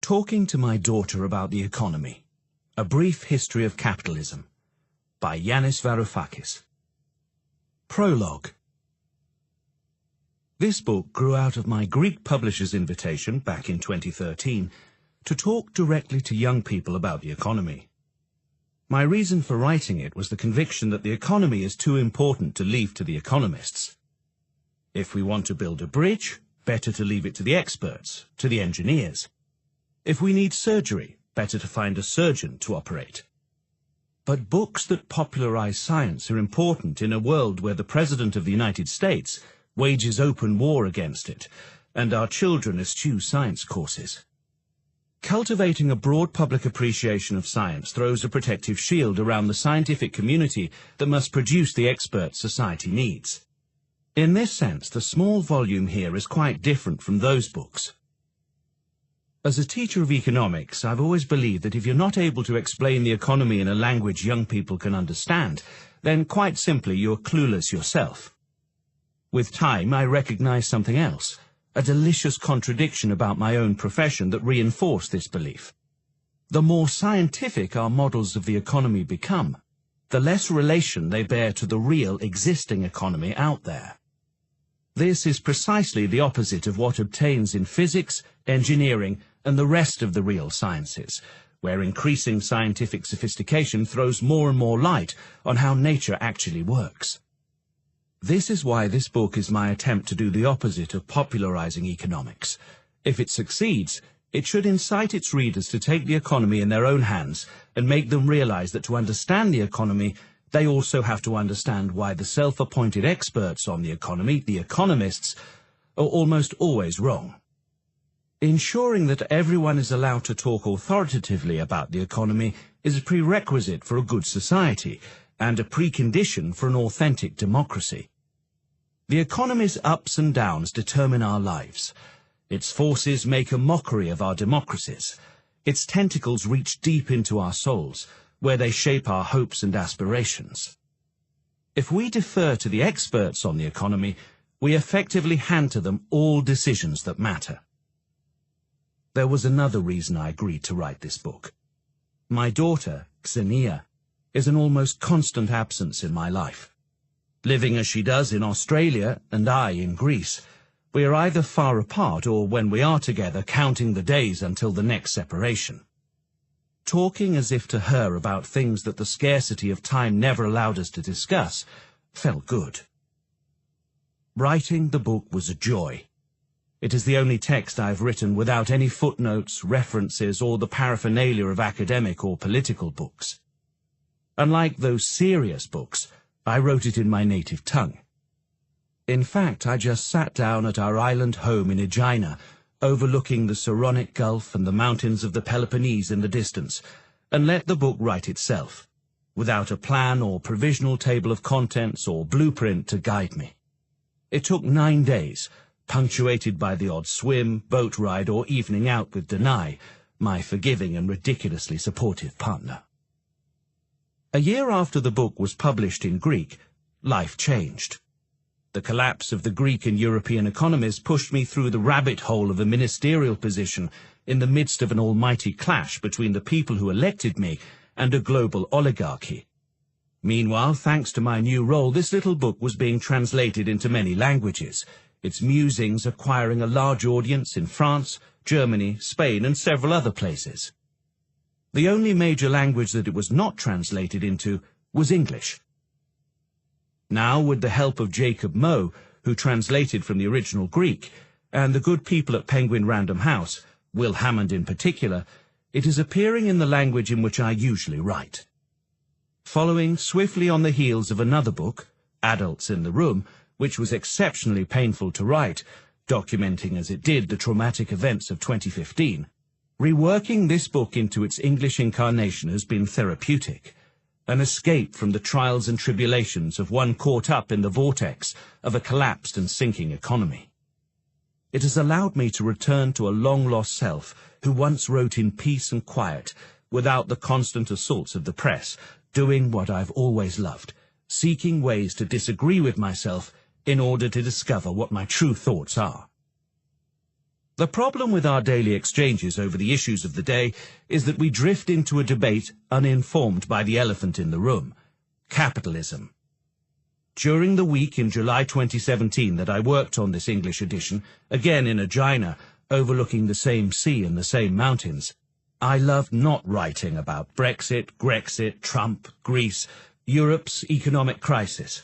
Talking to My Daughter About the Economy, A Brief History of Capitalism, by Yanis Varoufakis. Prologue. This book grew out of my Greek publisher's invitation back in 2013 to talk directly to young people about the economy. My reason for writing it was the conviction that the economy is too important to leave to the economists. If we want to build a bridge, better to leave it to the experts, to the engineers. If we need surgery, better to find a surgeon to operate. But books that popularize science are important in a world where the President of the United States wages open war against it, and our children eschew science courses. Cultivating a broad public appreciation of science throws a protective shield around the scientific community that must produce the experts society needs. In this sense, the small volume here is quite different from those books. As a teacher of economics, I've always believed that if you're not able to explain the economy in a language young people can understand, then quite simply you're clueless yourself. With time, I recognized something else, a delicious contradiction about my own profession that reinforced this belief. The more scientific our models of the economy become, the less relation they bear to the real existing economy out there. This is precisely the opposite of what obtains in physics, engineering, and the rest of the real sciences, where increasing scientific sophistication throws more and more light on how nature actually works. This is why this book is my attempt to do the opposite of popularizing economics. If it succeeds, it should incite its readers to take the economy in their own hands and make them realize that to understand the economy, they also have to understand why the self-appointed experts on the economy, the economists, are almost always wrong. Ensuring that everyone is allowed to talk authoritatively about the economy is a prerequisite for a good society and a precondition for an authentic democracy. The economy's ups and downs determine our lives. Its forces make a mockery of our democracies. Its tentacles reach deep into our souls, where they shape our hopes and aspirations. If we defer to the experts on the economy, we effectively hand to them all decisions that matter. There was another reason I agreed to write this book. My daughter, Xenia, is an almost constant absence in my life. Living as she does in Australia and I in Greece, we are either far apart or, when we are together, counting the days until the next separation. Talking as if to her about things that the scarcity of time never allowed us to discuss felt good. Writing the book was a joy. It is the only text I've written without any footnotes, references, or the paraphernalia of academic or political books. Unlike those serious books, I wrote it in my native tongue. In fact, I just sat down at our island home in Aegina, overlooking the Saronic Gulf and the mountains of the Peloponnese in the distance, and let the book write itself, without a plan or provisional table of contents or blueprint to guide me. It took 9 days, punctuated by the odd swim, boat ride, or evening out with Danai, my forgiving and ridiculously supportive partner. A year after the book was published in Greek, life changed. The collapse of the Greek and European economies pushed me through the rabbit hole of a ministerial position in the midst of an almighty clash between the people who elected me and a global oligarchy. Meanwhile, thanks to my new role, this little book was being translated into many languages, its musings acquiring a large audience in France, Germany, Spain, and several other places. The only major language that it was not translated into was English. Now, with the help of Jacob Moe, who translated from the original Greek, and the good people at Penguin Random House, Will Hammond in particular, it is appearing in the language in which I usually write. Following swiftly on the heels of another book, Adults in the Room, which was exceptionally painful to write, documenting as it did the traumatic events of 2015, reworking this book into its English incarnation has been therapeutic, an escape from the trials and tribulations of one caught up in the vortex of a collapsed and sinking economy. It has allowed me to return to a long-lost self who once wrote in peace and quiet, without the constant assaults of the press, doing what I've always loved, seeking ways to disagree with myself in order to discover what my true thoughts are. The problem with our daily exchanges over the issues of the day is that we drift into a debate uninformed by the elephant in the room: capitalism. During the week in July 2017 that I worked on this English edition, again in Aegina, overlooking the same sea and the same mountains, I loved not writing about Brexit, Grexit, Trump, Greece, Europe's economic crisis,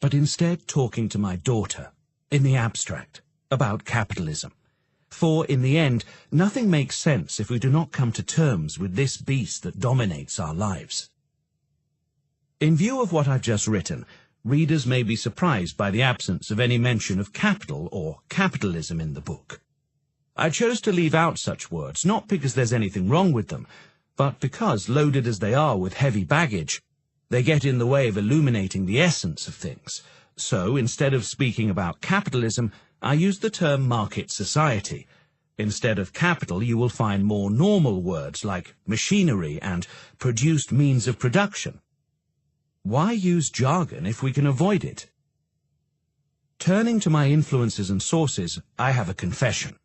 but instead talking to my daughter, in the abstract, about capitalism. For, in the end, nothing makes sense if we do not come to terms with this beast that dominates our lives. In view of what I've just written, readers may be surprised by the absence of any mention of capital or capitalism in the book. I chose to leave out such words, not because there's anything wrong with them, but because, loaded as they are with heavy baggage, they get in the way of illuminating the essence of things. So, instead of speaking about capitalism, I used the term market society. Instead of capital, you will find more normal words like machinery and produced means of production. Why use jargon if we can avoid it? Turning to my influences and sources, I have a confession.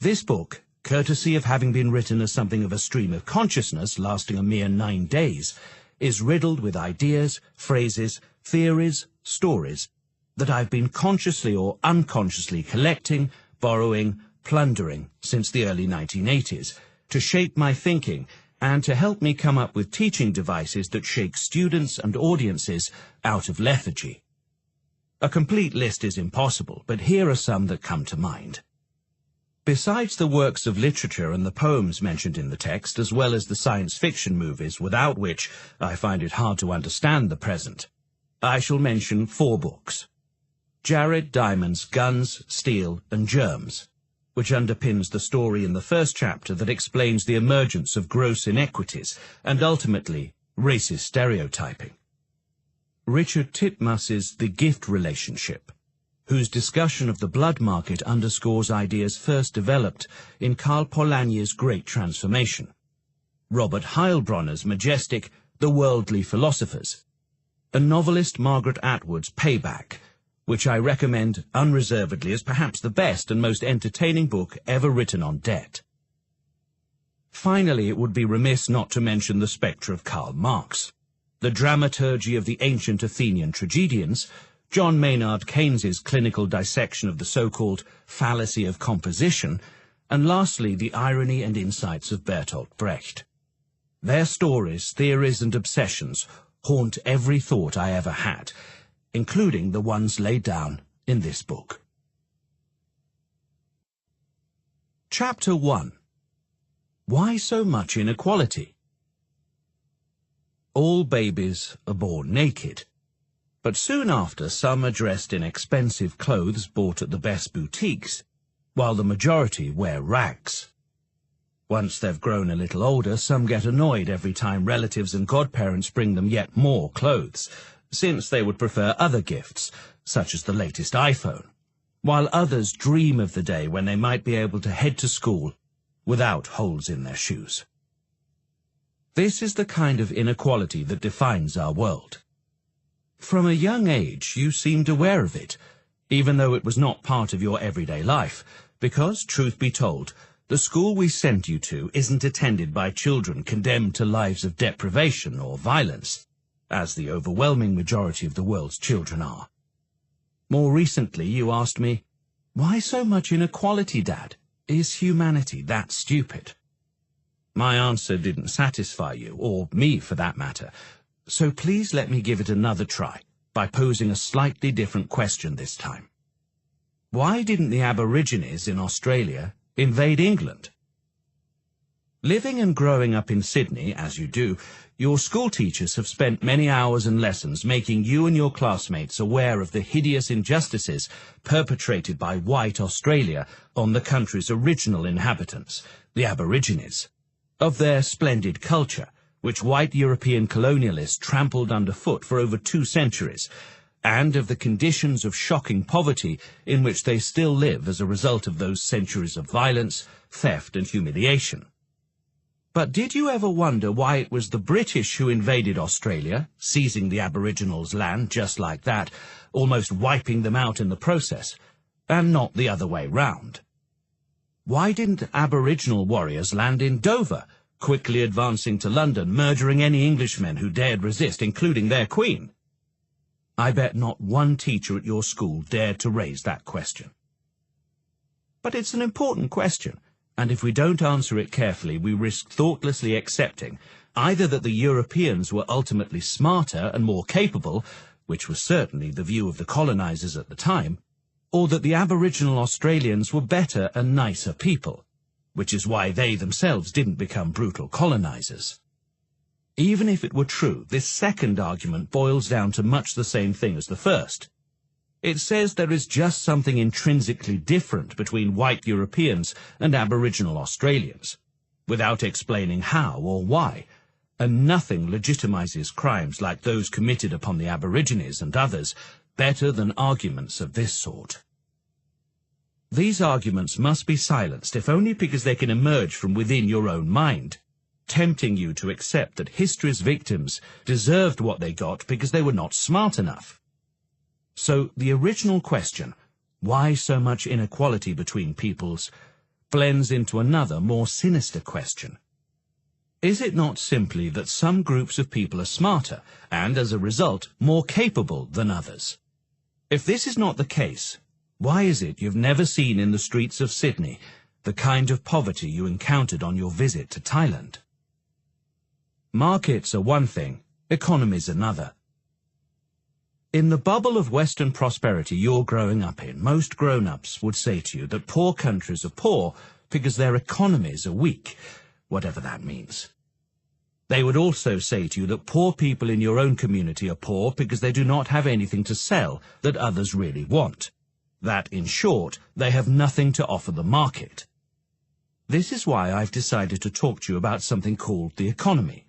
This book, courtesy of having been written as something of a stream of consciousness lasting a mere 9 days, is riddled with ideas, phrases, theories, stories that I've been consciously or unconsciously collecting, borrowing, plundering since the early 1980s to shape my thinking and to help me come up with teaching devices that shake students and audiences out of lethargy. A complete list is impossible, but here are some that come to mind. Besides the works of literature and the poems mentioned in the text, as well as the science fiction movies, without which I find it hard to understand the present, I shall mention 4 books. Jared Diamond's Guns, Steel and Germs, which underpins the story in the first chapter that explains the emergence of gross inequities and ultimately racist stereotyping. Richard Titmus's The Gift Relationship, whose discussion of the blood market underscores ideas first developed in Karl Polanyi's Great Transformation. Robert Heilbronner's majestic The Worldly Philosophers, and novelist Margaret Atwood's Payback, which I recommend unreservedly as perhaps the best and most entertaining book ever written on debt. Finally, it would be remiss not to mention the spectre of Karl Marx, the dramaturgy of the ancient Athenian tragedians, John Maynard Keynes's clinical dissection of the so-called fallacy of composition, and lastly, the irony and insights of Bertolt Brecht. Their stories, theories and obsessions haunt every thought I ever had, including the ones laid down in this book. Chapter 1. Why so much inequality? All babies are born naked, but soon after some are dressed in expensive clothes bought at the best boutiques, while the majority wear rags. Once they've grown a little older, some get annoyed every time relatives and godparents bring them yet more clothes, since they would prefer other gifts, such as the latest iPhone, while others dream of the day when they might be able to head to school without holes in their shoes. This is the kind of inequality that defines our world. From a young age, you seemed aware of it, even though it was not part of your everyday life, because, truth be told, the school we sent you to isn't attended by children condemned to lives of deprivation or violence, as the overwhelming majority of the world's children are. More recently, you asked me, "Why so much inequality, Dad? Is humanity that stupid?" My answer didn't satisfy you, or me for that matter, so please let me give it another try by posing a slightly different question this time. Why didn't the Aborigines in Australia invade England? Living and growing up in Sydney, as you do, your school teachers have spent many hours and lessons making you and your classmates aware of the hideous injustices perpetrated by white Australia on the country's original inhabitants, the Aborigines, of their splendid culture, which white European colonialists trampled underfoot for over 2 centuries, and of the conditions of shocking poverty in which they still live as a result of those centuries of violence, theft and humiliation. But did you ever wonder why it was the British who invaded Australia, seizing the Aboriginals' land just like that, almost wiping them out in the process, and not the other way round? Why didn't Aboriginal warriors land in Dover, quickly advancing to London, murdering any Englishmen who dared resist, including their queen? I bet not one teacher at your school dared to raise that question. But it's an important question, and if we don't answer it carefully, we risk thoughtlessly accepting either that the Europeans were ultimately smarter and more capable, which was certainly the view of the colonizers at the time, or that the Aboriginal Australians were better and nicer people, which is why they themselves didn't become brutal colonizers. Even if it were true, this second argument boils down to much the same thing as the first. It says there is just something intrinsically different between white Europeans and Aboriginal Australians, without explaining how or why, and nothing legitimizes crimes like those committed upon the Aborigines and others better than arguments of this sort. These arguments must be silenced, if only because they can emerge from within your own mind, tempting you to accept that history's victims deserved what they got because they were not smart enough. So the original question, why so much inequality between peoples, blends into another, more sinister question. Is it not simply that some groups of people are smarter and, as a result, more capable than others? If this is not the case, why is it you've never seen in the streets of Sydney the kind of poverty you encountered on your visit to Thailand? Markets are one thing, economies another. In the bubble of Western prosperity you're growing up in, most grown-ups would say to you that poor countries are poor because their economies are weak, whatever that means. They would also say to you that poor people in your own community are poor because they do not have anything to sell that others really want. That, in short, they have nothing to offer the market. This is why I've decided to talk to you about something called the economy.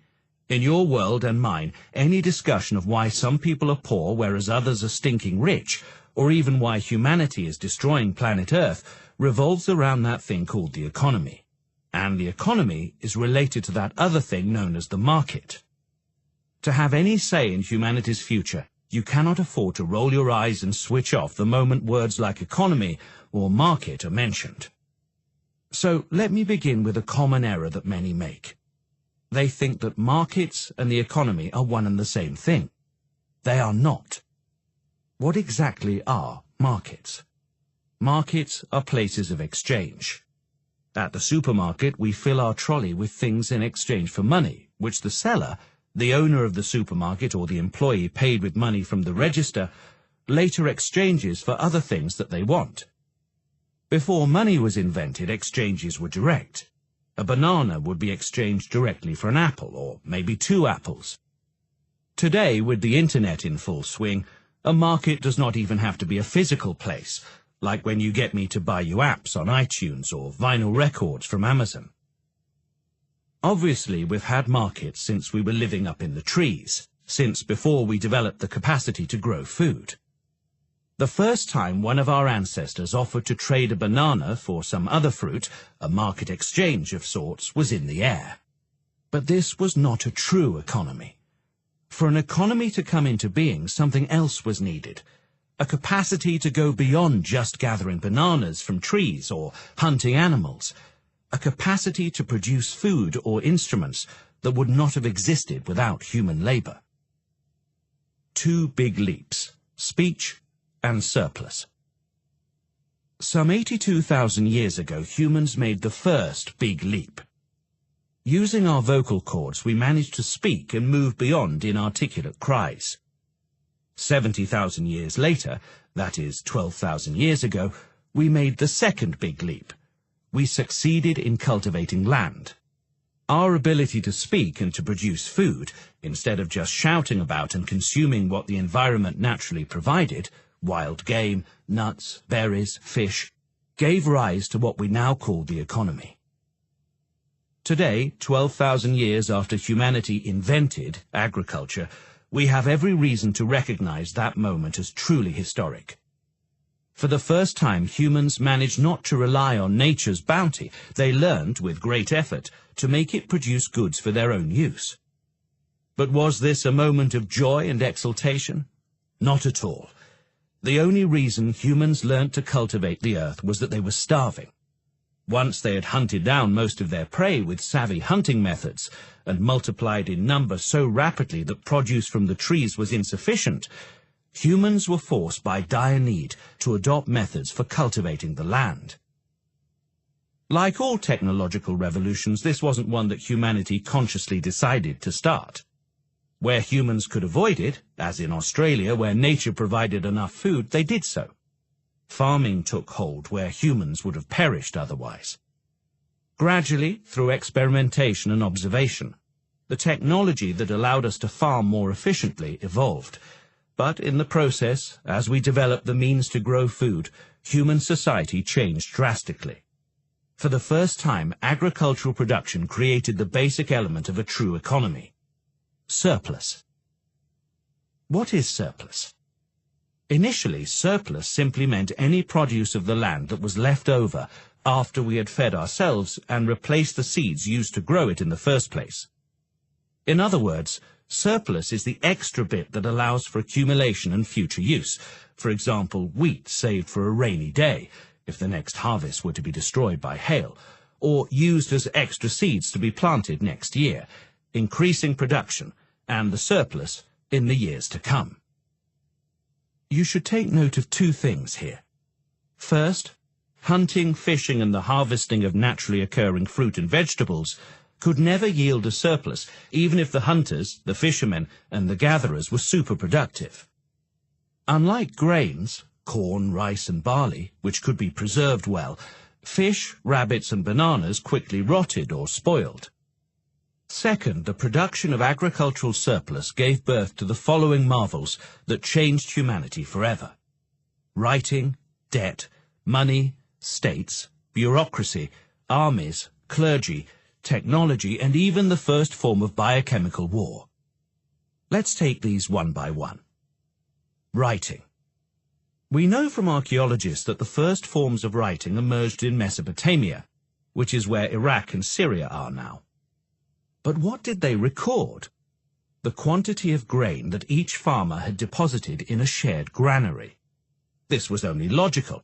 In your world and mine, any discussion of why some people are poor whereas others are stinking rich, or even why humanity is destroying planet Earth, revolves around that thing called the economy. And the economy is related to that other thing known as the market. To have any say in humanity's future, you cannot afford to roll your eyes and switch off the moment words like economy or market are mentioned. So let me begin with a common error that many make. They think that markets and the economy are one and the same thing. They are not. What exactly are markets? Markets are places of exchange. At the supermarket, we fill our trolley with things in exchange for money, which the seller, the owner of the supermarket or the employee paid with money from the register, later exchanges for other things that they want. Before money was invented, exchanges were direct. A banana would be exchanged directly for an apple, or maybe 2 apples. Today, with the internet in full swing, a market does not even have to be a physical place, like when you get me to buy you apps on iTunes or vinyl records from Amazon. Obviously, we've had markets since we were living up in the trees, since before we developed the capacity to grow food. The first time one of our ancestors offered to trade a banana for some other fruit, a market exchange of sorts, was in the air. But this was not a true economy. For an economy to come into being, something else was needed. A capacity to go beyond just gathering bananas from trees or hunting animals. A capacity to produce food or instruments that would not have existed without human labor. 2 big leaps: speech and surplus. Some 82,000 years ago, humans made the first big leap. Using our vocal cords, we managed to speak and move beyond inarticulate cries. 70,000 years later, that is 12,000 years ago, we made the second big leap. We succeeded in cultivating land. Our ability to speak and to produce food, instead of just shouting about and consuming what the environment naturally provided, wild game, nuts, berries, fish, gave rise to what we now call the economy. Today, 12,000 years after humanity invented agriculture, we have every reason to recognize that moment as truly historic. For the first time, humans managed not to rely on nature's bounty. They learned, with great effort, to make it produce goods for their own use. But was this a moment of joy and exultation? Not at all. The only reason humans learned to cultivate the earth was that they were starving. Once they had hunted down most of their prey with savvy hunting methods and multiplied in number so rapidly that produce from the trees was insufficient, humans were forced by dire need to adopt methods for cultivating the land. Like all technological revolutions, this wasn't one that humanity consciously decided to start. Where humans could avoid it, as in Australia where nature provided enough food, they did so. Farming took hold where humans would have perished otherwise. Gradually, through experimentation and observation, the technology that allowed us to farm more efficiently evolved. But in the process, as we developed the means to grow food, human society changed drastically. For the first time, agricultural production created the basic element of a true economy: surplus. What is surplus? Initially, surplus simply meant any produce of the land that was left over after we had fed ourselves and replaced the seeds used to grow it in the first place. In other words, surplus is the extra bit that allows for accumulation and future use. For example, wheat saved for a rainy day, if the next harvest were to be destroyed by hail, or used as extra seeds to be planted next year, increasing production and the surplus in the years to come. You should take note of two things here. First, hunting, fishing, and the harvesting of naturally occurring fruit and vegetables could never yield a surplus, even if the hunters, the fishermen, and the gatherers were super productive. Unlike grains, corn, rice, and barley, which could be preserved well, fish, rabbits, and bananas quickly rotted or spoiled. Second, the production of agricultural surplus gave birth to the following marvels that changed humanity forever: writing, debt, money, states, bureaucracy, armies, clergy, technology, and even the first form of biochemical war. Let's take these one by one. Writing. We know from archaeologists that the first forms of writing emerged in Mesopotamia, which is where Iraq and Syria are now. But what did they record? The quantity of grain that each farmer had deposited in a shared granary. This was only logical.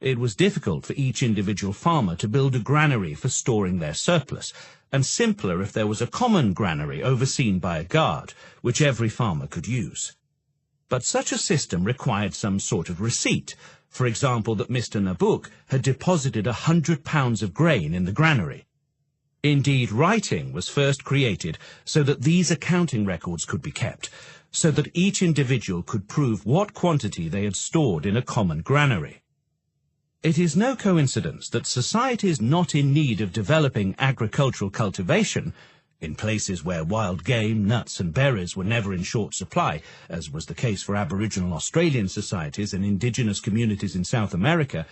It was difficult for each individual farmer to build a granary for storing their surplus, and simpler if there was a common granary overseen by a guard, which every farmer could use. But such a system required some sort of receipt, for example that Mr. Nabuk had deposited 100 pounds of grain in the granary. Indeed, writing was first created so that these accounting records could be kept, so that each individual could prove what quantity they had stored in a common granary. It is no coincidence that societies not in need of developing agricultural cultivation, in places where wild game, nuts and berries were never in short supply, as was the case for Aboriginal Australian societies and indigenous communities in South America,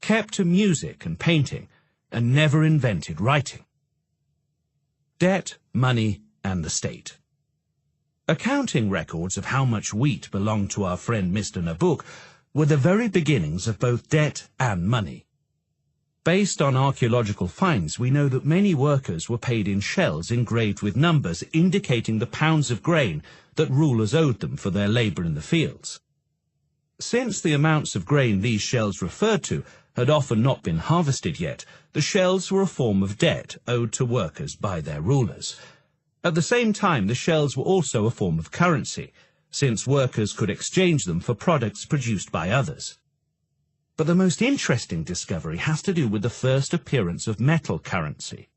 kept to music and painting and never invented writing. Debt, money, and the state. Accounting records of how much wheat belonged to our friend Mr. Nabuk were the very beginnings of both debt and money. Based on archaeological finds, we know that many workers were paid in shells engraved with numbers indicating the pounds of grain that rulers owed them for their labor in the fields. Since the amounts of grain these shells referred to had often not been harvested yet, the shells were a form of debt owed to workers by their rulers. At the same time, the shells were also a form of currency, since workers could exchange them for products produced by others. But the most interesting discovery has to do with the first appearance of metal currency.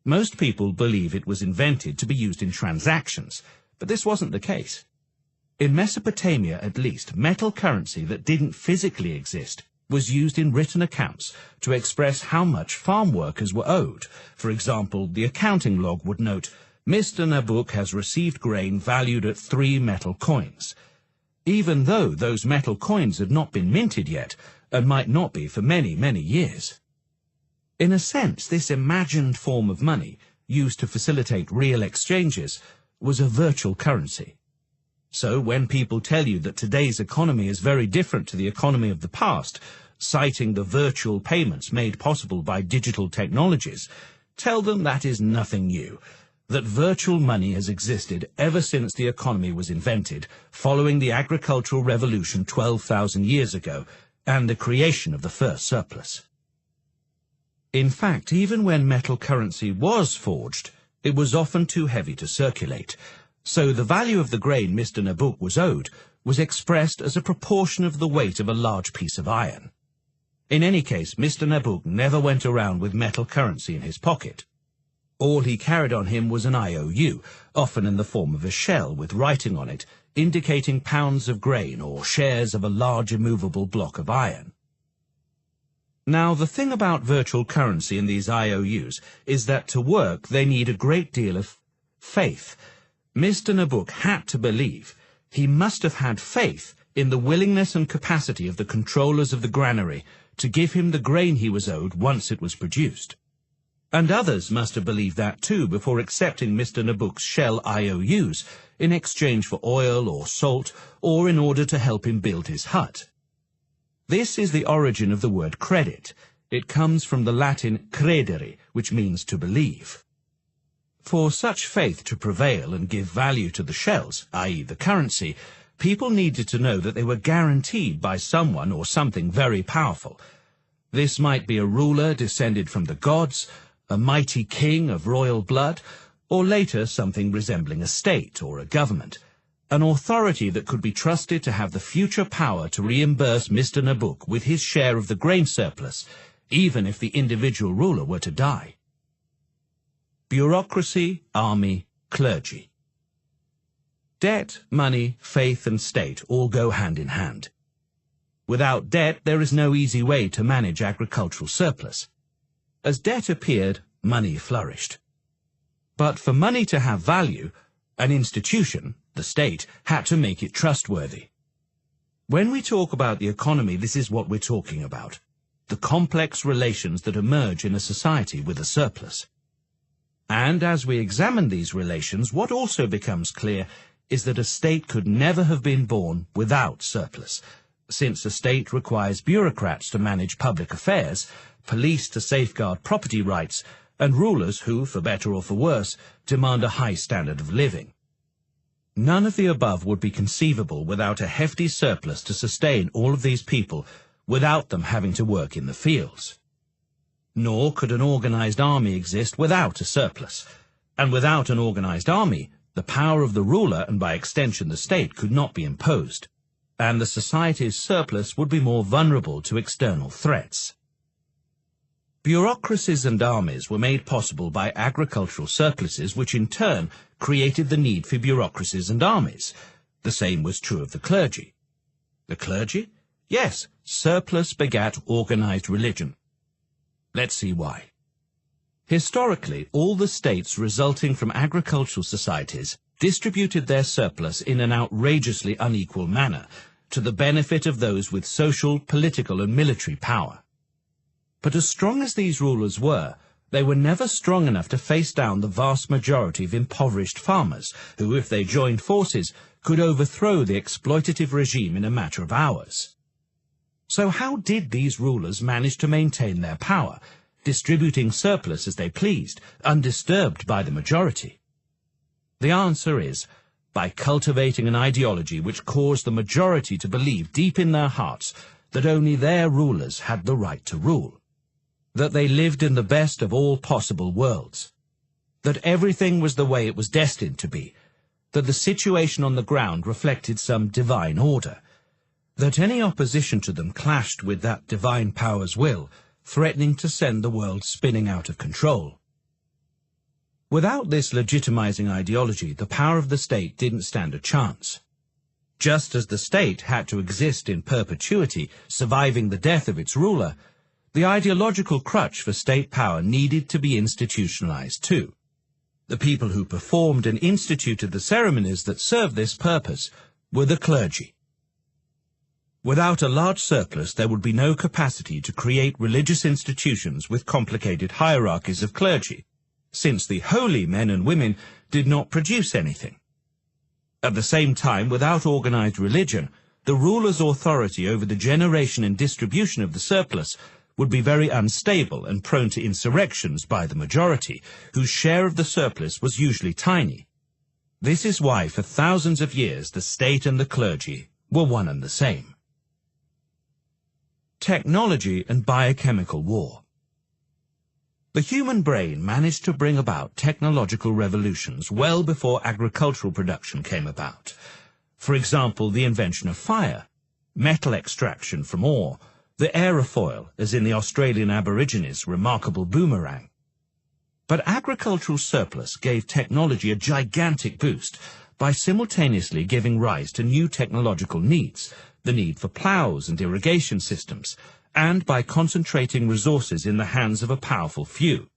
Most people believe it was invented to be used in transactions, but this wasn't the case. In Mesopotamia, at least, metal currency that didn't physically exist was used in written accounts to express how much farm workers were owed. For example, the accounting log would note, Mr. Nabuk has received grain valued at 3 metal coins, even though those metal coins had not been minted yet, and might not be for many, many years. In a sense, this imagined form of money, used to facilitate real exchanges, was a virtual currency. So when people tell you that today's economy is very different to the economy of the past, citing the virtual payments made possible by digital technologies, tell them that is nothing new, that virtual money has existed ever since the economy was invented, following the agricultural revolution 12,000 years ago, and the creation of the first surplus. In fact, even when metal currency was forged, it was often too heavy to circulate, so the value of the grain Mr. Nabuk was owed was expressed as a proportion of the weight of a large piece of iron. In any case, Mr. Nabuk never went around with metal currency in his pocket. All he carried on him was an IOU, often in the form of a shell with writing on it, indicating pounds of grain or shares of a large immovable block of iron. Now, the thing about virtual currency and these IOUs is that to work they need a great deal of faith. Mr. Nabuk had to believe, he must have had faith in the willingness and capacity of the controllers of the granary to give him the grain he was owed once it was produced. And others must have believed that too before accepting Mr. Nabuk's shell IOUs in exchange for oil or salt or in order to help him build his hut. This is the origin of the word credit. It comes from the Latin credere, which means to believe. For such faith to prevail and give value to the shells, i.e. the currency, people needed to know that they were guaranteed by someone or something very powerful. This might be a ruler descended from the gods, a mighty king of royal blood, or later something resembling a state or a government, an authority that could be trusted to have the future power to reimburse Mr. Nabuk with his share of the grain surplus, even if the individual ruler were to die. Bureaucracy, army, clergy. Debt, money, faith and state all go hand in hand. Without debt, there is no easy way to manage agricultural surplus. As debt appeared, money flourished. But for money to have value, an institution, the state, had to make it trustworthy. When we talk about the economy, this is what we're talking about: the complex relations that emerge in a society with a surplus. And as we examine these relations, what also becomes clear is that a state could never have been born without surplus, since a state requires bureaucrats to manage public affairs, police to safeguard property rights, and rulers who, for better or for worse, demand a high standard of living. None of the above would be conceivable without a hefty surplus to sustain all of these people, without them having to work in the fields. Nor could an organized army exist without a surplus, and without an organized army, the power of the ruler, and by extension the state, could not be imposed, and the society's surplus would be more vulnerable to external threats. Bureaucracies and armies were made possible by agricultural surpluses, which in turn created the need for bureaucracies and armies. The same was true of the clergy. The clergy? Yes, surplus begat organized religion. Let's see why. Historically, all the states resulting from agricultural societies distributed their surplus in an outrageously unequal manner, to the benefit of those with social, political and military power. But as strong as these rulers were, they were never strong enough to face down the vast majority of impoverished farmers, who, if they joined forces, could overthrow the exploitative regime in a matter of hours. So how did these rulers manage to maintain their power, distributing surplus as they pleased, undisturbed by the majority? The answer is, by cultivating an ideology which caused the majority to believe deep in their hearts that only their rulers had the right to rule, that they lived in the best of all possible worlds, that everything was the way it was destined to be, that the situation on the ground reflected some divine order, that any opposition to them clashed with that divine power's will, threatening to send the world spinning out of control. Without this legitimizing ideology, the power of the state didn't stand a chance. Just as the state had to exist in perpetuity, surviving the death of its ruler, the ideological crutch for state power needed to be institutionalized too. The people who performed and instituted the ceremonies that served this purpose were the clergy. Without a large surplus, there would be no capacity to create religious institutions with complicated hierarchies of clergy, since the holy men and women did not produce anything. At the same time, without organized religion, the ruler's authority over the generation and distribution of the surplus would be very unstable and prone to insurrections by the majority, whose share of the surplus was usually tiny. This is why, for thousands of years, the state and the clergy were one and the same. Technology and biochemical war. The human brain managed to bring about technological revolutions well before agricultural production came about. For example, the invention of fire, metal extraction from ore, the aerofoil, as in the Australian Aborigines' remarkable boomerang. But agricultural surplus gave technology a gigantic boost by simultaneously giving rise to new technological needs, the need for ploughs and irrigation systems, and by concentrating resources in the hands of a powerful few.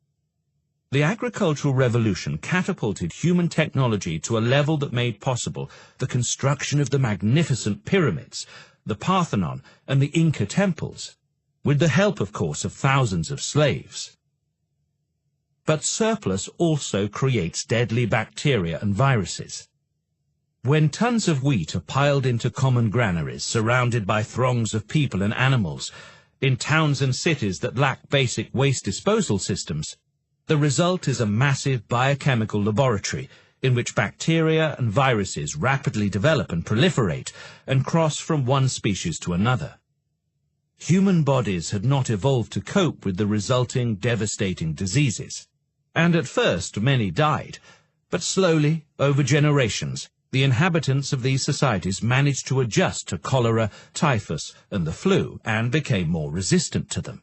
The agricultural revolution catapulted human technology to a level that made possible the construction of the magnificent pyramids, the Parthenon, and the Inca temples, with the help, of course, of thousands of slaves. But surplus also creates deadly bacteria and viruses. When tons of wheat are piled into common granaries surrounded by throngs of people and animals, in towns and cities that lack basic waste disposal systems, the result is a massive biochemical laboratory in which bacteria and viruses rapidly develop and proliferate and cross from one species to another. Human bodies had not evolved to cope with the resulting devastating diseases, and at first many died, but slowly, over generations, the inhabitants of these societies managed to adjust to cholera, typhus, and the flu, and became more resistant to them.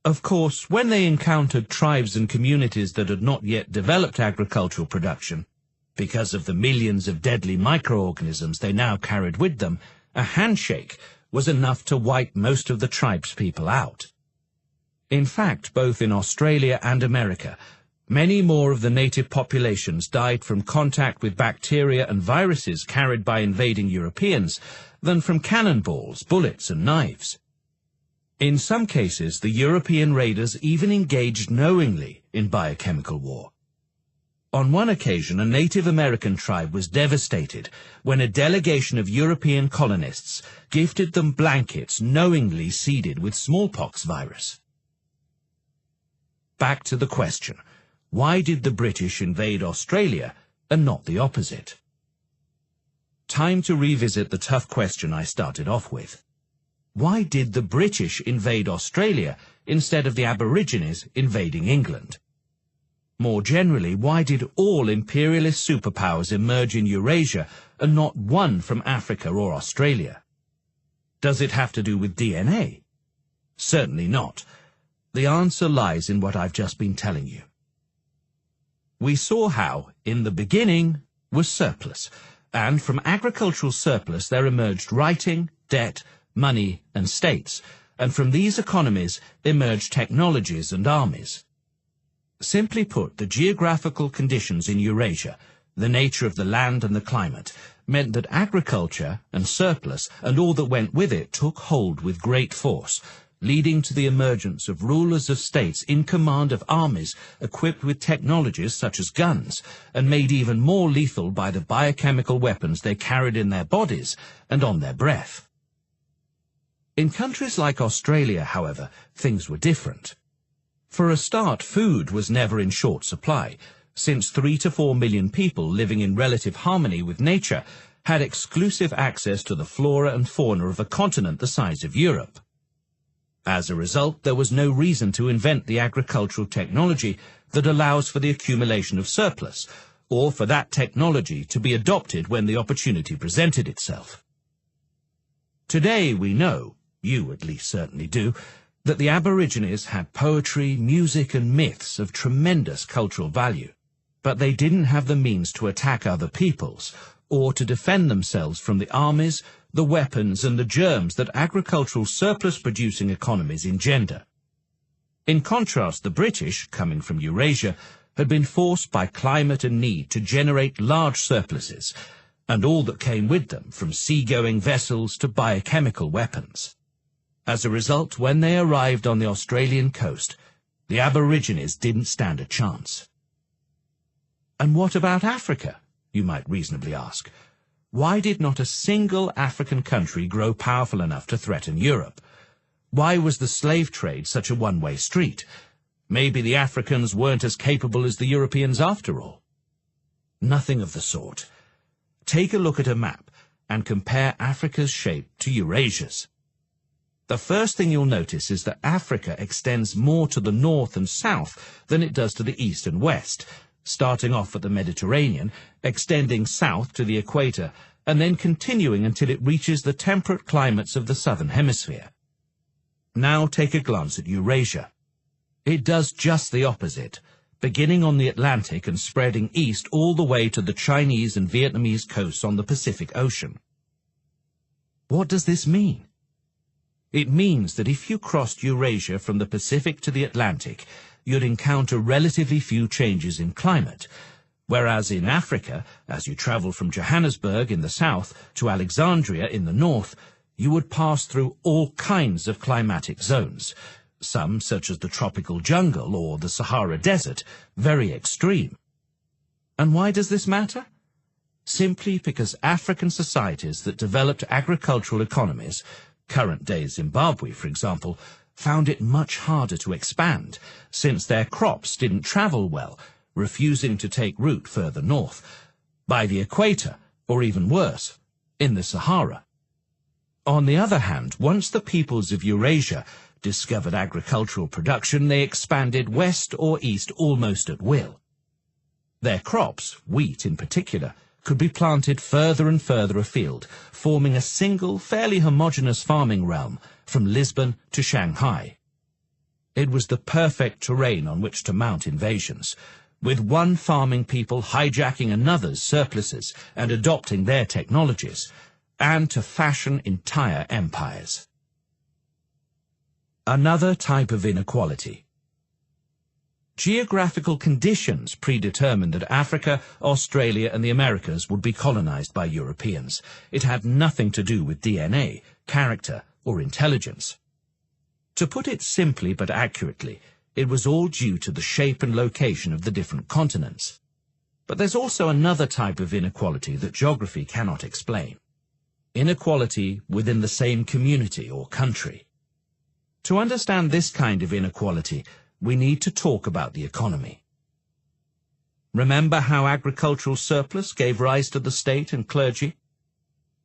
Of course, when they encountered tribes and communities that had not yet developed agricultural production, because of the millions of deadly microorganisms they now carried with them, a handshake was enough to wipe most of the tribespeople out. In fact, both in Australia and America, many more of the native populations died from contact with bacteria and viruses carried by invading Europeans than from cannonballs, bullets, and knives. In some cases, the European raiders even engaged knowingly in biochemical war. On one occasion, a Native American tribe was devastated when a delegation of European colonists gifted them blankets knowingly seeded with smallpox virus. Back to the question, why did the British invade Australia and not the opposite? Time to revisit the tough question I started off with. Why did the British invade Australia instead of the Aborigines invading England? More generally, why did all imperialist superpowers emerge in Eurasia and not one from Africa or Australia? Does it have to do with DNA? Certainly not. The answer lies in what I've just been telling you. We saw how, in the beginning, was surplus, and from agricultural surplus there emerged writing, debt, money, and states, and from these economies emerged technologies and armies. Simply put, the geographical conditions in Eurasia, the nature of the land and the climate, meant that agriculture and surplus and all that went with it took hold with great force, leading to the emergence of rulers of states in command of armies equipped with technologies such as guns, and made even more lethal by the biochemical weapons they carried in their bodies and on their breath. In countries like Australia, however, things were different. For a start, food was never in short supply, since 3 to 4 million people living in relative harmony with nature had exclusive access to the flora and fauna of a continent the size of Europe. As a result, there was no reason to invent the agricultural technology that allows for the accumulation of surplus, or for that technology to be adopted when the opportunity presented itself. Today we know, you at least certainly do, that the Aborigines had poetry, music, and myths of tremendous cultural value, but they didn't have the means to attack other peoples, or to defend themselves from the armies, the weapons, and the germs that agricultural surplus-producing economies engender. In contrast, the British, coming from Eurasia, had been forced by climate and need to generate large surpluses, and all that came with them, from seagoing vessels to biochemical weapons. As a result, when they arrived on the Australian coast, the Aborigines didn't stand a chance. And what about Africa, you might reasonably ask? Why did not a single African country grow powerful enough to threaten Europe? Why was the slave trade such a one-way street? Maybe the Africans weren't as capable as the Europeans after all. Nothing of the sort. Take a look at a map and compare Africa's shape to Eurasia's. The first thing you'll notice is that Africa extends more to the north and south than it does to the east and west, starting off at the Mediterranean, extending south to the equator, and then continuing until it reaches the temperate climates of the southern hemisphere. Now take a glance at Eurasia. It does just the opposite, beginning on the Atlantic and spreading east all the way to the Chinese and Vietnamese coasts on the Pacific Ocean. What does this mean? It means that if you crossed Eurasia from the Pacific to the Atlantic, you'd encounter relatively few changes in climate, whereas in Africa, as you travel from Johannesburg in the south to Alexandria in the north, you would pass through all kinds of climatic zones, some, such as the tropical jungle or the Sahara Desert, very extreme. And why does this matter? Simply because African societies that developed agricultural economies, current-day Zimbabwe, for example, found it much harder to expand, since their crops didn't travel well, refusing to take root further north, by the equator, or even worse, in the Sahara. On the other hand, once the peoples of Eurasia discovered agricultural production, they expanded west or east almost at will. Their crops, wheat in particular, could be planted further and further afield, forming a single, fairly homogeneous farming realm from Lisbon to Shanghai. It was the perfect terrain on which to mount invasions, with one farming people hijacking another's surpluses and adopting their technologies, and to fashion entire empires. Another type of inequality. Geographical conditions predetermined that Africa, Australia and the Americas would be colonized by Europeans. It had nothing to do with DNA, character or intelligence. To put it simply but accurately, it was all due to the shape and location of the different continents. But there's also another type of inequality that geography cannot explain. Inequality within the same community or country. To understand this kind of inequality, we need to talk about the economy. Remember how agricultural surplus gave rise to the state and clergy?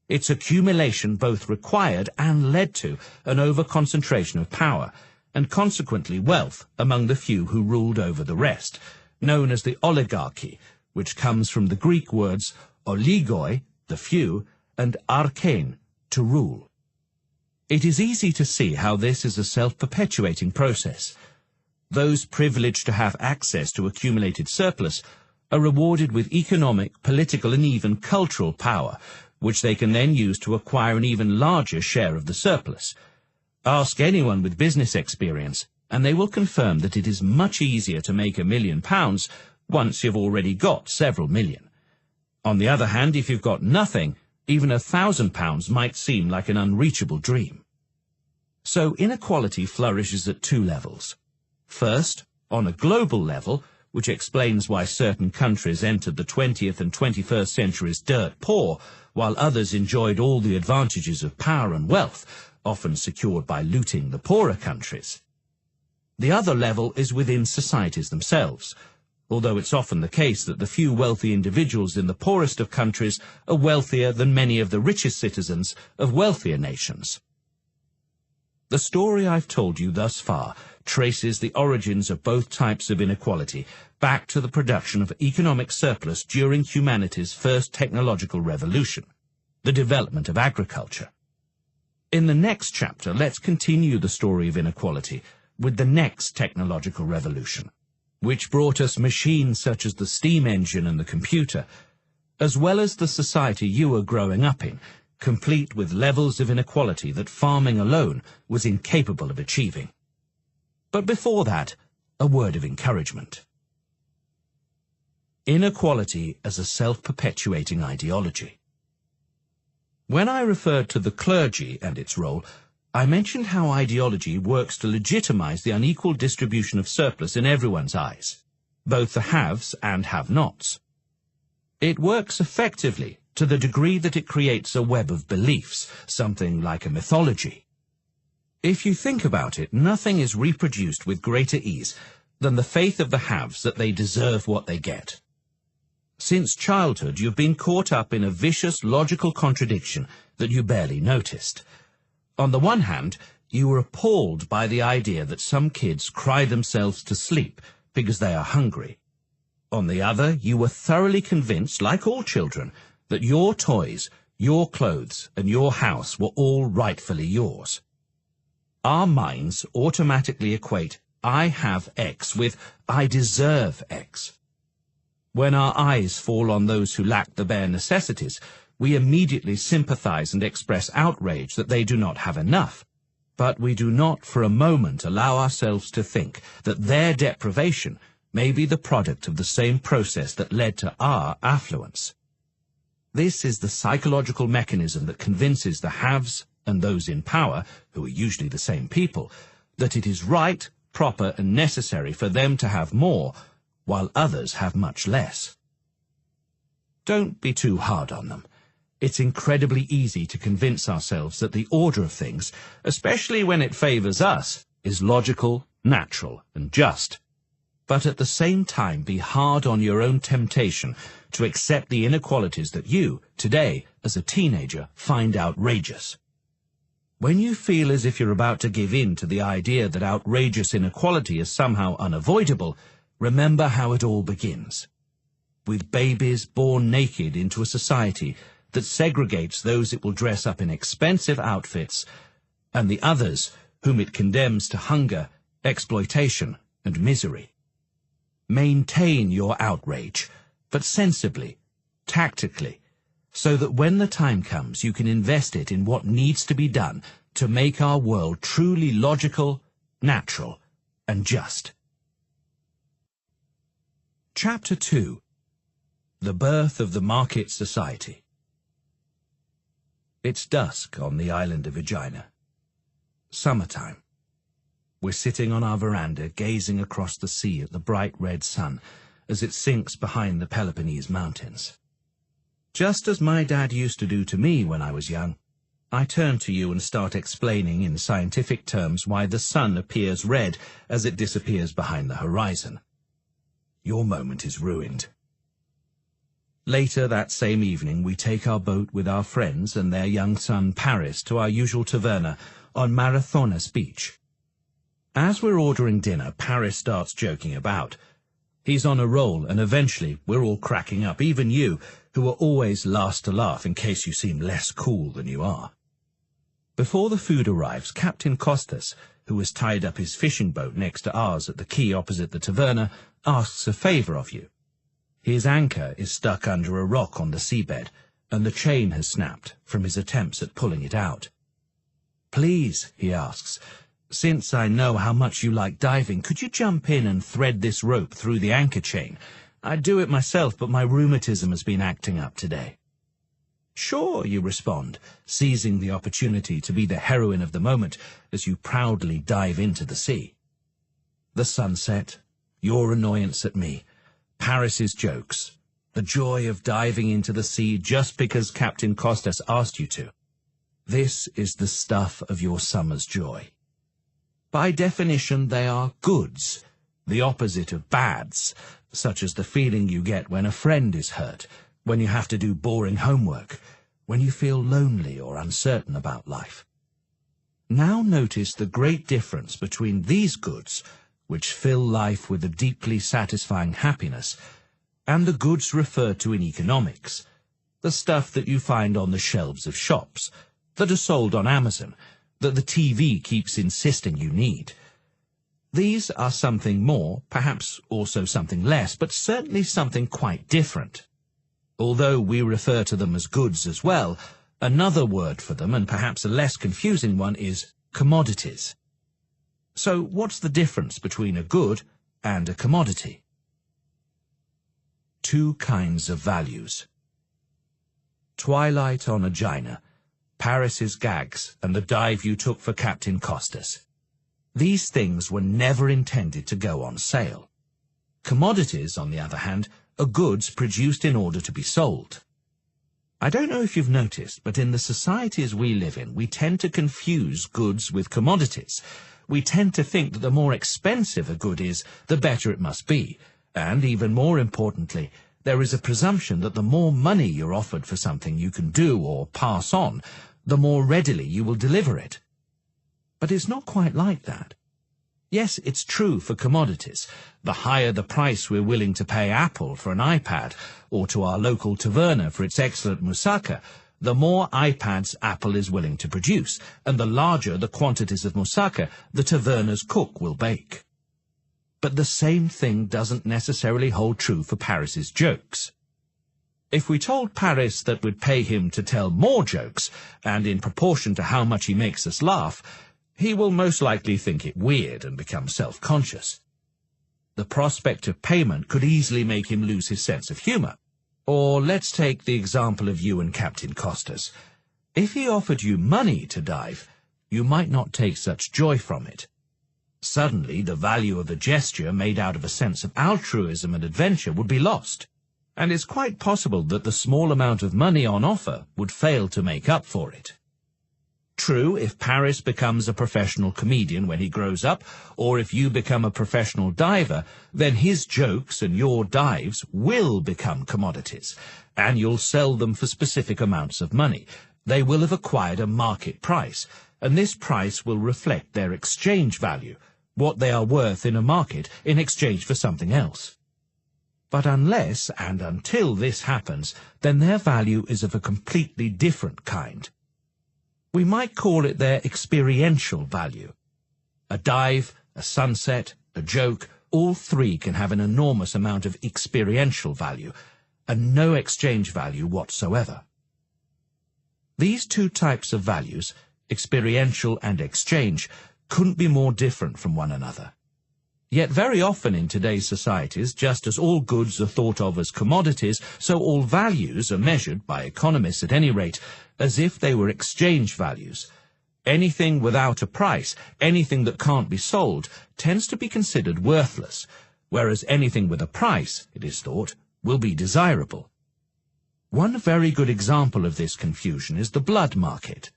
Its accumulation both required and led to an over-concentration of power, and consequently wealth among the few who ruled over the rest, known as the oligarchy, which comes from the Greek words oligoi, the few, and archein, to rule. It is easy to see how this is a self-perpetuating process. Those privileged to have access to accumulated surplus are rewarded with economic, political and even cultural power, which they can then use to acquire an even larger share of the surplus. Ask anyone with business experience, and they will confirm that it is much easier to make £1 million once you've already got several million. On the other hand, if you've got nothing, even £1,000 might seem like an unreachable dream. So inequality flourishes at two levels. First, on a global level, which explains why certain countries entered the 20th and 21st centuries dirt poor, while others enjoyed all the advantages of power and wealth, often secured by looting the poorer countries. The other level is within societies themselves, although it's often the case that the few wealthy individuals in the poorest of countries are wealthier than many of the richest citizens of wealthier nations. The story I've told you thus far traces the origins of both types of inequality back to the production of economic surplus during humanity's first technological revolution, the development of agriculture. In the next chapter, let's continue the story of inequality with the next technological revolution, which brought us machines such as the steam engine and the computer, as well as the society you were growing up in, complete with levels of inequality that farming alone was incapable of achieving. But before that, a word of encouragement. Inequality as a self-perpetuating ideology. When I referred to the clergy and its role, I mentioned how ideology works to legitimize the unequal distribution of surplus in everyone's eyes, both the haves and have-nots. It works effectively to the degree that it creates a web of beliefs, something like a mythology. If you think about it, nothing is reproduced with greater ease than the faith of the haves that they deserve what they get. Since childhood, you've been caught up in a vicious logical contradiction that you barely noticed. On the one hand, you were appalled by the idea that some kids cry themselves to sleep because they are hungry. On the other, you were thoroughly convinced, like all children, that your toys, your clothes, and your house were all rightfully yours. Our minds automatically equate "I have X" with "I deserve X." When our eyes fall on those who lack the bare necessities, we immediately sympathize and express outrage that they do not have enough. But we do not for a moment allow ourselves to think that their deprivation may be the product of the same process that led to our affluence. This is the psychological mechanism that convinces the haves and those in power, who are usually the same people, that it is right, proper, and necessary for them to have more, while others have much less. Don't be too hard on them. It's incredibly easy to convince ourselves that the order of things, especially when it favors us, is logical, natural, and just. But at the same time, be hard on your own temptation to accept the inequalities that you, today, as a teenager, find outrageous. When you feel as if you're about to give in to the idea that outrageous inequality is somehow unavoidable, remember how it all begins. With babies born naked into a society that segregates those it will dress up in expensive outfits, and the others whom it condemns to hunger, exploitation, and misery. Maintain your outrage, but sensibly, tactically, so that when the time comes you can invest it in what needs to be done to make our world truly logical, natural, and just. Chapter 2. The Birth of the Market Society. It's dusk on the island of Aegina. Summertime. We're sitting on our veranda, gazing across the sea at the bright red sun as it sinks behind the Peloponnese mountains. Just as my dad used to do to me when I was young, I turn to you and start explaining in scientific terms why the sun appears red as it disappears behind the horizon. Your moment is ruined. Later that same evening, we take our boat with our friends and their young son Paris to our usual taverna on Marathonas Beach. As we're ordering dinner, Paris starts joking about. He's on a roll, and eventually we're all cracking up, even you, who are always last to laugh in case you seem less cool than you are. Before the food arrives, Captain Costas, who has tied up his fishing boat next to ours at the quay opposite the taverna, asks a favour of you. His anchor is stuck under a rock on the seabed, and the chain has snapped from his attempts at pulling it out. "Please," he asks, "since I know how much you like diving, could you jump in and thread this rope through the anchor chain? I'd do it myself, but my rheumatism has been acting up today." "Sure," you respond, seizing the opportunity to be the heroine of the moment as you proudly dive into the sea. The sunset, your annoyance at me, Paris's jokes, the joy of diving into the sea just because Captain Costas asked you to. This is the stuff of your summer's joy. By definition, they are goods, the opposite of bads, such as the feeling you get when a friend is hurt, when you have to do boring homework, when you feel lonely or uncertain about life. Now notice the great difference between these goods, which fill life with a deeply satisfying happiness, and the goods referred to in economics, the stuff that you find on the shelves of shops, that are sold on Amazon, that the TV keeps insisting you need. These are something more, perhaps also something less, but certainly something quite different. Although we refer to them as goods as well, another word for them, and perhaps a less confusing one, is commodities. So what's the difference between a good and a commodity? Two kinds of values. Twilight on Aegina, Paris's gags, and the dive you took for Captain Costas. These things were never intended to go on sale. Commodities, on the other hand, are goods produced in order to be sold. I don't know if you've noticed, but in the societies we live in, we tend to confuse goods with commodities. We tend to think that the more expensive a good is, the better it must be. And, even more importantly, there is a presumption that the more money you're offered for something you can do or pass on, the more readily you will deliver it. But it's not quite like that. Yes, it's true for commodities. The higher the price we're willing to pay Apple for an iPad, or to our local taverna for its excellent moussaka, the more iPads Apple is willing to produce, and the larger the quantities of moussaka the taverna's cook will bake. But the same thing doesn't necessarily hold true for Paris's jokes. If we told Paris that we'd pay him to tell more jokes, and in proportion to how much he makes us laugh, he will most likely think it weird and become self-conscious. The prospect of payment could easily make him lose his sense of humour. Or let's take the example of you and Captain Costas. If he offered you money to dive, you might not take such joy from it. Suddenly, the value of the gesture made out of a sense of altruism and adventure would be lost, and it's quite possible that the small amount of money on offer would fail to make up for it. True, if Paris becomes a professional comedian when he grows up, or if you become a professional diver, then his jokes and your dives will become commodities, and you'll sell them for specific amounts of money. They will have acquired a market price, and this price will reflect their exchange value, what they are worth in a market in exchange for something else. But unless and until this happens, then their value is of a completely different kind. We might call it their experiential value. A dive, a sunset, a joke, all three can have an enormous amount of experiential value, and no exchange value whatsoever. These two types of values, experiential and exchange, couldn't be more different from one another. Yet very often in today's societies, just as all goods are thought of as commodities, so all values are measured, by economists at any rate, as if they were exchange values. Anything without a price, anything that can't be sold, tends to be considered worthless, whereas anything with a price, it is thought, will be desirable. One very good example of this confusion is the blood market.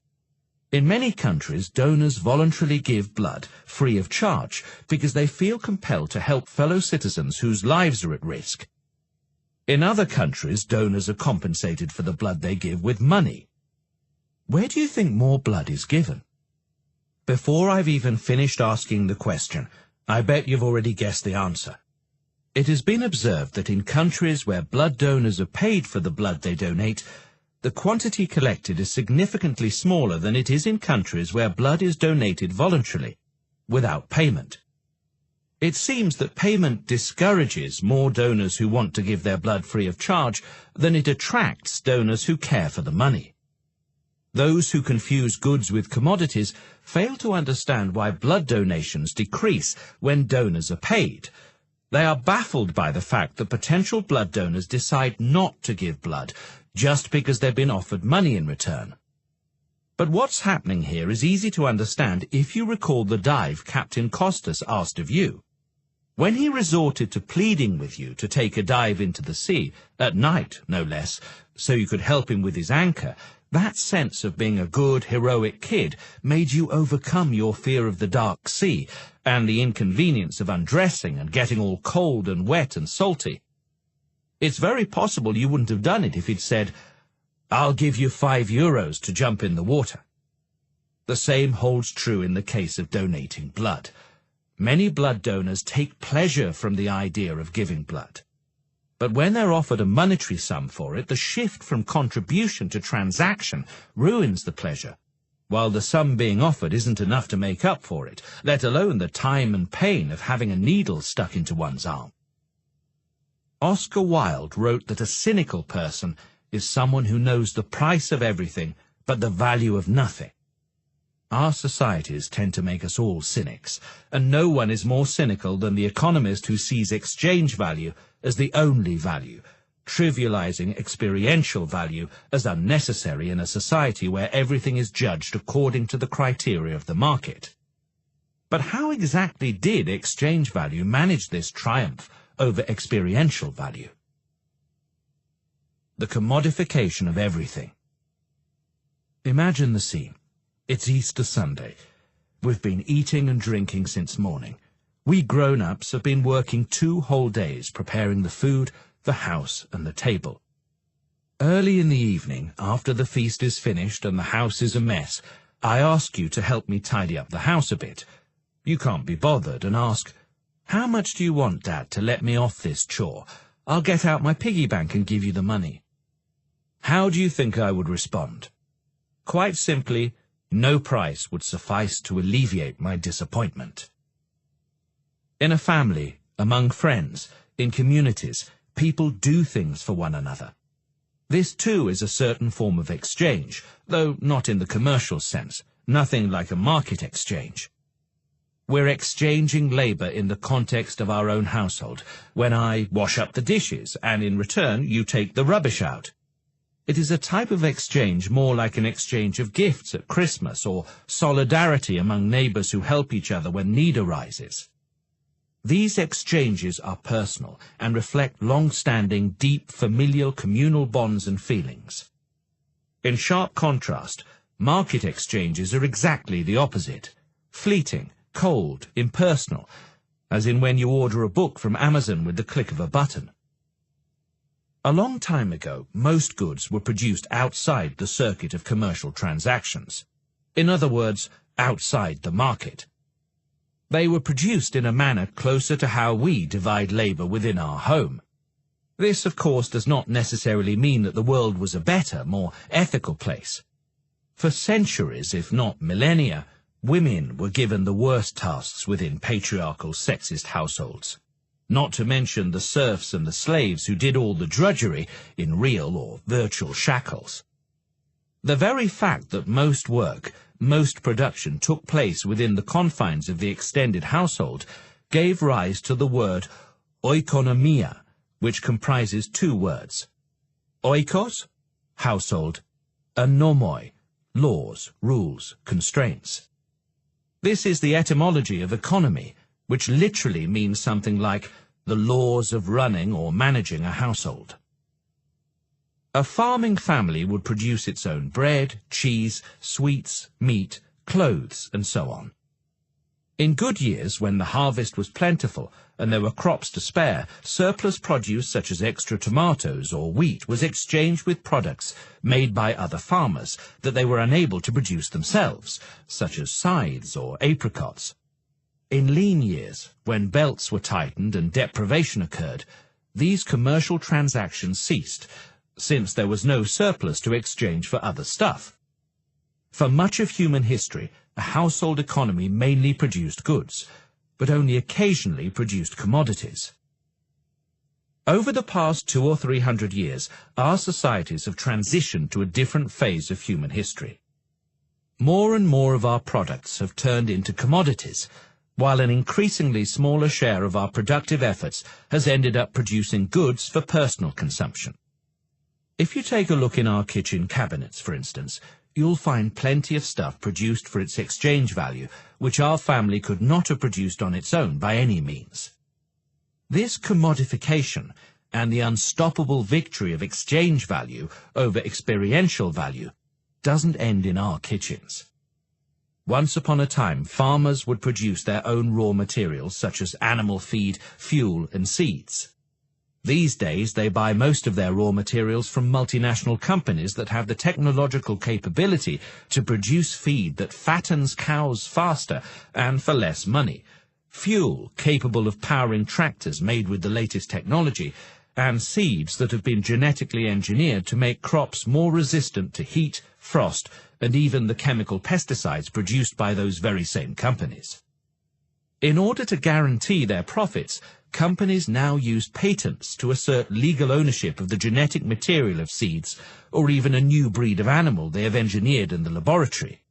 In many countries, donors voluntarily give blood free of charge because they feel compelled to help fellow citizens whose lives are at risk. In other countries, donors are compensated for the blood they give with money. Where do you think more blood is given? Before I've even finished asking the question, I bet you've already guessed the answer. It has been observed that in countries where blood donors are paid for the blood they donate, the quantity collected is significantly smaller than it is in countries where blood is donated voluntarily, without payment. It seems that payment discourages more donors who want to give their blood free of charge than it attracts donors who care for the money. Those who confuse goods with commodities fail to understand why blood donations decrease when donors are paid. They are baffled by the fact that potential blood donors decide not to give blood, just because they've been offered money in return. But what's happening here is easy to understand if you recall the dive Captain Costas asked of you. When he resorted to pleading with you to take a dive into the sea, at night no less, so you could help him with his anchor, that sense of being a good, heroic kid made you overcome your fear of the dark sea and the inconvenience of undressing and getting all cold and wet and salty. It's very possible you wouldn't have done it if he'd said, "I'll give you €5 to jump in the water." The same holds true in the case of donating blood. Many blood donors take pleasure from the idea of giving blood. But when they're offered a monetary sum for it, the shift from contribution to transaction ruins the pleasure, while the sum being offered isn't enough to make up for it, let alone the time and pain of having a needle stuck into one's arm. Oscar Wilde wrote that a cynical person is someone who knows the price of everything but the value of nothing. Our societies tend to make us all cynics, and no one is more cynical than the economist who sees exchange value as the only value, trivializing experiential value as unnecessary in a society where everything is judged according to the criteria of the market. But how exactly did exchange value manage this triumph over experiential value? The commodification of everything. Imagine the scene. It's Easter Sunday. We've been eating and drinking since morning. We grown-ups have been working 2 whole days preparing the food, the house and the table. Early in the evening, after the feast is finished and the house is a mess, I ask you to help me tidy up the house a bit. You can't be bothered and ask, "How much do you want, Dad, to let me off this chore? I'll get out my piggy bank and give you the money." How do you think I would respond? Quite simply, no price would suffice to alleviate my disappointment. In a family, among friends, in communities, people do things for one another. This too is a certain form of exchange, though not in the commercial sense, nothing like a market exchange. We're exchanging labor in the context of our own household, when I wash up the dishes and in return you take the rubbish out. It is a type of exchange more like an exchange of gifts at Christmas or solidarity among neighbors who help each other when need arises. These exchanges are personal and reflect long-standing, deep, familial, communal bonds and feelings. In sharp contrast, market exchanges are exactly the opposite, fleeting, cold, impersonal, as in when you order a book from Amazon with the click of a button. A long time ago, most goods were produced outside the circuit of commercial transactions. In other words, outside the market. They were produced in a manner closer to how we divide labor within our home. This, of course, does not necessarily mean that the world was a better, more ethical place. For centuries, if not millennia, women were given the worst tasks within patriarchal, sexist households. Not to mention the serfs and the slaves who did all the drudgery in real or virtual shackles. The very fact that most work, most production took place within the confines of the extended household gave rise to the word oikonomia, which comprises two words. Oikos, household, and nomoi, laws, rules, constraints. This is the etymology of economy, which literally means something like the laws of running or managing a household. A farming family would produce its own bread, cheese, sweets, meat, clothes, and so on. In good years, when the harvest was plentiful and there were crops to spare, surplus produce such as extra tomatoes or wheat was exchanged with products made by other farmers that they were unable to produce themselves, such as scythes or apricots. In lean years, when belts were tightened and deprivation occurred, these commercial transactions ceased, since there was no surplus to exchange for other stuff. For much of human history, a household economy mainly produced goods, but only occasionally produced commodities. Over the past 200 or 300 years, our societies have transitioned to a different phase of human history. More and more of our products have turned into commodities, while an increasingly smaller share of our productive efforts has ended up producing goods for personal consumption. If you take a look in our kitchen cabinets, for instance, you'll find plenty of stuff produced for its exchange value, which our family could not have produced on its own by any means. This commodification and the unstoppable victory of exchange value over experiential value doesn't end in our kitchens. Once upon a time, farmers would produce their own raw materials such as animal feed, fuel, and seeds. These days, they buy most of their raw materials from multinational companies that have the technological capability to produce feed that fattens cows faster and for less money, fuel capable of powering tractors made with the latest technology, and seeds that have been genetically engineered to make crops more resistant to heat, frost, and even the chemical pesticides produced by those very same companies. In order to guarantee their profits, companies now use patents to assert legal ownership of the genetic material of seeds or even a new breed of animal they have engineered in the laboratory.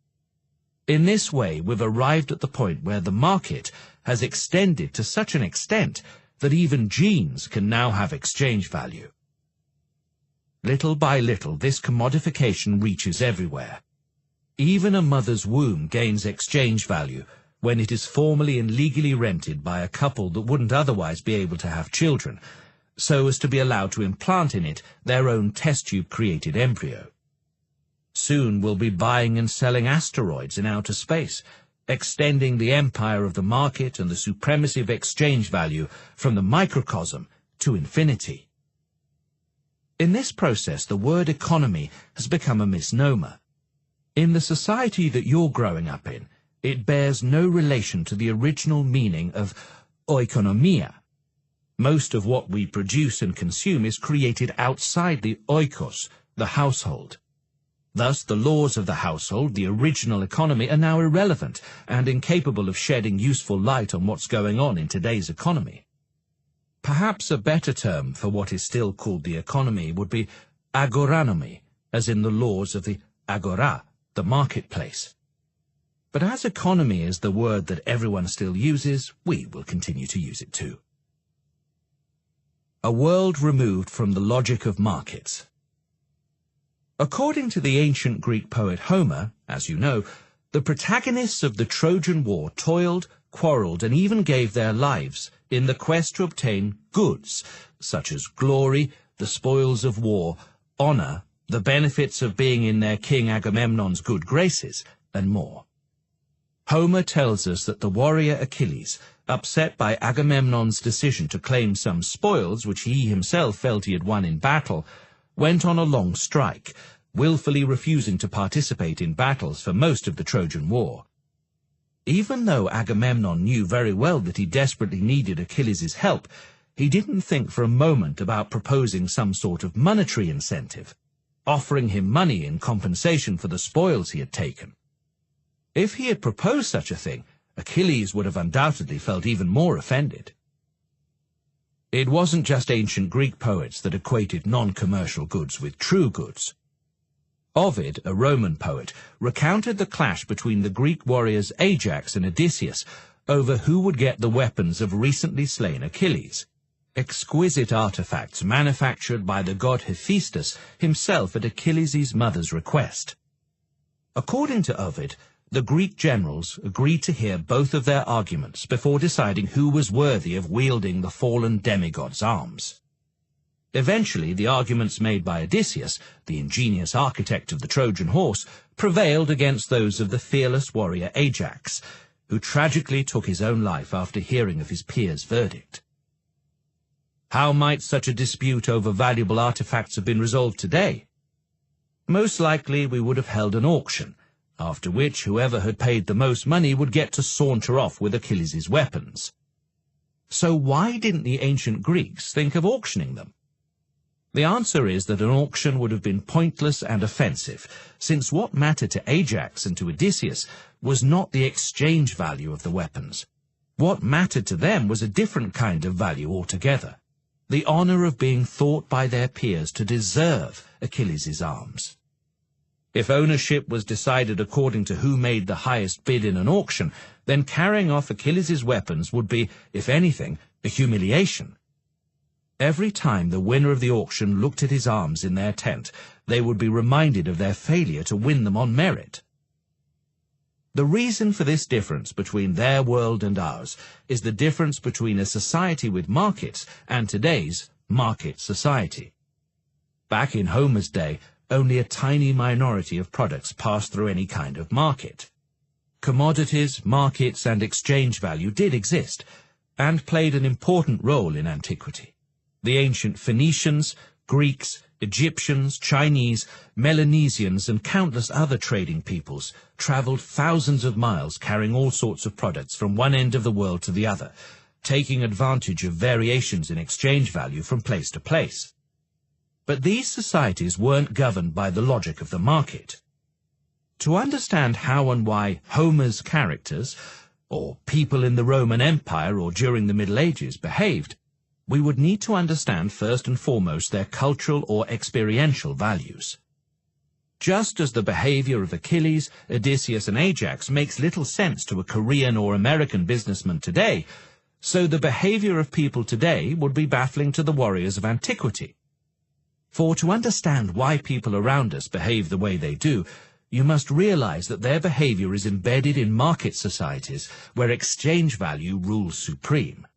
In this way, we've arrived at the point where the market has extended to such an extent that even genes can now have exchange value. Little by little, this commodification reaches everywhere. Even a mother's womb gains exchange value when it is formally and legally rented by a couple that wouldn't otherwise be able to have children, so as to be allowed to implant in it their own test-tube-created embryo. Soon we'll be buying and selling asteroids in outer space, extending the empire of the market and the supremacy of exchange value from the microcosm to infinity. In this process, the word economy has become a misnomer. In the society that you're growing up in, it bears no relation to the original meaning of oikonomia. Most of what we produce and consume is created outside the oikos, the household. Thus, the laws of the household, the original economy, are now irrelevant and incapable of shedding useful light on what's going on in today's economy. Perhaps a better term for what is still called the economy would be agoranomy, as in the laws of the agora, the marketplace. But as economy is the word that everyone still uses, we will continue to use it too. A world removed from the logic of markets. According to the ancient Greek poet Homer, as you know, the protagonists of the Trojan War toiled, quarreled, and even gave their lives in the quest to obtain goods, such as glory, the spoils of war, honor, the benefits of being in their king Agamemnon's good graces, and more. Homer tells us that the warrior Achilles, upset by Agamemnon's decision to claim some spoils which he himself felt he had won in battle, went on a long strike, willfully refusing to participate in battles for most of the Trojan War. Even though Agamemnon knew very well that he desperately needed Achilles' help, he didn't think for a moment about proposing some sort of monetary incentive, offering him money in compensation for the spoils he had taken. If he had proposed such a thing, Achilles would have undoubtedly felt even more offended. It wasn't just ancient Greek poets that equated non-commercial goods with true goods. Ovid, a Roman poet, recounted the clash between the Greek warriors Ajax and Odysseus over who would get the weapons of recently slain Achilles, exquisite artifacts manufactured by the god Hephaestus himself at Achilles' mother's request. According to Ovid, the Greek generals agreed to hear both of their arguments before deciding who was worthy of wielding the fallen demigod's arms. Eventually, the arguments made by Odysseus, the ingenious architect of the Trojan horse, prevailed against those of the fearless warrior Ajax, who tragically took his own life after hearing of his peers' verdict. How might such a dispute over valuable artifacts have been resolved today? Most likely we would have held an auction, after which whoever had paid the most money would get to saunter off with Achilles' weapons. So why didn't the ancient Greeks think of auctioning them? The answer is that an auction would have been pointless and offensive, since what mattered to Ajax and to Odysseus was not the exchange value of the weapons. What mattered to them was a different kind of value altogether, the honor of being thought by their peers to deserve Achilles' arms. If ownership was decided according to who made the highest bid in an auction, then carrying off Achilles' weapons would be, if anything, a humiliation. Every time the winner of the auction looked at his arms in their tent, they would be reminded of their failure to win them on merit. The reason for this difference between their world and ours is the difference between a society with markets and today's market society. Back in Homer's day, only a tiny minority of products passed through any kind of market. Commodities, markets, and exchange value did exist, and played an important role in antiquity. The ancient Phoenicians, Greeks, Egyptians, Chinese, Melanesians, and countless other trading peoples traveled thousands of miles carrying all sorts of products from one end of the world to the other, taking advantage of variations in exchange value from place to place. But these societies weren't governed by the logic of the market. To understand how and why Homer's characters, or people in the Roman Empire or during the Middle Ages, behaved, we would need to understand first and foremost their cultural or experiential values. Just as the behavior of Achilles, Odysseus, and Ajax makes little sense to a Korean or American businessman today, so the behavior of people today would be baffling to the warriors of antiquity. For to understand why people around us behave the way they do, you must realize that their behavior is embedded in market societies where exchange value rules supreme.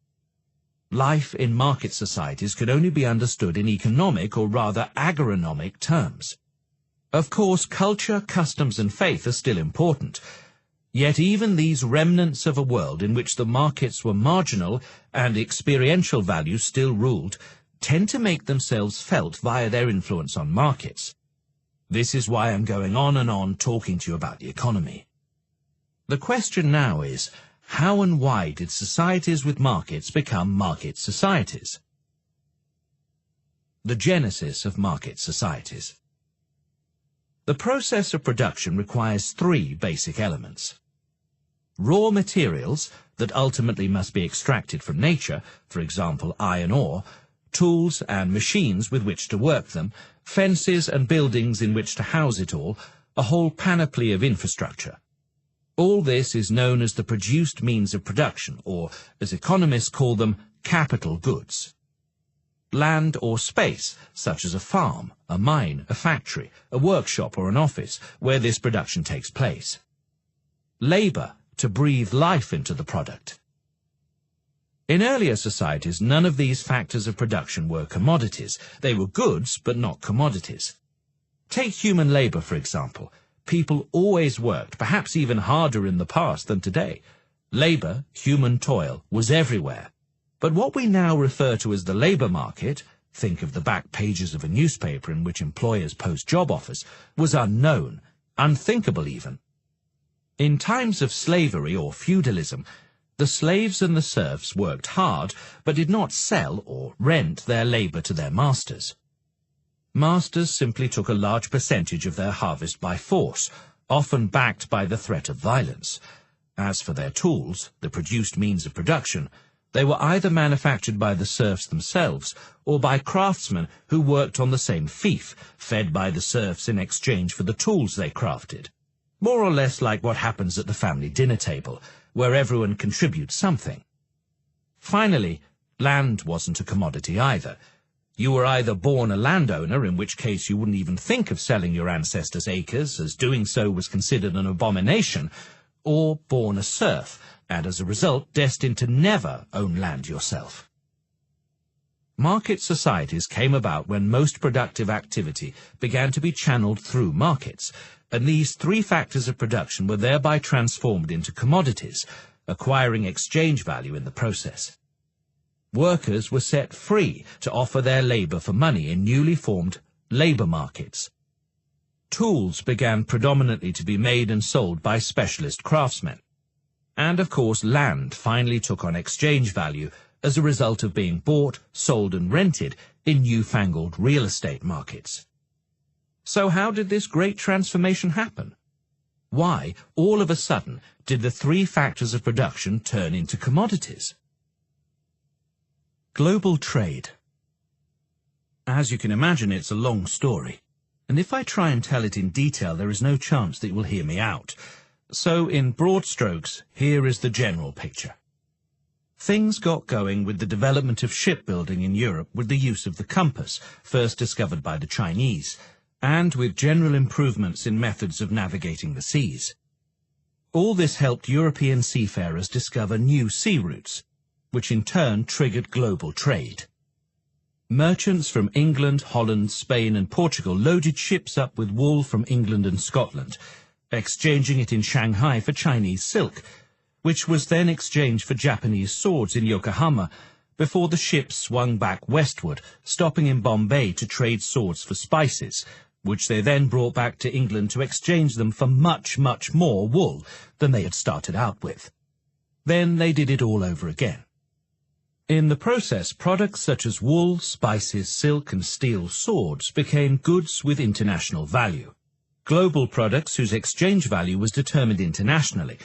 Life in market societies can only be understood in economic or rather agronomic terms. Of course, culture, customs, and faith are still important. Yet even these remnants of a world in which the markets were marginal and experiential values still ruled tend to make themselves felt via their influence on markets. This is why I'm going on and on talking to you about the economy. The question now is, how and why did societies with markets become market societies? The genesis of market societies. The process of production requires three basic elements. Raw materials that ultimately must be extracted from nature, for example iron ore, tools and machines with which to work them, fences and buildings in which to house it all, a whole panoply of infrastructure. All this is known as the produced means of production, or, as economists call them, capital goods. Land or space, such as a farm, a mine, a factory, a workshop or an office, where this production takes place. Labour, to breathe life into the product. In earlier societies, none of these factors of production were commodities. They were goods, but not commodities. Take human labour, for example. People always worked, perhaps even harder in the past than today. Labour, human toil, was everywhere. But what we now refer to as the labour market, think of the back pages of a newspaper in which employers post job offers, was unknown, unthinkable even. In times of slavery or feudalism, the slaves and the serfs worked hard, but did not sell or rent their labour to their masters. Masters simply took a large percentage of their harvest by force, often backed by the threat of violence. As for their tools, the produced means of production, they were either manufactured by the serfs themselves or by craftsmen who worked on the same fief, fed by the serfs in exchange for the tools they crafted. More or less like what happens at the family dinner table, where everyone contributes something. Finally, land wasn't a commodity either. You were either born a landowner, in which case you wouldn't even think of selling your ancestors' acres, as doing so was considered an abomination, or born a serf, and as a result destined to never own land yourself. Market societies came about when most productive activity began to be channeled through markets, and these three factors of production were thereby transformed into commodities, acquiring exchange value in the process. Workers were set free to offer their labour for money in newly formed labour markets. Tools began predominantly to be made and sold by specialist craftsmen. And, of course, land finally took on exchange value as a result of being bought, sold and rented in newfangled real estate markets. So how did this great transformation happen? Why, all of a sudden, did the three factors of production turn into commodities? Global trade. As you can imagine, it's a long story, and if I try and tell it in detail, there is no chance that you will hear me out. So, in broad strokes, here is the general picture. Things got going with the development of shipbuilding in Europe with the use of the compass, first discovered by the Chinese, and with general improvements in methods of navigating the seas. All this helped European seafarers discover new sea routes, which in turn triggered global trade. Merchants from England, Holland, Spain and Portugal loaded ships up with wool from England and Scotland, exchanging it in Shanghai for Chinese silk, which was then exchanged for Japanese swords in Yokohama, before the ships swung back westward, stopping in Bombay to trade swords for spices, which they then brought back to England to exchange them for much, much more wool than they had started out with. Then they did it all over again. In the process, products such as wool, spices, silk and steel swords became goods with international value. Global products whose exchange value was determined internationally,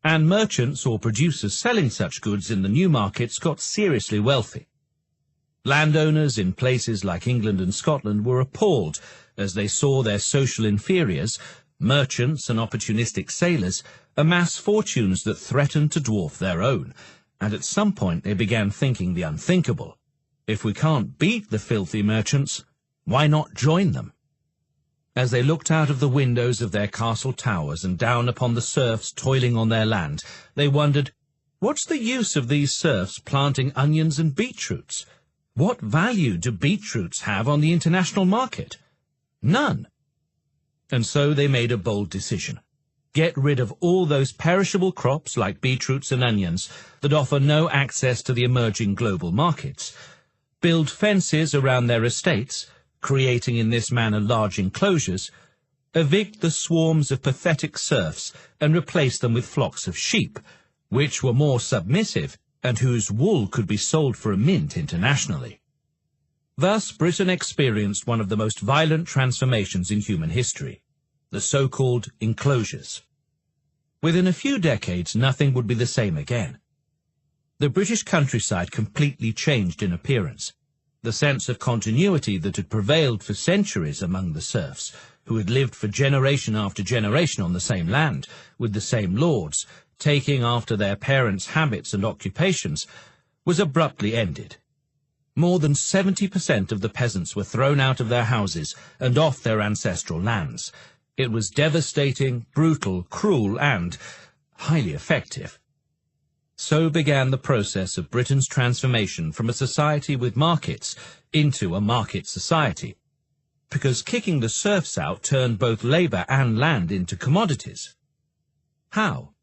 and merchants or producers selling such goods in the new markets got seriously wealthy. Landowners in places like England and Scotland were appalled as they saw their social inferiors, merchants and opportunistic sailors, amass fortunes that threatened to dwarf their own, and at some point they began thinking the unthinkable. If we can't beat the filthy merchants, why not join them? As they looked out of the windows of their castle towers and down upon the serfs toiling on their land, they wondered, what's the use of these serfs planting onions and beetroots? What value do beetroots have on the international market? None. And so they made a bold decision. Get rid of all those perishable crops like beetroots and onions that offer no access to the emerging global markets. Build fences around their estates, creating in this manner large enclosures, evict the swarms of pathetic serfs and replace them with flocks of sheep, which were more submissive and whose wool could be sold for a mint internationally. Thus, Britain experienced one of the most violent transformations in human history, the so-called enclosures. Within a few decades, nothing would be the same again. The British countryside completely changed in appearance. The sense of continuity that had prevailed for centuries among the serfs, who had lived for generation after generation on the same land, with the same lords, taking after their parents' habits and occupations, was abruptly ended. More than 70% of the peasants were thrown out of their houses and off their ancestral lands. It was devastating, brutal, cruel, and highly effective. So began the process of Britain's transformation from a society with markets into a market society, because kicking the serfs out turned both labour and land into commodities. How?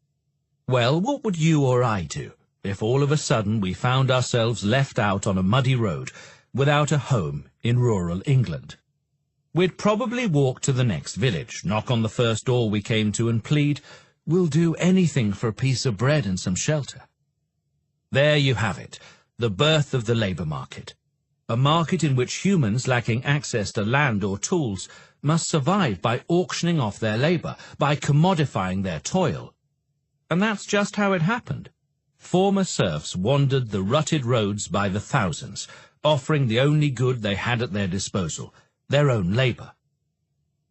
Well, what would you or I do if all of a sudden we found ourselves left out on a muddy road without a home in rural England? We'd probably walk to the next village, knock on the first door we came to and plead, "We'll do anything for a piece of bread and some shelter." There you have it, the birth of the labour market. A market in which humans lacking access to land or tools must survive by auctioning off their labour, by commodifying their toil. And that's just how it happened. Former serfs wandered the rutted roads by the thousands, offering the only good they had at their disposal, their own labour.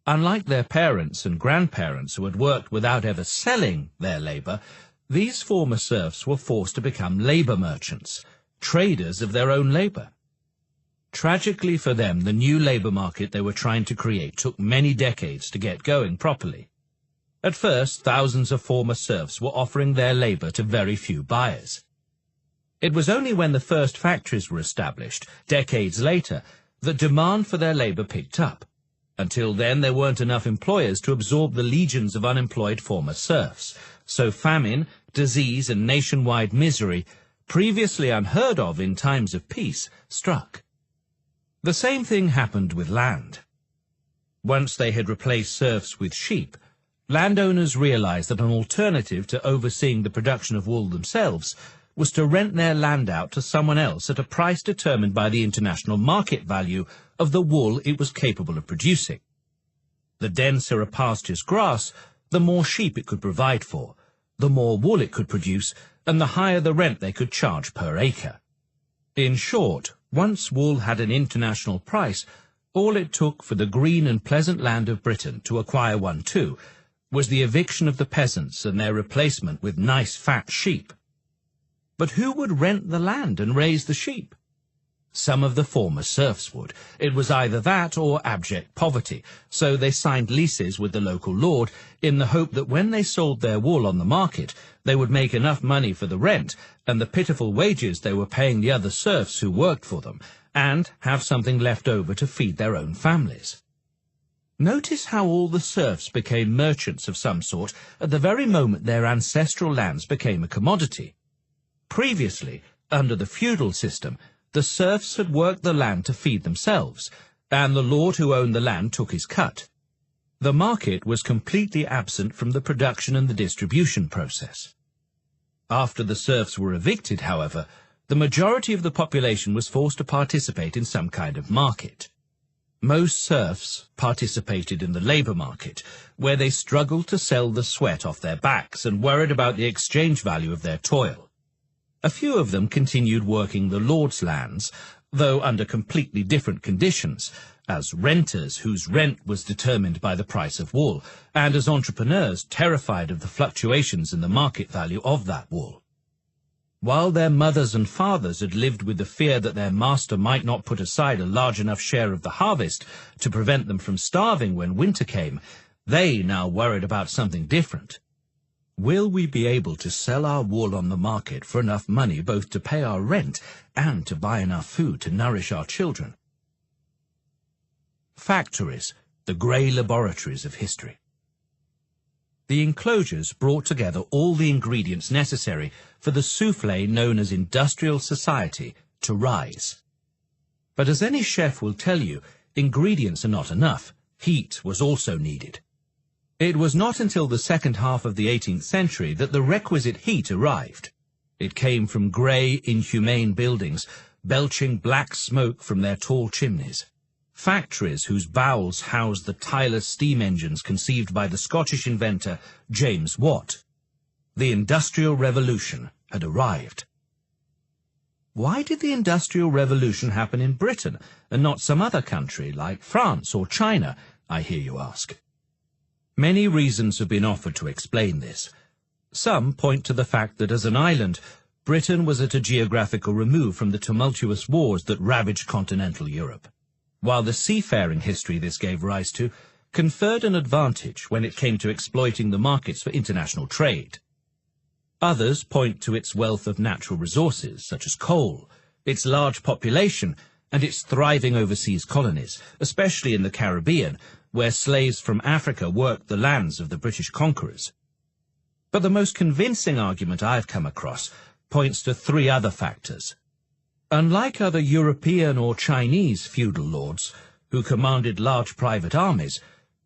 Unlike their parents and grandparents who had worked without ever selling their labour, these former serfs were forced to become labour merchants, traders of their own labour. Tragically for them, the new labour market they were trying to create took many decades to get going properly. At first, thousands of former serfs were offering their labour to very few buyers. It was only when the first factories were established, decades later, that demand for their labour picked up. Until then, there weren't enough employers to absorb the legions of unemployed former serfs, so famine, disease, and nationwide misery, previously unheard of in times of peace, struck. The same thing happened with land. Once they had replaced serfs with sheep, landowners realized that an alternative to overseeing the production of wool themselves was to rent their land out to someone else at a price determined by the international market value of the wool it was capable of producing. The denser a pasture's grass, the more sheep it could provide for, the more wool it could produce, and the higher the rent they could charge per acre. In short, once wool had an international price, all it took for the green and pleasant land of Britain to acquire one too was the eviction of the peasants and their replacement with nice fat sheep. But who would rent the land and raise the sheep? Some of the former serfs would. It was either that or abject poverty, so they signed leases with the local lord in the hope that when they sold their wool on the market, they would make enough money for the rent and the pitiful wages they were paying the other serfs who worked for them, and have something left over to feed their own families. Notice how all the serfs became merchants of some sort at the very moment their ancestral lands became a commodity. Previously, under the feudal system, the serfs had worked the land to feed themselves, and the lord who owned the land took his cut. The market was completely absent from the production and the distribution process. After the serfs were evicted, however, the majority of the population was forced to participate in some kind of market. Most serfs participated in the labour market, where they struggled to sell the sweat off their backs and worried about the exchange value of their toil. A few of them continued working the lord's lands, though under completely different conditions, as renters whose rent was determined by the price of wool, and as entrepreneurs terrified of the fluctuations in the market value of that wool. While their mothers and fathers had lived with the fear that their master might not put aside a large enough share of the harvest to prevent them from starving when winter came, they now worried about something different. Will we be able to sell our wool on the market for enough money both to pay our rent and to buy enough food to nourish our children? Factories, the grey laboratories of history. The enclosures brought together all the ingredients necessary for the souffle known as industrial society to rise. But as any chef will tell you, ingredients are not enough. Heat was also needed. It was not until the second half of the 18th century that the requisite heat arrived. It came from grey, inhumane buildings, belching black smoke from their tall chimneys. Factories whose bowels housed the tireless steam engines conceived by the Scottish inventor James Watt. The Industrial Revolution had arrived. Why did the Industrial Revolution happen in Britain and not some other country like France or China, I hear you ask? Many reasons have been offered to explain this. Some point to the fact that as an island, Britain was at a geographical remove from the tumultuous wars that ravaged continental Europe, while the seafaring history this gave rise to conferred an advantage when it came to exploiting the markets for international trade. Others point to its wealth of natural resources, such as coal, its large population, and its thriving overseas colonies, especially in the Caribbean, where slaves from Africa worked the lands of the British conquerors. But the most convincing argument I've come across points to three other factors. Unlike other European or Chinese feudal lords, who commanded large private armies,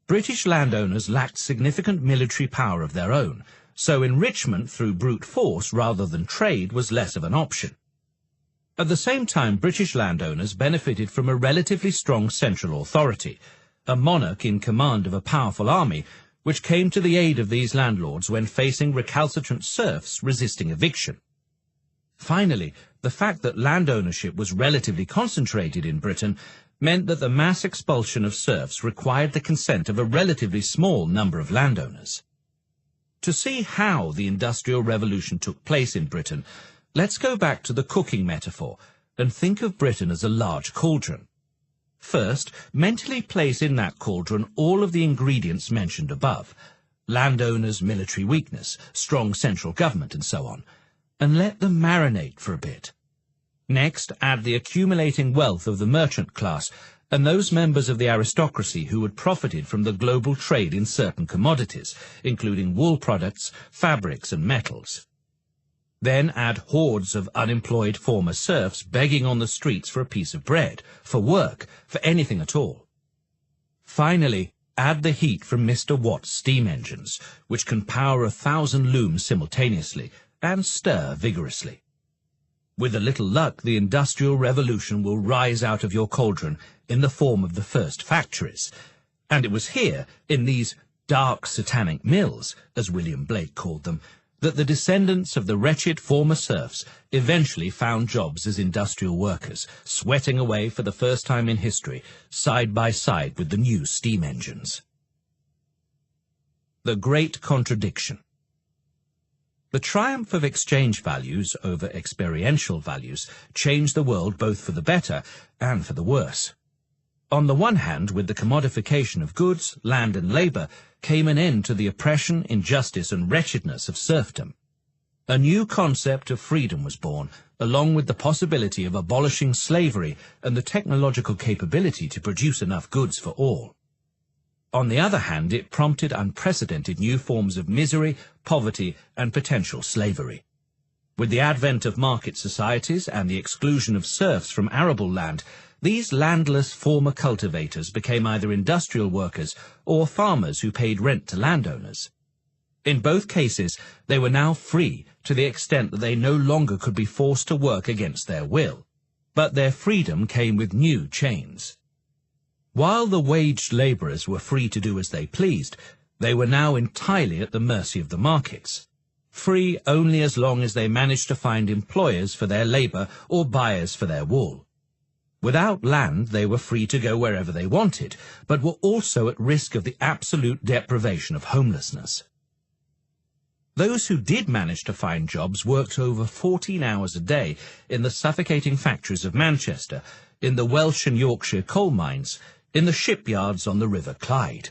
British landowners lacked significant military power of their own, so enrichment through brute force rather than trade was less of an option. At the same time, British landowners benefited from a relatively strong central authority, a monarch in command of a powerful army, which came to the aid of these landlords when facing recalcitrant serfs resisting eviction. Finally, the fact that land ownership was relatively concentrated in Britain meant that the mass expulsion of serfs required the consent of a relatively small number of landowners. To see how the Industrial Revolution took place in Britain, let's go back to the cooking metaphor and think of Britain as a large cauldron. First, mentally place in that cauldron all of the ingredients mentioned above: landowners, military weakness, strong central government, and so on, and let them marinate for a bit. Next, add the accumulating wealth of the merchant class and those members of the aristocracy who had profited from the global trade in certain commodities, including wool products, fabrics, and metals. Then add hordes of unemployed former serfs begging on the streets for a piece of bread, for work, for anything at all. Finally, add the heat from Mr. Watt's steam engines, which can power 1,000 looms simultaneously and stir vigorously. With a little luck, the Industrial Revolution will rise out of your cauldron in the form of the first factories. And it was here, in these dark satanic mills, as William Blake called them, that the descendants of the wretched former serfs eventually found jobs as industrial workers, sweating away for the first time in history, side by side with the new steam engines. The Great Contradiction. The triumph of exchange values over experiential values changed the world both for the better and for the worse. On the one hand, with the commodification of goods, land and labour, came an end to the oppression, injustice and wretchedness of serfdom. A new concept of freedom was born, along with the possibility of abolishing slavery and the technological capability to produce enough goods for all. On the other hand, it prompted unprecedented new forms of misery, poverty, and potential slavery. With the advent of market societies and the exclusion of serfs from arable land, these landless former cultivators became either industrial workers or farmers who paid rent to landowners. In both cases, they were now free to the extent that they no longer could be forced to work against their will. But their freedom came with new chains. While the waged labourers were free to do as they pleased, they were now entirely at the mercy of the markets, free only as long as they managed to find employers for their labour or buyers for their wool. Without land, they were free to go wherever they wanted, but were also at risk of the absolute deprivation of homelessness. Those who did manage to find jobs worked over 14 hours a day in the suffocating factories of Manchester, in the Welsh and Yorkshire coal mines, in the shipyards on the River Clyde.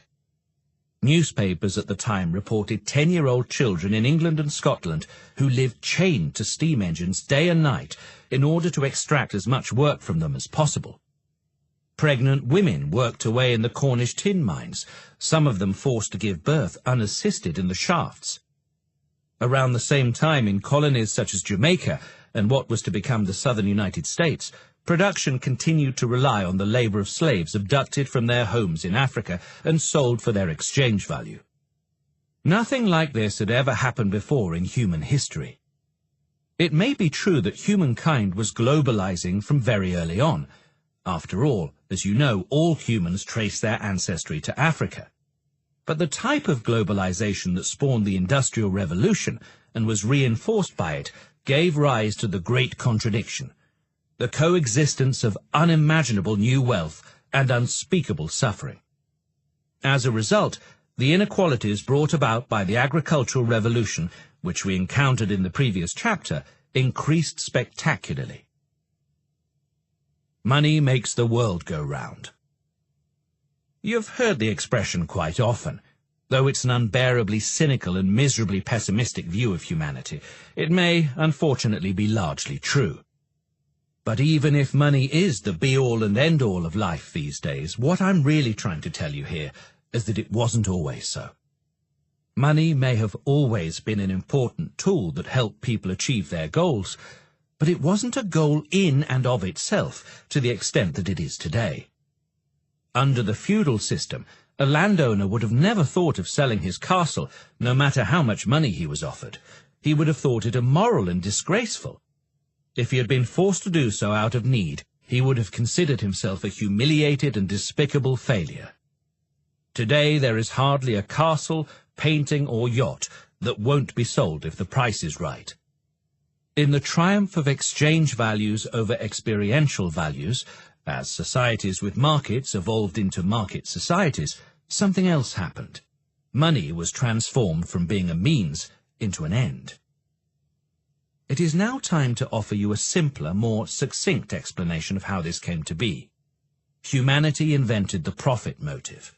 Newspapers at the time reported 10-year-old children in England and Scotland who lived chained to steam engines day and night in order to extract as much work from them as possible. Pregnant women worked away in the Cornish tin mines, some of them forced to give birth unassisted in the shafts. Around the same time, in colonies such as Jamaica and what was to become the southern United States, production continued to rely on the labour of slaves abducted from their homes in Africa and sold for their exchange value. Nothing like this had ever happened before in human history. It may be true that humankind was globalizing from very early on. After all, as you know, all humans trace their ancestry to Africa. But the type of globalization that spawned the Industrial Revolution and was reinforced by it gave rise to the great contradiction, the coexistence of unimaginable new wealth and unspeakable suffering. As a result, the inequalities brought about by the agricultural revolution, which we encountered in the previous chapter, increased spectacularly. Money makes the world go round. You've heard the expression quite often. Though it's an unbearably cynical and miserably pessimistic view of humanity, it may, unfortunately, be largely true. But even if money is the be-all and end-all of life these days, what I'm really trying to tell you here is that it wasn't always so. Money may have always been an important tool that helped people achieve their goals, but it wasn't a goal in and of itself to the extent that it is today. Under the feudal system, a landowner would have never thought of selling his castle, no matter how much money he was offered. He would have thought it immoral and disgraceful. If he had been forced to do so out of need, he would have considered himself a humiliated and despicable failure. Today there is hardly a castle, painting, or yacht that won't be sold if the price is right. In the triumph of exchange values over experiential values, as societies with markets evolved into market societies, something else happened. Money was transformed from being a means into an end. It is now time to offer you a simpler, more succinct explanation of how this came to be. Humanity invented the profit motive.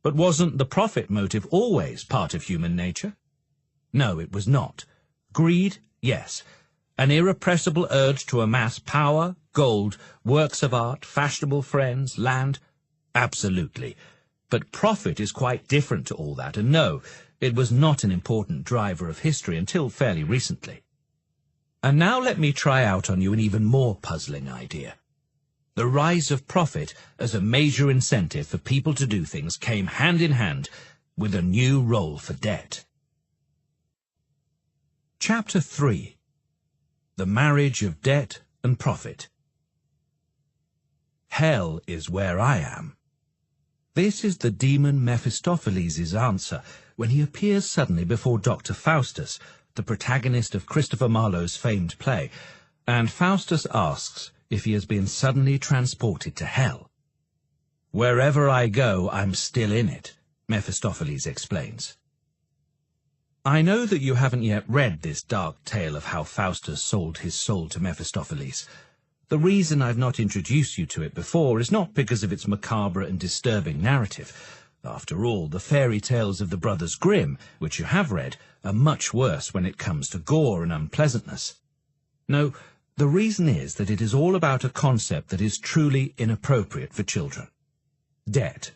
But wasn't the profit motive always part of human nature? No, it was not. Greed, yes. An irrepressible urge to amass power, gold, works of art, fashionable friends, land? Absolutely. But profit is quite different to all that, and no, it was not an important driver of history until fairly recently. And now let me try out on you an even more puzzling idea. The rise of profit as a major incentive for people to do things came hand in hand with a new role for debt. Chapter 3. The Marriage of Debt and Profit. Hell is where I am. This is the demon Mephistopheles' answer when he appears suddenly before Dr. Faustus, the protagonist of Christopher Marlowe's famed play, and Faustus asks if he has been suddenly transported to hell. Wherever I go, I'm still in it, Mephistopheles explains. I know that you haven't yet read this dark tale of how Faustus sold his soul to Mephistopheles. The reason I've not introduced you to it before is not because of its macabre and disturbing narrative. After all, the fairy tales of the Brothers Grimm, which you have read, are much worse when it comes to gore and unpleasantness. No, the reason is that it is all about a concept that is truly inappropriate for children. Debt.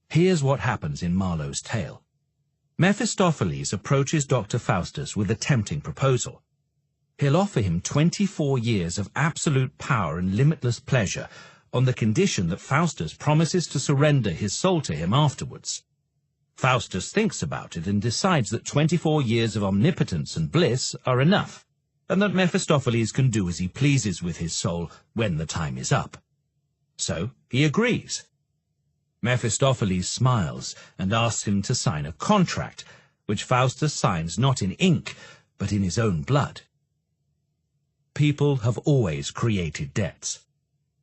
Here's what happens in Marlowe's tale. Mephistopheles approaches Dr. Faustus with a tempting proposal. He'll offer him 24 years of absolute power and limitless pleasure on the condition that Faustus promises to surrender his soul to him afterwards. Faustus thinks about it and decides that 24 years of omnipotence and bliss are enough, and that Mephistopheles can do as he pleases with his soul when the time is up. So he agrees. Mephistopheles smiles and asks him to sign a contract, which Faustus signs not in ink, but in his own blood. People have always created debts.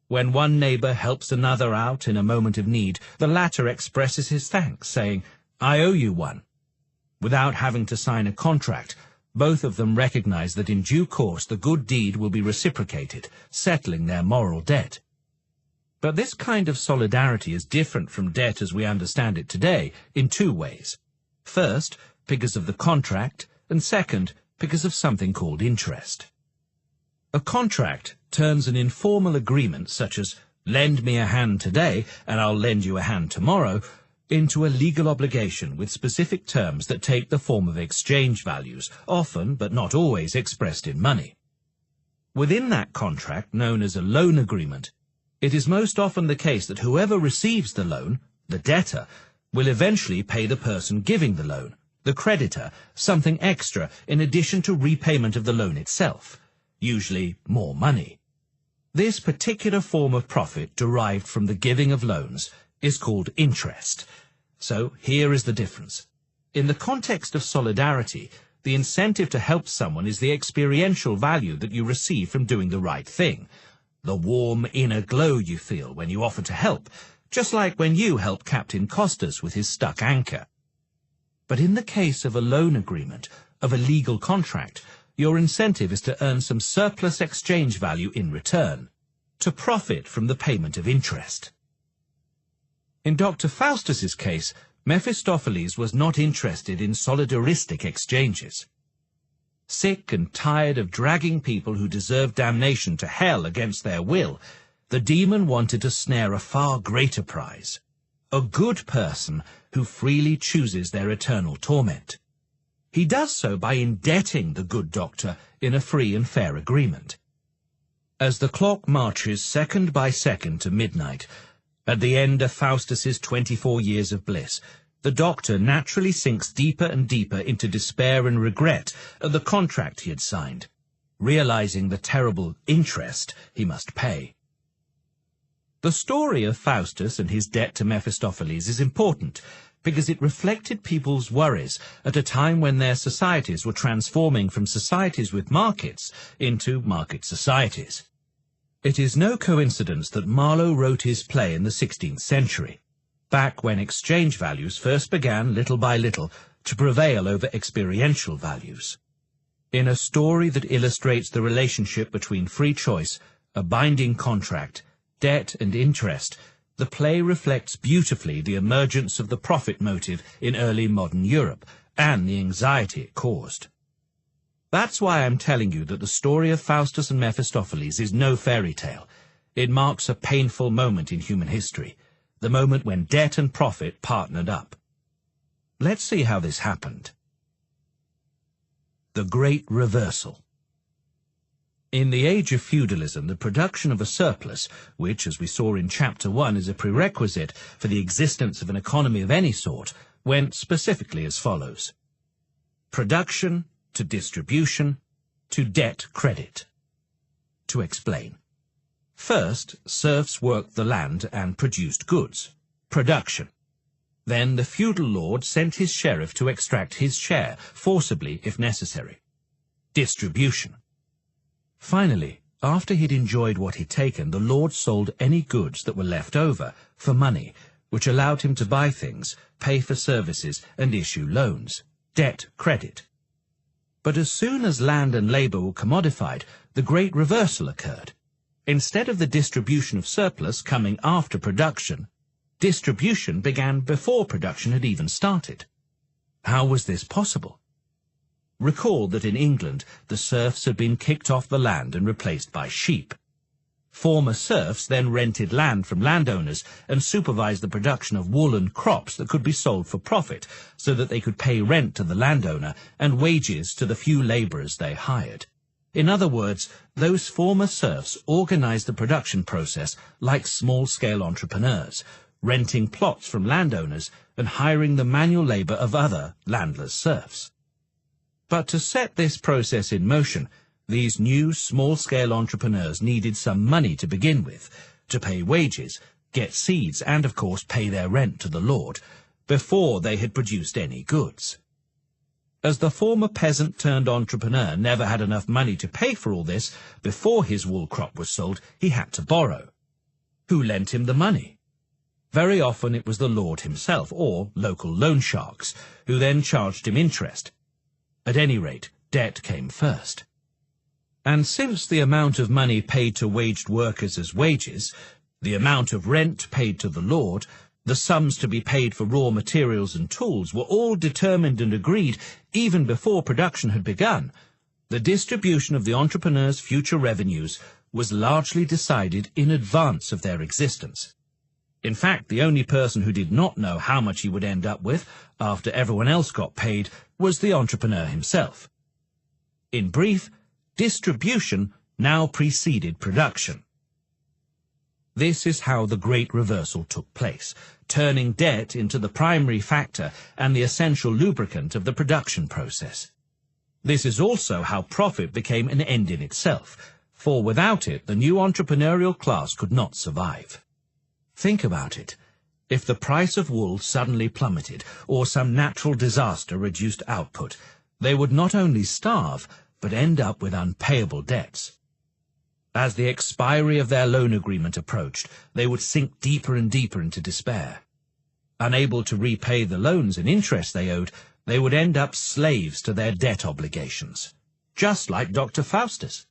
When one neighbor helps another out in a moment of need, the latter expresses his thanks, saying, "I owe you one." Without having to sign a contract, both of them recognize that in due course the good deed will be reciprocated, settling their moral debt. But this kind of solidarity is different from debt as we understand it today in two ways. First, because of the contract, and second, because of something called interest. A contract turns an informal agreement such as lend me a hand today and I'll lend you a hand tomorrow into a legal obligation with specific terms that take the form of exchange values, often but not always expressed in money. Within that contract, known as a loan agreement, it is most often the case that whoever receives the loan, the debtor, will eventually pay the person giving the loan, the creditor, something extra in addition to repayment of the loan itself, usually more money. This particular form of profit derived from the giving of loans is called interest. So here is the difference. In the context of solidarity, the incentive to help someone is the experiential value that you receive from doing the right thing, the warm inner glow you feel when you offer to help, just like when you help Captain Costas with his stuck anchor. But in the case of a loan agreement, of a legal contract, your incentive is to earn some surplus exchange value in return, to profit from the payment of interest. In Dr. Faustus's case, Mephistopheles was not interested in solidaristic exchanges. Sick and tired of dragging people who deserved damnation to hell against their will, the demon wanted to snare a far greater prize, a good person who freely chooses their eternal torment. He does so by indebting the good doctor in a free and fair agreement. As the clock marches second by second to midnight, at the end of Faustus's 24 years of bliss, the doctor naturally sinks deeper and deeper into despair and regret at the contract he had signed, realizing the terrible interest he must pay. The story of Faustus and his debt to Mephistopheles is important because it reflected people's worries at a time when their societies were transforming from societies with markets into market societies. It is no coincidence that Marlowe wrote his play in the 16th century, back when exchange values first began little by little to prevail over experiential values. In a story that illustrates the relationship between free choice, a binding contract, debt and interest, the play reflects beautifully the emergence of the profit motive in early modern Europe and the anxiety it caused. That's why I'm telling you that the story of Faustus and Mephistopheles is no fairy tale. It marks a painful moment in human history, the moment when debt and profit partnered up. Let's see how this happened. The Great Reversal. In the age of feudalism, the production of a surplus, which, as we saw in Chapter 1, is a prerequisite for the existence of an economy of any sort, went specifically as follows. Production to distribution to debt credit. To explain. First, serfs worked the land and produced goods. Production. Then the feudal lord sent his sheriff to extract his share, forcibly if necessary. Distribution. Finally, after he'd enjoyed what he'd taken, the lord sold any goods that were left over for money, which allowed him to buy things, pay for services, and issue loans. Debt credit. But as soon as land and labor were commodified, the great reversal occurred. Instead of the distribution of surplus coming after production, distribution began before production had even started. How was this possible? Recall that in England, the serfs had been kicked off the land and replaced by sheep. Former serfs then rented land from landowners and supervised the production of wool and crops that could be sold for profit, so that they could pay rent to the landowner and wages to the few laborers they hired. In other words, those former serfs organized the production process like small-scale entrepreneurs, renting plots from landowners and hiring the manual labor of other landless serfs. But to set this process in motion, these new small-scale entrepreneurs needed some money to begin with, to pay wages, get seeds, and of course pay their rent to the lord, before they had produced any goods. As the former peasant-turned entrepreneur never had enough money to pay for all this before his wool crop was sold, he had to borrow. Who lent him the money? Very often it was the lord himself, or local loan sharks, who then charged him interest. At any rate, debt came first. And since the amount of money paid to waged workers as wages, the amount of rent paid to the lord, the sums to be paid for raw materials and tools were all determined and agreed even before production had begun, the distribution of the entrepreneur's future revenues was largely decided in advance of their existence. In fact, the only person who did not know how much he would end up with after everyone else got paid was the entrepreneur himself. In brief, distribution now preceded production. This is how the great reversal took place, turning debt into the primary factor and the essential lubricant of the production process. This is also how profit became an end in itself, for without it the new entrepreneurial class could not survive. Think about it. If the price of wool suddenly plummeted, or some natural disaster reduced output, they would not only starve, but end up with unpayable debts. As the expiry of their loan agreement approached, they would sink deeper and deeper into despair. Unable to repay the loans and interest they owed, they would end up slaves to their debt obligations, just like Dr. Faustus.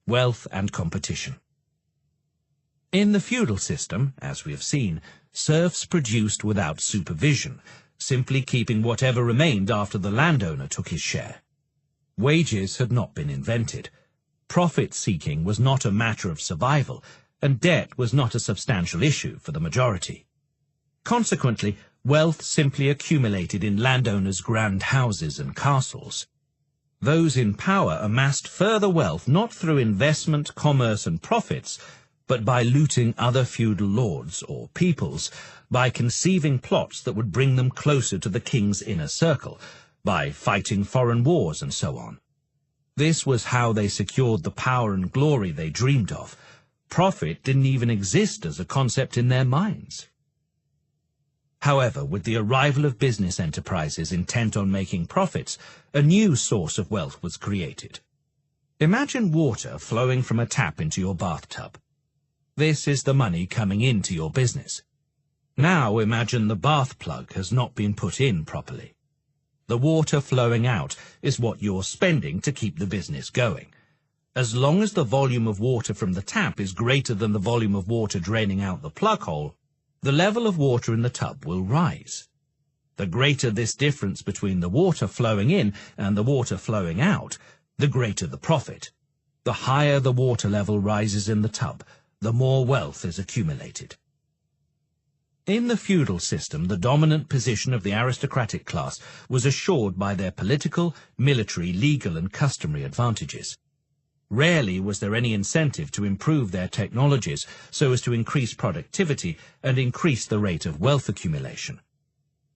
Wealth and competition. In the feudal system, as we have seen, serfs produced without supervision, simply keeping whatever remained after the landowner took his share. Wages had not been invented. Profit-seeking was not a matter of survival, and debt was not a substantial issue for the majority. Consequently, wealth simply accumulated in landowners' grand houses and castles. Those in power amassed further wealth not through investment, commerce, and profits, but by looting other feudal lords or peoples, by conceiving plots that would bring them closer to the king's inner circle, by fighting foreign wars and so on. This was how they secured the power and glory they dreamed of. Profit didn't even exist as a concept in their minds. However, with the arrival of business enterprises intent on making profits, a new source of wealth was created. Imagine water flowing from a tap into your bathtub. This is the money coming into your business. Now imagine the bath plug has not been put in properly. The water flowing out is what you're spending to keep the business going. As long as the volume of water from the tap is greater than the volume of water draining out the plug hole, the level of water in the tub will rise. The greater this difference between the water flowing in and the water flowing out, the greater the profit. The higher the water level rises in the tub, the more wealth is accumulated. In the feudal system, the dominant position of the aristocratic class was assured by their political, military, legal, and customary advantages. Rarely was there any incentive to improve their technologies so as to increase productivity and increase the rate of wealth accumulation.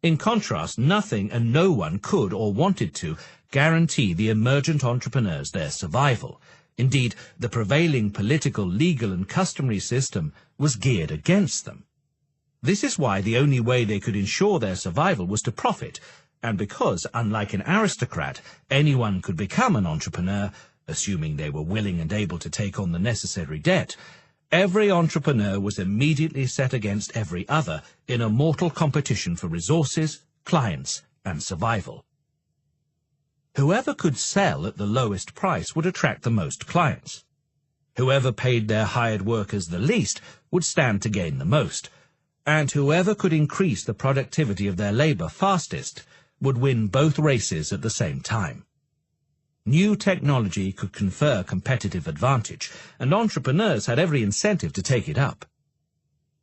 In contrast, nothing and no one could or wanted to guarantee the emergent entrepreneurs their survival. Indeed, the prevailing political, legal, and customary system was geared against them. This is why the only way they could ensure their survival was to profit, and because, unlike an aristocrat, anyone could become an entrepreneur, assuming they were willing and able to take on the necessary debt, every entrepreneur was immediately set against every other in a mortal competition for resources, clients, and survival. Whoever could sell at the lowest price would attract the most clients. Whoever paid their hired workers the least would stand to gain the most, and whoever could increase the productivity of their labor fastest would win both races at the same time. New technology could confer competitive advantage, and entrepreneurs had every incentive to take it up.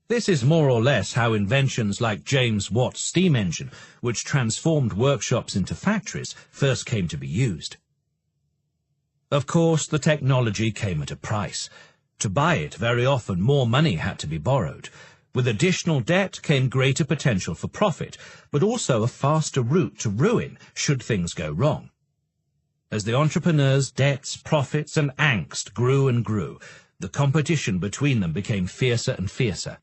This is more or less how inventions like James Watt's steam engine, which transformed workshops into factories, first came to be used. Of course, the technology came at a price. To buy it, very often more money had to be borrowed. With additional debt came greater potential for profit, but also a faster route to ruin should things go wrong. As the entrepreneurs' debts, profits, and angst grew and grew, the competition between them became fiercer and fiercer.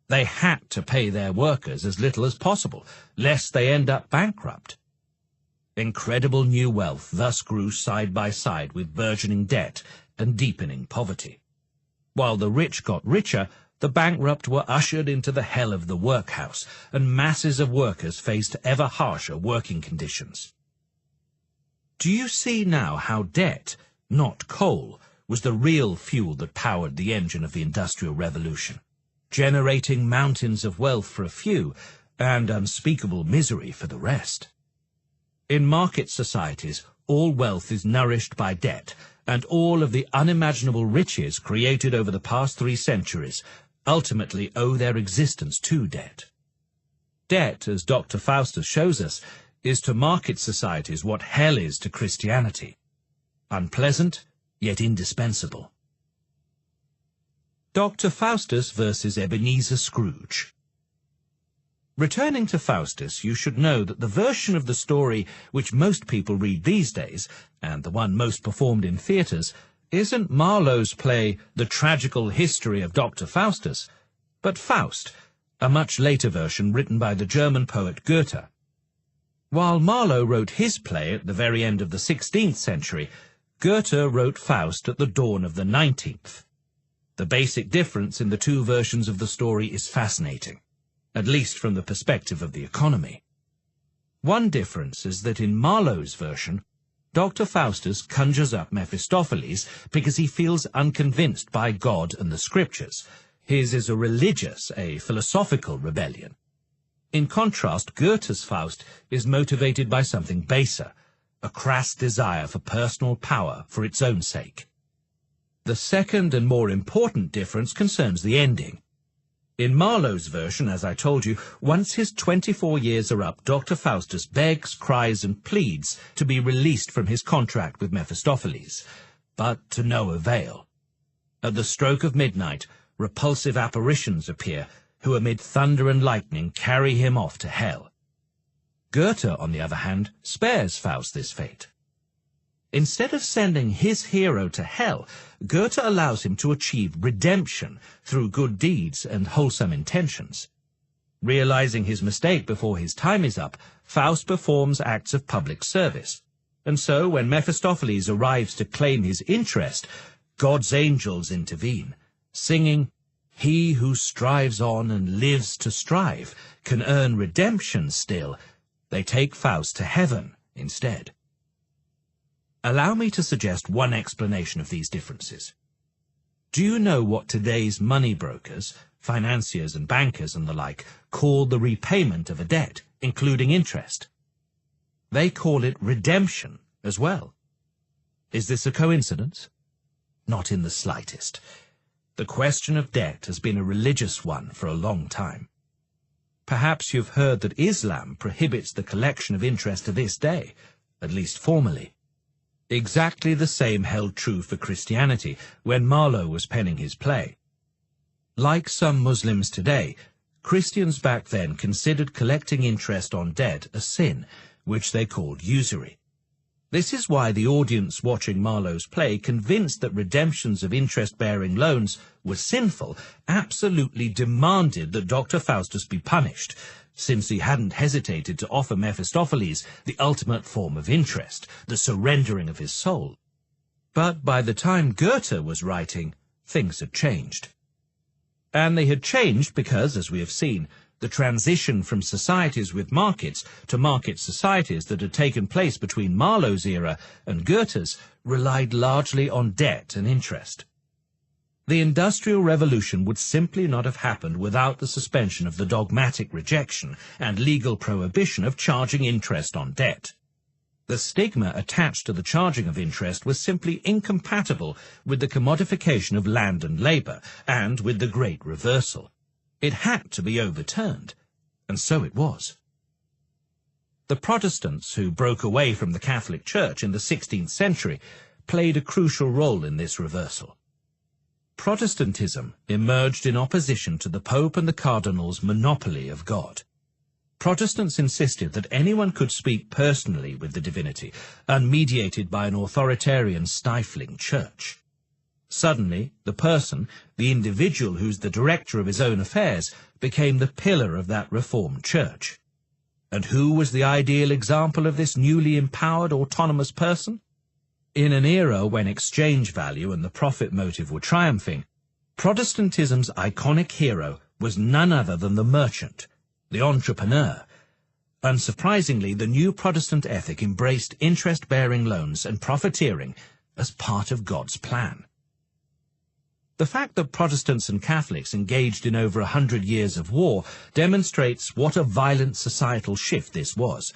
They had to pay their workers as little as possible, lest they end up bankrupt. Incredible new wealth thus grew side by side with burgeoning debt and deepening poverty. While the rich got richer, the bankrupt were ushered into the hell of the workhouse, and masses of workers faced ever harsher working conditions. Do you see now how debt, not coal, was the real fuel that powered the engine of the Industrial Revolution, generating mountains of wealth for a few and unspeakable misery for the rest? In market societies, all wealth is nourished by debt, and all of the unimaginable riches created over the past 3 centuries ultimately owe their existence to debt. Debt, as Dr. Faustus shows us, is to market societies what hell is to Christianity. Unpleasant, yet indispensable. Dr. Faustus versus Ebenezer Scrooge. Returning to Faustus, you should know that the version of the story which most people read these days, and the one most performed in theatres, isn't Marlowe's play The Tragical History of Dr. Faustus, but Faust, a much later version written by the German poet Goethe. While Marlowe wrote his play at the very end of the 16th century, Goethe wrote Faust at the dawn of the 19th. The basic difference in the two versions of the story is fascinating, at least from the perspective of the economy. One difference is that in Marlowe's version, Dr. Faustus conjures up Mephistopheles because he feels unconvinced by God and the scriptures. His is a religious, a philosophical rebellion. In contrast, Goethe's Faust is motivated by something baser, a crass desire for personal power for its own sake. The second and more important difference concerns the ending. In Marlowe's version, as I told you, once his 24 years are up, Dr. Faustus begs, cries, and pleads to be released from his contract with Mephistopheles, but to no avail. At the stroke of midnight, repulsive apparitions appear, who amid thunder and lightning carry him off to hell. Goethe, on the other hand, spares Faust this fate. Instead of sending his hero to hell, Goethe allows him to achieve redemption through good deeds and wholesome intentions. Realizing his mistake before his time is up, Faust performs acts of public service. And so, when Mephistopheles arrives to claim his interest, God's angels intervene, singing, "He who strives on and lives to strive can earn redemption still." They take Faust to heaven instead. Allow me to suggest one explanation of these differences. Do you know what today's money brokers, financiers and bankers and the like call the repayment of a debt, including interest? They call it redemption as well. Is this a coincidence? Not in the slightest. The question of debt has been a religious one for a long time. Perhaps you've heard that Islam prohibits the collection of interest to this day, at least formally. Exactly the same held true for Christianity when Marlowe was penning his play. Like some Muslims today, Christians back then considered collecting interest on debt a sin, which they called usury. This is why the audience watching Marlowe's play, convinced that redemptions of interest-bearing loans were sinful, absolutely demanded that Dr. Faustus be punished, since he hadn't hesitated to offer Mephistopheles the ultimate form of interest, the surrendering of his soul. But by the time Goethe was writing, things had changed. And they had changed because, as we have seen, the transition from societies with markets to market societies that had taken place between Marlowe's era and Goethe's relied largely on debt and interest. The Industrial Revolution would simply not have happened without the suspension of the dogmatic rejection and legal prohibition of charging interest on debt. The stigma attached to the charging of interest was simply incompatible with the commodification of land and labour, and with the Great Reversal. It had to be overturned, and so it was. The Protestants, who broke away from the Catholic Church in the 16th century, played a crucial role in this reversal. Protestantism emerged in opposition to the Pope and the Cardinals' monopoly of God. Protestants insisted that anyone could speak personally with the divinity, unmediated by an authoritarian, stifling church. Suddenly, the person, the individual who's the director of his own affairs, became the pillar of that reformed church. And who was the ideal example of this newly empowered, autonomous person? In an era when exchange value and the profit motive were triumphing, Protestantism's iconic hero was none other than the merchant, the entrepreneur. Unsurprisingly, the new Protestant ethic embraced interest-bearing loans and profiteering as part of God's plan. The fact that Protestants and Catholics engaged in over 100 years of war demonstrates what a violent societal shift this was.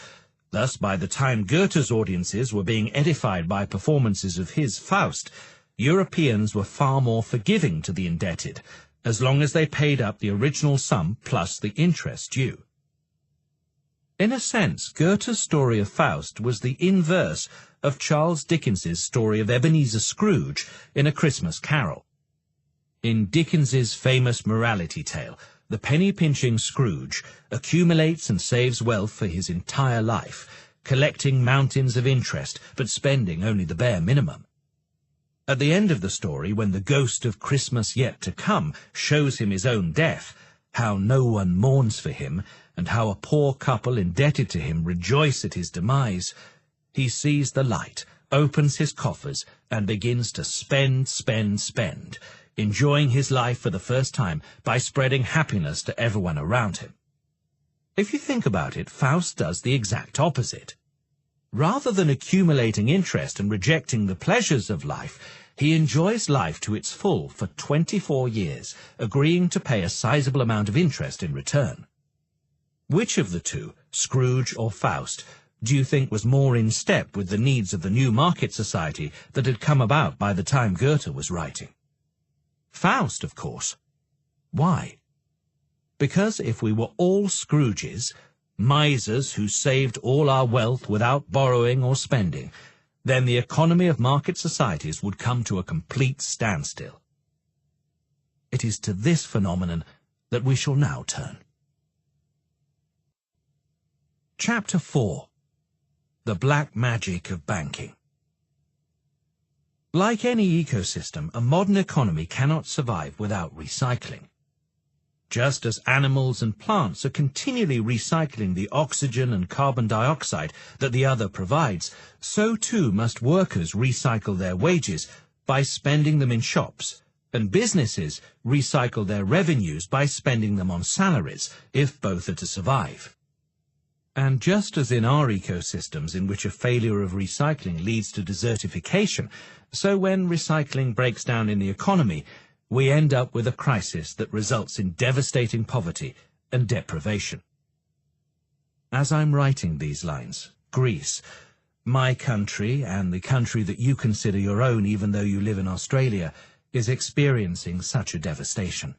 Thus, by the time Goethe's audiences were being edified by performances of his Faust, Europeans were far more forgiving to the indebted, as long as they paid up the original sum plus the interest due. In a sense, Goethe's story of Faust was the inverse of Charles Dickens's story of Ebenezer Scrooge in A Christmas Carol. In Dickens's famous morality tale, the penny-pinching Scrooge accumulates and saves wealth for his entire life, collecting mountains of interest, but spending only the bare minimum. At the end of the story, when the ghost of Christmas yet to come shows him his own death, how no one mourns for him, and how a poor couple indebted to him rejoice at his demise, he sees the light, opens his coffers, and begins to spend, enjoying his life for the first time by spreading happiness to everyone around him. If you think about it, Faust does the exact opposite. Rather than accumulating interest and rejecting the pleasures of life, he enjoys life to its full for 24 years, agreeing to pay a sizable amount of interest in return. Which of the two, Scrooge or Faust, do you think was more in step with the needs of the new market society that had come about by the time Goethe was writing? Faust, of course. Why? Because if we were all Scrooges, misers who saved all our wealth without borrowing or spending, then the economy of market societies would come to a complete standstill. It is to this phenomenon that we shall now turn. Chapter 4. The Black Magic of Banking. Like any ecosystem, a modern economy cannot survive without recycling. Just as animals and plants are continually recycling the oxygen and carbon dioxide that the other provides, so too must workers recycle their wages by spending them in shops, and businesses recycle their revenues by spending them on salaries, if both are to survive. And just as in our ecosystems in which a failure of recycling leads to desertification, so when recycling breaks down in the economy, we end up with a crisis that results in devastating poverty and deprivation. As I'm writing these lines, Greece, my country and the country that you consider your own even though you live in Australia, is experiencing such a devastation.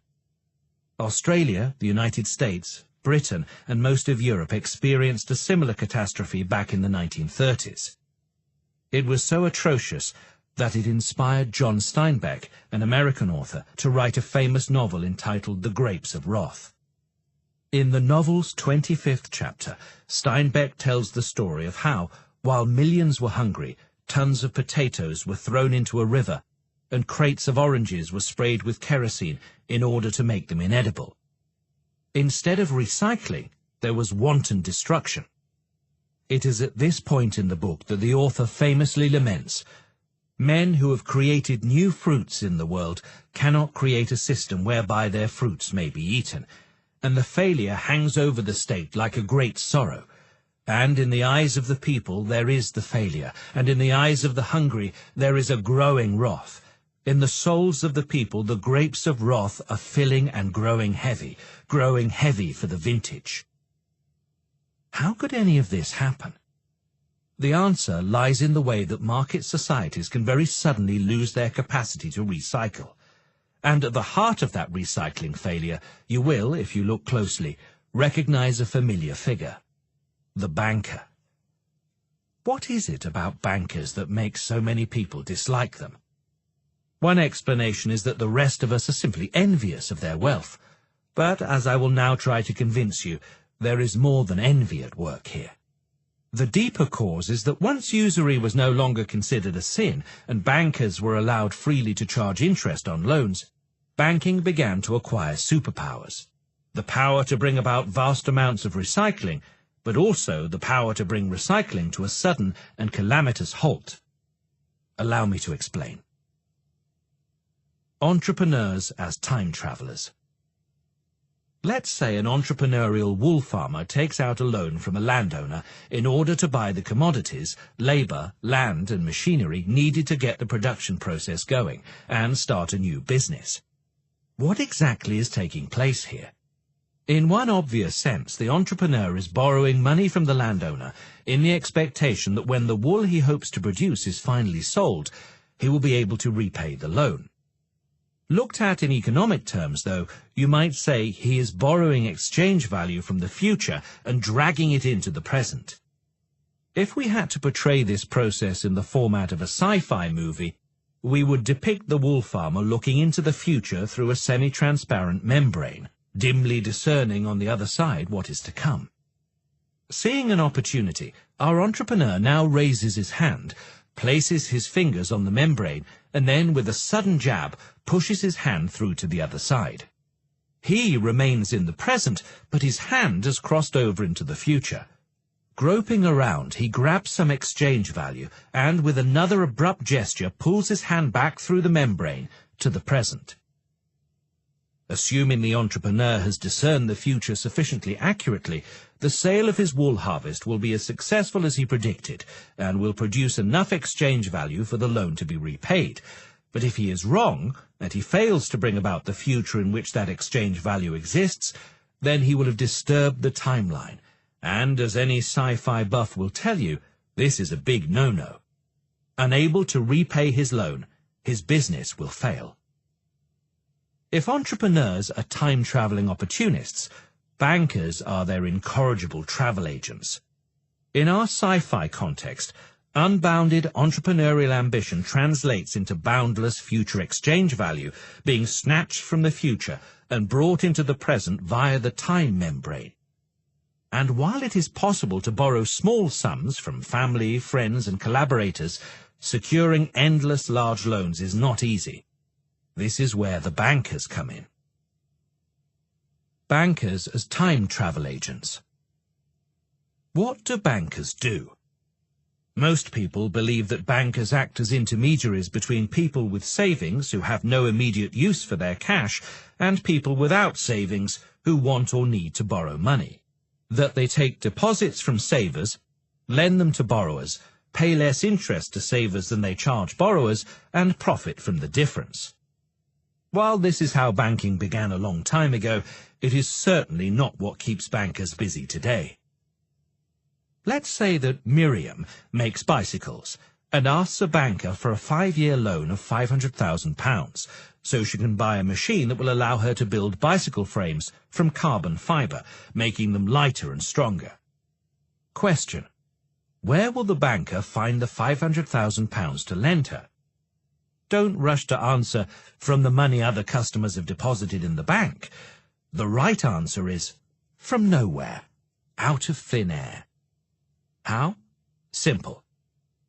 Australia, the United States, Britain and most of Europe experienced a similar catastrophe back in the 1930s. It was so atrocious that it inspired John Steinbeck, an American author, to write a famous novel entitled The Grapes of Wrath. In the novel's 25th chapter, Steinbeck tells the story of how, while millions were hungry, tons of potatoes were thrown into a river, and crates of oranges were sprayed with kerosene in order to make them inedible. Instead of recycling, there was wanton destruction. It is at this point in the book that the author famously laments, "Men who have created new fruits in the world cannot create a system whereby their fruits may be eaten, and the failure hangs over the state like a great sorrow. And in the eyes of the people there is the failure, and in the eyes of the hungry there is a growing wrath. In the souls of the people the grapes of wrath are filling and growing heavy for the vintage." How could any of this happen? The answer lies in the way that market societies can very suddenly lose their capacity to recycle. And at the heart of that recycling failure, you will, if you look closely, recognize a familiar figure: the banker. What is it about bankers that makes so many people dislike them? One explanation is that the rest of us are simply envious of their wealth. But, as I will now try to convince you, there is more than envy at work here. The deeper cause is that once usury was no longer considered a sin, and bankers were allowed freely to charge interest on loans, banking began to acquire superpowers. The power to bring about vast amounts of recycling, but also the power to bring recycling to a sudden and calamitous halt. Allow me to explain. Entrepreneurs as time travelers. Let's say an entrepreneurial wool farmer takes out a loan from a landowner in order to buy the commodities, labor, land and machinery needed to get the production process going and start a new business. What exactly is taking place here? In one obvious sense, the entrepreneur is borrowing money from the landowner in the expectation that when the wool he hopes to produce is finally sold, he will be able to repay the loan. Looked at in economic terms, though, you might say he is borrowing exchange value from the future and dragging it into the present. If we had to portray this process in the format of a sci-fi movie, We would depict the wool farmer looking into the future through a semi-transparent membrane, dimly discerning on the other side what is to come. Seeing an opportunity, our entrepreneur now raises his hand, places his fingers on the membrane, and then with a sudden jab pushes his hand through to the other side. He remains in the present, but his hand has crossed over into the future. Groping around, he grabs some exchange value and, with another abrupt gesture, pulls his hand back through the membrane to the present. Assuming the entrepreneur has discerned the future sufficiently accurately, the sale of his wool harvest will be as successful as he predicted and will produce enough exchange value for the loan to be repaid. But if he is wrong, and he fails to bring about the future in which that exchange value exists, then he will have disturbed the timeline. And, as any sci-fi buff will tell you, this is a big no-no. Unable to repay his loan, his business will fail. If entrepreneurs are time-traveling opportunists, bankers are their incorrigible travel agents. In our sci-fi context, unbounded entrepreneurial ambition translates into boundless future exchange value being snatched from the future and brought into the present via the time membrane. And while it is possible to borrow small sums from family, friends, and collaborators, securing endless large loans is not easy. This is where the bankers come in. Bankers as time travel agents. What do bankers do? Most people believe that bankers act as intermediaries between people with savings who have no immediate use for their cash and people without savings who want or need to borrow money. That they take deposits from savers, lend them to borrowers, pay less interest to savers than they charge borrowers, and profit from the difference. While this is how banking began a long time ago, it is certainly not what keeps bankers busy today. Let's say that Miriam makes bicycles and asks a banker for a 5-year loan of £500,000, so she can buy a machine that will allow her to build bicycle frames from carbon fibre, making them lighter and stronger. Question: where will the banker find the £500,000 to lend her? Don't rush to answer from the money other customers have deposited in the bank. The right answer is from nowhere, out of thin air. How? Simple.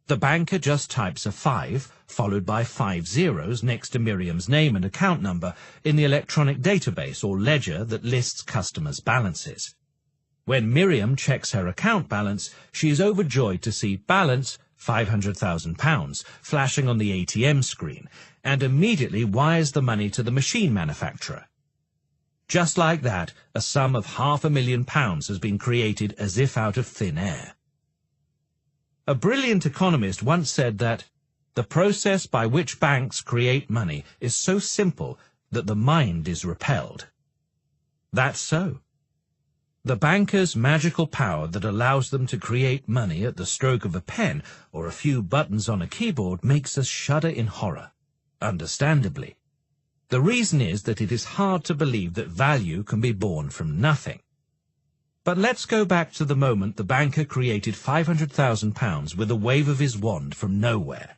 The banker just types a 5 followed by 5 zeros next to Miriam's name and account number in the electronic database or ledger that lists customers' balances. When Miriam checks her account balance, she is overjoyed to see balance £500,000 flashing on the ATM screen and immediately wires the money to the machine manufacturer. Just like that, a sum of £500,000 has been created as if out of thin air. A brilliant economist once said that the process by which banks create money is so simple that the mind is repelled. That's so. The banker's magical power that allows them to create money at the stroke of a pen or a few buttons on a keyboard makes us shudder in horror, understandably. The reason is that it is hard to believe that value can be born from nothing. But let's go back to the moment the banker created £500,000 with a wave of his wand from nowhere.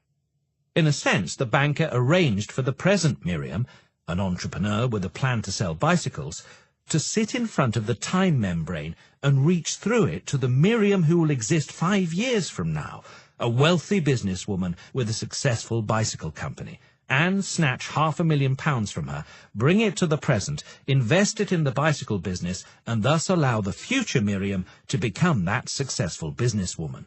In a sense, the banker arranged for the present Miriam, an entrepreneur with a plan to sell bicycles, to sit in front of the time membrane and reach through it to the Miriam who will exist 5 years from now, a wealthy businesswoman with a successful bicycle company, and snatch £500,000 from her, bring it to the present, invest it in the bicycle business, and thus allow the future Miriam to become that successful businesswoman.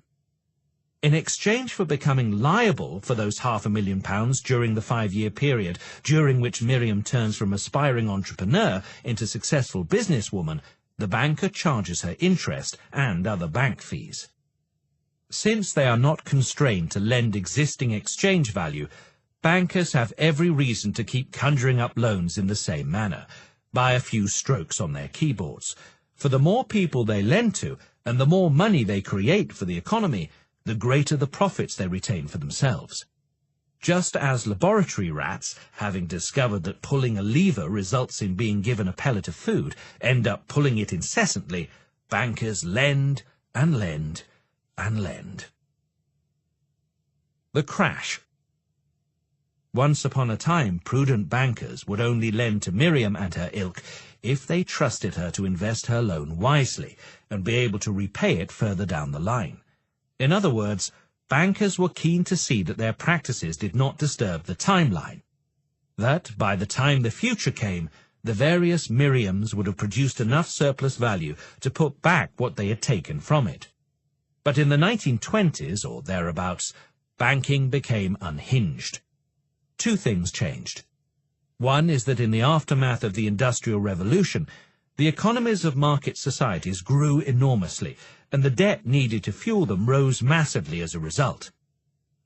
In exchange for becoming liable for those £500,000 during the 5-year period during which Miriam turns from aspiring entrepreneur into successful businesswoman, the banker charges her interest and other bank fees. Since they are not constrained to lend existing exchange value, bankers have every reason to keep conjuring up loans in the same manner, by a few strokes on their keyboards. For the more people they lend to, and the more money they create for the economy, the greater the profits they retain for themselves. Just as laboratory rats, having discovered that pulling a lever results in being given a pellet of food, end up pulling it incessantly, bankers lend and lend and lend. The crash. Once upon a time, prudent bankers would only lend to Miriam and her ilk if they trusted her to invest her loan wisely and be able to repay it further down the line. In other words, bankers were keen to see that their practices did not disturb the timeline, that by the time the future came, the various Miriams would have produced enough surplus value to put back what they had taken from it. But in the 1920s, or thereabouts, banking became unhinged. Two things changed. One is that in the aftermath of the Industrial Revolution, the economies of market societies grew enormously, and the debt needed to fuel them rose massively as a result.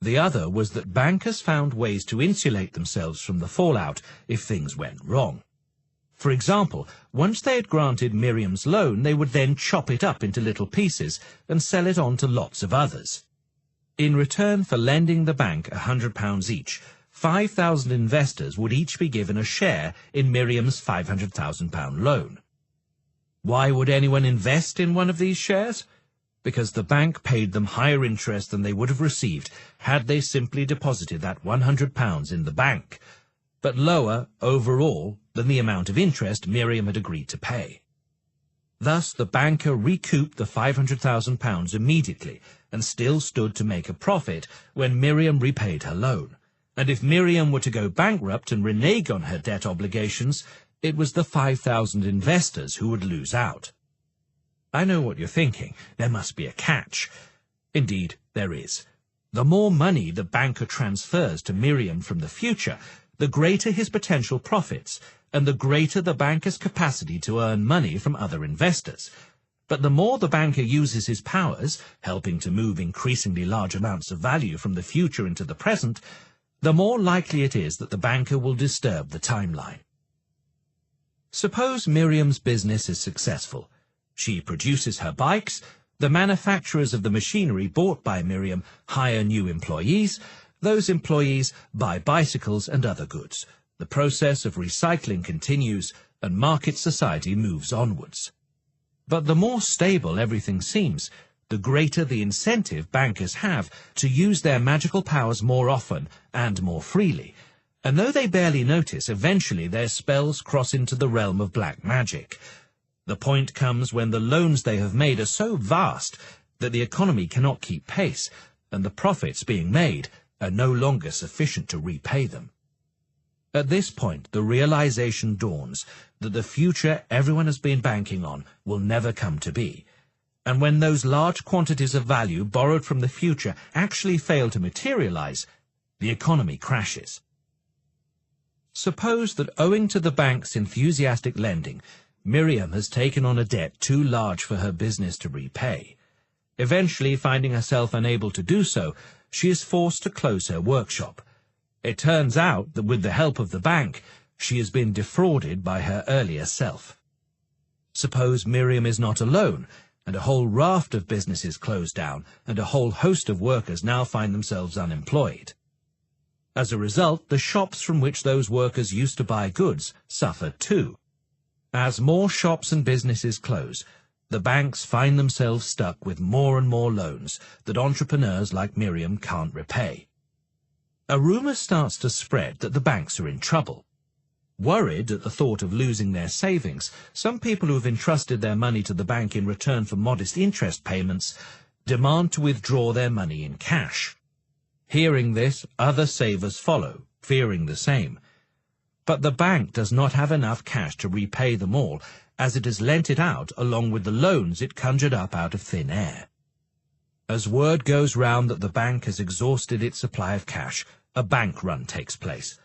The other was that bankers found ways to insulate themselves from the fallout if things went wrong. For example, once they had granted Miriam's loan, they would then chop it up into little pieces and sell it on to lots of others. In return for lending the bank £100 each, 5,000 investors would each be given a share in Miriam's £500,000 loan. Why would anyone invest in one of these shares? Because the bank paid them higher interest than they would have received had they simply deposited that £100 in the bank, but lower, overall, than the amount of interest Miriam had agreed to pay. Thus, the banker recouped the £500,000 immediately and still stood to make a profit when Miriam repaid her loan. And if Miriam were to go bankrupt and renege on her debt obligations, it was the 5,000 investors who would lose out. I know what you're thinking. There must be a catch. Indeed, there is. The more money the banker transfers to Miriam from the future, the greater his potential profits, and the greater the banker's capacity to earn money from other investors. But the more the banker uses his powers, helping to move increasingly large amounts of value from the future into the present, the more likely it is that the banker will disturb the timeline. Suppose Miriam's business is successful. She produces her bikes, the manufacturers of the machinery bought by Miriam hire new employees, those employees buy bicycles and other goods. The process of recycling continues, and market society moves onwards. But the more stable everything seems, the greater the incentive bankers have to use their magical powers more often and more freely, and though they barely notice, eventually their spells cross into the realm of black magic. The point comes when the loans they have made are so vast that the economy cannot keep pace, and the profits being made are no longer sufficient to repay them. At this point, the realization dawns that the future everyone has been banking on will never come to be. And when those large quantities of value borrowed from the future actually fail to materialize, the economy crashes. Suppose that owing to the bank's enthusiastic lending, Miriam has taken on a debt too large for her business to repay. Eventually, finding herself unable to do so, she is forced to close her workshop. It turns out that with the help of the bank, she has been defrauded by her earlier self. Suppose Miriam is not alone, and a whole raft of businesses close down, and a whole host of workers now find themselves unemployed. As a result, the shops from which those workers used to buy goods suffer too. As more shops and businesses close, the banks find themselves stuck with more and more loans that entrepreneurs like Miriam can't repay. A rumor starts to spread that the banks are in trouble. Worried at the thought of losing their savings, some people who have entrusted their money to the bank in return for modest interest payments demand to withdraw their money in cash. Hearing this, other savers follow, fearing the same. But the bank does not have enough cash to repay them all, as it has lent it out along with the loans it conjured up out of thin air. As word goes round that the bank has exhausted its supply of cash, a bank run takes place.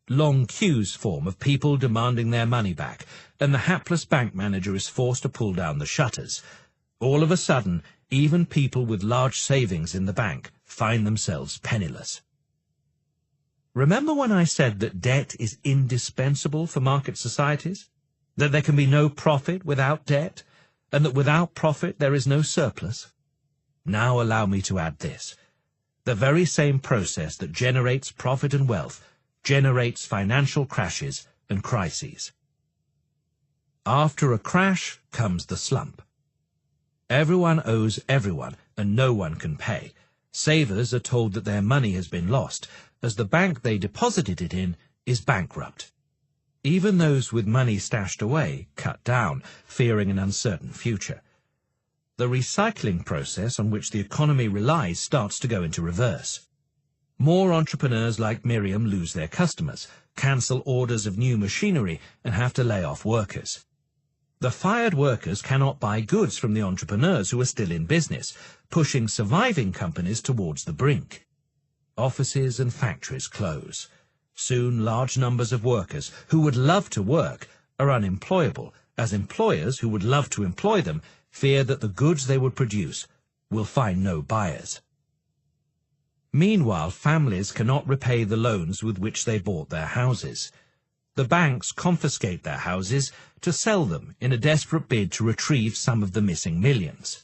Long queues form of people demanding their money back, and the hapless bank manager is forced to pull down the shutters. All of a sudden, even people with large savings in the bank find themselves penniless. Remember when I said that debt is indispensable for market societies? That there can be no profit without debt, and that without profit there is no surplus? Now allow me to add this. The very same process that generates profit and wealth generates financial crashes and crises. After a crash comes the slump. Everyone owes everyone, and no one can pay. Savers are told that their money has been lost, as the bank they deposited it in is bankrupt. Even those with money stashed away cut down, fearing an uncertain future. The recycling process on which the economy relies starts to go into reverse. More entrepreneurs like Miriam lose their customers, cancel orders of new machinery, and have to lay off workers. The fired workers cannot buy goods from the entrepreneurs who are still in business, pushing surviving companies towards the brink. Offices and factories close. Soon large numbers of workers who would love to work are unemployable, as employers who would love to employ them fear that the goods they would produce will find no buyers. Meanwhile, families cannot repay the loans with which they bought their houses. The banks confiscate their houses to sell them in a desperate bid to retrieve some of the missing millions.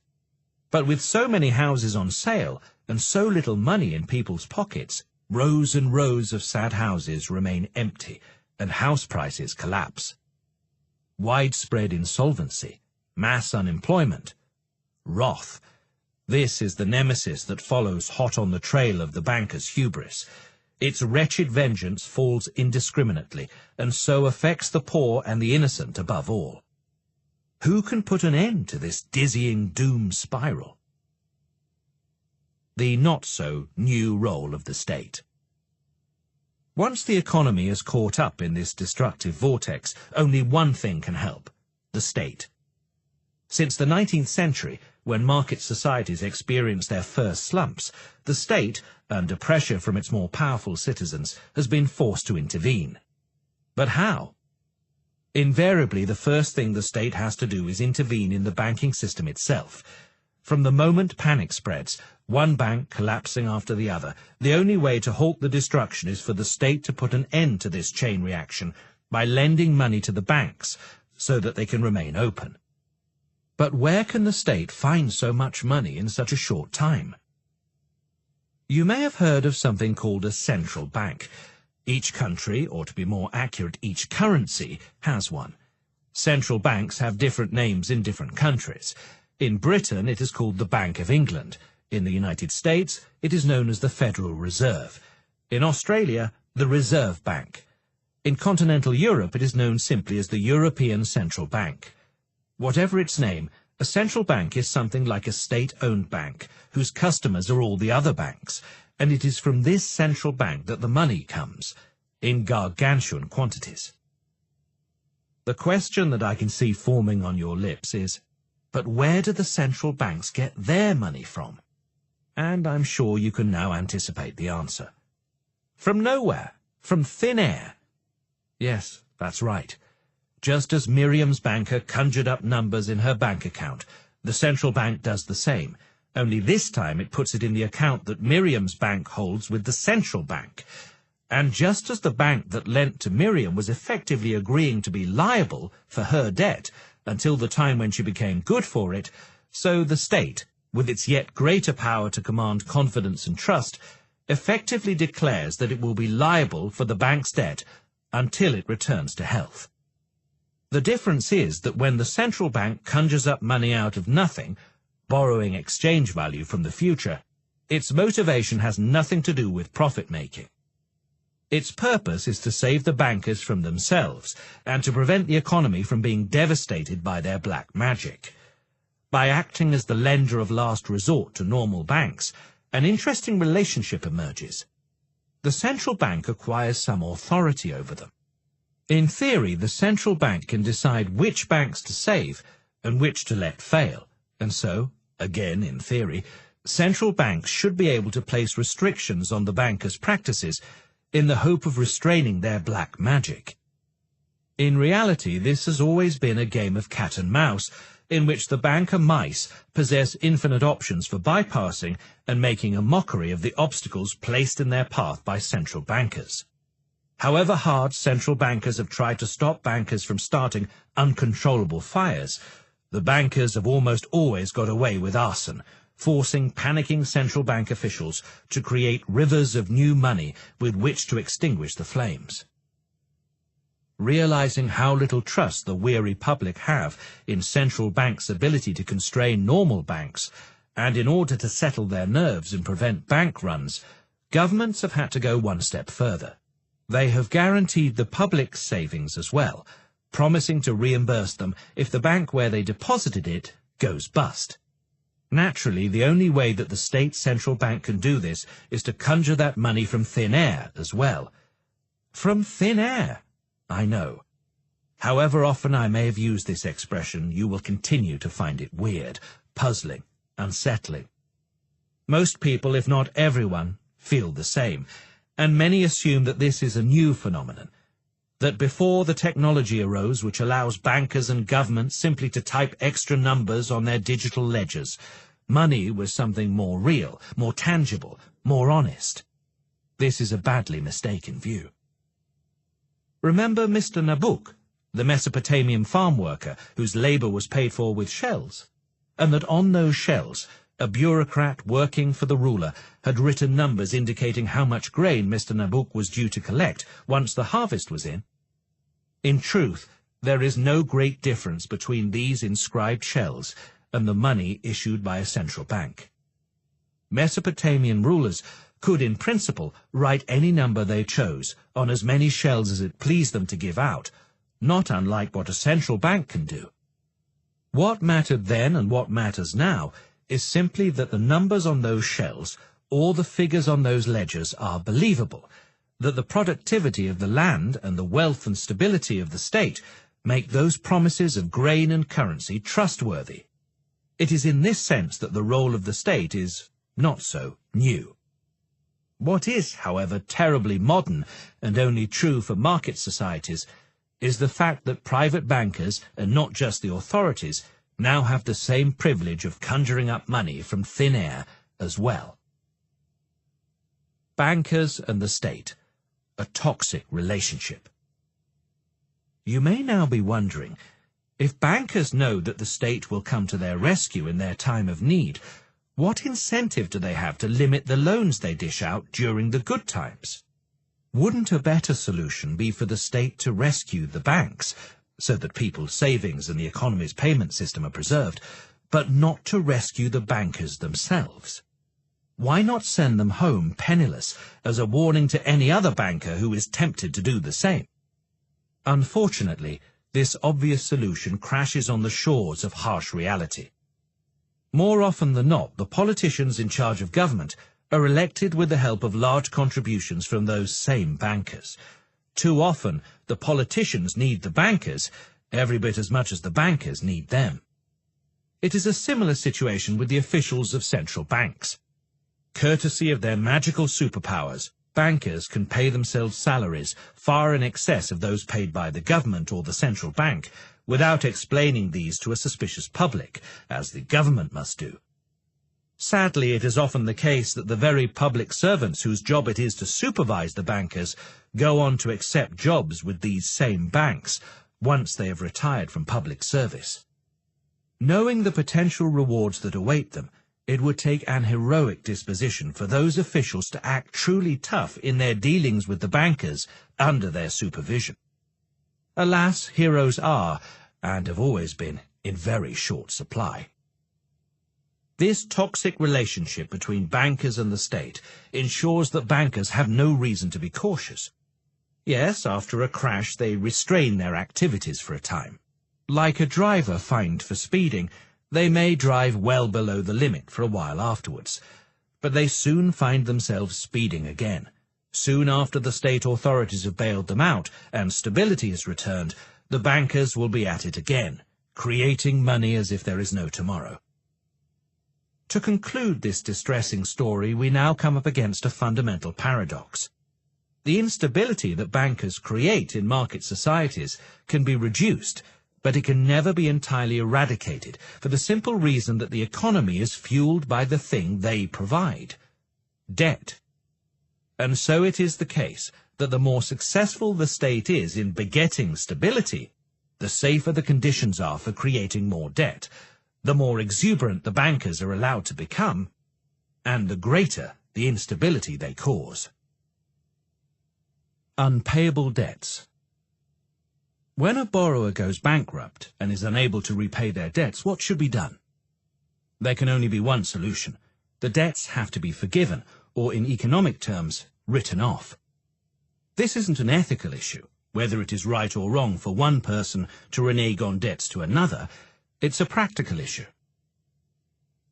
But with so many houses on sale and so little money in people's pockets, rows and rows of sad houses remain empty and house prices collapse. Widespread insolvency, mass unemployment, wrath. This is the nemesis that follows hot on the trail of the banker's hubris. Its wretched vengeance falls indiscriminately, and so affects the poor and the innocent above all. Who can put an end to this dizzying doom spiral? The not-so-new role of the state. Once the economy is caught up in this destructive vortex, only one thing can help: the state. Since the 19th century, when market societies experienced their first slumps, the state, under pressure from its more powerful citizens, has been forced to intervene. But how? Invariably, the first thing the state has to do is intervene in the banking system itself. From the moment panic spreads, one bank collapsing after the other, the only way to halt the destruction is for the state to put an end to this chain reaction by lending money to the banks so that they can remain open. But where can the state find so much money in such a short time? You may have heard of something called a central bank. Each country, or to be more accurate, each currency, has one. Central banks have different names in different countries. In Britain, it is called the Bank of England. In the United States, it is known as the Federal Reserve. In Australia, the Reserve Bank. In continental Europe, it is known simply as the European Central Bank. Whatever its name, a central bank is something like a state-owned bank, whose customers are all the other banks, and it is from this central bank that the money comes, in gargantuan quantities. The question that I can see forming on your lips is, but where do the central banks get their money from? And I'm sure you can now anticipate the answer. From nowhere, from thin air. Yes, that's right. Just as Miriam's banker conjured up numbers in her bank account, the central bank does the same, only this time it puts it in the account that Miriam's bank holds with the central bank. And just as the bank that lent to Miriam was effectively agreeing to be liable for her debt until the time when she became good for it, so the state, with its yet greater power to command confidence and trust, effectively declares that it will be liable for the bank's debt until it returns to health. The difference is that when the central bank conjures up money out of nothing, borrowing exchange value from the future, its motivation has nothing to do with profit-making. Its purpose is to save the bankers from themselves and to prevent the economy from being devastated by their black magic. By acting as the lender of last resort to normal banks, an interesting relationship emerges. The central bank acquires some authority over them. In theory, the central bank can decide which banks to save and which to let fail, and so, again in theory, central banks should be able to place restrictions on the bankers' practices in the hope of restraining their black magic. In reality, this has always been a game of cat and mouse, in which the banker mice possess infinite options for bypassing and making a mockery of the obstacles placed in their path by central bankers. However hard central bankers have tried to stop bankers from starting uncontrollable fires, the bankers have almost always got away with arson, forcing panicking central bank officials to create rivers of new money with which to extinguish the flames. Realizing how little trust the weary public have in central banks' ability to constrain normal banks, and in order to settle their nerves and prevent bank runs, Governments have had to go one step further. They have guaranteed the public's savings as well, promising to reimburse them if the bank where they deposited it goes bust. Naturally, the only way that the state central bank can do this is to conjure that money from thin air as well. From thin air, I know. However often I may have used this expression, you will continue to find it weird, puzzling, unsettling. Most people, if not everyone, feel the same, and many assume that this is a new phenomenon, that before the technology arose which allows bankers and governments simply to type extra numbers on their digital ledgers, money was something more real, more tangible, more honest. This is a badly mistaken view. Remember Mr. Nabuk, the Mesopotamian farm worker whose labor was paid for with shells, and that on those shells a bureaucrat working for the ruler had written numbers indicating how much grain Mr. Nabuk was due to collect once the harvest was in? In truth, there is no great difference between these inscribed shells and the money issued by a central bank. Mesopotamian rulers could, in principle, write any number they chose on as many shells as it pleased them to give out, not unlike what a central bank can do. What mattered then and what matters now is simply that the numbers on those shells or the figures on those ledgers are believable, that the productivity of the land and the wealth and stability of the state make those promises of grain and currency trustworthy. It is in this sense that the role of the state is not so new. What is, however, terribly modern and only true for market societies is the fact that private bankers, and not just the authorities, now have the same privilege of conjuring up money from thin air as well. Bankers and the state, a toxic relationship. You may now be wondering, if bankers know that the state will come to their rescue in their time of need, what incentive do they have to limit the loans they dish out during the good times? Wouldn't a better solution be for the state to rescue the banks, so that people's savings and the economy's payment system are preserved, but not to rescue the bankers themselves? Why not send them home penniless as a warning to any other banker who is tempted to do the same? Unfortunately, this obvious solution crashes on the shores of harsh reality. More often than not, the politicians in charge of government are elected with the help of large contributions from those same bankers. Too often, the politicians need the bankers every bit as much as the bankers need them. It is a similar situation with the officials of central banks. Courtesy of their magical superpowers, bankers can pay themselves salaries far in excess of those paid by the government or the central bank, without explaining these to a suspicious public, as the government must do. Sadly, it is often the case that the very public servants whose job it is to supervise the bankers go on to accept jobs with these same banks once they have retired from public service. Knowing the potential rewards that await them, it would take an heroic disposition for those officials to act truly tough in their dealings with the bankers under their supervision. Alas, heroes are, and have always been, in very short supply. This toxic relationship between bankers and the state ensures that bankers have no reason to be cautious. Yes, after a crash they restrain their activities for a time. Like a driver fined for speeding, they may drive well below the limit for a while afterwards, but they soon find themselves speeding again. Soon after the state authorities have bailed them out and stability is returned, the bankers will be at it again, creating money as if there is no tomorrow. To conclude this distressing story, we now come up against a fundamental paradox. The instability that bankers create in market societies can be reduced, but it can never be entirely eradicated for the simple reason that the economy is fueled by the thing they provide: debt. And so it is the case that the more successful the state is in begetting stability, the safer the conditions are for creating more debt, the more exuberant the bankers are allowed to become, and the greater the instability they cause. Unpayable debts. When a borrower goes bankrupt and is unable to repay their debts, what should be done? There can only be one solution. The debts have to be forgiven, or in economic terms, written off. This isn't an ethical issue, whether it is right or wrong for one person to renege on debts to another. It's a practical issue.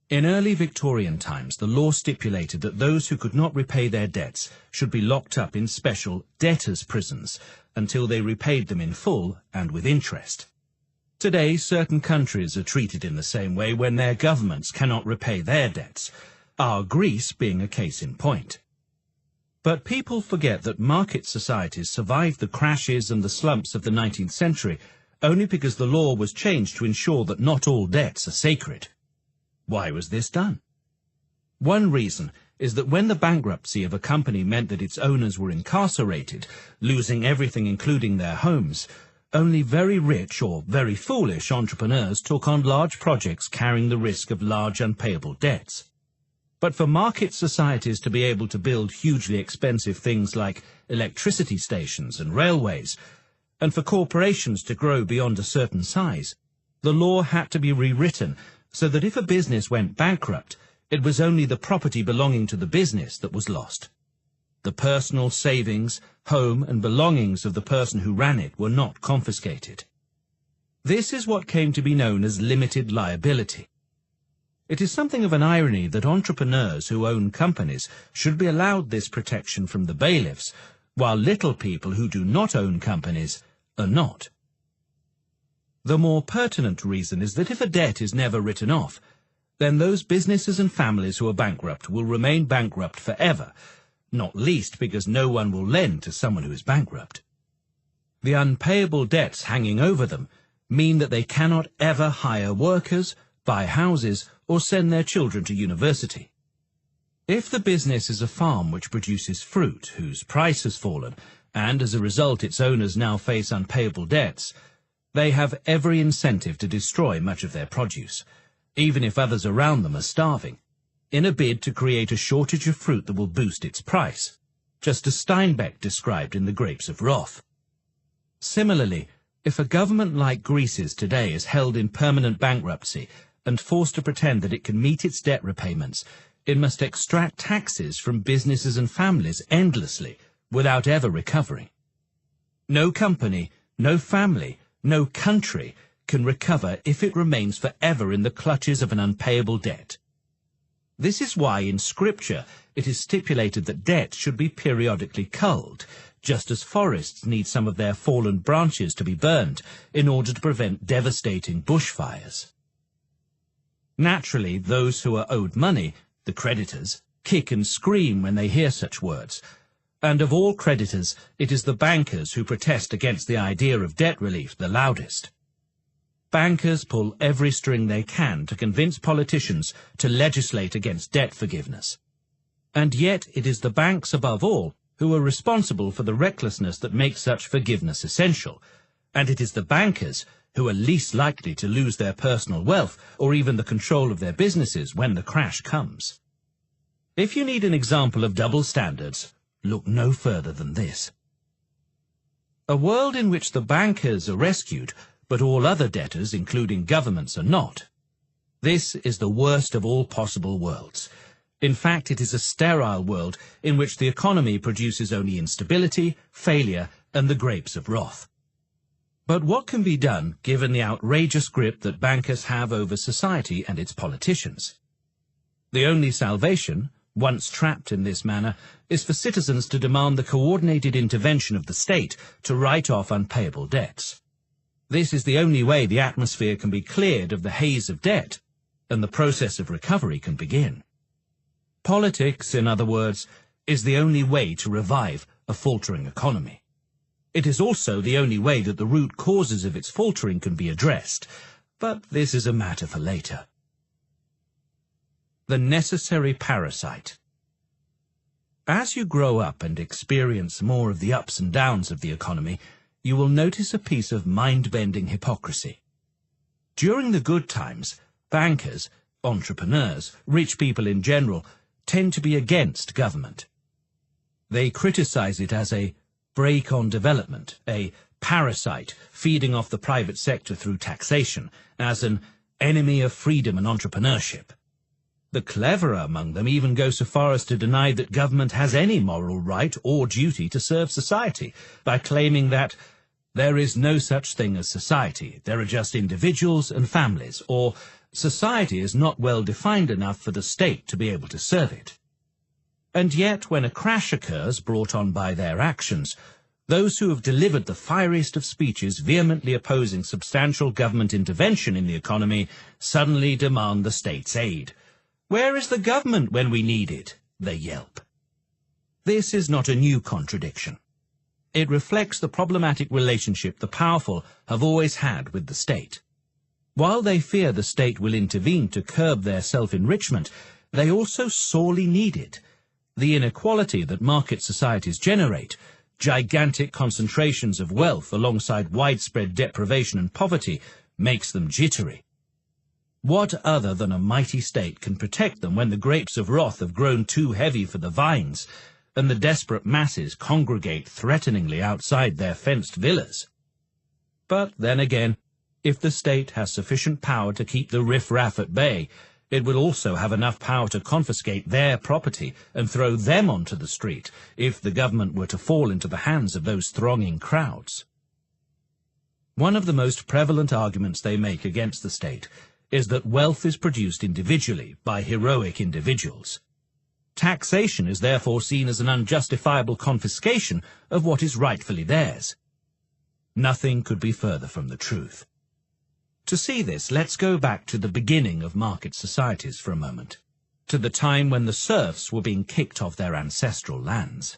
In early Victorian times, the law stipulated that those who could not repay their debts should be locked up in special debtors' prisons until they repaid them in full and with interest. Today, certain countries are treated in the same way when their governments cannot repay their debts, our Greece being a case in point. But people forget that market societies survived the crashes and the slumps of the 19th century only because the law was changed to ensure that not all debts are sacred. Why was this done? One reason is that when the bankruptcy of a company meant that its owners were incarcerated, losing everything including their homes, only very rich or very foolish entrepreneurs took on large projects carrying the risk of large unpayable debts. But for market societies to be able to build hugely expensive things like electricity stations and railways, and for corporations to grow beyond a certain size, the law had to be rewritten so that if a business went bankrupt, it was only the property belonging to the business that was lost. The personal savings, home, and belongings of the person who ran it were not confiscated. This is what came to be known as limited liability. It is something of an irony that entrepreneurs who own companies should be allowed this protection from the bailiffs, while little people who do not own companies are not. The more pertinent reason is that if a debt is never written off, then those businesses and families who are bankrupt will remain bankrupt forever, not least because no one will lend to someone who is bankrupt. The unpayable debts hanging over them mean that they cannot ever hire workers, buy houses, or send their children to university. If the business is a farm which produces fruit whose price has fallen, and as a result its owners now face unpayable debts, they have every incentive to destroy much of their produce, even if others around them are starving, in a bid to create a shortage of fruit that will boost its price, just as Steinbeck described in The Grapes of Wrath. Similarly, if a government like Greece's today is held in permanent bankruptcy and forced to pretend that it can meet its debt repayments, it must extract taxes from businesses and families endlessly without ever recovering. No company, no family, no country can recover if it remains forever in the clutches of an unpayable debt. This is why in Scripture it is stipulated that debt should be periodically culled, just as forests need some of their fallen branches to be burned in order to prevent devastating bushfires. Naturally, those who are owed money, the creditors, kick and scream when they hear such words, and of all creditors, it is the bankers who protest against the idea of debt relief the loudest. Bankers pull every string they can to convince politicians to legislate against debt forgiveness. And yet it is the banks above all who are responsible for the recklessness that makes such forgiveness essential, and it is the bankers who are least likely to lose their personal wealth or even the control of their businesses when the crash comes. If you need an example of double standards, look no further than this. A world in which the bankers are rescued, but all other debtors, including governments, are not. This is the worst of all possible worlds. In fact, it is a sterile world in which the economy produces only instability, failure, and the grapes of wrath. But what can be done given the outrageous grip that bankers have over society and its politicians? The only salvation, once trapped in this manner, is for citizens to demand the coordinated intervention of the state to write off unpayable debts. This is the only way the atmosphere can be cleared of the haze of debt, and the process of recovery can begin. Politics, in other words, is the only way to revive a faltering economy. It is also the only way that the root causes of its faltering can be addressed, but this is a matter for later. The necessary parasite. As you grow up and experience more of the ups and downs of the economy, you will notice a piece of mind-bending hypocrisy. During the good times, bankers, entrepreneurs, rich people in general, tend to be against government. They criticize it as a brake on development, a parasite feeding off the private sector through taxation, as an enemy of freedom and entrepreneurship. The cleverer among them even go so far as to deny that government has any moral right or duty to serve society, by claiming that there is no such thing as society, there are just individuals and families, or society is not well defined enough for the state to be able to serve it. And yet, when a crash occurs brought on by their actions, those who have delivered the fieriest of speeches vehemently opposing substantial government intervention in the economy suddenly demand the state's aid. "Where is the government when we need it?" they yelp. This is not a new contradiction. It reflects the problematic relationship the powerful have always had with the state. While they fear the state will intervene to curb their self-enrichment, they also sorely need it. The inequality that market societies generate, gigantic concentrations of wealth alongside widespread deprivation and poverty, makes them jittery. What other than a mighty state can protect them when the grapes of wrath have grown too heavy for the vines, and the desperate masses congregate threateningly outside their fenced villas? But then again, if the state has sufficient power to keep the riff-raff at bay, it will also have enough power to confiscate their property and throw them onto the street if the government were to fall into the hands of those thronging crowds. One of the most prevalent arguments they make against the state is that wealth is produced individually by heroic individuals. Taxation is therefore seen as an unjustifiable confiscation of what is rightfully theirs. Nothing could be further from the truth. To see this, let's go back to the beginning of market societies for a moment, to the time when the serfs were being kicked off their ancestral lands.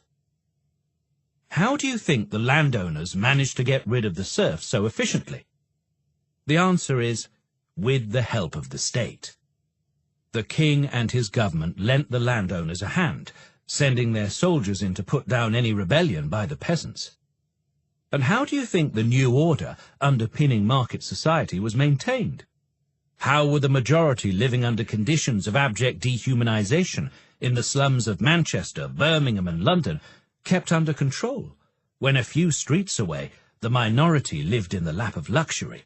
How do you think the landowners managed to get rid of the serfs so efficiently? The answer is, with the help of the state. The king and his government lent the landowners a hand, sending their soldiers in to put down any rebellion by the peasants. And how do you think the new order underpinning market society was maintained? How were the majority living under conditions of abject dehumanization in the slums of Manchester, Birmingham and London kept under control, when a few streets away the minority lived in the lap of luxury?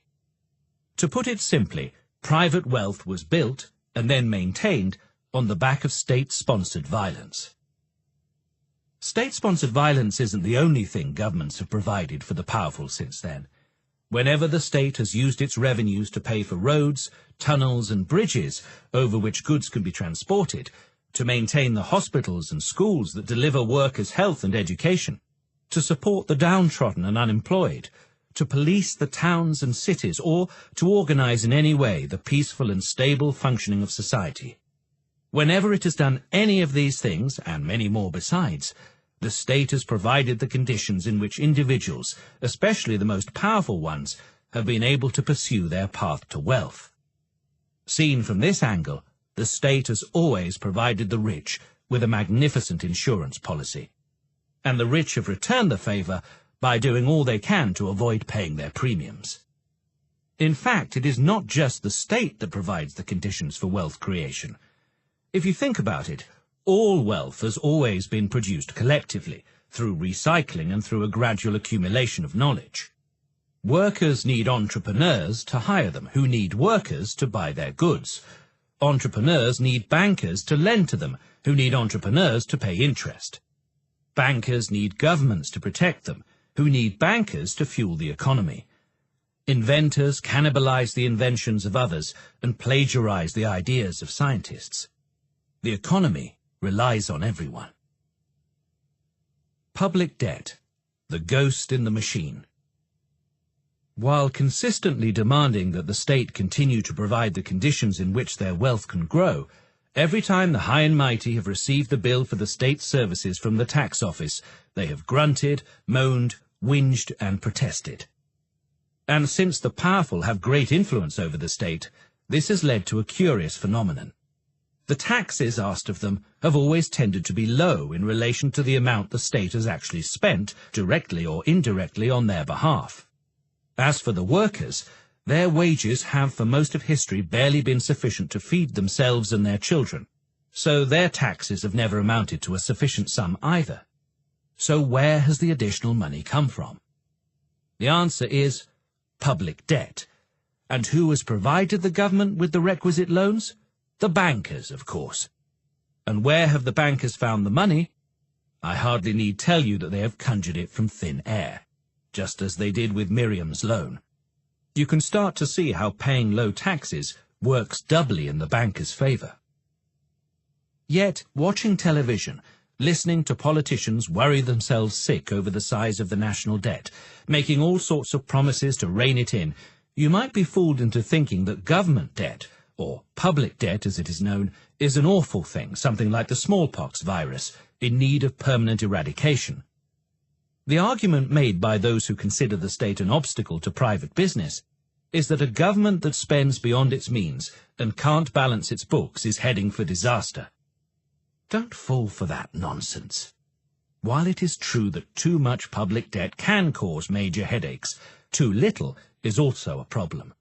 To put it simply, private wealth was built and then maintained on the back of state-sponsored violence. State-sponsored violence isn't the only thing governments have provided for the powerful since then. Whenever the state has used its revenues to pay for roads, tunnels and bridges over which goods can be transported, to maintain the hospitals and schools that deliver workers' health and education, to support the downtrodden and unemployed, to police the towns and cities, or to organize in any way the peaceful and stable functioning of society. Whenever it has done any of these things, and many more besides, the state has provided the conditions in which individuals, especially the most powerful ones, have been able to pursue their path to wealth. Seen from this angle, the state has always provided the rich with a magnificent insurance policy, and the rich have returned the favor by doing all they can to avoid paying their premiums. In fact, it is not just the state that provides the conditions for wealth creation. If you think about it, all wealth has always been produced collectively, through recycling and through a gradual accumulation of knowledge. Workers need entrepreneurs to hire them, who need workers to buy their goods. Entrepreneurs need bankers to lend to them, who need entrepreneurs to pay interest. Bankers need governments to protect them, who need bankers to fuel the economy. Inventors cannibalize the inventions of others and plagiarize the ideas of scientists. The economy relies on everyone. Public debt, the ghost in the machine. While consistently demanding that the state continue to provide the conditions in which their wealth can grow, every time the high and mighty have received the bill for the state's services from the tax office, they have grunted, moaned, whinged and protested. And since the powerful have great influence over the state, this has led to a curious phenomenon. The taxes asked of them have always tended to be low in relation to the amount the state has actually spent, directly or indirectly, on their behalf. As for the workers, their wages have for most of history barely been sufficient to feed themselves and their children, so their taxes have never amounted to a sufficient sum either. So where has the additional money come from? The answer is public debt. And who has provided the government with the requisite loans? The bankers, of course. And where have the bankers found the money? I hardly need tell you that they have conjured it from thin air, just as they did with Miriam's loan. You can start to see how paying low taxes works doubly in the bankers' favour. Yet, watching television, listening to politicians worry themselves sick over the size of the national debt, making all sorts of promises to rein it in, you might be fooled into thinking that government debt, or public debt as it is known, is an awful thing, something like the smallpox virus, in need of permanent eradication. The argument made by those who consider the state an obstacle to private business is that a government that spends beyond its means and can't balance its books is heading for disaster. Don't fall for that nonsense. While it is true that too much public debt can cause major headaches, too little is also a problem.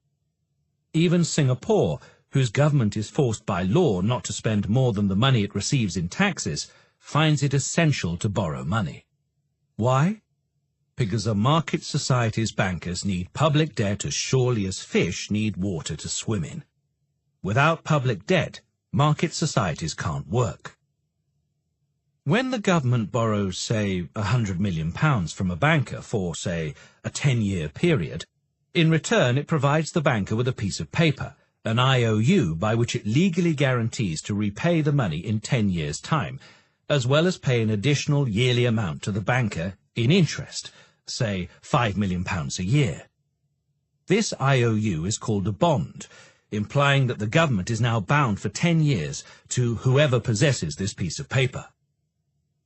Even Singapore, whose government is forced by law not to spend more than the money it receives in taxes, finds it essential to borrow money. Why? Because a market society's bankers need public debt as surely as fish need water to swim in. Without public debt, market societies can't work. When the government borrows, say, £100 million from a banker for, say, a 10-year period, in return it provides the banker with a piece of paper, an IOU, by which it legally guarantees to repay the money in 10 years' time, as well as pay an additional yearly amount to the banker in interest, say £5 million a year. This IOU is called a bond, implying that the government is now bound for 10 years to whoever possesses this piece of paper.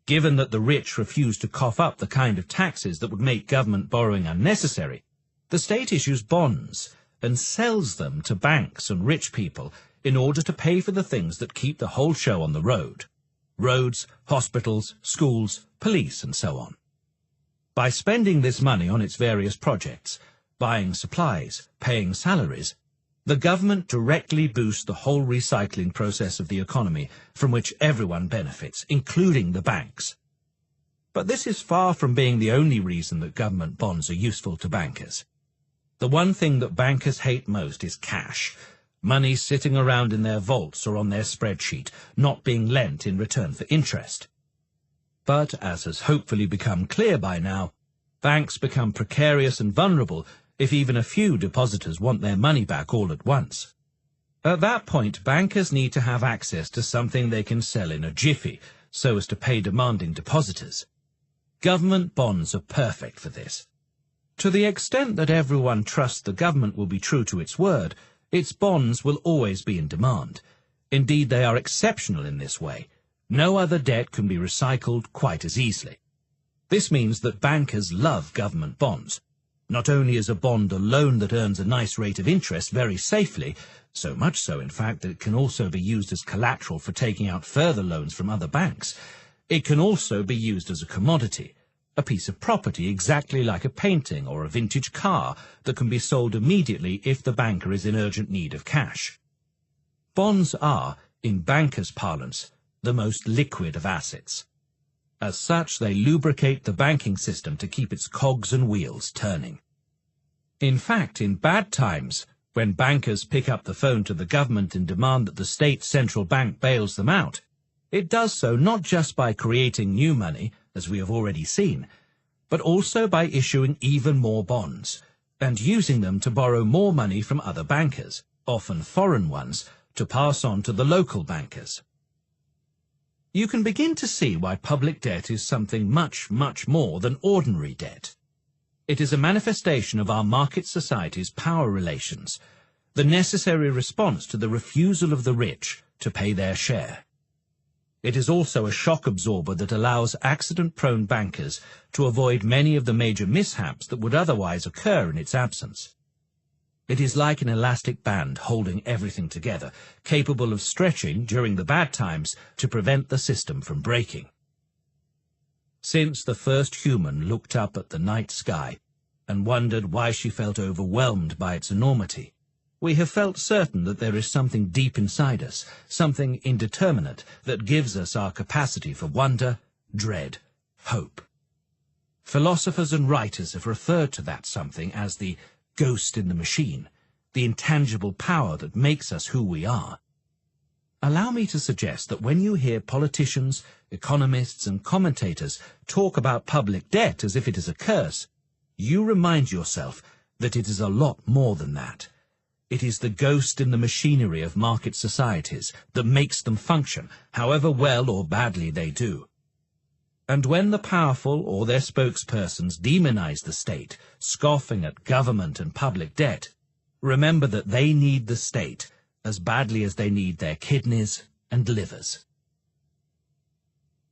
Given that the rich refuse to cough up the kind of taxes that would make government borrowing unnecessary, the state issues bonds and sells them to banks and rich people in order to pay for the things that keep the whole show on the road: roads, hospitals, schools, police, and so on. By spending this money on its various projects, buying supplies, paying salaries, the government directly boosts the whole recycling process of the economy, from which everyone benefits, including the banks. But this is far from being the only reason that government bonds are useful to bankers. The one thing that bankers hate most is cash, money sitting around in their vaults or on their spreadsheet, not being lent in return for interest. But, as has hopefully become clear by now, banks become precarious and vulnerable if even a few depositors want their money back all at once. At that point, bankers need to have access to something they can sell in a jiffy, so as to pay demanding depositors. Government bonds are perfect for this. To the extent that everyone trusts the government will be true to its word, its bonds will always be in demand. Indeed, they are exceptional in this way. No other debt can be recycled quite as easily. This means that bankers love government bonds. Not only is a bond a loan that earns a nice rate of interest very safely, so much so in fact that it can also be used as collateral for taking out further loans from other banks, it can also be used as a commodity, a piece of property exactly like a painting or a vintage car that can be sold immediately if the banker is in urgent need of cash. Bonds are, in bankers' parlance, the most liquid of assets. As such, they lubricate the banking system to keep its cogs and wheels turning. In fact, in bad times, when bankers pick up the phone to the government and demand that the state central bank bails them out, it does so not just by creating new money, as we have already seen, but also by issuing even more bonds, and using them to borrow more money from other bankers, often foreign ones, to pass on to the local bankers. You can begin to see why public debt is something much, much more than ordinary debt. It is a manifestation of our market society's power relations, the necessary response to the refusal of the rich to pay their share. It is also a shock absorber that allows accident-prone bankers to avoid many of the major mishaps that would otherwise occur in its absence. It is like an elastic band holding everything together, capable of stretching during the bad times to prevent the system from breaking. Since the first human looked up at the night sky and wondered why she felt overwhelmed by its enormity, we have felt certain that there is something deep inside us, something indeterminate, that gives us our capacity for wonder, dread, hope. Philosophers and writers have referred to that something as the ghost in the machine, the intangible power that makes us who we are. allow me to suggest that when you hear politicians, economists and commentators talk about public debt as if it is a curse, you remind yourself that it is a lot more than that. It is the ghost in the machinery of market societies that makes them function, however well or badly they do. And when the powerful or their spokespersons demonize the state, scoffing at government and public debt, remember that they need the state as badly as they need their kidneys and livers.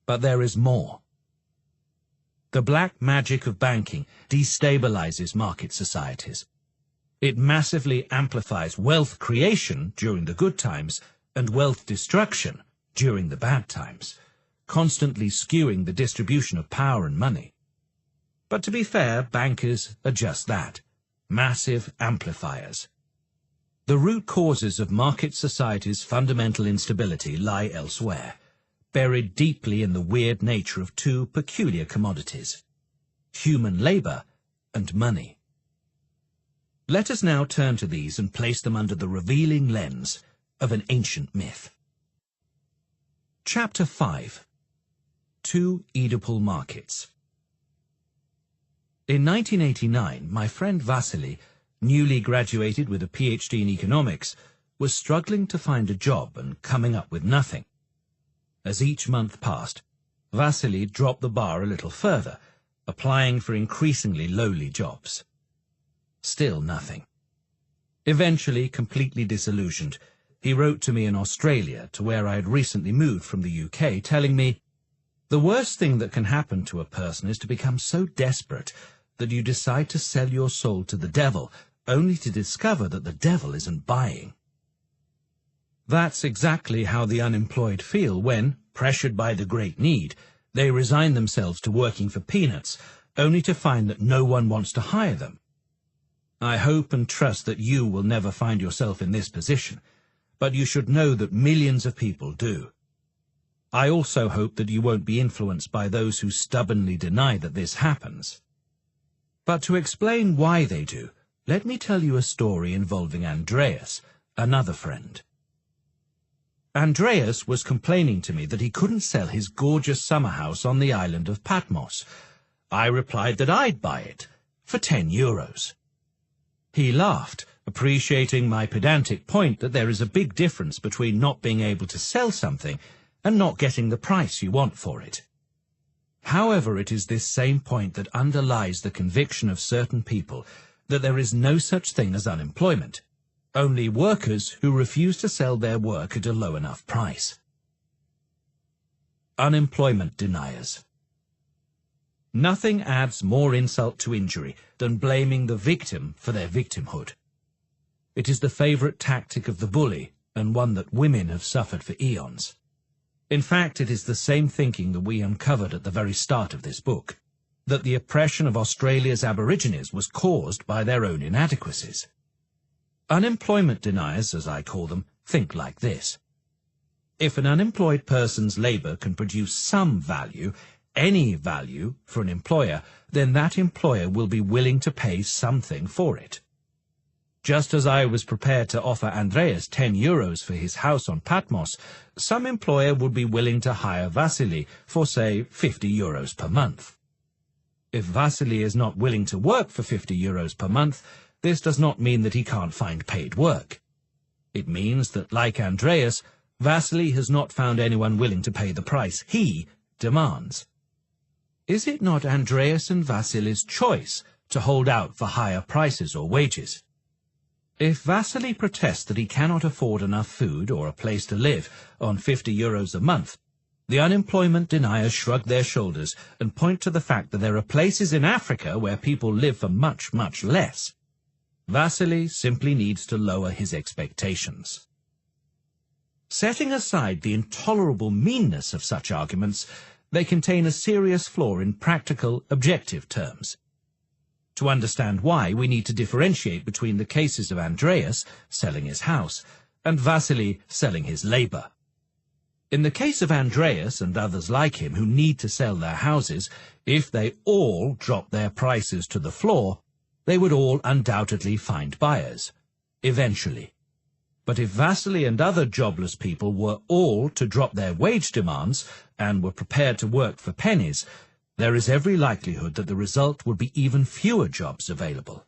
But there is more. The black magic of banking destabilizes market societies. It massively amplifies wealth creation during the good times and wealth destruction during the bad times, constantly skewing the distribution of power and money. But to be fair, bankers are just that, massive amplifiers. The root causes of market society's fundamental instability lie elsewhere, buried deeply in the weird nature of two peculiar commodities, human labor and money. Let us now turn to these and place them under the revealing lens of an ancient myth. Chapter 5. Two Oedipal Markets. In 1989, my friend Vasily, newly graduated with a PhD in economics, was struggling to find a job and coming up with nothing. As each month passed, Vasily dropped the bar a little further, applying for increasingly lowly jobs. Still nothing. Eventually, completely disillusioned, he wrote to me in Australia, to where I had recently moved from the UK, telling me, "The worst thing that can happen to a person is to become so desperate that you decide to sell your soul to the devil, only to discover that the devil isn't buying." That's exactly how the unemployed feel when, pressured by the great need, they resign themselves to working for peanuts, only to find that no one wants to hire them. I hope and trust that you will never find yourself in this position, but you should know that millions of people do. I also hope that you won't be influenced by those who stubbornly deny that this happens. But to explain why they do, let me tell you a story involving Andreas, another friend. Andreas was complaining to me that he couldn't sell his gorgeous summer house on the island of Patmos. I replied that I'd buy it for €10. He laughed, appreciating my pedantic point that there is a big difference between not being able to sell something and not getting the price you want for it. However, it is this same point that underlies the conviction of certain people that there is no such thing as unemployment, only workers who refuse to sell their work at a low enough price. Unemployment deniers. Nothing adds more insult to injury than blaming the victim for their victimhood. It is the favorite tactic of the bully, and one that women have suffered for eons. In fact, it is the same thinking that we uncovered at the very start of this book, that the oppression of Australia's Aborigines was caused by their own inadequacies. Unemployment deniers, as I call them, think like this. If an unemployed person's labour can produce some value, any value, for an employer, then that employer will be willing to pay something for it. Just as I was prepared to offer Andreas €10 for his house on Patmos, some employer would be willing to hire Vasily for, say, €50 per month. If Vasily is not willing to work for €50 per month, this does not mean that he can't find paid work. It means that, like Andreas, Vasily has not found anyone willing to pay the price he demands. Is it not Andreas and Vasily's choice to hold out for higher prices or wages? If Vasily protests that he cannot afford enough food or a place to live on €50 a month, the unemployment deniers shrug their shoulders and point to the fact that there are places in Africa where people live for much, much less. Vasily simply needs to lower his expectations. Setting aside the intolerable meanness of such arguments, they contain a serious flaw in practical, objective terms. To understand why, we need to differentiate between the cases of Andreas selling his house and Vasily selling his labour. In the case of Andreas and others like him who need to sell their houses, if they all drop their prices to the floor, they would all undoubtedly find buyers, eventually. But if Vasily and other jobless people were all to drop their wage demands and were prepared to work for pennies, there is every likelihood that the result would be even fewer jobs available.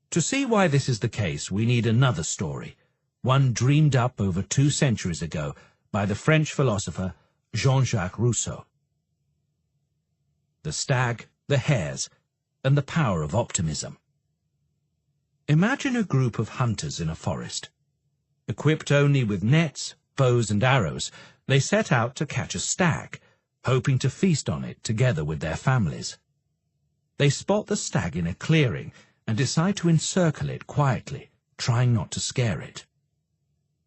To see why this is the case, we need another story, one dreamed up over 2 centuries ago by the French philosopher Jean-Jacques Rousseau. The Stag, the Hares, and the Power of Optimism. Imagine a group of hunters in a forest. Equipped only with nets, bows and arrows, they set out to catch a stag, hoping to feast on it together with their families. They spot the stag in a clearing and decide to encircle it quietly, trying not to scare it.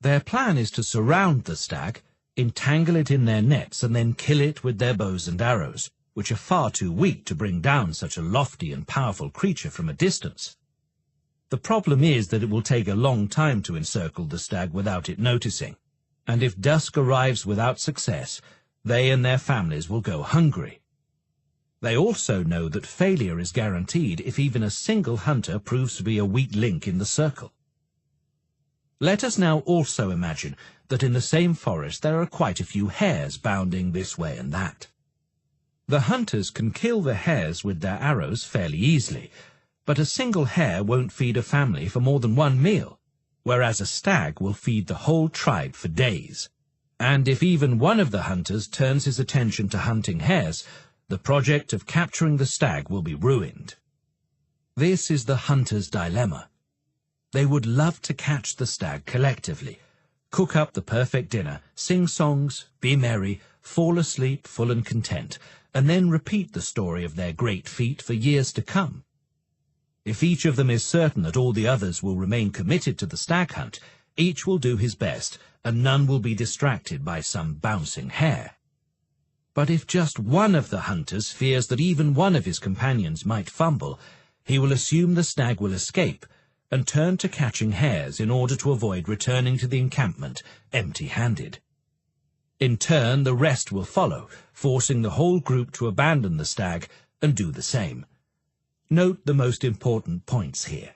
Their plan is to surround the stag, entangle it in their nets, and then kill it with their bows and arrows, which are far too weak to bring down such a lofty and powerful creature from a distance. The problem is that it will take a long time to encircle the stag without it noticing, and if dusk arrives without success, they and their families will go hungry. They also know that failure is guaranteed if even a single hunter proves to be a weak link in the circle. Let us now also imagine that in the same forest there are quite a few hares bounding this way and that. The hunters can kill the hares with their arrows fairly easily, but a single hare won't feed a family for more than 1 meal, whereas a stag will feed the whole tribe for days. And if even one of the hunters turns his attention to hunting hares, the project of capturing the stag will be ruined. This is the hunter's dilemma. They would love to catch the stag collectively, cook up the perfect dinner, sing songs, be merry, fall asleep full and content, and then repeat the story of their great feat for years to come. If each of them is certain that all the others will remain committed to the stag hunt, each will do his best, and none will be distracted by some bouncing hare. But if just one of the hunters fears that even one of his companions might fumble, he will assume the stag will escape and turn to catching hares in order to avoid returning to the encampment empty-handed. In turn, the rest will follow, forcing the whole group to abandon the stag and do the same. Note the most important points here.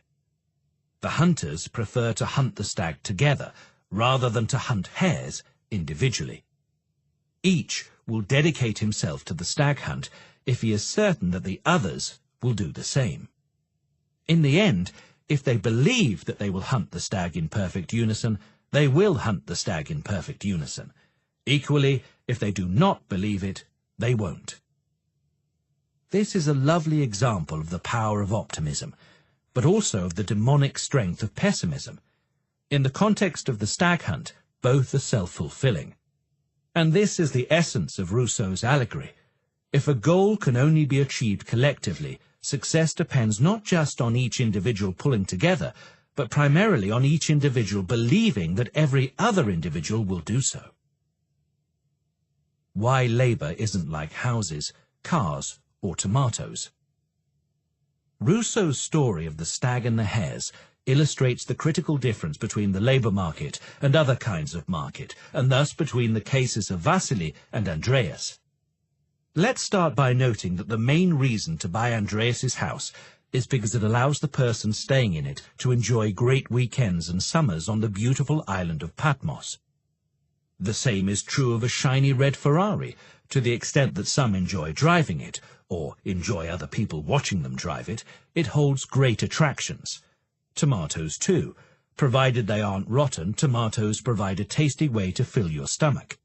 The hunters prefer to hunt the stag together, rather than to hunt hares individually. Each will dedicate himself to the stag hunt if he is certain that the others will do the same. In the end, if they believe that they will hunt the stag in perfect unison, they will hunt the stag in perfect unison. Equally, if they do not believe it, they won't. This is a lovely example of the power of optimism, but also of the demonic strength of pessimism. In the context of the stag hunt, both are self-fulfilling. And this is the essence of Rousseau's allegory. If a goal can only be achieved collectively, success depends not just on each individual pulling together, but primarily on each individual believing that every other individual will do so. Why labor isn't like houses, cars, or tomatoes. Rousseau's story of the stag and the hares illustrates the critical difference between the labor market and other kinds of market, and thus between the cases of Vasily and Andreas. Let's start by noting that the main reason to buy Andreas's house is because it allows the person staying in it to enjoy great weekends and summers on the beautiful island of Patmos. The same is true of a shiny red Ferrari, to the extent that some enjoy driving it, or enjoy other people watching them drive it. It holds great attractions. Tomatoes, too. Provided they aren't rotten, tomatoes provide a tasty way to fill your stomach.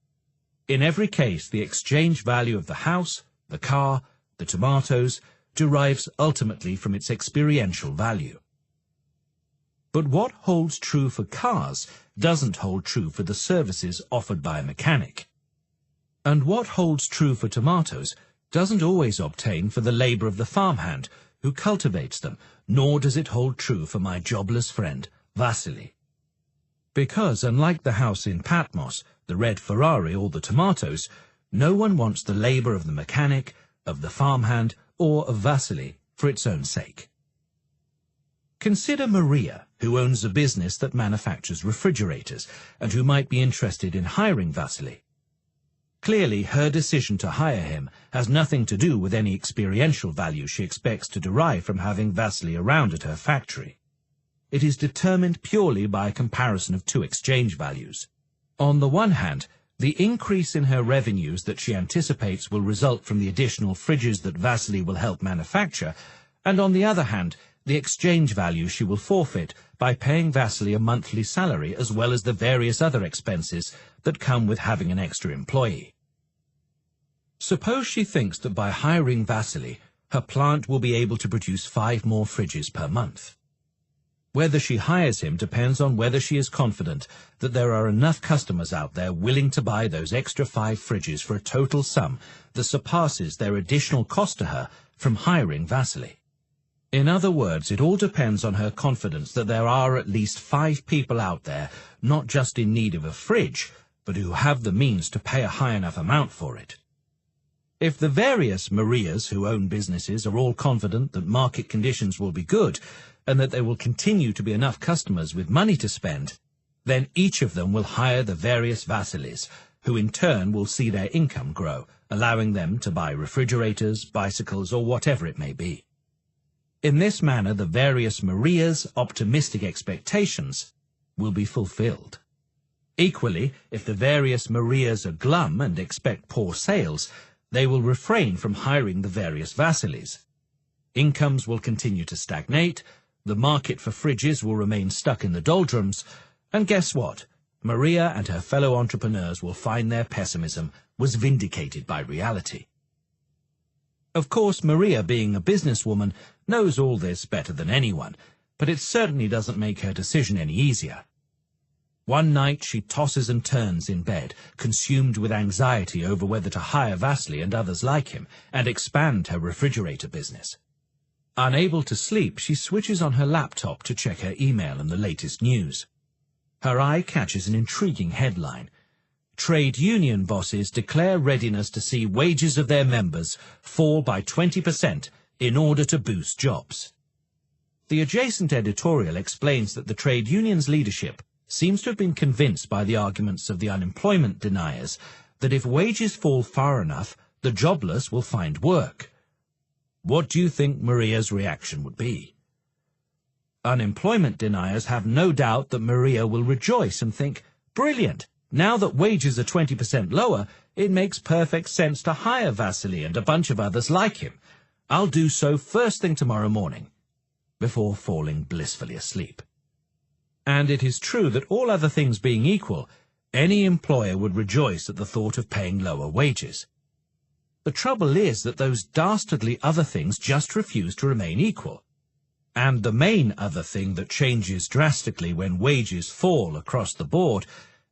In every case, the exchange value of the house, the car, the tomatoes, derives ultimately from its experiential value. But what holds true for cars doesn't hold true for the services offered by a mechanic. And what holds true for tomatoes doesn't always obtain for the labor of the farmhand who cultivates them, nor does it hold true for my jobless friend, Vasily. Because, unlike the house in Patmos, the red Ferrari, or the tomatoes, no one wants the labor of the mechanic, of the farmhand, or of Vasily for its own sake. Consider Maria, who owns a business that manufactures refrigerators, and who might be interested in hiring Vasily. Clearly, her decision to hire him has nothing to do with any experiential value she expects to derive from having Vasily around at her factory. it is determined purely by a comparison of two exchange values. On the one hand, the increase in her revenues that she anticipates will result from the additional fridges that Vasily will help manufacture, and on the other hand, the exchange value she will forfeit by paying Vasily a monthly salary as well as the various other expenses that come with having an extra employee. Suppose she thinks that by hiring Vasily, her plant will be able to produce 5 more fridges per month. Whether she hires him depends on whether she is confident that there are enough customers out there willing to buy those extra 5 fridges for a total sum that surpasses their additional cost to her from hiring Vasily. In other words, it all depends on her confidence that there are at least 5 people out there not just in need of a fridge, but who have the means to pay a high enough amount for it. If the various Marias who own businesses are all confident that market conditions will be good, and that there will continue to be enough customers with money to spend, then each of them will hire the various Vasilys, who in turn will see their income grow, allowing them to buy refrigerators, bicycles, or whatever it may be. In this manner, the various Marias' optimistic expectations will be fulfilled. Equally, if the various Marias are glum and expect poor sales, they will refrain from hiring the various Vasilys. Incomes will continue to stagnate, the market for fridges will remain stuck in the doldrums, and guess what? Maria and her fellow entrepreneurs will find their pessimism was vindicated by reality. Of course, Maria, being a businesswoman, knows all this better than anyone, but it certainly doesn't make her decision any easier. One night she tosses and turns in bed, consumed with anxiety over whether to hire Vasily and others like him, and expand her refrigerator business. Unable to sleep, she switches on her laptop to check her email and the latest news. Her eye catches an intriguing headline. Trade union bosses declare readiness to see wages of their members fall by 20% in order to boost jobs. The adjacent editorial explains that the trade union's leadership seems to have been convinced by the arguments of the unemployment deniers that if wages fall far enough, the jobless will find work. What do you think Maria's reaction would be? Unemployment deniers have no doubt that Maria will rejoice and think, brilliant, now that wages are 20% lower, it makes perfect sense to hire Vasily and a bunch of others like him. I'll do so first thing tomorrow morning, before falling blissfully asleep. And it is true that all other things being equal, any employer would rejoice at the thought of paying lower wages. The trouble is that those dastardly other things just refuse to remain equal. And the main other thing that changes drastically when wages fall across the board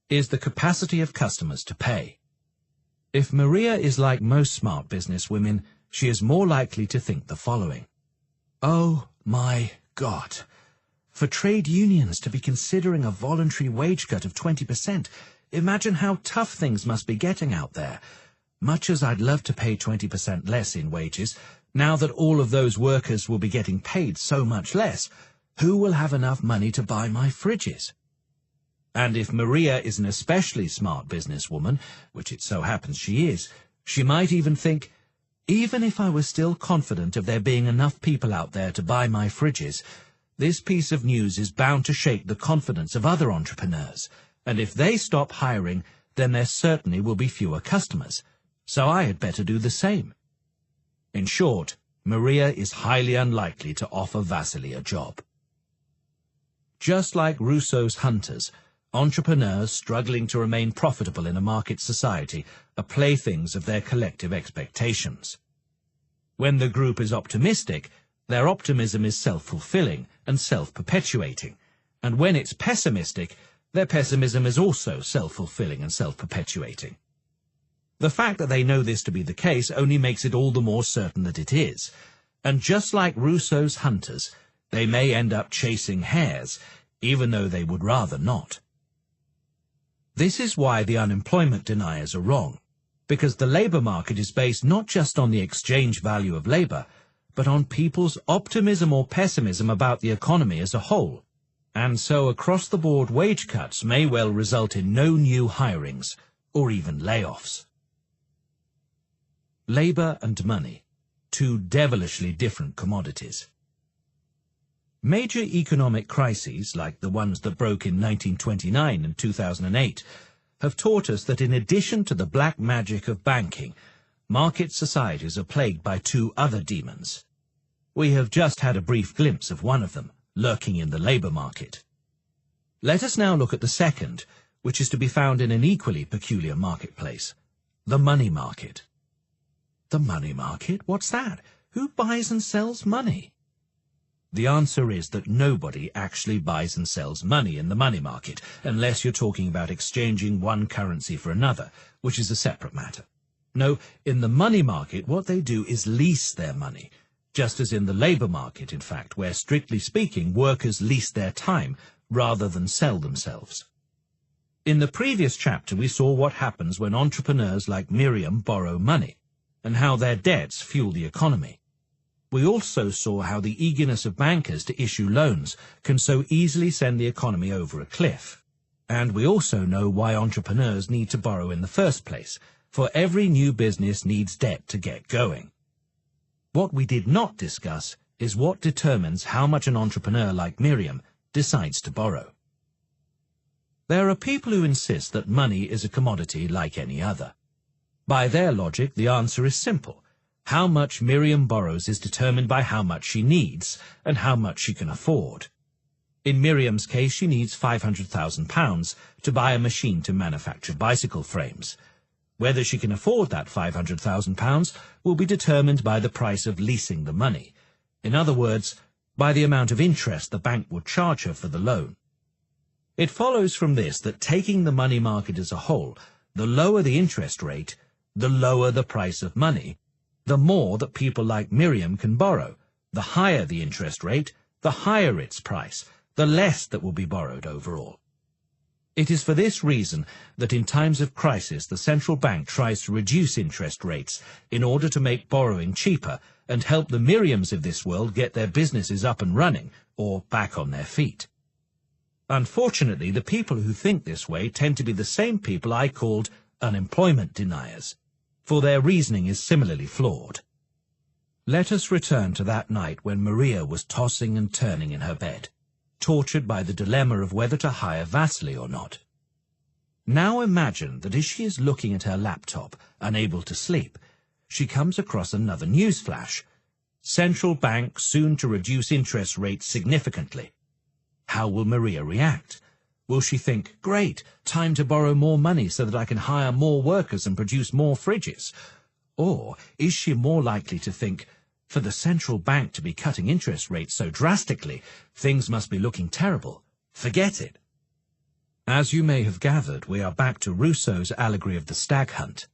is the capacity of customers to pay. If Maria is like most smart businesswomen, she is more likely to think the following. Oh my God! For trade unions to be considering a voluntary wage cut of 20%, imagine how tough things must be getting out there. Much as I'd love to pay 20% less in wages, now that all of those workers will be getting paid so much less, who will have enough money to buy my fridges? And if Maria is an especially smart businesswoman, which it so happens she is, she might even think, even if I was still confident of there being enough people out there to buy my fridges, this piece of news is bound to shake the confidence of other entrepreneurs, and if they stop hiring, then there certainly will be fewer customers. So I had better do the same. In short, Maria is highly unlikely to offer Vasily a job. Just like Rousseau's hunters, entrepreneurs struggling to remain profitable in a market society are playthings of their collective expectations. When the group is optimistic, their optimism is self-fulfilling and self-perpetuating, and when it's pessimistic, their pessimism is also self-fulfilling and self-perpetuating. The fact that they know this to be the case only makes it all the more certain that it is, and just like Rousseau's hunters, they may end up chasing hares, even though they would rather not. This is why the unemployment deniers are wrong, because the labour market is based not just on the exchange value of labour, but on people's optimism or pessimism about the economy as a whole, and so across-the-board wage cuts may well result in no new hirings or even layoffs. Labour and money, two devilishly different commodities. Major economic crises, like the ones that broke in 1929 and 2008, have taught us that in addition to the black magic of banking, market societies are plagued by two other demons. We have just had a brief glimpse of one of them, lurking in the labour market. Let us now look at the second, which is to be found in an equally peculiar marketplace, the money market. The money market? What's that? Who buys and sells money? The answer is that nobody actually buys and sells money in the money market, unless you're talking about exchanging one currency for another, which is a separate matter. No, in the money market, what they do is lease their money, just as in the labour market, in fact, where, strictly speaking, workers lease their time rather than sell themselves. In the previous chapter, we saw what happens when entrepreneurs like Miriam borrow money, and how their debts fuel the economy. We also saw how the eagerness of bankers to issue loans can so easily send the economy over a cliff. And we also know why entrepreneurs need to borrow in the first place, for every new business needs debt to get going. What we did not discuss is what determines how much an entrepreneur like Miriam decides to borrow. There are people who insist that money is a commodity like any other. By their logic, the answer is simple. How much Miriam borrows is determined by how much she needs and how much she can afford. In Miriam's case, she needs £500,000 to buy a machine to manufacture bicycle frames. Whether she can afford that £500,000 will be determined by the price of leasing the money. In other words, by the amount of interest the bank would charge her for the loan. It follows from this that taking the money market as a whole, the lower the interest rate, the lower the price of money, the more that people like Miriam can borrow. The higher the interest rate, the higher its price, the less that will be borrowed overall. It is for this reason that in times of crisis the central bank tries to reduce interest rates in order to make borrowing cheaper and help the Miriams of this world get their businesses up and running or back on their feet. Unfortunately, the people who think this way tend to be the same people I called unemployment deniers, for their reasoning is similarly flawed. Let us return to that night when Maria was tossing and turning in her bed, tortured by the dilemma of whether to hire Vasily or not. Now imagine that as she is looking at her laptop, unable to sleep, she comes across another news flash. Central bank soon to reduce interest rates significantly. How will Maria react? Will she think, great, time to borrow more money so that I can hire more workers and produce more fridges? Or is she more likely to think, for the central bank to be cutting interest rates so drastically, things must be looking terrible. Forget it. As you may have gathered, we are back to Rousseau's allegory of the stag hunt.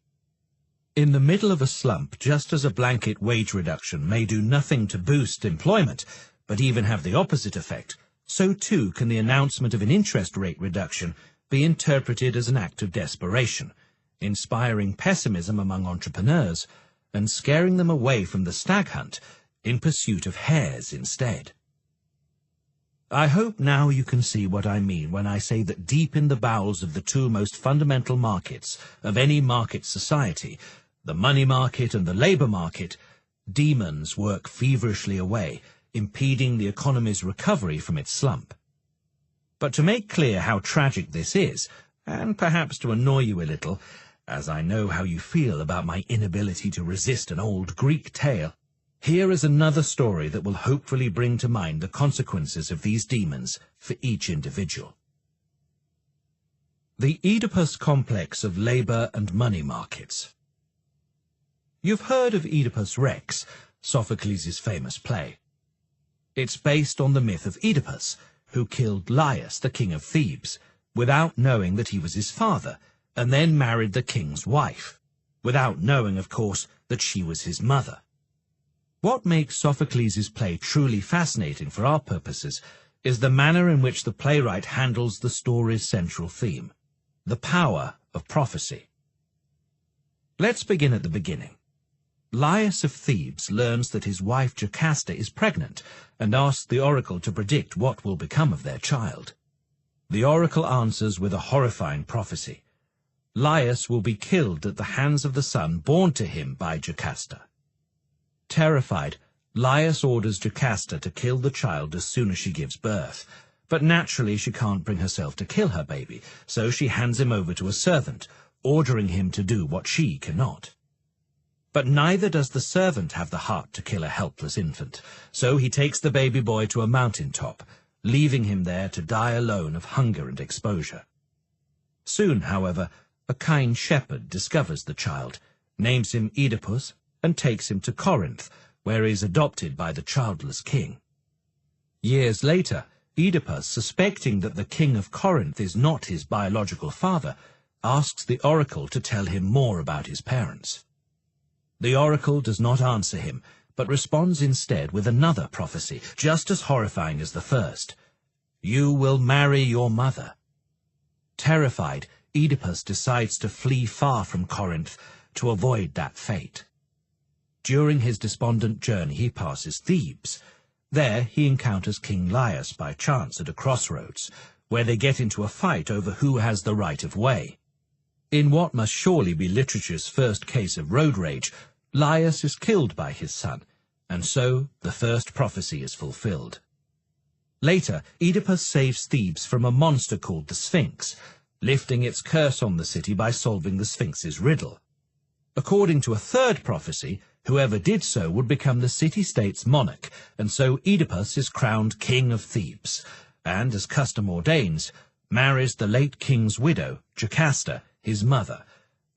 In the middle of a slump, just as a blanket wage reduction may do nothing to boost employment, but even have the opposite effect, so too can the announcement of an interest rate reduction be interpreted as an act of desperation, inspiring pessimism among entrepreneurs and scaring them away from the stag hunt in pursuit of hares instead. I hope now you can see what I mean when I say that deep in the bowels of the two most fundamental markets of any market society, the money market and the labour market, demons work feverishly away, impeding the economy's recovery from its slump. But to make clear how tragic this is, and perhaps to annoy you a little, as I know how you feel about my inability to resist an old Greek tale, here is another story that will hopefully bring to mind the consequences of these demons for each individual. The Oedipus complex of labour and money markets. You've heard of Oedipus Rex, Sophocles' famous play. It's based on the myth of Oedipus, who killed Laius, the king of Thebes, without knowing that he was his father, and then married the king's wife, without knowing, of course, that she was his mother. What makes Sophocles' play truly fascinating for our purposes is the manner in which the playwright handles the story's central theme, the power of prophecy. Let's begin at the beginning. Laius of Thebes learns that his wife Jocasta is pregnant and asks the oracle to predict what will become of their child. The oracle answers with a horrifying prophecy. Laius will be killed at the hands of the son born to him by Jocasta. Terrified, Laius orders Jocasta to kill the child as soon as she gives birth, but naturally she can't bring herself to kill her baby, so she hands him over to a servant, ordering him to do what she cannot. But neither does the servant have the heart to kill a helpless infant, so he takes the baby boy to a mountain top, leaving him there to die alone of hunger and exposure. Soon, however, a kind shepherd discovers the child, names him Oedipus, and takes him to Corinth, where he is adopted by the childless king. Years later, Oedipus, suspecting that the king of Corinth is not his biological father, asks the oracle to tell him more about his parents. The oracle does not answer him, but responds instead with another prophecy, just as horrifying as the first. You will marry your mother. Terrified, Oedipus decides to flee far from Corinth to avoid that fate. During his despondent journey he passes Thebes. There he encounters King Laius by chance at a crossroads, where they get into a fight over who has the right of way. In what must surely be literature's first case of road rage, Laius is killed by his son, and so the first prophecy is fulfilled. Later, Oedipus saves Thebes from a monster called the Sphinx, lifting its curse on the city by solving the Sphinx's riddle. According to a third prophecy, whoever did so would become the city-state's monarch, and so Oedipus is crowned king of Thebes, and, as custom ordains, marries the late king's widow, Jocasta, his mother,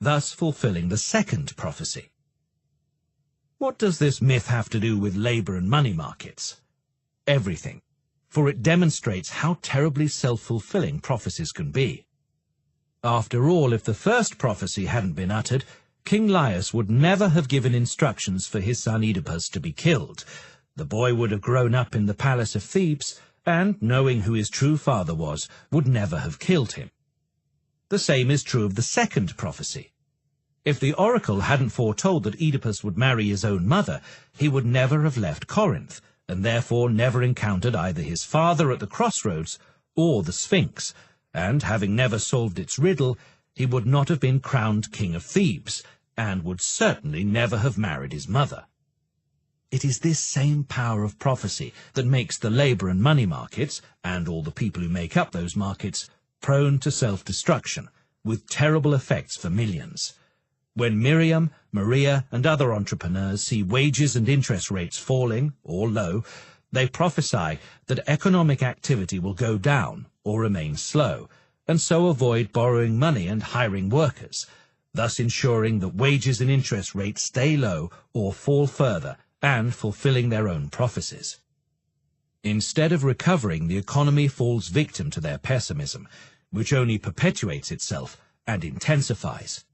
thus fulfilling the second prophecy. What does this myth have to do with labor and money markets? Everything, for it demonstrates how terribly self-fulfilling prophecies can be. After all, if the first prophecy hadn't been uttered, King Laius would never have given instructions for his son Oedipus to be killed. The boy would have grown up in the palace of Thebes, and, knowing who his true father was, would never have killed him. The same is true of the second prophecy. If the oracle hadn't foretold that Oedipus would marry his own mother, he would never have left Corinth, and therefore never encountered either his father at the crossroads or the Sphinx, and, having never solved its riddle, he would not have been crowned king of Thebes, and would certainly never have married his mother. It is this same power of prophecy that makes the labor and money markets, and all the people who make up those markets, prone to self-destruction, with terrible effects for millions. When Miriam, Maria, and other entrepreneurs see wages and interest rates falling, or low, they prophesy that economic activity will go down or remain slow, and so avoid borrowing money and hiring workers, thus ensuring that wages and interest rates stay low or fall further, and fulfilling their own prophecies. Instead of recovering, the economy falls victim to their pessimism, which only perpetuates itself and intensifies.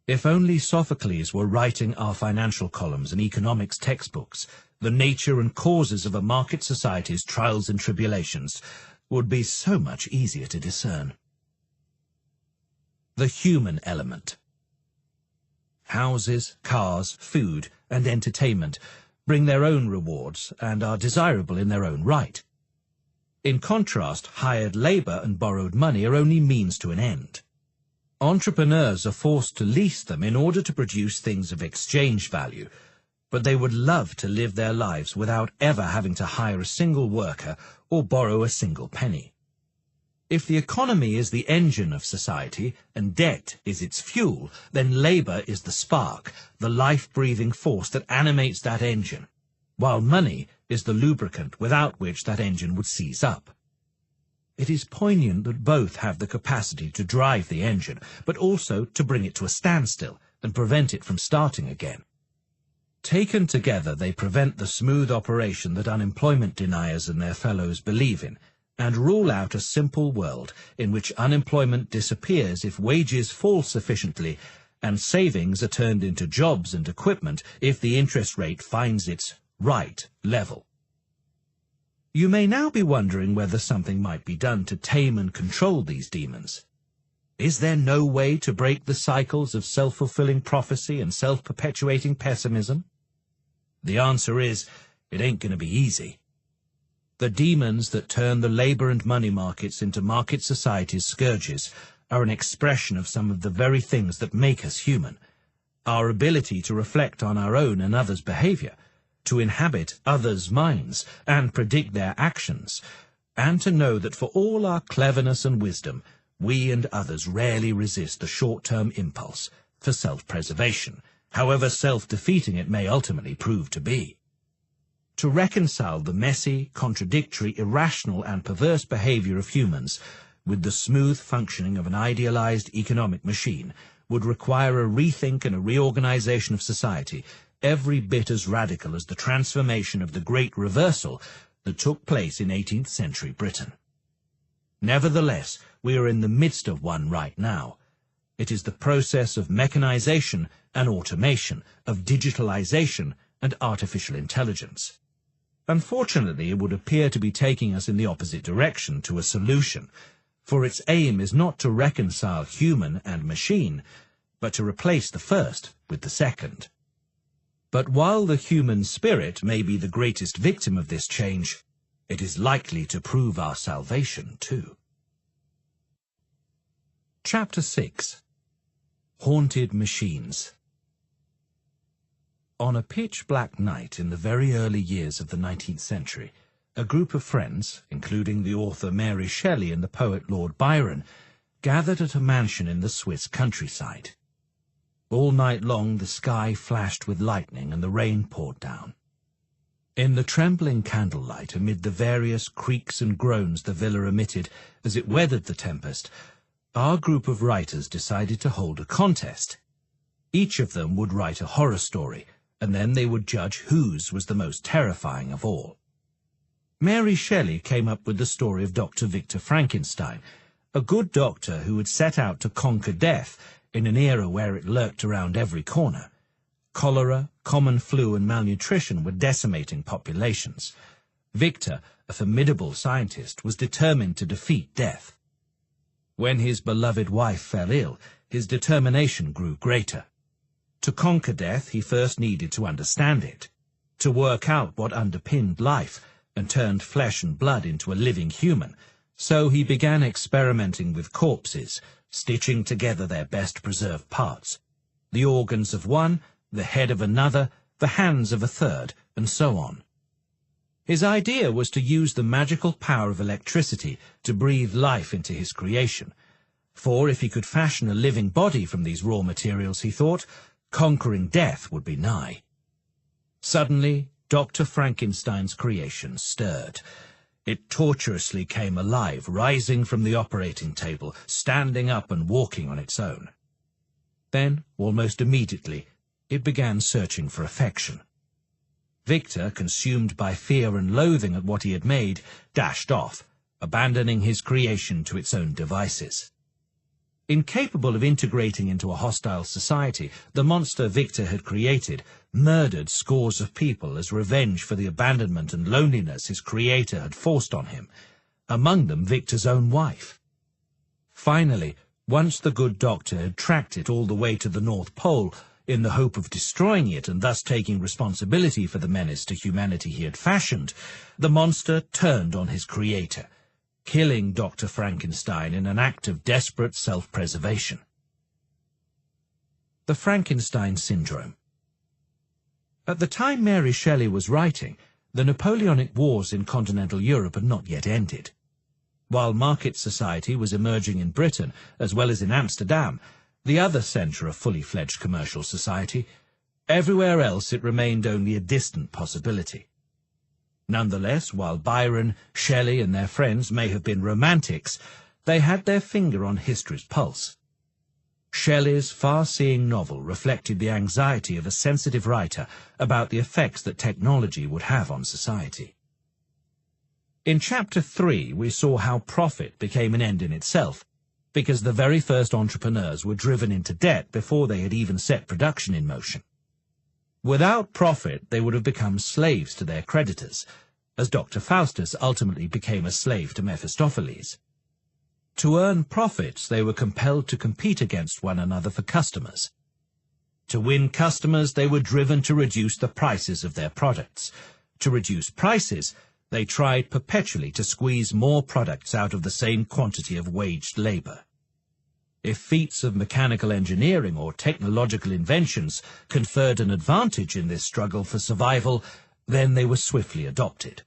If only Sophocles were writing our financial columns and economics textbooks, the nature and causes of a market society's trials and tribulations would be so much easier to discern. The human element. Houses, cars, food, and entertainment bring their own rewards and are desirable in their own right. In contrast, hired labor and borrowed money are only means to an end. Entrepreneurs are forced to lease them in order to produce things of exchange value, but they would love to live their lives without ever having to hire a single worker or borrow a single penny. If the economy is the engine of society and debt is its fuel, then labor is the spark, the life-breathing force that animates that engine, while money is the lubricant without which that engine would seize up. It is poignant that both have the capacity to drive the engine, but also to bring it to a standstill and prevent it from starting again. Taken together, they prevent the smooth operation that unemployment deniers and their fellows believe in, and rule out a simple world in which unemployment disappears if wages fall sufficiently, and savings are turned into jobs and equipment if the interest rate finds its right level. You may now be wondering whether something might be done to tame and control these demons. Is there no way to break the cycles of self-fulfilling prophecy and self-perpetuating pessimism? The answer is, it ain't going to be easy. The demons that turn the labor and money markets into market society's scourges are an expression of some of the very things that make us human. Our ability to reflect on our own and others' behavior, to inhabit others' minds and predict their actions, and to know that for all our cleverness and wisdom, we and others rarely resist the short-term impulse for self-preservation, however self-defeating it may ultimately prove to be. To reconcile the messy, contradictory, irrational and perverse behavior of humans with the smooth functioning of an idealized economic machine would require a rethink and a reorganization of society every bit as radical as the transformation of the Great Reversal that took place in 18th century Britain. Nevertheless, we are in the midst of one right now. It is the process of mechanization and automation, of digitalization and artificial intelligence. Unfortunately, it would appear to be taking us in the opposite direction to a solution, for its aim is not to reconcile human and machine, but to replace the first with the second. But while the human spirit may be the greatest victim of this change, it is likely to prove our salvation too. Chapter 6. Haunted Machines. On a pitch-black night in the very early years of the 19th century, a group of friends, including the author Mary Shelley and the poet Lord Byron, gathered at a mansion in the Swiss countryside. All night long the sky flashed with lightning and the rain poured down. In the trembling candlelight, amid the various creaks and groans the villa emitted as it weathered the tempest, our group of writers decided to hold a contest. Each of them would write a horror story, and then they would judge whose was the most terrifying of all. Mary Shelley came up with the story of Dr. Victor Frankenstein, a good doctor who had set out to conquer death in an era where it lurked around every corner. Cholera, common flu and malnutrition were decimating populations. Victor, a formidable scientist, was determined to defeat death. When his beloved wife fell ill, his determination grew greater. To conquer death, he first needed to understand it, to work out what underpinned life and turned flesh and blood into a living human. So he began experimenting with corpses, stitching together their best-preserved parts, the organs of one, the head of another, the hands of a third, and so on. His idea was to use the magical power of electricity to breathe life into his creation, for if he could fashion a living body from these raw materials, he thought, conquering death would be nigh. Suddenly, Dr. Frankenstein's creation stirred. It tortuously came alive, rising from the operating table, standing up and walking on its own. Then, almost immediately, it began searching for affection. Victor, consumed by fear and loathing at what he had made, dashed off, abandoning his creation to its own devices. Incapable of integrating into a hostile society, the monster Victor had created murdered scores of people as revenge for the abandonment and loneliness his creator had forced on him, among them Victor's own wife. Finally, once the good doctor had tracked it all the way to the North Pole, in the hope of destroying it and thus taking responsibility for the menace to humanity he had fashioned, the monster turned on his creator, killing Dr. Frankenstein in an act of desperate self-preservation. The Frankenstein Syndrome. At the time Mary Shelley was writing, the Napoleonic Wars in continental Europe had not yet ended. While market society was emerging in Britain, as well as in Amsterdam, the other centre of fully-fledged commercial society, everywhere else it remained only a distant possibility. Nonetheless, while Byron, Shelley and their friends may have been romantics, they had their finger on history's pulse. Shelley's far-seeing novel reflected the anxiety of a sensitive writer about the effects that technology would have on society. In Chapter 3, we saw how profit became an end in itself, because the very first entrepreneurs were driven into debt before they had even set production in motion. Without profit, they would have become slaves to their creditors, as Dr. Faustus ultimately became a slave to Mephistopheles. To earn profits, they were compelled to compete against one another for customers. To win customers, they were driven to reduce the prices of their products. To reduce prices, they tried perpetually to squeeze more products out of the same quantity of waged labor. If feats of mechanical engineering or technological inventions conferred an advantage in this struggle for survival, Then they were swiftly adopted.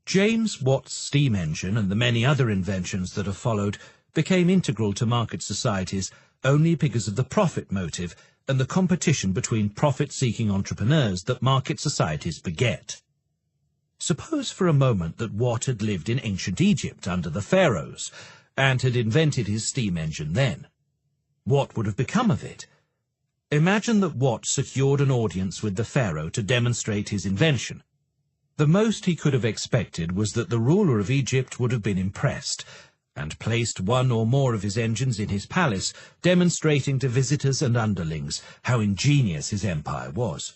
James Watt's steam engine and the many other inventions that have followed became integral to market societies only because of the profit motive and the competition between profit-seeking entrepreneurs that market societies beget. Suppose for a moment that Watt had lived in ancient Egypt under the pharaohs and had invented his steam engine then. What would have become of it? Imagine that Watt secured an audience with the pharaoh to demonstrate his invention. The most he could have expected was that the ruler of Egypt would have been impressed and placed one or more of his engines in his palace, demonstrating to visitors and underlings how ingenious his empire was.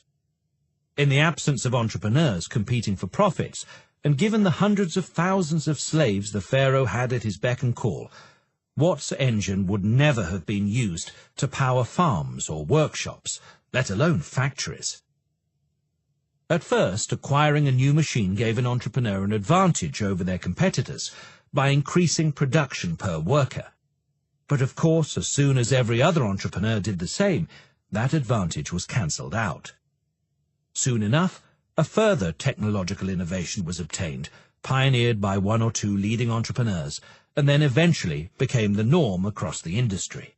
In the absence of entrepreneurs competing for profits, and given the hundreds of thousands of slaves the pharaoh had at his beck and call, Watt's engine would never have been used to power farms or workshops, let alone factories. At first, acquiring a new machine gave an entrepreneur an advantage over their competitors by increasing production per worker. But of course, as soon as every other entrepreneur did the same, that advantage was cancelled out. Soon enough, a further technological innovation was obtained, pioneered by one or two leading entrepreneurs, and then eventually became the norm across the industry.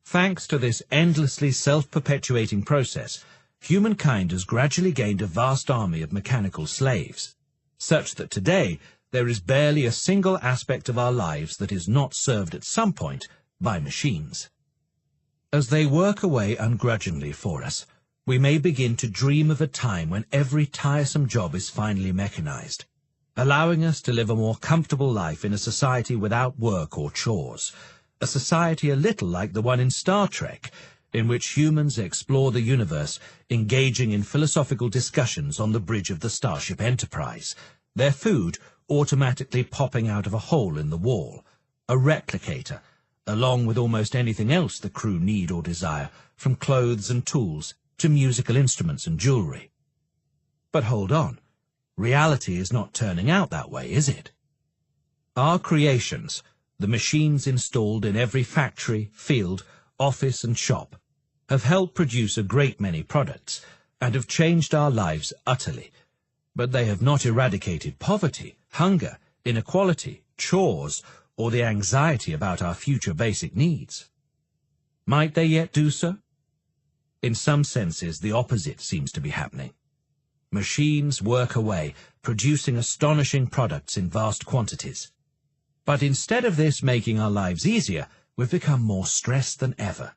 Thanks to this endlessly self-perpetuating process, humankind has gradually gained a vast army of mechanical slaves, such that today there is barely a single aspect of our lives that is not served at some point by machines. As they work away ungrudgingly for us, we may begin to dream of a time when every tiresome job is finally mechanized, allowing us to live a more comfortable life in a society without work or chores, a society a little like the one in Star Trek, in which humans explore the universe, engaging in philosophical discussions on the bridge of the Starship Enterprise, their food automatically popping out of a hole in the wall, a replicator, along with almost anything else the crew need or desire, from clothes and tools to musical instruments and jewelry. But hold on, reality is not turning out that way, is it? Our creations, the machines installed in every factory, field, office and shop, have helped produce a great many products and have changed our lives utterly, but they have not eradicated poverty, hunger, inequality, chores, or the anxiety about our future basic needs. Might they yet do so? In some senses, the opposite seems to be happening. Machines work away, producing astonishing products in vast quantities. But instead of this making our lives easier, we've become more stressed than ever.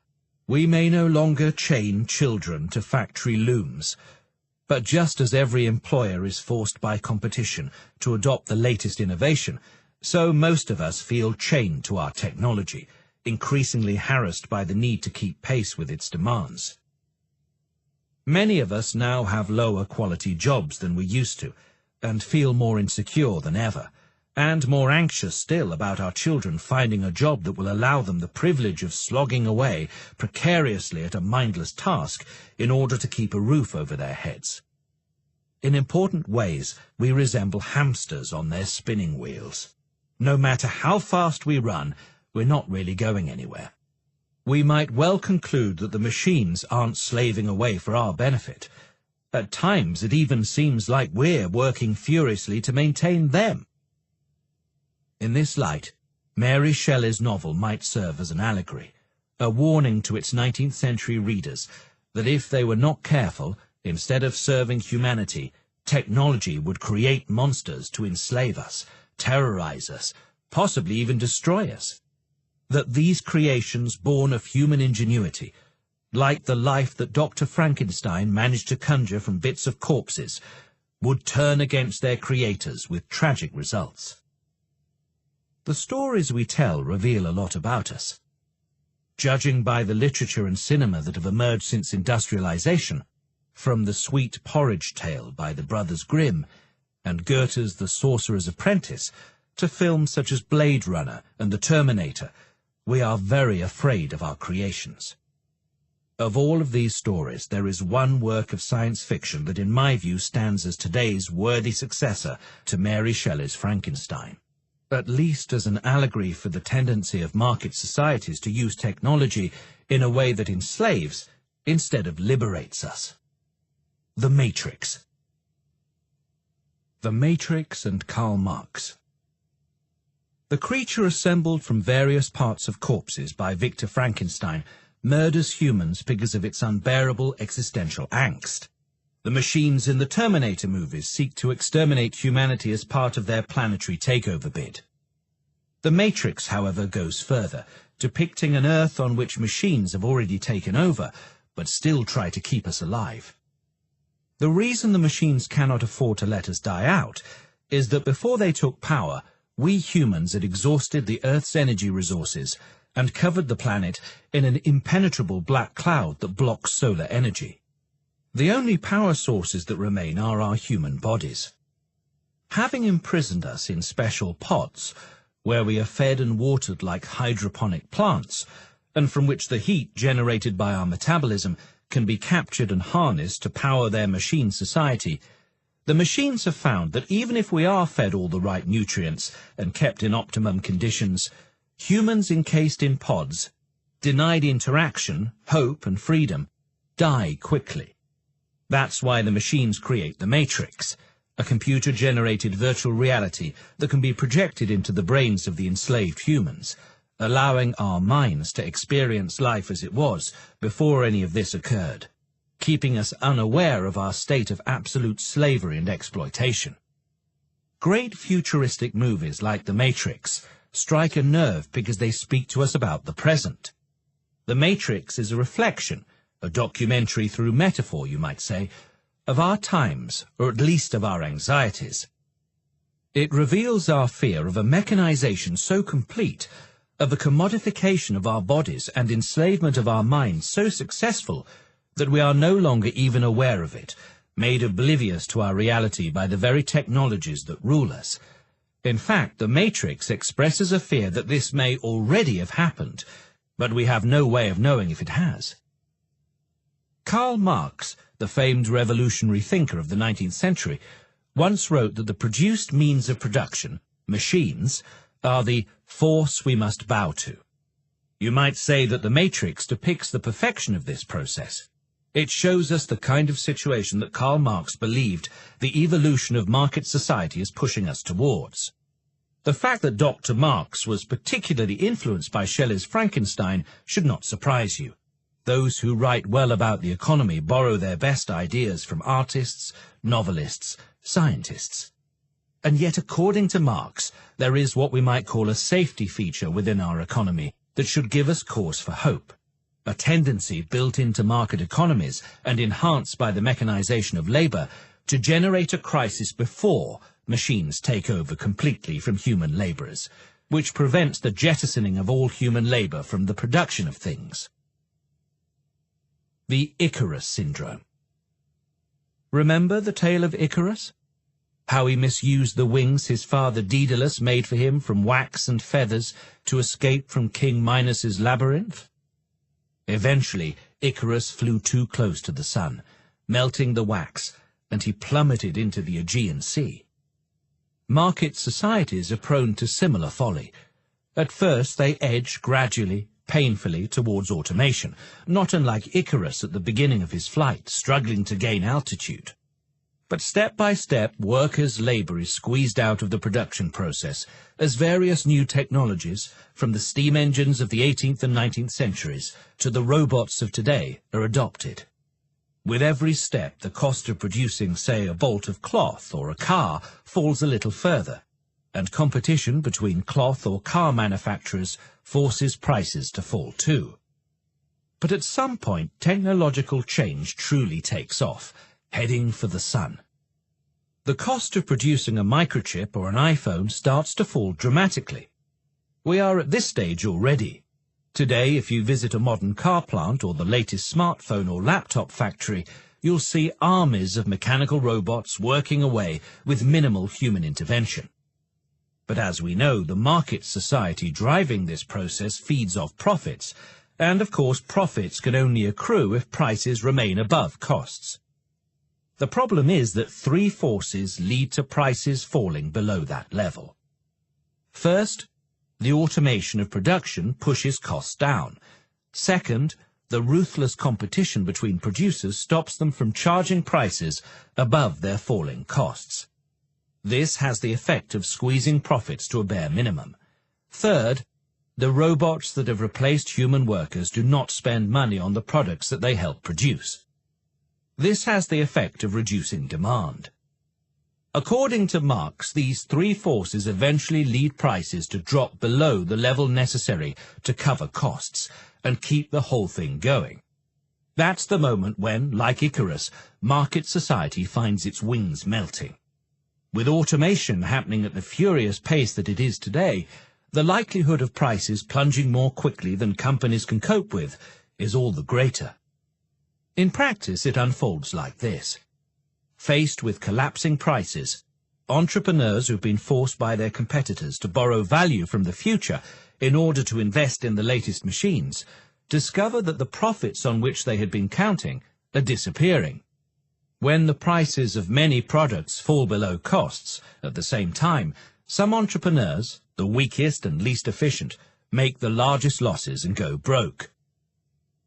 We may no longer chain children to factory looms, but just as every employer is forced by competition to adopt the latest innovation, so most of us feel chained to our technology, increasingly harassed by the need to keep pace with its demands. Many of us now have lower quality jobs than we used to, and feel more insecure than ever, and more anxious still about our children finding a job that will allow them the privilege of slogging away precariously at a mindless task in order to keep a roof over their heads. In important ways, we resemble hamsters on their spinning wheels. No matter how fast we run, we're not really going anywhere. We might well conclude that the machines aren't slaving away for our benefit. At times, it even seems like we're working furiously to maintain them. In this light, Mary Shelley's novel might serve as an allegory, a warning to its 19th century readers that if they were not careful, instead of serving humanity, technology would create monsters to enslave us, terrorize us, possibly even destroy us. That these creations born of human ingenuity, like the life that Dr. Frankenstein managed to conjure from bits of corpses, would turn against their creators with tragic results. The stories we tell reveal a lot about us. Judging by the literature and cinema that have emerged since industrialization, from the Sweet Porridge Tale by the Brothers Grimm and Goethe's The Sorcerer's Apprentice to films such as Blade Runner and The Terminator, we are very afraid of our creations. Of all of these stories, there is one work of science fiction that in my view stands as today's worthy successor to Mary Shelley's Frankenstein, at least as an allegory for the tendency of market societies to use technology in a way that enslaves instead of liberates us. The Matrix, The Matrix and Karl Marx. The creature assembled from various parts of corpses by Victor Frankenstein murders humans because of its unbearable existential angst. The machines in the Terminator movies seek to exterminate humanity as part of their planetary takeover bid. The Matrix, however, goes further, depicting an Earth on which machines have already taken over, but still try to keep us alive. The reason the machines cannot afford to let us die out is that before they took power, we humans had exhausted the Earth's energy resources and covered the planet in an impenetrable black cloud that blocks solar energy. The only power sources that remain are our human bodies. Having imprisoned us in special pods, where we are fed and watered like hydroponic plants, and from which the heat generated by our metabolism can be captured and harnessed to power their machine society, the machines have found that even if we are fed all the right nutrients and kept in optimum conditions, humans encased in pods, denied interaction, hope and freedom, die quickly. That's why the machines create the Matrix, a computer-generated virtual reality that can be projected into the brains of the enslaved humans, allowing our minds to experience life as it was before any of this occurred, keeping us unaware of our state of absolute slavery and exploitation. Great futuristic movies like The Matrix strike a nerve because they speak to us about the present. The Matrix is a reflection, a documentary through metaphor, you might say, of our times, or at least of our anxieties. It reveals our fear of a mechanization so complete, of a commodification of our bodies and enslavement of our minds so successful that we are no longer even aware of it, made oblivious to our reality by the very technologies that rule us. In fact, the Matrix expresses a fear that this may already have happened, but we have no way of knowing if it has. Karl Marx, the famed revolutionary thinker of the 19th century, once wrote that the produced means of production, machines, are the force we must bow to. You might say that the Matrix depicts the perfection of this process. It shows us the kind of situation that Karl Marx believed the evolution of market society is pushing us towards. The fact that Dr. Marx was particularly influenced by Shelley's Frankenstein should not surprise you. Those who write well about the economy borrow their best ideas from artists, novelists, scientists. And yet, according to Marx, there is what we might call a safety feature within our economy that should give us cause for hope. A tendency built into market economies and enhanced by the mechanization of labor to generate a crisis before machines take over completely from human laborers, which prevents the jettisoning of all human labor from the production of things. The Icarus Syndrome. Remember the tale of Icarus? How he misused the wings his father Daedalus made for him from wax and feathers to escape from King Minos's labyrinth? Eventually, Icarus flew too close to the sun, melting the wax, and he plummeted into the Aegean Sea. Market societies are prone to similar folly. At first, they edge gradually, painfully towards automation, not unlike Icarus at the beginning of his flight, struggling to gain altitude. But step by step, workers' labor is squeezed out of the production process as various new technologies, from the steam engines of the 18th and 19th centuries to the robots of today, are adopted. With every step, the cost of producing, say, a bolt of cloth or a car falls a little further, and competition between cloth or car manufacturers forces prices to fall too. But at some point, technological change truly takes off, heading for the sun. The cost of producing a microchip or an iPhone starts to fall dramatically. We are at this stage already. Today, if you visit a modern car plant or the latest smartphone or laptop factory, you'll see armies of mechanical robots working away with minimal human intervention. But as we know, the market society driving this process feeds off profits, and of course profits can only accrue if prices remain above costs. The problem is that three forces lead to prices falling below that level. First, the automation of production pushes costs down. Second, the ruthless competition between producers stops them from charging prices above their falling costs. This has the effect of squeezing profits to a bare minimum. Third, the robots that have replaced human workers do not spend money on the products that they help produce. This has the effect of reducing demand. According to Marx, these three forces eventually lead prices to drop below the level necessary to cover costs and keep the whole thing going. That's the moment when, like Icarus, market society finds its wings melting. With automation happening at the furious pace that it is today, the likelihood of prices plunging more quickly than companies can cope with is all the greater. In practice, it unfolds like this. Faced with collapsing prices, entrepreneurs who've been forced by their competitors to borrow value from the future in order to invest in the latest machines discover that the profits on which they had been counting are disappearing. When the prices of many products fall below costs, at the same time, some entrepreneurs, the weakest and least efficient, make the largest losses and go broke.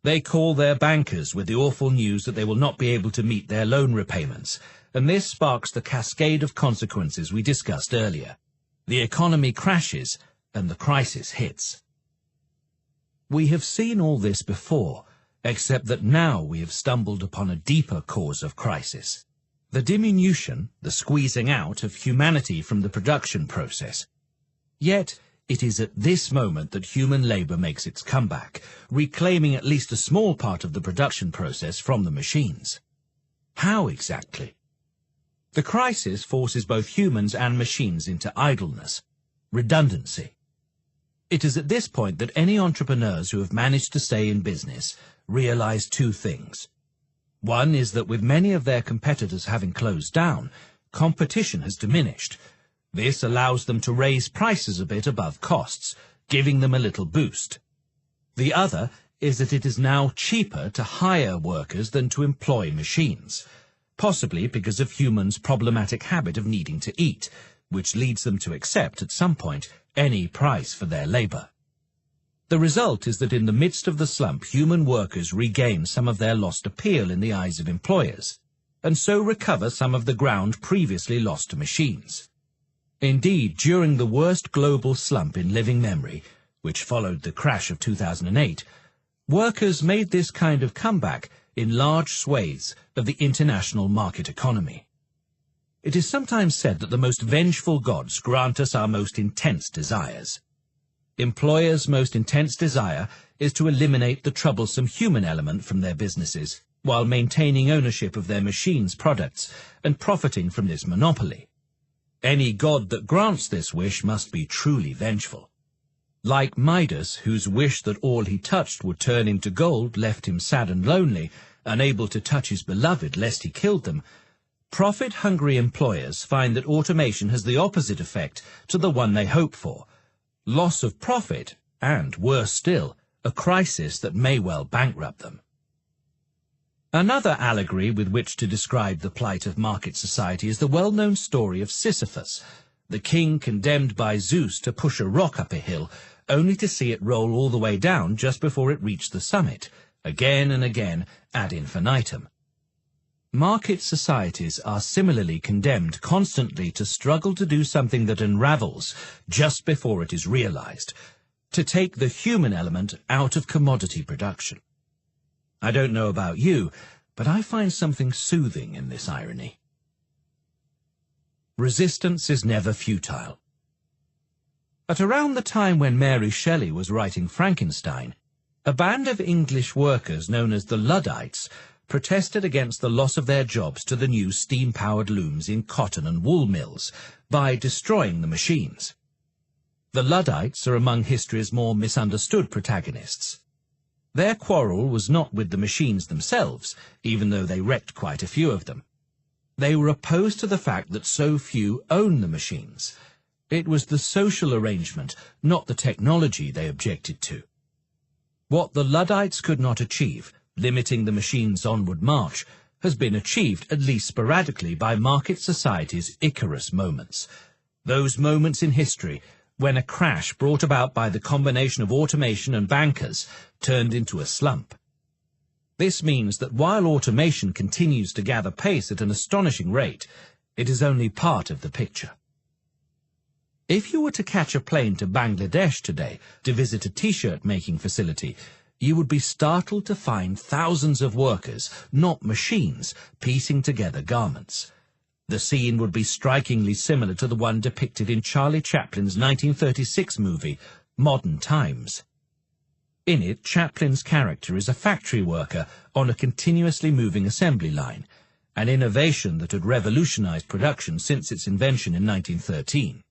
They call their bankers with the awful news that they will not be able to meet their loan repayments, and this sparks the cascade of consequences we discussed earlier. The economy crashes, and the crisis hits. We have seen all this before, except that now we have stumbled upon a deeper cause of crisis. The diminution, the squeezing out of humanity from the production process. Yet, it is at this moment that human labor makes its comeback, reclaiming at least a small part of the production process from the machines. How exactly? The crisis forces both humans and machines into idleness, redundancy. It is at this point that any entrepreneurs who have managed to stay in business realize two things. One is that with many of their competitors having closed down, competition has diminished. This allows them to raise prices a bit above costs, giving them a little boost. The other is that it is now cheaper to hire workers than to employ machines, possibly because of humans' problematic habit of needing to eat, which leads them to accept at some point any price for their labor. The result is that in the midst of the slump, human workers regain some of their lost appeal in the eyes of employers, and so recover some of the ground previously lost to machines. Indeed, during the worst global slump in living memory, which followed the crash of 2008, workers made this kind of comeback in large swathes of the international market economy. It is sometimes said that the most vengeful gods grant us our most intense desires. Employers' most intense desire is to eliminate the troublesome human element from their businesses, while maintaining ownership of their machines' products and profiting from this monopoly. Any god that grants this wish must be truly vengeful. Like Midas, whose wish that all he touched would turn into gold left him sad and lonely, unable to touch his beloved lest he killed them, profit-hungry employers find that automation has the opposite effect to the one they hope for: loss of profit, and, worse still, a crisis that may well bankrupt them. Another allegory with which to describe the plight of market society is the well-known story of Sisyphus, the king condemned by Zeus to push a rock up a hill, only to see it roll all the way down just before it reached the summit, again and again, ad infinitum. Market societies are similarly condemned constantly to struggle to do something that unravels just before it is realized, to take the human element out of commodity production. I don't know about you, but I find something soothing in this irony. Resistance is never futile. At around the time when Mary Shelley was writing Frankenstein, a band of English workers known as the Luddites protested against the loss of their jobs to the new steam-powered looms in cotton and wool mills by destroying the machines. The Luddites are among history's more misunderstood protagonists. Their quarrel was not with the machines themselves, even though they wrecked quite a few of them. They were opposed to the fact that so few own the machines. It was the social arrangement, not the technology, they objected to. What the Luddites could not achieve, limiting the machine's onward march, has been achieved, at least sporadically, by market society's Icarus moments. Those moments in history when a crash brought about by the combination of automation and bankers turned into a slump. This means that while automation continues to gather pace at an astonishing rate, It is only part of the picture. If you were to catch a plane to Bangladesh today to visit a t-shirt making facility, you would be startled to find thousands of workers, not machines, piecing together garments. The scene would be strikingly similar to the one depicted in Charlie Chaplin's 1936 movie, Modern Times. In it, Chaplin's character is a factory worker on a continuously moving assembly line, an innovation that had revolutionized production since its invention in 1913.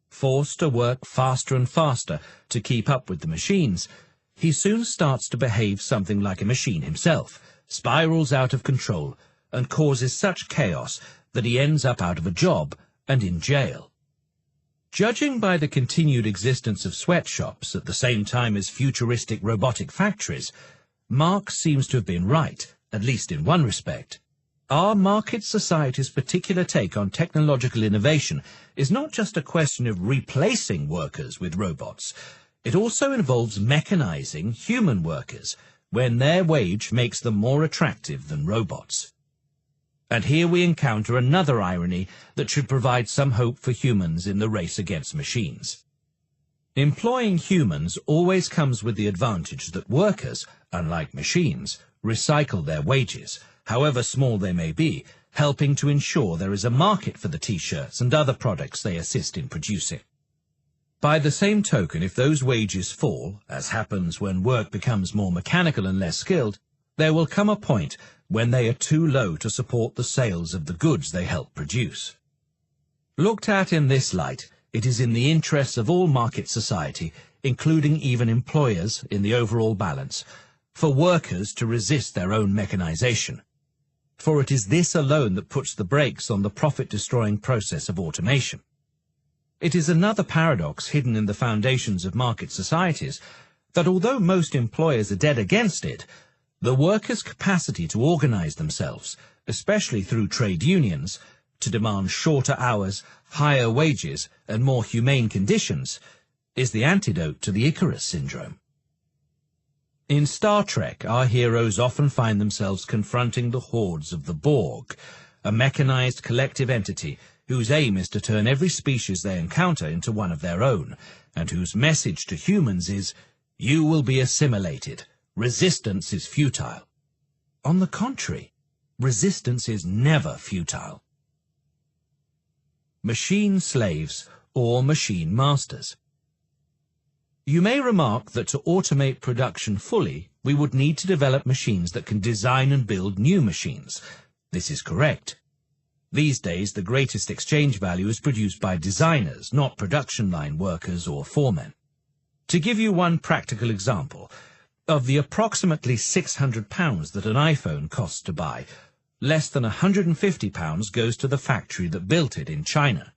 Forced to work faster and faster to keep up with the machines, he soon starts to behave something like a machine himself, spirals out of control, and causes such chaos that he ends up out of a job and in jail. Judging by the continued existence of sweatshops at the same time as futuristic robotic factories, Marx seems to have been right, at least in one respect. Our market society's particular take on technological innovation is not just a question of replacing workers with robots. It also involves mechanizing human workers when their wage makes them more attractive than robots. And here we encounter another irony that should provide some hope for humans in the race against machines. Employing humans always comes with the advantage that workers, unlike machines, recycle their wages, however small they may be, helping to ensure there is a market for the t-shirts and other products they assist in producing. By the same token, if those wages fall, as happens when work becomes more mechanical and less skilled, there will come a point when they are too low to support the sales of the goods they help produce. Looked at in this light, it is in the interests of all market society, including even employers in the overall balance, for workers to resist their own mechanization. For it is this alone that puts the brakes on the profit-destroying process of automation. It is another paradox hidden in the foundations of market societies that although most employers are dead against it, the workers' capacity to organize themselves, especially through trade unions, to demand shorter hours, higher wages, and more humane conditions, is the antidote to the Icarus syndrome. In Star Trek, our heroes often find themselves confronting the hordes of the Borg, a mechanized collective entity whose aim is to turn every species they encounter into one of their own, and whose message to humans is, "You will be assimilated. Resistance is futile." On the contrary, resistance is never futile. Machine slaves or machine masters. You may remark that to automate production fully, we would need to develop machines that can design and build new machines. This is correct. These days, the greatest exchange value is produced by designers, not production line workers or foremen. To give you one practical example, of the approximately £600 that an iPhone costs to buy, less than £150 goes to the factory that built it in China.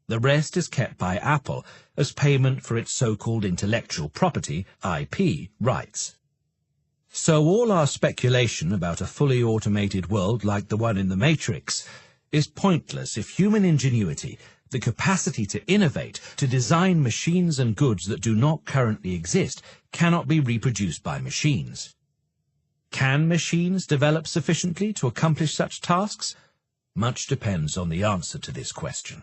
The rest is kept by Apple as payment for its so-called intellectual property, IP, rights. So all our speculation about a fully automated world like the one in the Matrix is pointless if human ingenuity, the capacity to innovate, to design machines and goods that do not currently exist, cannot be reproduced by machines. Can machines develop sufficiently to accomplish such tasks? Much depends on the answer to this question.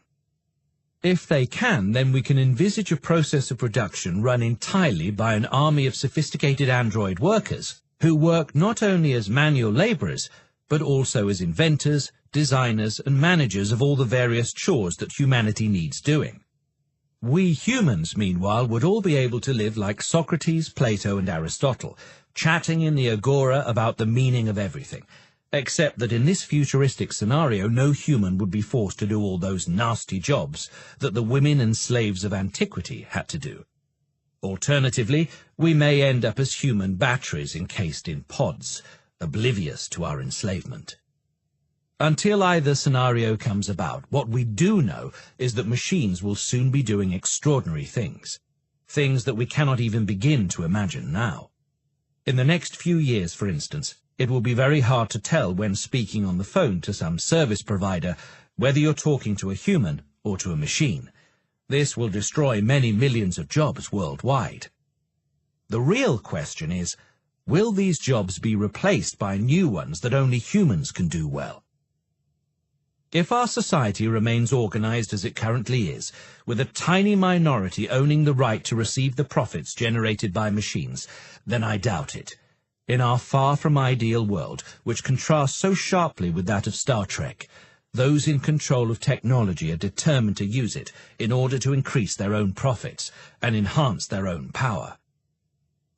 If they can, then we can envisage a process of production run entirely by an army of sophisticated android workers who work not only as manual laborers, but also as inventors, designers, and managers of all the various chores that humanity needs doing. We humans, meanwhile, would all be able to live like Socrates, Plato, and Aristotle, chatting in the agora about the meaning of everything, except that in this futuristic scenario no human would be forced to do all those nasty jobs that the women and slaves of antiquity had to do. Alternatively, we may end up as human batteries encased in pods, oblivious to our enslavement. Until either scenario comes about, what we do know is that machines will soon be doing extraordinary things, things that we cannot even begin to imagine now. In the next few years, for instance, it will be very hard to tell when speaking on the phone to some service provider whether you're talking to a human or to a machine. This will destroy many millions of jobs worldwide. The real question is, will these jobs be replaced by new ones that only humans can do well? If our society remains organized as it currently is, with a tiny minority owning the right to receive the profits generated by machines, then I doubt it. In our far-from-ideal world, which contrasts so sharply with that of Star Trek, those in control of technology are determined to use it in order to increase their own profits and enhance their own power.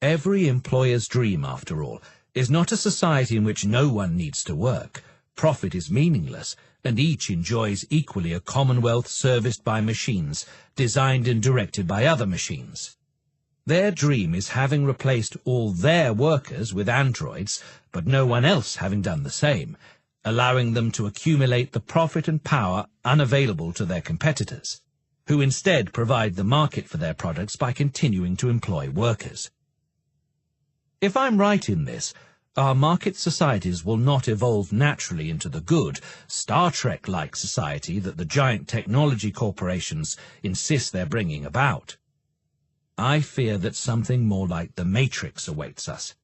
Every employer's dream, after all, is not a society in which no one needs to work. Profit is meaningless, and each enjoys equally a commonwealth serviced by machines, designed and directed by other machines. Their dream is having replaced all their workers with androids, but no one else having done the same, allowing them to accumulate the profit and power unavailable to their competitors, who instead provide the market for their products by continuing to employ workers. If I'm right in this, our market societies will not evolve naturally into the good, Star Trek-like society that the giant technology corporations insist they're bringing about. I fear that something more like the Matrix awaits us,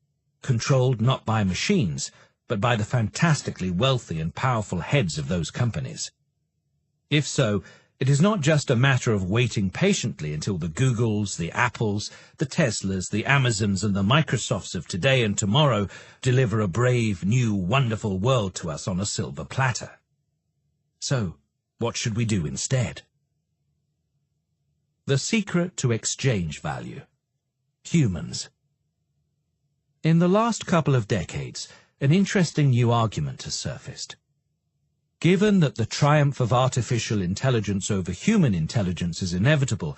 controlled not by machines, but by the fantastically wealthy and powerful heads of those companies. If so, it is not just a matter of waiting patiently until the Googles, the Apples, the Teslas, the Amazons and the Microsofts of today and tomorrow deliver a brave, new, wonderful world to us on a silver platter. So, what should we do instead? The secret to exchange value. Humans. In the last couple of decades, an interesting new argument has surfaced. Given that the triumph of artificial intelligence over human intelligence is inevitable,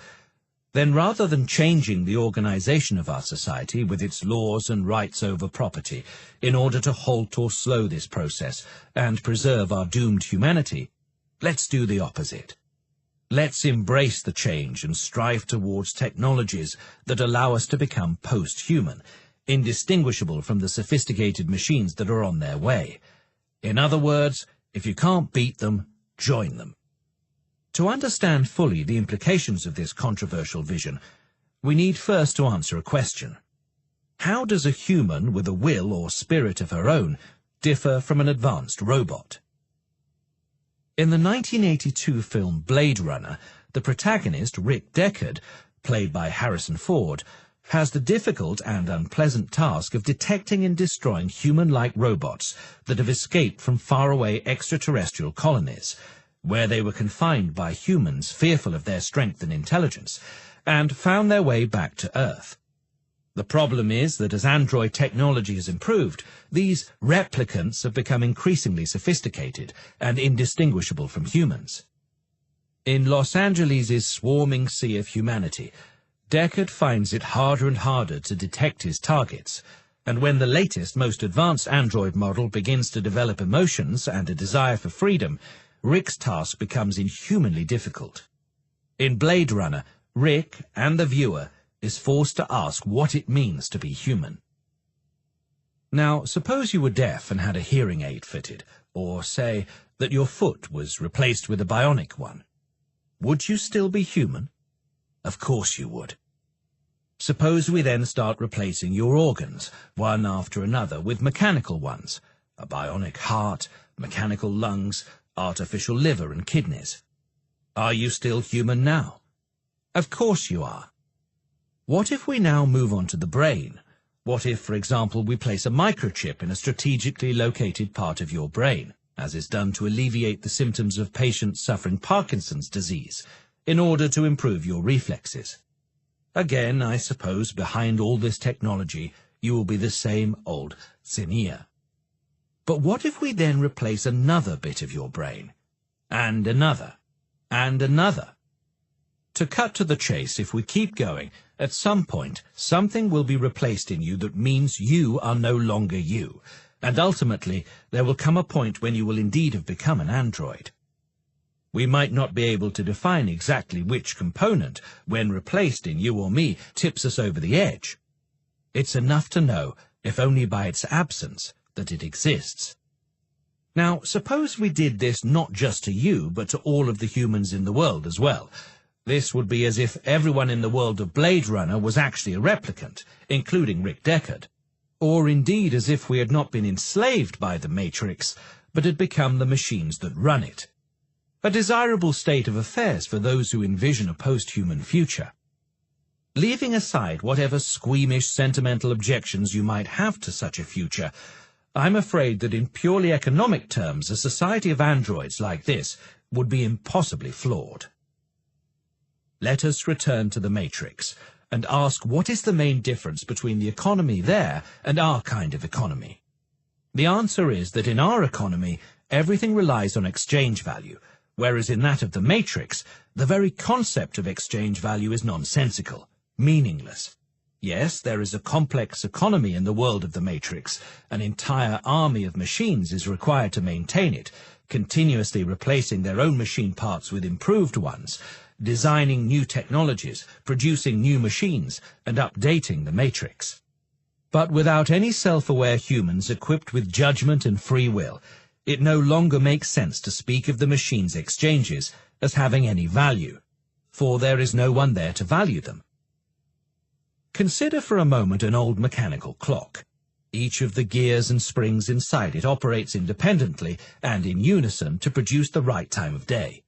then rather than changing the organization of our society with its laws and rights over property in order to halt or slow this process and preserve our doomed humanity, let's do the opposite. Let's embrace the change and strive towards technologies that allow us to become post-human, indistinguishable from the sophisticated machines that are on their way. In other words, if you can't beat them, join them. To understand fully the implications of this controversial vision, we need first to answer a question. How does a human with a will or spirit of her own differ from an advanced robot? In the 1982 film Blade Runner, the protagonist, Rick Deckard, played by Harrison Ford, has the difficult and unpleasant task of detecting and destroying human-like robots that have escaped from faraway extraterrestrial colonies, where they were confined by humans fearful of their strength and intelligence, and found their way back to Earth. The problem is that as android technology has improved, these replicants have become increasingly sophisticated and indistinguishable from humans. In Los Angeles' swarming sea of humanity, Deckard finds it harder and harder to detect his targets, and when the latest, most advanced android model begins to develop emotions and a desire for freedom, Rick's task becomes inhumanly difficult. In Blade Runner, Rick and the viewer is forced to ask what it means to be human. Now, suppose you were deaf and had a hearing aid fitted, or say that your foot was replaced with a bionic one. Would you still be human? Of course you would. Suppose we then start replacing your organs, one after another, with mechanical ones, a bionic heart, mechanical lungs, artificial liver and kidneys. Are you still human now? Of course you are. What if we now move on to the brain? What if, for example, we place a microchip in a strategically located part of your brain, as is done to alleviate the symptoms of patients suffering Parkinson's disease, in order to improve your reflexes? Again, I suppose behind all this technology, you will be the same old Zinnia. But what if we then replace another bit of your brain? And another. And another. To cut to the chase, if we keep going, at some point, something will be replaced in you that means you are no longer you, and ultimately there will come a point when you will indeed have become an android. We might not be able to define exactly which component, when replaced in you or me, tips us over the edge. It's enough to know, if only by its absence, that it exists. Now, suppose we did this not just to you, but to all of the humans in the world as well. This would be as if everyone in the world of Blade Runner was actually a replicant, including Rick Deckard. Or indeed as if we had not been enslaved by the Matrix, but had become the machines that run it. a desirable state of affairs for those who envision a post-human future. Leaving aside whatever squeamish sentimental objections you might have to such a future, I'm afraid that in purely economic terms, a society of androids like this would be impossibly flawed. Let us return to the Matrix and ask what is the main difference between the economy there and our kind of economy. The answer is that in our economy, everything relies on exchange value, whereas in that of the Matrix, the very concept of exchange value is nonsensical, meaningless. Yes, there is a complex economy in the world of the Matrix. An entire army of machines is required to maintain it, continuously replacing their own machine parts with improved ones, designing new technologies, producing new machines, and updating the Matrix. But without any self-aware humans equipped with judgment and free will, it no longer makes sense to speak of the machine's exchanges as having any value, for there is no one there to value them. Consider for a moment an old mechanical clock. Each of the gears and springs inside it operates independently and in unison to produce the right time of day.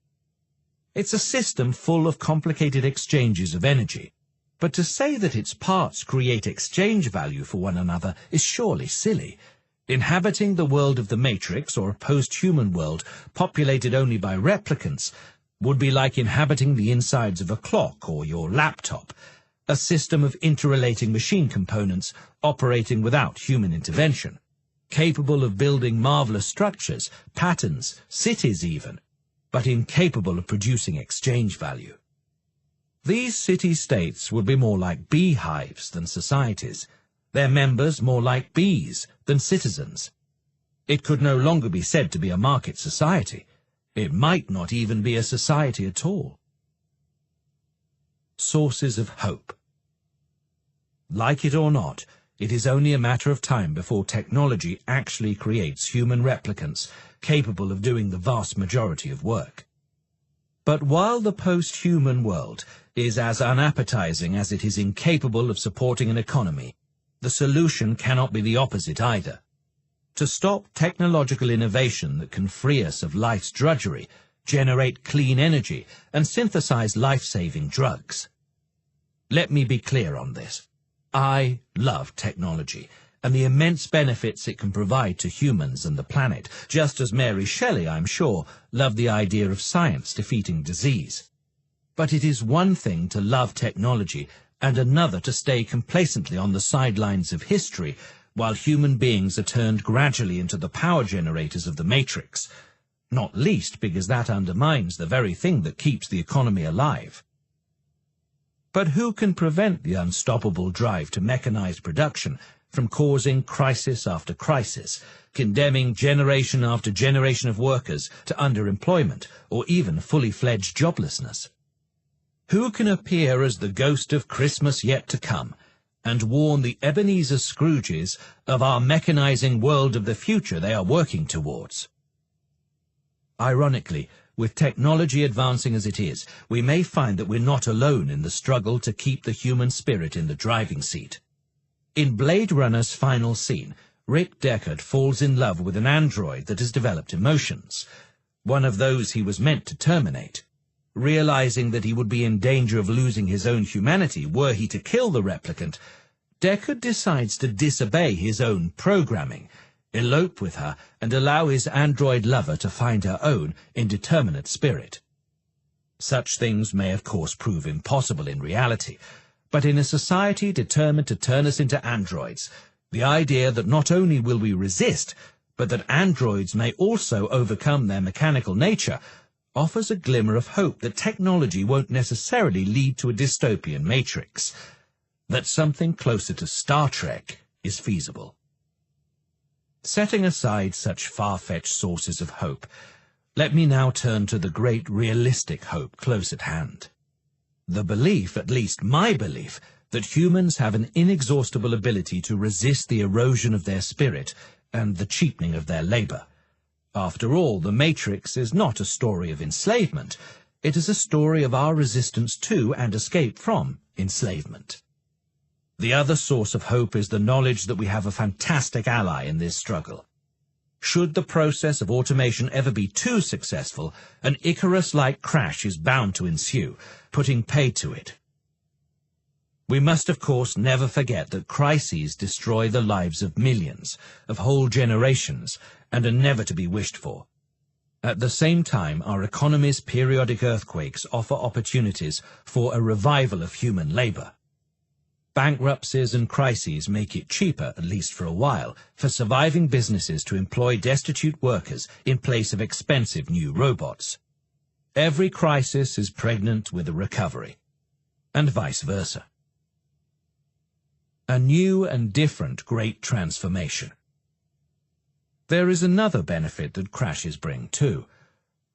It's a system full of complicated exchanges of energy, but to say that its parts create exchange value for one another is surely silly. Inhabiting the world of the Matrix, or a post-human world populated only by replicants, would be like inhabiting the insides of a clock or your laptop, a system of interrelating machine components operating without human intervention, capable of building marvelous structures, patterns, cities even, but incapable of producing exchange value. These city-states would be more like beehives than societies, their members more like bees than citizens. It could no longer be said to be a market society. It might not even be a society at all. Sources of hope. Like it or not, it is only a matter of time before technology actually creates human replicants capable of doing the vast majority of work. But while the post-human world is as unappetizing as it is incapable of supporting an economy, the solution cannot be the opposite either. To stop technological innovation that can free us of life's drudgery, generate clean energy, and synthesize life-saving drugs. Let me be clear on this. I love technology and the immense benefits it can provide to humans and the planet, just as Mary Shelley, I'm sure, loved the idea of science defeating disease. But it is one thing to love technology and another to stay complacently on the sidelines of history while human beings are turned gradually into the power generators of the Matrix, not least because that undermines the very thing that keeps the economy alive. But who can prevent the unstoppable drive to mechanize production from causing crisis after crisis, condemning generation after generation of workers to underemployment or even fully fledged joblessness? Who can appear as the ghost of Christmas yet to come and warn the Ebenezer Scrooges of our mechanizing world of the future they are working towards? Ironically, with technology advancing as it is, we may find that we're not alone in the struggle to keep the human spirit in the driving seat. In Blade Runner's final scene, Rick Deckard falls in love with an android that has developed emotions, one of those he was meant to terminate. Realizing that he would be in danger of losing his own humanity were he to kill the replicant, Deckard decides to disobey his own programming, elope with her, and allow his android lover to find her own indeterminate spirit. Such things may of course prove impossible in reality, but in a society determined to turn us into androids, the idea that not only will we resist, but that androids may also overcome their mechanical nature offers a glimmer of hope that technology won't necessarily lead to a dystopian Matrix, that something closer to Star Trek is feasible. Setting aside such far-fetched sources of hope, let me now turn to the great realistic hope close at hand. The belief, at least my belief, that humans have an inexhaustible ability to resist the erosion of their spirit and the cheapening of their labor. After all, the Matrix is not a story of enslavement. It is a story of our resistance to and escape from enslavement. The other source of hope is the knowledge that we have a fantastic ally in this struggle. Should the process of automation ever be too successful, an Icarus-like crash is bound to ensue, putting paid to it. We must, of course, never forget that crises destroy the lives of millions, of whole generations, and are never to be wished for. At the same time, our economy's periodic earthquakes offer opportunities for a revival of human labor. Bankruptcies and crises make it cheaper, at least for a while, for surviving businesses to employ destitute workers in place of expensive new robots. Every crisis is pregnant with a recovery, and vice versa. A new and different great transformation. There is another benefit that crashes bring too.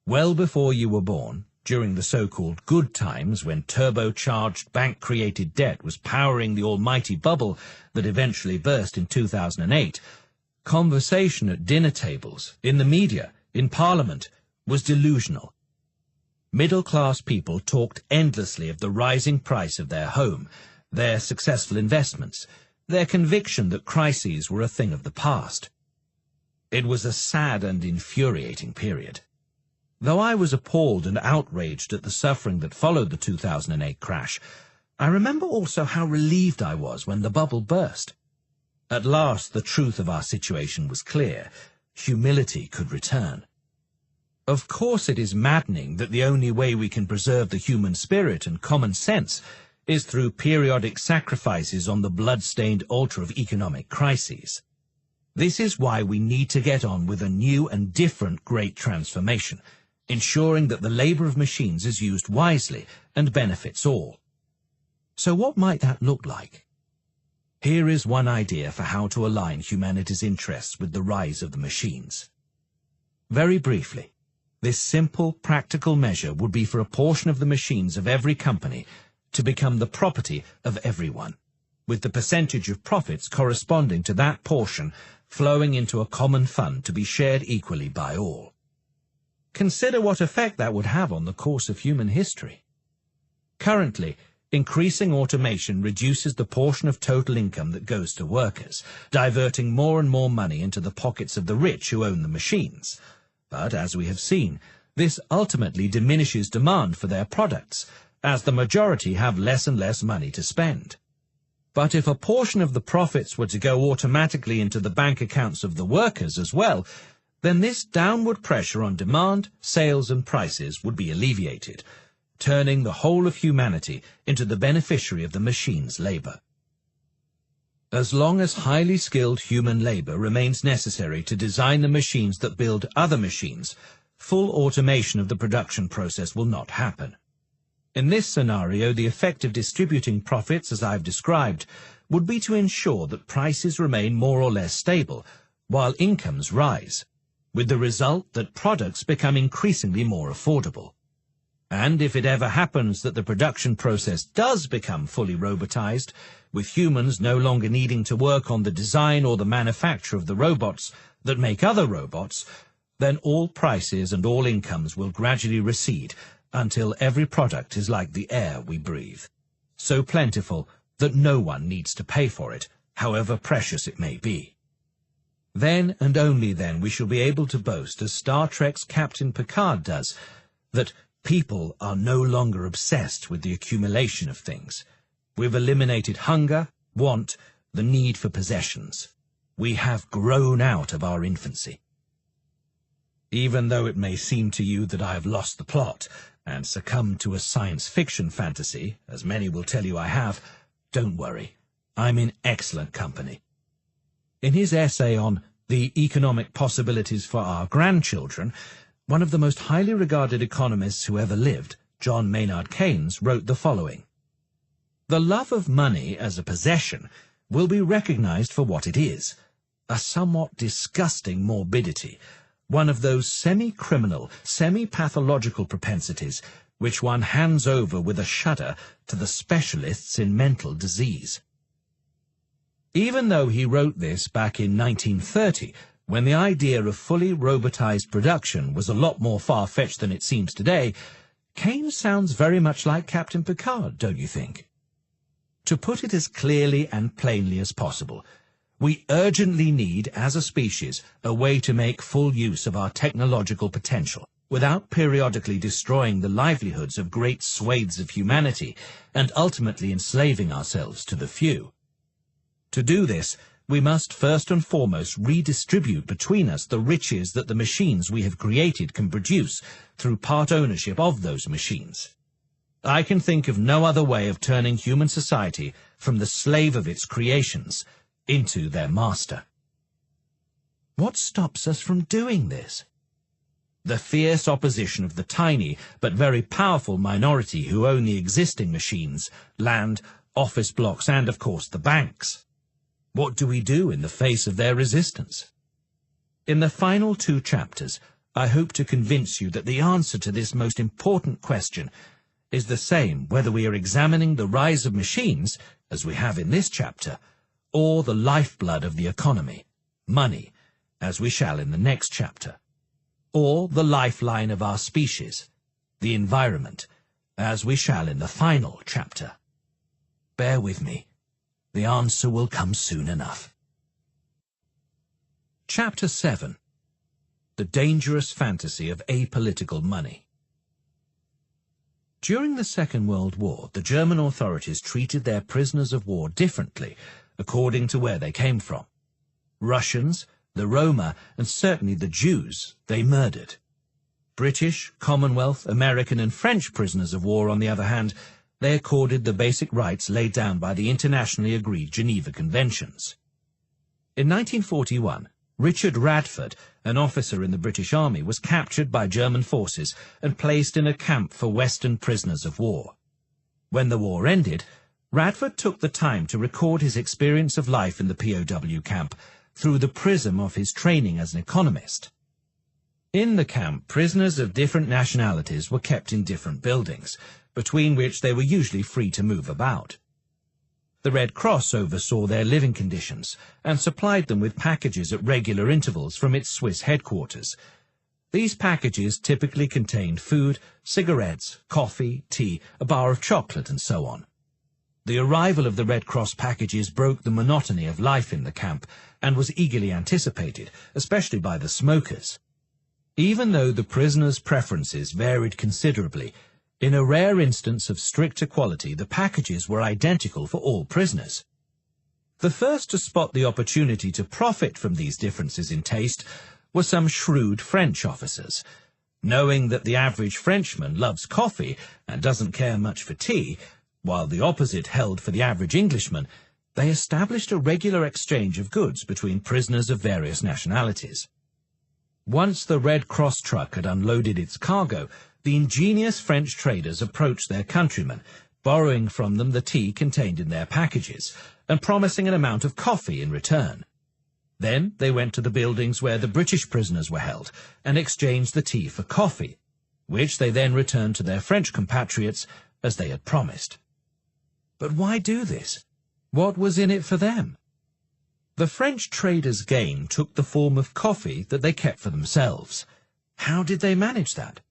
Well before you were born, during the so-called good times when turbocharged bank-created debt was powering the almighty bubble that eventually burst in 2008, conversation at dinner tables, in the media, in Parliament, was delusional. Middle-class people talked endlessly of the rising price of their home, their successful investments, their conviction that crises were a thing of the past. It was a sad and infuriating period. Though I was appalled and outraged at the suffering that followed the 2008 crash, I remember also how relieved I was when the bubble burst. At last the truth of our situation was clear. Humility could return. Of course it is maddening that the only way we can preserve the human spirit and common sense is through periodic sacrifices on the blood-stained altar of economic crises. This is why we need to get on with a new and different great transformation, ensuring that the labor of machines is used wisely and benefits all. So what might that look like? Here is one idea for how to align humanity's interests with the rise of the machines. Very briefly, this simple, practical measure would be for a portion of the machines of every company to become the property of everyone, with the percentage of profits corresponding to that portion flowing into a common fund to be shared equally by all. Consider what effect that would have on the course of human history. Currently, increasing automation reduces the portion of total income that goes to workers, diverting more and more money into the pockets of the rich who own the machines. But, as we have seen, this ultimately diminishes demand for their products, as the majority have less and less money to spend. But if a portion of the profits were to go automatically into the bank accounts of the workers as well, then this downward pressure on demand, sales and prices would be alleviated, turning the whole of humanity into the beneficiary of the machine's labor. As long as highly skilled human labor remains necessary to design the machines that build other machines, full automation of the production process will not happen. In this scenario, the effect of distributing profits, as I've described, would be to ensure that prices remain more or less stable, while incomes rise, with the result that products become increasingly more affordable. And if it ever happens that the production process does become fully robotized, with humans no longer needing to work on the design or the manufacture of the robots that make other robots, then all prices and all incomes will gradually recede, until every product is like the air we breathe, so plentiful that no one needs to pay for it, however precious it may be. Then and only then we shall be able to boast, as Star Trek's Captain Picard does, that people are no longer obsessed with the accumulation of things. We've eliminated hunger, want, the need for possessions. We have grown out of our infancy. Even though it may seem to you that I have lost the plot, and succumb to a science fiction fantasy, as many will tell you I have, don't worry, I'm in excellent company. In his essay on the economic possibilities for our grandchildren, one of the most highly regarded economists who ever lived, John Maynard Keynes, wrote the following: "The love of money as a possession will be recognized for what it is, a somewhat disgusting morbidity, one of those semi-criminal, semi-pathological propensities which one hands over with a shudder to the specialists in mental disease." Even though he wrote this back in 1930, when the idea of fully robotized production was a lot more far-fetched than it seems today, Keynes sounds very much like Captain Picard, don't you think? To put it as clearly and plainly as possible, We urgently need, as a species, a way to make full use of our technological potential, without periodically destroying the livelihoods of great swathes of humanity and ultimately enslaving ourselves to the few. To do this, we must first and foremost redistribute between us the riches that the machines we have created can produce through part ownership of those machines. I can think of no other way of turning human society from the slave of its creations into their master. What stops us from doing this? The fierce opposition of the tiny but very powerful minority who own the existing machines, land, office blocks, and of course the banks. What do we do in the face of their resistance? In the final 2 chapters, I hope to convince you that the answer to this most important question is the same whether we are examining the rise of machines, as we have in this chapter, or the lifeblood of the economy, money, as we shall in the next chapter, or the lifeline of our species, the environment, as we shall in the final chapter. Bear with me. The answer will come soon enough. Chapter 7. The Dangerous Fantasy of Apolitical Money. During the Second World War, the German authorities treated their prisoners of war differently, according to where they came from. Russians, the Roma, and certainly the Jews, they murdered. British, Commonwealth, American, and French prisoners of war, on the other hand, they accorded the basic rights laid down by the internationally agreed Geneva Conventions. In 1941, Richard Radford, an officer in the British Army, was captured by German forces and placed in a camp for Western prisoners of war. When the war ended, Radford took the time to record his experience of life in the POW camp through the prism of his training as an economist. In the camp, prisoners of different nationalities were kept in different buildings, between which they were usually free to move about. The Red Cross oversaw their living conditions and supplied them with packages at regular intervals from its Swiss headquarters. These packages typically contained food, cigarettes, coffee, tea, a bar of chocolate, and so on. The arrival of the Red Cross packages broke the monotony of life in the camp and was eagerly anticipated, especially by the smokers. Even though the prisoners' preferences varied considerably, in a rare instance of strict equality, the packages were identical for all prisoners. The first to spot the opportunity to profit from these differences in taste were some shrewd French officers. Knowing that the average Frenchman loves coffee and doesn't care much for tea, while the opposite held for the average Englishman, they established a regular exchange of goods between prisoners of various nationalities. Once the Red Cross truck had unloaded its cargo, the ingenious French traders approached their countrymen, borrowing from them the tea contained in their packages, and promising an amount of coffee in return. Then they went to the buildings where the British prisoners were held, and exchanged the tea for coffee, which they then returned to their French compatriots as they had promised. But why do this? What was in it for them? The French traders' gain took the form of coffee that they kept for themselves. How did they manage that?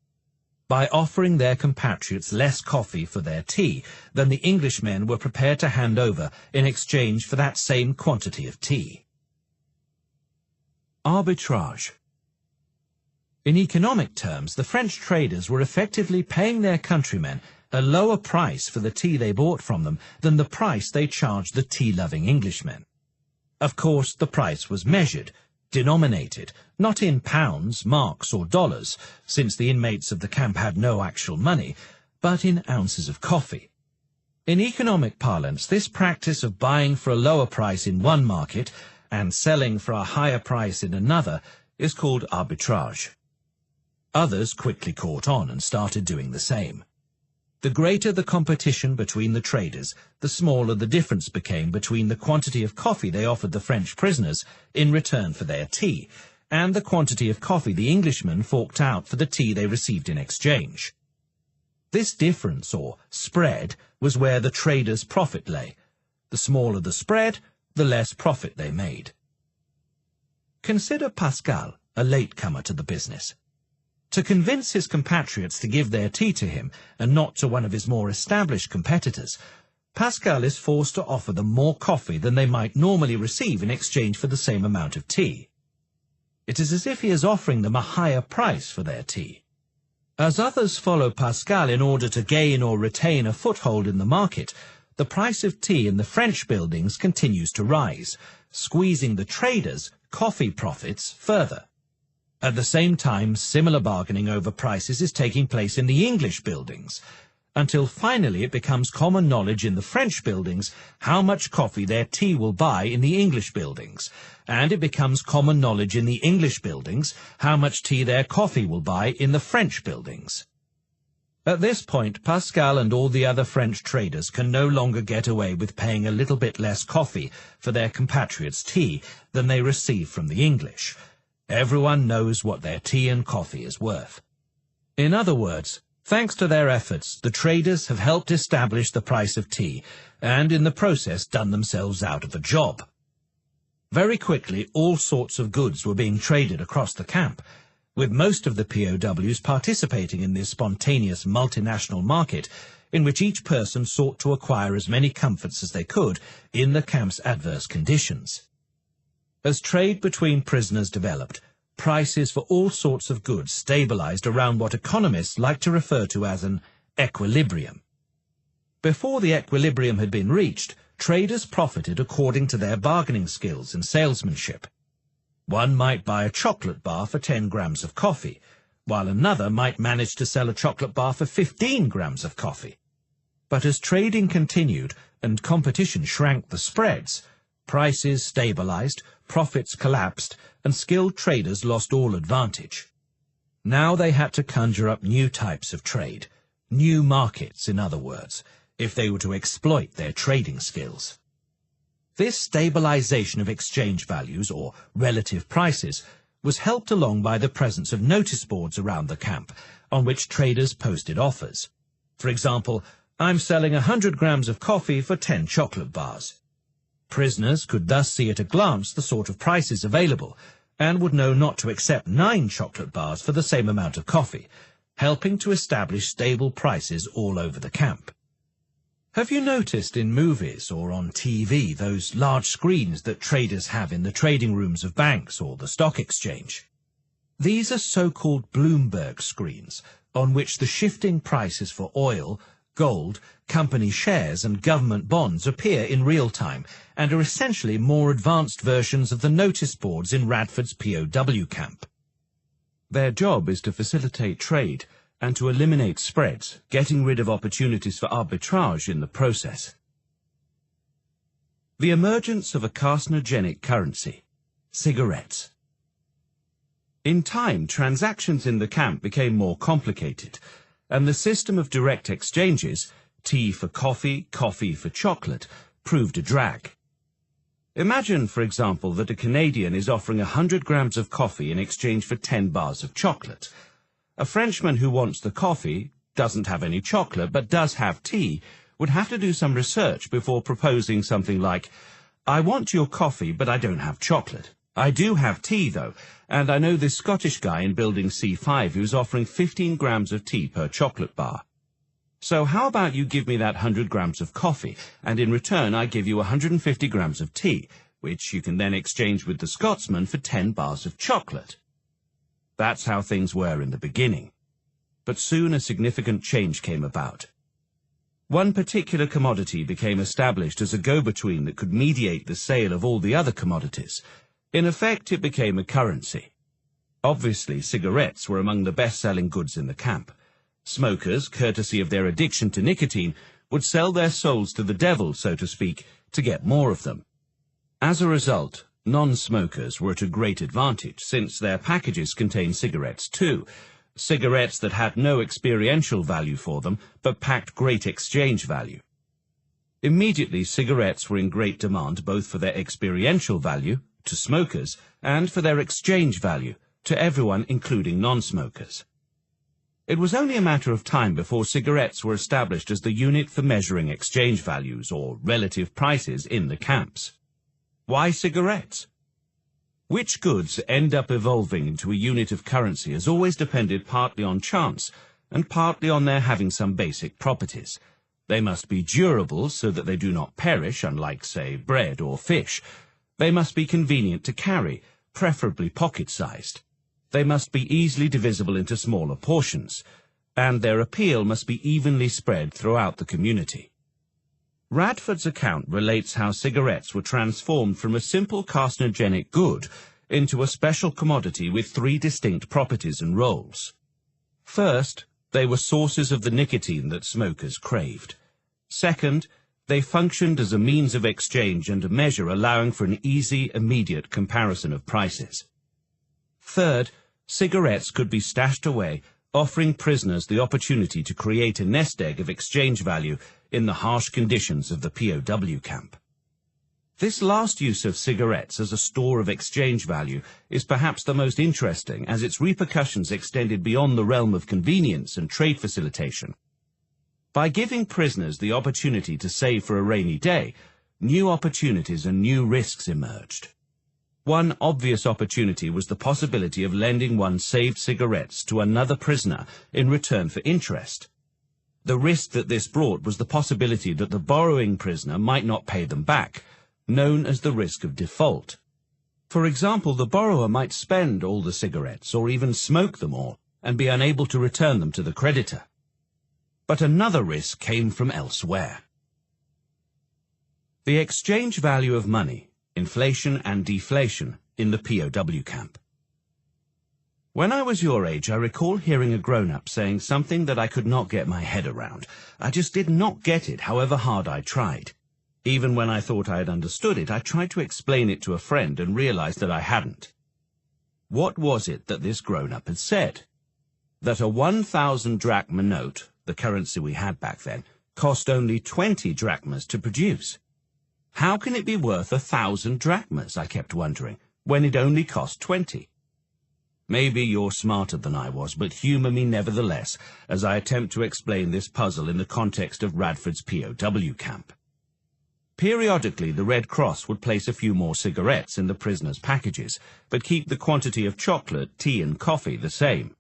By offering their compatriots less coffee for their tea than the Englishmen were prepared to hand over in exchange for that same quantity of tea. Arbitrage. In economic terms, the French traders were effectively paying their countrymen a lower price for the tea they bought from them than the price they charged the tea-loving Englishmen. Of course, the price was measured, denominated, not in pounds, marks, or dollars, since the inmates of the camp had no actual money, but in ounces of coffee. In economic parlance, this practice of buying for a lower price in one market and selling for a higher price in another is called arbitrage. Others quickly caught on and started doing the same. The greater the competition between the traders, the smaller the difference became between the quantity of coffee they offered the French prisoners in return for their tea, and the quantity of coffee the Englishmen forked out for the tea they received in exchange. This difference, or spread, was where the traders' profit lay. The smaller the spread, the less profit they made. Consider Pascal, a latecomer to the business. To convince his compatriots to give their tea to him, and not to one of his more established competitors, Pascal is forced to offer them more coffee than they might normally receive in exchange for the same amount of tea. It is as if he is offering them a higher price for their tea. As others follow Pascal in order to gain or retain a foothold in the market, the price of tea in the French buildings continues to rise, squeezing the traders' coffee profits further. At the same time, similar bargaining over prices is taking place in the English buildings, until finally it becomes common knowledge in the French buildings how much coffee their tea will buy in the English buildings, and it becomes common knowledge in the English buildings how much tea their coffee will buy in the French buildings. At this point, Pascal and all the other French traders can no longer get away with paying a little bit less coffee for their compatriots' tea than they receive from the English. Everyone knows what their tea and coffee is worth. In other words, thanks to their efforts, the traders have helped establish the price of tea, and in the process done themselves out of a job. Very quickly, all sorts of goods were being traded across the camp, with most of the POWs participating in this spontaneous multinational market in which each person sought to acquire as many comforts as they could in the camp's adverse conditions. As trade between prisoners developed, prices for all sorts of goods stabilized around what economists like to refer to as an equilibrium. Before the equilibrium had been reached, traders profited according to their bargaining skills and salesmanship. One might buy a chocolate bar for 10 grams of coffee, while another might manage to sell a chocolate bar for 15 grams of coffee. But as trading continued and competition shrank the spreads, prices stabilized, profits collapsed, and skilled traders lost all advantage. Now they had to conjure up new types of trade, new markets, in other words, if they were to exploit their trading skills. This stabilization of exchange values, or relative prices, was helped along by the presence of notice boards around the camp, on which traders posted offers. For example, I'm selling 100 grams of coffee for 10 chocolate bars. Prisoners could thus see at a glance the sort of prices available, and would know not to accept 9 chocolate bars for the same amount of coffee, helping to establish stable prices all over the camp. Have you noticed in movies or on TV those large screens that traders have in the trading rooms of banks or the stock exchange? These are so-called Bloomberg screens, on which the shifting prices for oil, gold, company shares and government bonds appear in real time and are essentially more advanced versions of the notice boards in Radford's POW camp. Their job is to facilitate trade and to eliminate spreads, getting rid of opportunities for arbitrage in the process. The emergence of a carcinogenic currency, cigarettes. In time, transactions in the camp became more complicated, and the system of direct exchanges, tea for coffee, coffee for chocolate, proved a drag. Imagine, for example, that a Canadian is offering 100 grams of coffee in exchange for 10 bars of chocolate. A Frenchman who wants the coffee, doesn't have any chocolate, but does have tea, would have to do some research before proposing something like, I want your coffee, but I don't have chocolate. I do have tea, though, and I know this Scottish guy in Building C5 who's offering 15 grams of tea per chocolate bar. So how about you give me that 100 grams of coffee, and in return I give you 150 grams of tea, which you can then exchange with the Scotsman for 10 bars of chocolate. That's how things were in the beginning. But soon a significant change came about. One particular commodity became established as a go-between that could mediate the sale of all the other commodities. In effect, it became a currency. Obviously, cigarettes were among the best-selling goods in the camp. Smokers, courtesy of their addiction to nicotine, would sell their souls to the devil, so to speak, to get more of them. As a result, non-smokers were at a great advantage, since their packages contained cigarettes too, cigarettes that had no experiential value for them, but packed great exchange value. Immediately, cigarettes were in great demand both for their experiential value, to smokers, and for their exchange value, to everyone including non-smokers. It was only a matter of time before cigarettes were established as the unit for measuring exchange values, or relative prices, in the camps. Why cigarettes? Which goods end up evolving into a unit of currency has always depended partly on chance and partly on their having some basic properties, They must be durable so that they do not perish, unlike, say, bread or fish. They must be convenient to carry, preferably pocket-sized. They must be easily divisible into smaller portions, and their appeal must be evenly spread throughout the community. Radford's account relates how cigarettes were transformed from a simple carcinogenic good into a special commodity with 3 distinct properties and roles. First, they were sources of the nicotine that smokers craved. Second, they functioned as a means of exchange and a measure allowing for an easy, immediate comparison of prices. Third, cigarettes could be stashed away, offering prisoners the opportunity to create a nest egg of exchange value in the harsh conditions of the POW camp. This last use of cigarettes as a store of exchange value is perhaps the most interesting, as its repercussions extended beyond the realm of convenience and trade facilitation. By giving prisoners the opportunity to save for a rainy day, new opportunities and new risks emerged. One obvious opportunity was the possibility of lending one's saved cigarettes to another prisoner in return for interest. The risk that this brought was the possibility that the borrowing prisoner might not pay them back, known as the risk of default. For example, the borrower might spend all the cigarettes or even smoke them all and be unable to return them to the creditor. But another risk came from elsewhere. The exchange value of money, inflation and deflation in the POW camp. When I was your age, I recall hearing a grown-up saying something that I could not get my head around. I just did not get it, however hard I tried. Even when I thought I had understood it, I tried to explain it to a friend and realized that I hadn't. What was it that this grown-up had said? That a 1,000 drachma note, the currency we had back then, cost only 20 drachmas to produce. How can it be worth 1,000 drachmas, I kept wondering, when it only cost 20? Maybe you're smarter than I was, but humour me nevertheless, as I attempt to explain this puzzle in the context of Radford's POW camp. Periodically, the Red Cross would place a few more cigarettes in the prisoners' packages, but keep the quantity of chocolate, tea and coffee the same.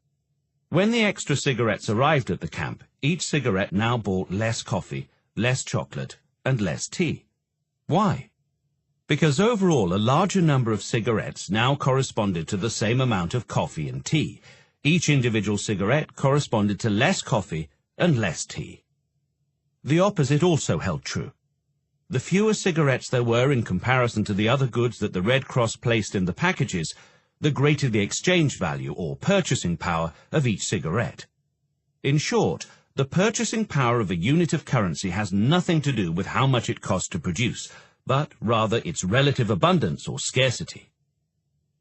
When the extra cigarettes arrived at the camp, each cigarette now bought less coffee, less chocolate and less tea. Why? Because overall a larger number of cigarettes now corresponded to the same amount of coffee and tea. Each individual cigarette corresponded to less coffee and less tea. The opposite also held true. The fewer cigarettes there were in comparison to the other goods that the Red Cross placed in the packages, the greater the exchange value or purchasing power of each cigarette. In short, the purchasing power of a unit of currency has nothing to do with how much it costs to produce, but rather its relative abundance or scarcity.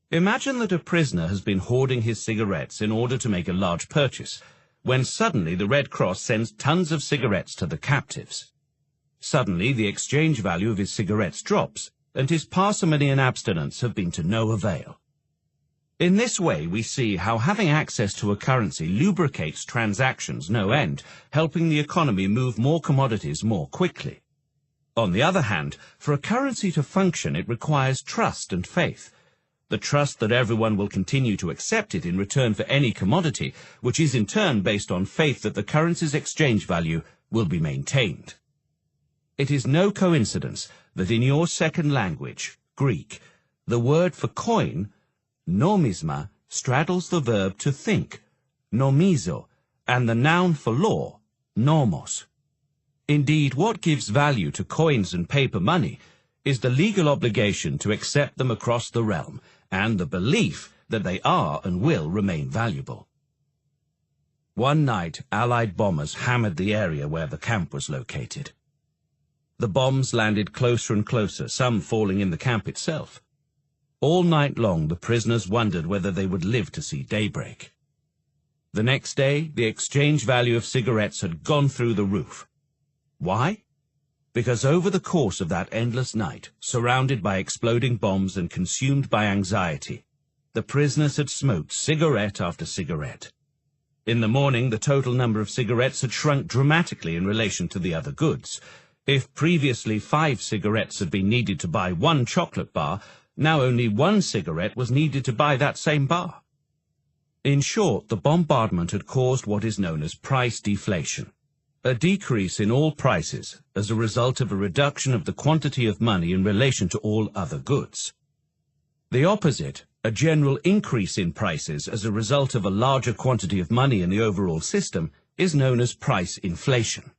Imagine that a prisoner has been hoarding his cigarettes in order to make a large purchase, when suddenly the Red Cross sends tons of cigarettes to the captives. Suddenly the exchange value of his cigarettes drops, and his parsimony and abstinence have been to no avail. In this way, we see how having access to a currency lubricates transactions no end, helping the economy move more commodities more quickly. On the other hand, for a currency to function, it requires trust and faith. The trust that everyone will continue to accept it in return for any commodity, which is in turn based on faith that the currency's exchange value will be maintained. It is no coincidence that in your second language, Greek, the word for coin, nomisma, straddles the verb to think, nomizo, and the noun for law, nomos. Indeed, what gives value to coins and paper money is the legal obligation to accept them across the realm, and the belief that they are and will remain valuable. One night, Allied bombers hammered the area where the camp was located. The bombs landed closer and closer, some falling in the camp itself. All night long, the prisoners wondered whether they would live to see daybreak. The next day, the exchange value of cigarettes had gone through the roof. Why? Because over the course of that endless night, surrounded by exploding bombs and consumed by anxiety, the prisoners had smoked cigarette after cigarette. In the morning, the total number of cigarettes had shrunk dramatically in relation to the other goods. If previously 5 cigarettes had been needed to buy 1 chocolate bar, now only 1 cigarette was needed to buy that same bar. In short, the bombardment had caused what is known as price deflation. a decrease in all prices as a result of a reduction of the quantity of money in relation to all other goods. The opposite, a general increase in prices as a result of a larger quantity of money in the overall system, is known as price inflation.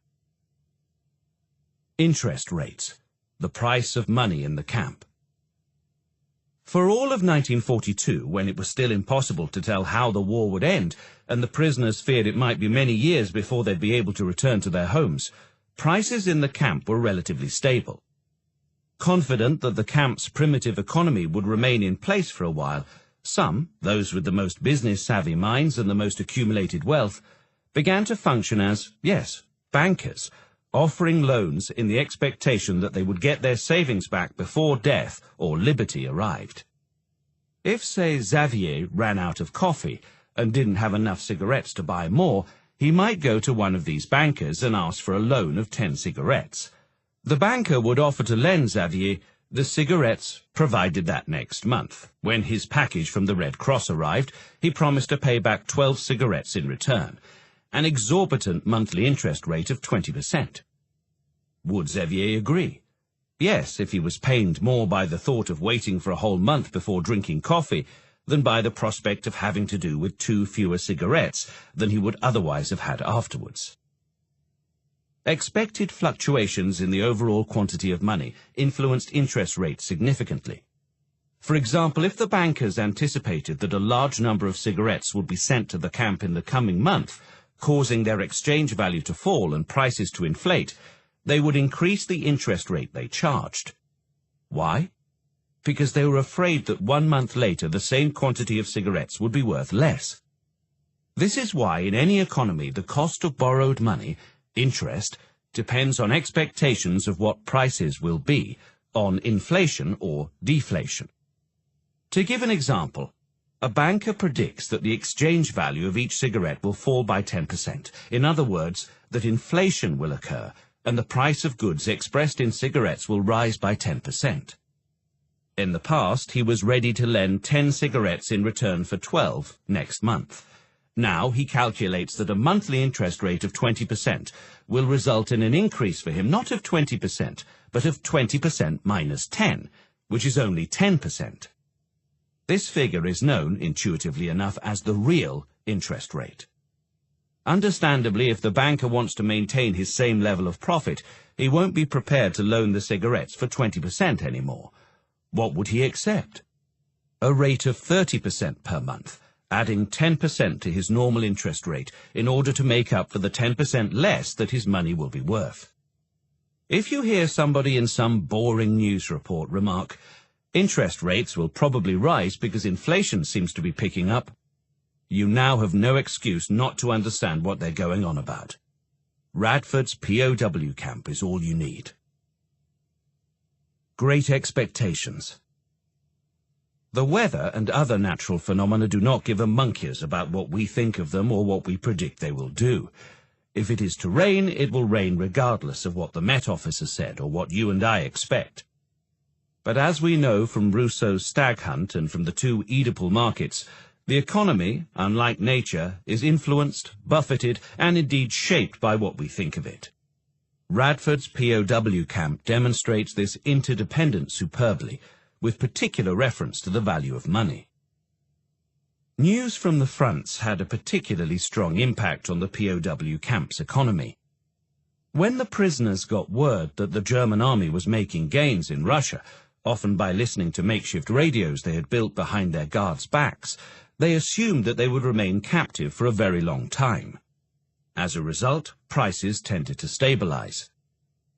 Interest rates, the price of money in the camp. For all of 1942, when it was still impossible to tell how the war would end, and the prisoners feared it might be many years before they'd be able to return to their homes, prices in the camp were relatively stable. Confident that the camp's primitive economy would remain in place for a while, some, those with the most business-savvy minds and the most accumulated wealth, began to function as, yes, bankers, offering loans in the expectation that they would get their savings back before death or liberty arrived. If, say, Xavier ran out of coffee and didn't have enough cigarettes to buy more, he might go to one of these bankers and ask for a loan of 10 cigarettes. The banker would offer to lend Xavier the cigarettes provided that next month, when his package from the Red Cross arrived, he promised to pay back 12 cigarettes in return, an exorbitant monthly interest rate of 20%. Would Xavier agree? Yes, if he was pained more by the thought of waiting for a whole month before drinking coffee than by the prospect of having to do with 2 fewer cigarettes than he would otherwise have had afterwards. Expected fluctuations in the overall quantity of money influenced interest rates significantly. For example, if the bankers anticipated that a large number of cigarettes would be sent to the camp in the coming month, causing their exchange value to fall and prices to inflate, they would increase the interest rate they charged. Why? Because they were afraid that 1 month later the same quantity of cigarettes would be worth less. This is why in any economy the cost of borrowed money, interest, depends on expectations of what prices will be, on inflation or deflation. To give an example, a banker predicts that the exchange value of each cigarette will fall by 10%. In other words, that inflation will occur and the price of goods expressed in cigarettes will rise by 10%. In the past, he was ready to lend 10 cigarettes in return for 12 next month. Now he calculates that a monthly interest rate of 20% will result in an increase for him not of 20%, but of 20% minus 10, which is only 10%. This figure is known, intuitively enough, as the real interest rate. Understandably, if the banker wants to maintain his same level of profit, he won't be prepared to loan the cigarettes for 20% anymore. What would he accept? A rate of 30% per month, adding 10% to his normal interest rate in order to make up for the 10% less that his money will be worth. If you hear somebody in some boring news report remark, "Interest rates will probably rise because inflation seems to be picking up," you now have no excuse not to understand what they're going on about. Radford's POW camp is all you need. Great expectations. The weather and other natural phenomena do not give a monkeys about what we think of them or what we predict they will do. If it is to rain, it will rain regardless of what the Met Office has said or what you and I expect. But as we know from Rousseau's Stag Hunt and from the 2 Oedipal markets, the economy, unlike nature, is influenced, buffeted, and indeed shaped by what we think of it. Radford's POW camp demonstrates this interdependence superbly, with particular reference to the value of money. News from the fronts had a particularly strong impact on the POW camp's economy. When the prisoners got word that the German army was making gains in Russia, often by listening to makeshift radios they had built behind their guards' backs, they assumed that they would remain captive for a very long time. As a result, prices tended to stabilize.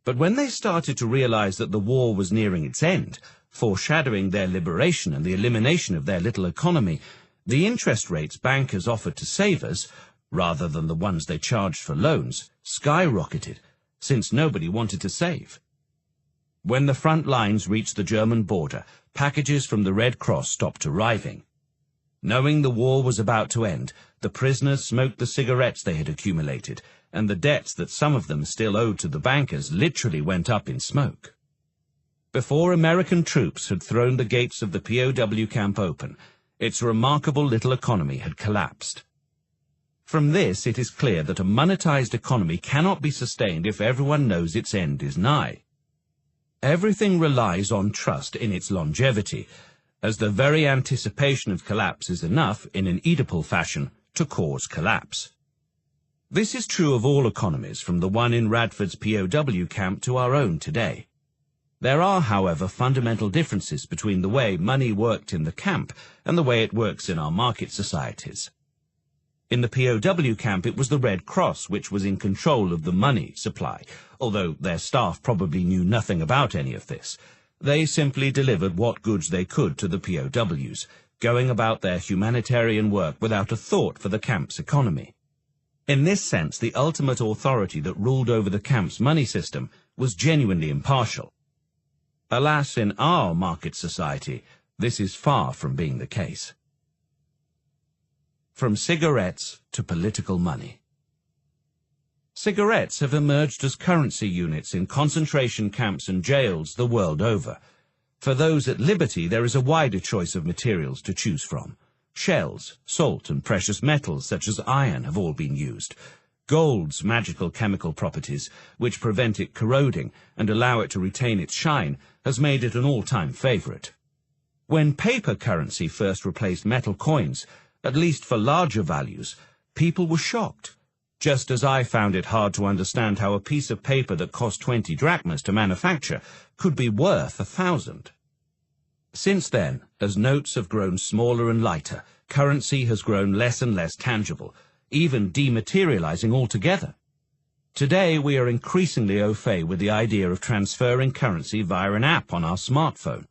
But when they started to realize that the war was nearing its end, foreshadowing their liberation and the elimination of their little economy, the interest rates bankers offered to savers, rather than the ones they charged for loans, skyrocketed, since nobody wanted to save. When the front lines reached the German border, packages from the Red Cross stopped arriving. Knowing the war was about to end, the prisoners smoked the cigarettes they had accumulated, and the debts that some of them still owed to the bankers literally went up in smoke. Before American troops had thrown the gates of the POW camp open, its remarkable little economy had collapsed. From this, it is clear that a monetized economy cannot be sustained if everyone knows its end is nigh. Everything relies on trust in its longevity, as the very anticipation of collapse is enough, in an Oedipal fashion, to cause collapse. This is true of all economies, from the one in Radford's POW camp to our own today. There are, however, fundamental differences between the way money worked in the camp and the way it works in our market societies. In the POW camp, it was the Red Cross which was in control of the money supply, although their staff probably knew nothing about any of this. They simply delivered what goods they could to the POWs, going about their humanitarian work without a thought for the camp's economy. In this sense, the ultimate authority that ruled over the camp's money system was genuinely impartial. Alas, in our market society, this is far from being the case. From cigarettes to political money. Cigarettes have emerged as currency units in concentration camps and jails the world over. For those at liberty, there is a wider choice of materials to choose from. Shells, salt, and precious metals such as iron have all been used. Gold's magical chemical properties, which prevent it corroding and allow it to retain its shine, has made it an all-time favorite. When paper currency first replaced metal coins, at least for larger values, people were shocked, just as I found it hard to understand how a piece of paper that cost 20 drachmas to manufacture could be worth 1,000. Since then, as notes have grown smaller and lighter, currency has grown less and less tangible, even dematerializing altogether. Today, we are increasingly au fait with the idea of transferring currency via an app on our smartphone.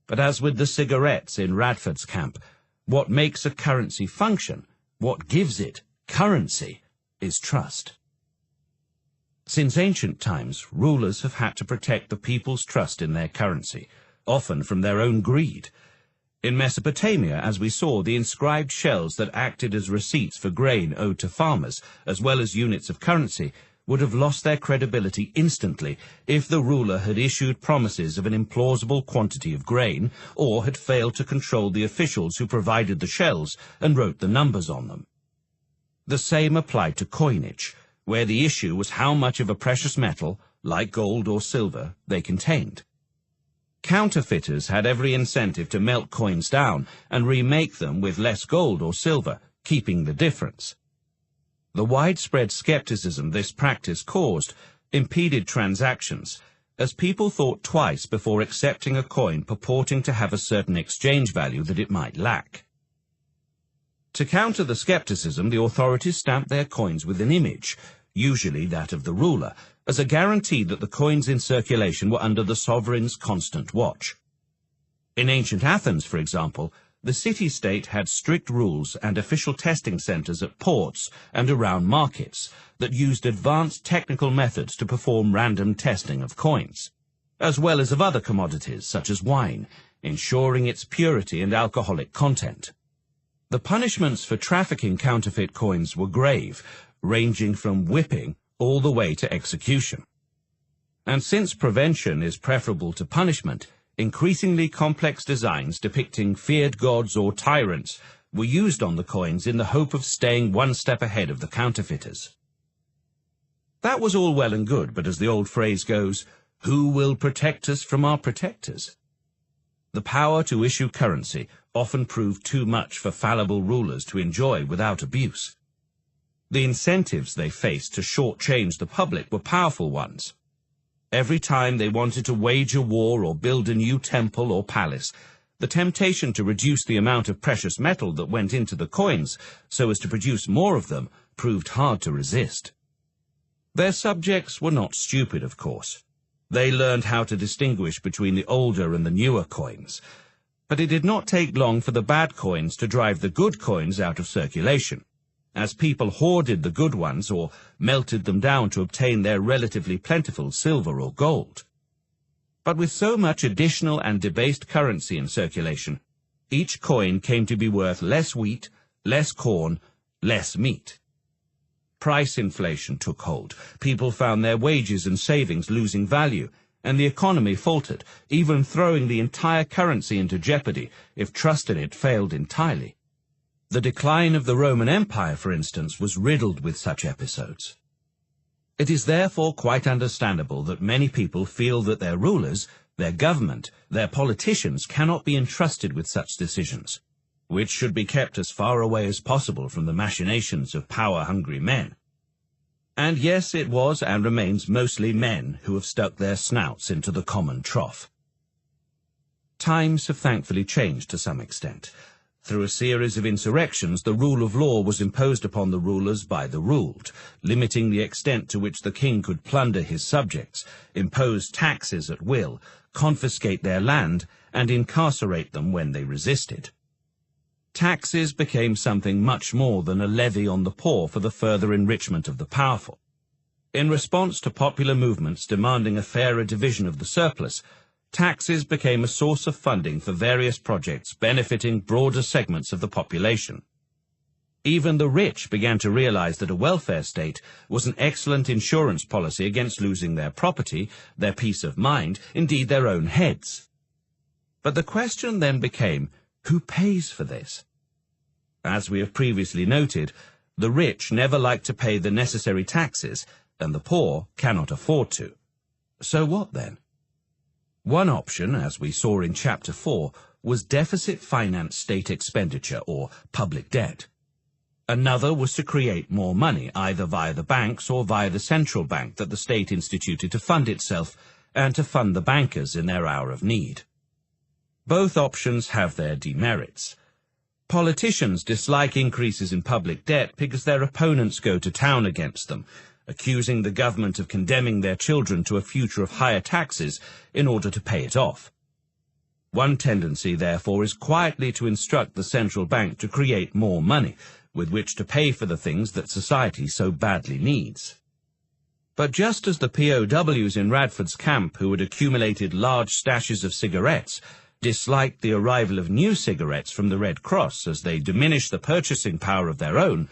But as with the cigarettes in Radford's camp, what makes a currency function, what gives it currency, is trust. Since ancient times, rulers have had to protect the people's trust in their currency, often from their own greed. In Mesopotamia, as we saw, the inscribed shells that acted as receipts for grain owed to farmers, as well as units of currency, would have lost their credibility instantly if the ruler had issued promises of an implausible quantity of grain, or had failed to control the officials who provided the shells and wrote the numbers on them. The same applied to coinage, where the issue was how much of a precious metal, like gold or silver, they contained. Counterfeiters had every incentive to melt coins down and remake them with less gold or silver, keeping the difference. The widespread skepticism this practice caused impeded transactions, as people thought twice before accepting a coin purporting to have a certain exchange value that it might lack. To counter the skepticism, the authorities stamped their coins with an image, usually that of the ruler, as a guarantee that the coins in circulation were under the sovereign's constant watch. In ancient Athens, for example, the city-state had strict rules and official testing centers at ports and around markets that used advanced technical methods to perform random testing of coins, as well as of other commodities such as wine, ensuring its purity and alcoholic content. The punishments for trafficking counterfeit coins were grave, ranging from whipping all the way to execution. And since prevention is preferable to punishment, increasingly complex designs depicting feared gods or tyrants were used on the coins in the hope of staying one step ahead of the counterfeiters. That was all well and good, but as the old phrase goes, who will protect us from our protectors? The power to issue currency often proved too much for fallible rulers to enjoy without abuse. The incentives they faced to shortchange the public were powerful ones. Every time they wanted to wage a war or build a new temple or palace, the temptation to reduce the amount of precious metal that went into the coins so as to produce more of them proved hard to resist. Their subjects were not stupid, of course. They learned how to distinguish between the older and the newer coins. But it did not take long for the bad coins to drive the good coins out of circulation, as people hoarded the good ones or melted them down to obtain their relatively plentiful silver or gold. But with so much additional and debased currency in circulation, each coin came to be worth less wheat, less corn, less meat. Price inflation took hold. People found their wages and savings losing value, and the economy faltered, even throwing the entire currency into jeopardy if trust in it failed entirely. The decline of the Roman Empire, for instance, was riddled with such episodes. It is therefore quite understandable that many people feel that their rulers, their government, their politicians cannot be entrusted with such decisions, which should be kept as far away as possible from the machinations of power-hungry men. And yes, it was and remains mostly men who have stuck their snouts into the common trough. Times have thankfully changed to some extent. Through a series of insurrections, the rule of law was imposed upon the rulers by the ruled, limiting the extent to which the king could plunder his subjects, impose taxes at will, confiscate their land, and incarcerate them when they resisted. Taxes became something much more than a levy on the poor for the further enrichment of the powerful. In response to popular movements demanding a fairer division of the surplus, taxes became a source of funding for various projects benefiting broader segments of the population. Even the rich began to realize that a welfare state was an excellent insurance policy against losing their property, their peace of mind, indeed their own heads. But the question then became, who pays for this? As we have previously noted, the rich never like to pay the necessary taxes, and the poor cannot afford to. So what then? One option, as we saw in Chapter 4, was deficit-financed state expenditure, or public debt. Another was to create more money, either via the banks or via the central bank that the state instituted to fund itself and to fund the bankers in their hour of need. Both options have their demerits. Politicians dislike increases in public debt because their opponents go to town against them, accusing the government of condemning their children to a future of higher taxes in order to pay it off. One tendency, therefore, is quietly to instruct the central bank to create more money, with which to pay for the things that society so badly needs. But just as the POWs in Radford's camp, who had accumulated large stashes of cigarettes, disliked the arrival of new cigarettes from the Red Cross as they diminished the purchasing power of their own,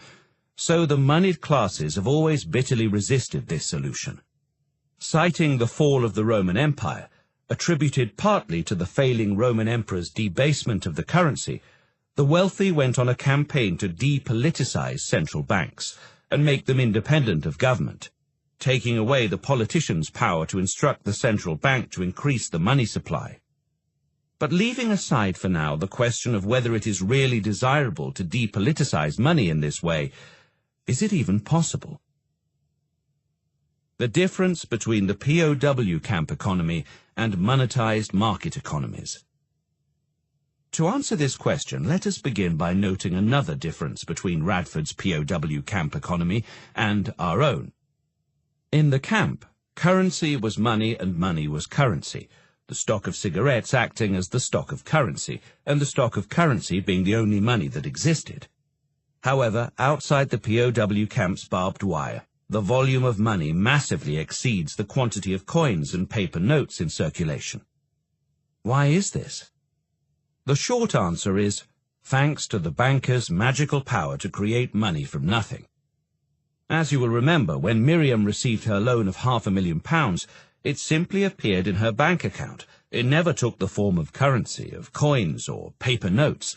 so the moneyed classes have always bitterly resisted this solution. Citing the fall of the Roman Empire, attributed partly to the failing Roman emperor's debasement of the currency, the wealthy went on a campaign to depoliticize central banks and make them independent of government, taking away the politicians' power to instruct the central bank to increase the money supply. But leaving aside for now the question of whether it is really desirable to depoliticize money in this way, is it even possible? The difference between the POW camp economy and monetized market economies. To answer this question, let us begin by noting another difference between Radford's POW camp economy and our own. In the camp, currency was money and money was currency, the stock of cigarettes acting as the stock of currency, and the stock of currency being the only money that existed. However, outside the POW camp's barbed wire, the volume of money massively exceeds the quantity of coins and paper notes in circulation. Why is this? The short answer is, thanks to the banker's magical power to create money from nothing. As you will remember, when Miriam received her loan of £500,000, it simply appeared in her bank account. It never took the form of currency, of coins or paper notes,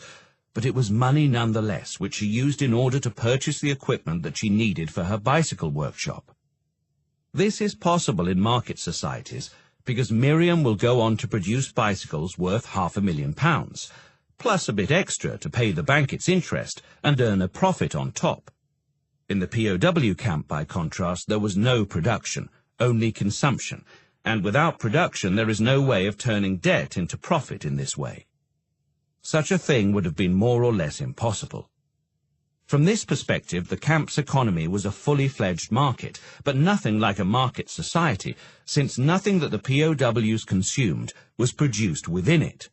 but it was money nonetheless, which she used in order to purchase the equipment that she needed for her bicycle workshop. This is possible in market societies because Miriam will go on to produce bicycles worth £500,000, plus a bit extra to pay the bank its interest and earn a profit on top. In the POW camp, by contrast, there was no production, only consumption, and without production there is no way of turning debt into profit in this way. Such a thing would have been more or less impossible. From this perspective, the camp's economy was a fully fledged market, but nothing like a market society, since nothing that the POWs consumed was produced within it.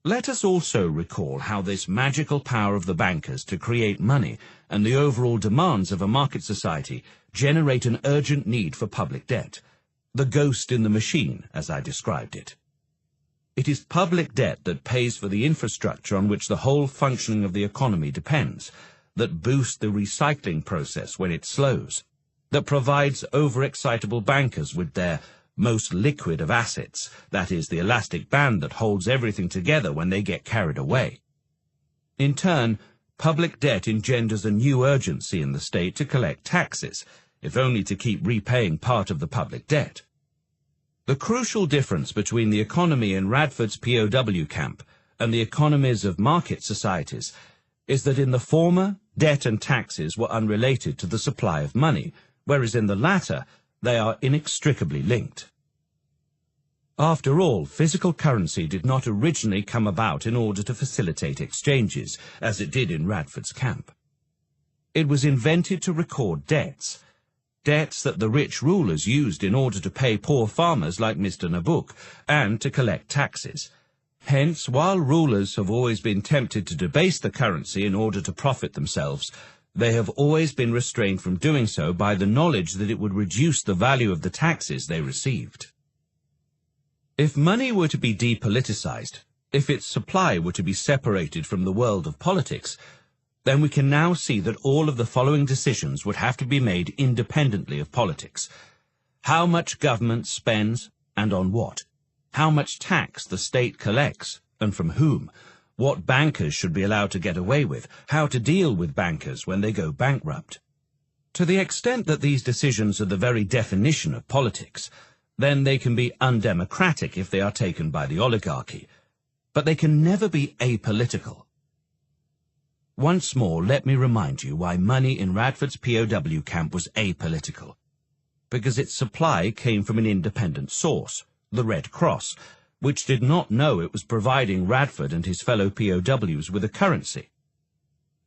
Let us also recall how this magical power of the bankers to create money and the overall demands of a market society generate an urgent need for public debt, the ghost in the machine, as I described it. It is public debt that pays for the infrastructure on which the whole functioning of the economy depends, that boosts the recycling process when it slows, that provides overexcitable bankers with their most liquid of assets, that is, the elastic band that holds everything together when they get carried away. In turn, public debt engenders a new urgency in the state to collect taxes, if only to keep repaying part of the public debt. The crucial difference between the economy in Radford's POW camp and the economies of market societies is that in the former, debt and taxes were unrelated to the supply of money, whereas in the latter, they are inextricably linked. After all, physical currency did not originally come about in order to facilitate exchanges, as it did in Radford's camp. It was invented to record debts that the rich rulers used in order to pay poor farmers like Mr. Nabook, and to collect taxes. Hence, while rulers have always been tempted to debase the currency in order to profit themselves, they have always been restrained from doing so by the knowledge that it would reduce the value of the taxes they received. If money were to be depoliticized, if its supply were to be separated from the world of politics, then we can now see that all of the following decisions would have to be made independently of politics. How much government spends and on what? How much tax the state collects and from whom? What bankers should be allowed to get away with? How to deal with bankers when they go bankrupt? To the extent that these decisions are the very definition of politics, then they can be undemocratic if they are taken by the oligarchy, but they can never be apolitical. Once more, let me remind you why money in Radford's POW camp was apolitical. Because its supply came from an independent source, the Red Cross, which did not know it was providing Radford and his fellow POWs with a currency.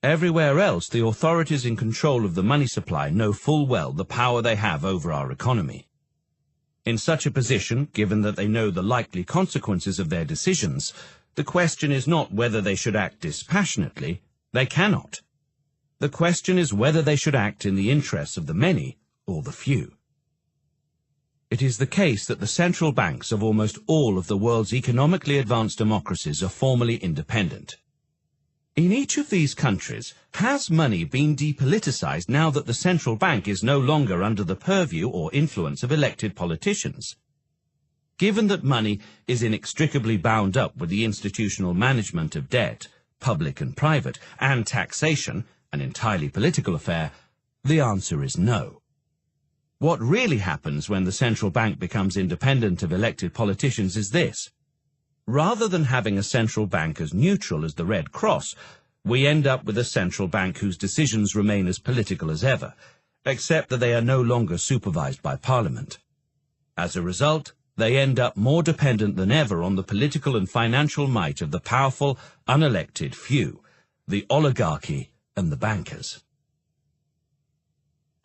Everywhere else, the authorities in control of the money supply know full well the power they have over our economy. In such a position, given that they know the likely consequences of their decisions, the question is not whether they should act dispassionately. They cannot. The question is whether they should act in the interests of the many or the few. It is the case that the central banks of almost all of the world's economically advanced democracies are formally independent. In each of these countries, has money been depoliticized now that the central bank is no longer under the purview or influence of elected politicians? Given that money is inextricably bound up with the institutional management of debt, public and private, and taxation, an entirely political affair, the answer is no. What really happens when the central bank becomes independent of elected politicians is this. Rather than having a central bank as neutral as the Red Cross, we end up with a central bank whose decisions remain as political as ever, except that they are no longer supervised by Parliament. As a result, they end up more dependent than ever on the political and financial might of the powerful, unelected few, the oligarchy and the bankers.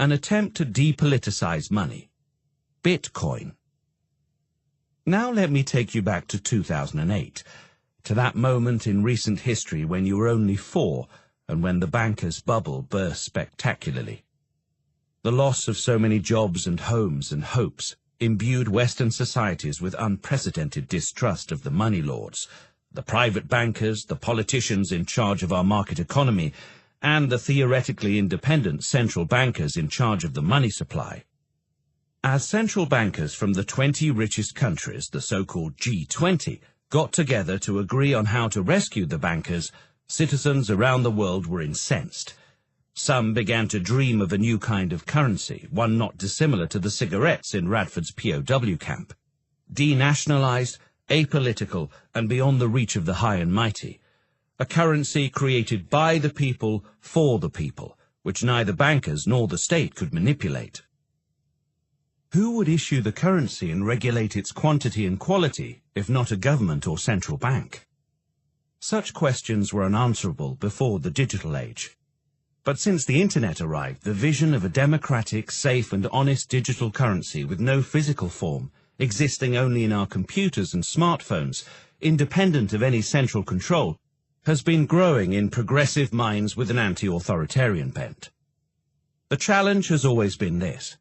An attempt to depoliticize money. Bitcoin. Now let me take you back to 2008, to that moment in recent history when you were only 4 and when the bankers' bubble burst spectacularly. The loss of so many jobs and homes and hopes imbued Western societies with unprecedented distrust of the money lords, the private bankers, the politicians in charge of our market economy, and the theoretically independent central bankers in charge of the money supply. As central bankers from the 20 richest countries, the so-called G20, got together to agree on how to rescue the bankers, citizens around the world were incensed. Some began to dream of a new kind of currency, one not dissimilar to the cigarettes in Radford's POW camp. Denationalized, apolitical, and beyond the reach of the high and mighty. A currency created by the people, for the people, which neither bankers nor the state could manipulate. Who would issue the currency and regulate its quantity and quality, if not a government or central bank? Such questions were unanswerable before the digital age. But since the internet arrived, the vision of a democratic, safe and honest digital currency with no physical form, existing only in our computers and smartphones, independent of any central control, has been growing in progressive minds with an anti-authoritarian bent. The challenge has always been this.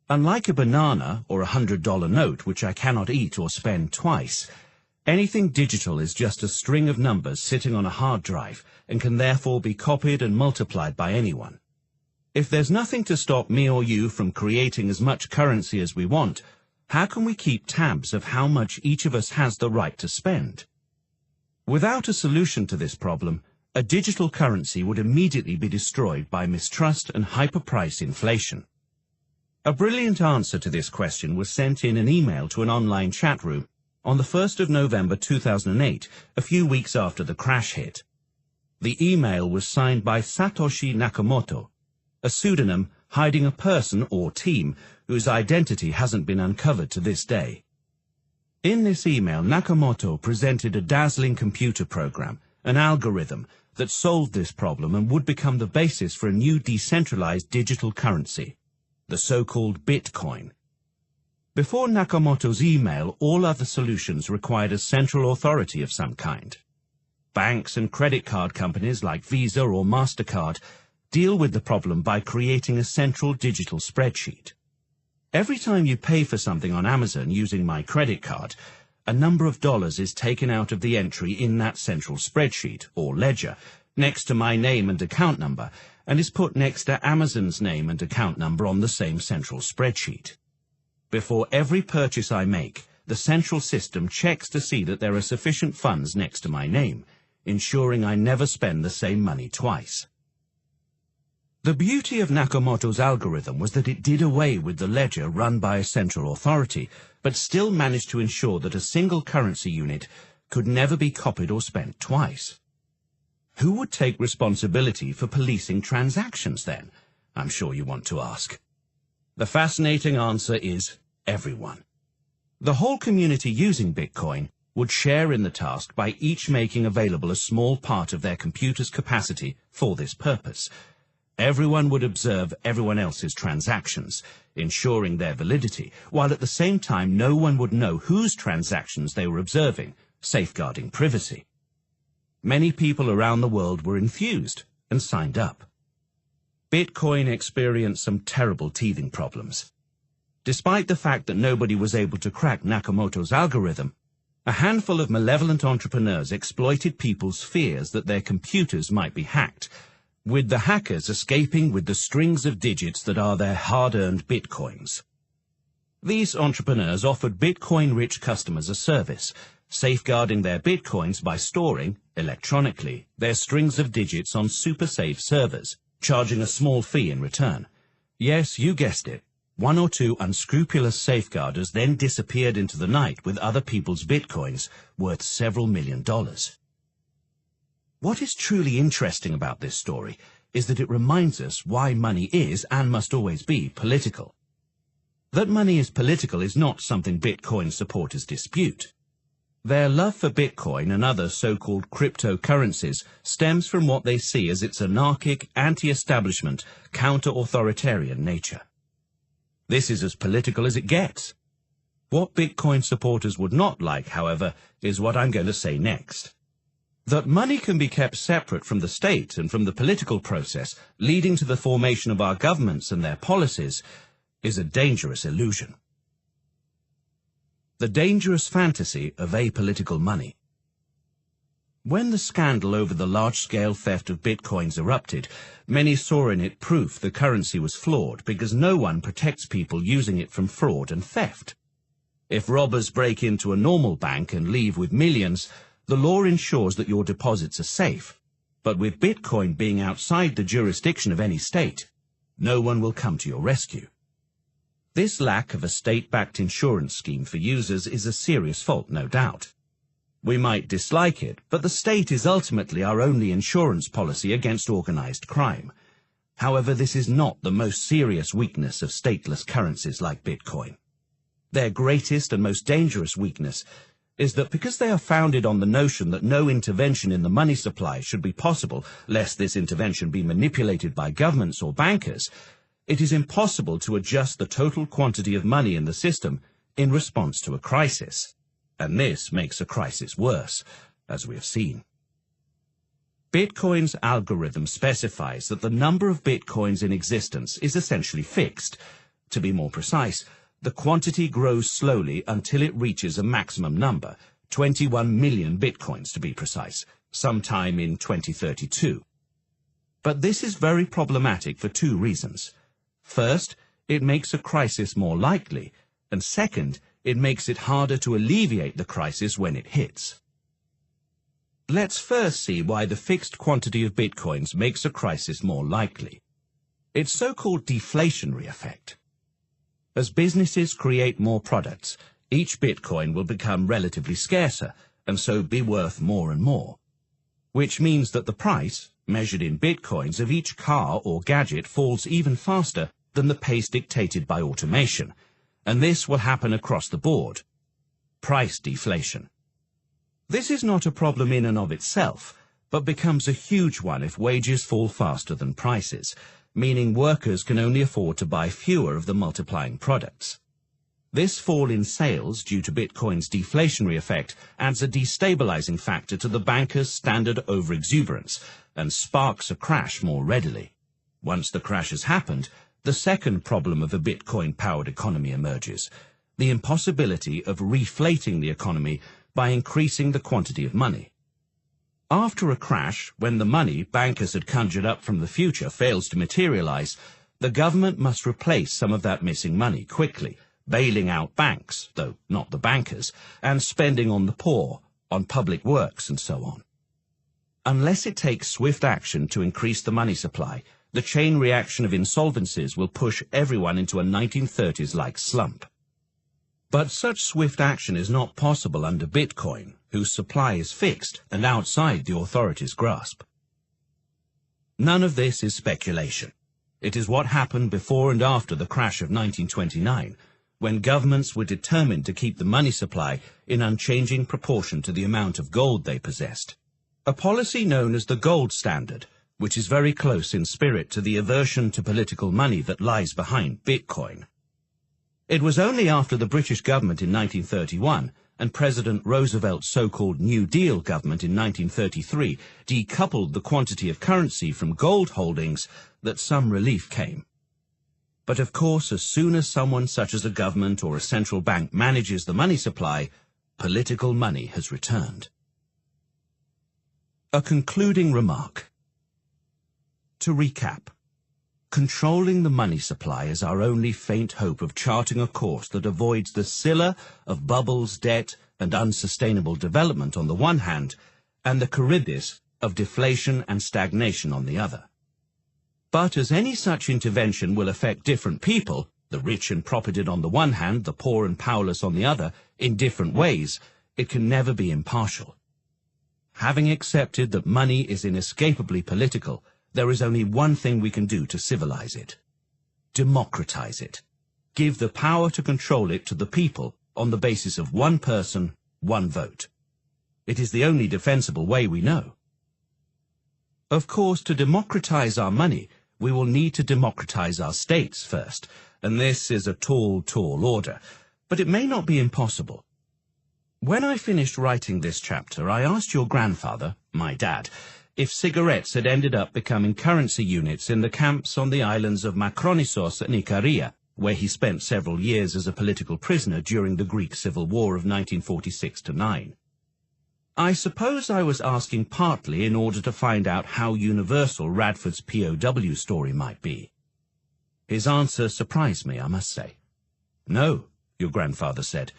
Unlike a banana or $100 note, which I cannot eat or spend twice, anything digital is just a string of numbers sitting on a hard drive and can therefore be copied and multiplied by anyone. If there's nothing to stop me or you from creating as much currency as we want, how can we keep tabs of how much each of us has the right to spend? Without a solution to this problem, a digital currency would immediately be destroyed by mistrust and hyperprice inflation. A brilliant answer to this question was sent in an email to an online chat room on the 1st of November 2008, a few weeks after the crash hit. The email was signed by Satoshi Nakamoto, a pseudonym hiding a person or team whose identity hasn't been uncovered to this day. In this email, Nakamoto presented a dazzling computer program, an algorithm, that solved this problem and would become the basis for a new decentralized digital currency, the so-called Bitcoin. Before Nakamoto's email, all other solutions required a central authority of some kind. Banks and credit card companies like Visa or MasterCard deal with the problem by creating a central digital spreadsheet. Every time you pay for something on Amazon using my credit card, a number of dollars is taken out of the entry in that central spreadsheet, or ledger, next to my name and account number, and is put next to Amazon's name and account number on the same central spreadsheet. Before every purchase I make, the central system checks to see that there are sufficient funds next to my name, ensuring I never spend the same money twice. The beauty of Nakamoto's algorithm was that it did away with the ledger run by a central authority, but still managed to ensure that a single currency unit could never be copied or spent twice. Who would take responsibility for policing transactions then? I'm sure you want to ask. The fascinating answer is everyone. The whole community using Bitcoin would share in the task by each making available a small part of their computer's capacity for this purpose. Everyone would observe everyone else's transactions, ensuring their validity, while at the same time no one would know whose transactions they were observing, safeguarding privacy. Many people around the world were enthused and signed up. Bitcoin experienced some terrible teething problems. Despite the fact that nobody was able to crack Nakamoto's algorithm, a handful of malevolent entrepreneurs exploited people's fears that their computers might be hacked, with the hackers escaping with the strings of digits that are their hard-earned bitcoins. These entrepreneurs offered Bitcoin-rich customers a service, safeguarding their bitcoins by storing, electronically, their strings of digits on super-safe servers, charging a small fee in return. Yes, you guessed it. One or two unscrupulous safeguarders then disappeared into the night with other people's bitcoins worth several $million. What is truly interesting about this story is that it reminds us why money is, and must always be, political. That money is political is not something Bitcoin supporters dispute. Their love for Bitcoin and other so-called cryptocurrencies stems from what they see as its anarchic, anti-establishment, counter-authoritarian nature. This is as political as it gets. What Bitcoin supporters would not like, however, is what I'm going to say next. That money can be kept separate from the state and from the political process, leading to the formation of our governments and their policies, is a dangerous illusion. The dangerous fantasy of apolitical money. When the scandal over the large-scale theft of bitcoins erupted, many saw in it proof the currency was flawed because no one protects people using it from fraud and theft. If robbers break into a normal bank and leave with millions, the law ensures that your deposits are safe. But with Bitcoin being outside the jurisdiction of any state, no one will come to your rescue. This lack of a state-backed insurance scheme for users is a serious fault, no doubt. We might dislike it, but the state is ultimately our only insurance policy against organized crime. However, this is not the most serious weakness of stateless currencies like Bitcoin. Their greatest and most dangerous weakness is that because they are founded on the notion that no intervention in the money supply should be possible, lest this intervention be manipulated by governments or bankers, it is impossible to adjust the total quantity of money in the system in response to a crisis. And this makes a crisis worse, as we have seen. Bitcoin's algorithm specifies that the number of bitcoins in existence is essentially fixed. To be more precise, the quantity grows slowly until it reaches a maximum number, 21 million bitcoins to be precise, sometime in 2032. But this is very problematic for two reasons. First, it makes a crisis more likely, and second, it makes it harder to alleviate the crisis when it hits. Let's first see why the fixed quantity of bitcoins makes a crisis more likely. Its so-called deflationary effect. As businesses create more products, each bitcoin will become relatively scarcer and so be worth more and more, which means that the price, measured in bitcoins, of each car or gadget falls even faster than the pace dictated by automation, and this will happen across the board. Price deflation. This is not a problem in and of itself, but becomes a huge one if wages fall faster than prices, meaning workers can only afford to buy fewer of the multiplying products. This fall in sales due to Bitcoin's deflationary effect adds a destabilizing factor to the bankers' standard overexuberance and sparks a crash more readily. Once the crash has happened, the second problem of a Bitcoin-powered economy emerges, the impossibility of reflating the economy by increasing the quantity of money. After a crash, when the money bankers had conjured up from the future fails to materialize, the government must replace some of that missing money quickly, bailing out banks, though not the bankers, and spending on the poor, on public works and so on. Unless it takes swift action to increase the money supply, the chain reaction of insolvencies will push everyone into a 1930s-like slump. But such swift action is not possible under Bitcoin, whose supply is fixed and outside the authorities' grasp. None of this is speculation. It is what happened before and after the crash of 1929, when governments were determined to keep the money supply in unchanging proportion to the amount of gold they possessed. A policy known as the gold standard, which is very close in spirit to the aversion to political money that lies behind Bitcoin. It was only after the British government in 1931 and President Roosevelt's so-called New Deal government in 1933 decoupled the quantity of currency from gold holdings that some relief came. But of course, as soon as someone such as a government or a central bank manages the money supply, political money has returned. A concluding remark. To recap, controlling the money supply is our only faint hope of charting a course that avoids the Scylla of bubbles, debt, and unsustainable development on the one hand, and the Charybdis of deflation and stagnation on the other. But as any such intervention will affect different people, the rich and propertied on the one hand, the poor and powerless on the other, in different ways, it can never be impartial. Having accepted that money is inescapably political, there is only one thing we can do to civilize it. Democratize it. Give the power to control it to the people on the basis of one person, one vote. It is the only defensible way we know. Of course, to democratize our money, we will need to democratize our states first, and this is a tall, tall order, but it may not be impossible. When I finished writing this chapter, I asked your grandfather, my dad, if cigarettes had ended up becoming currency units in the camps on the islands of Makronissos and Ikaria, where he spent several years as a political prisoner during the Greek Civil War of 1946-9. I suppose I was asking partly in order to find out how universal Radford's POW story might be. His answer surprised me, I must say. No, your grandfather said.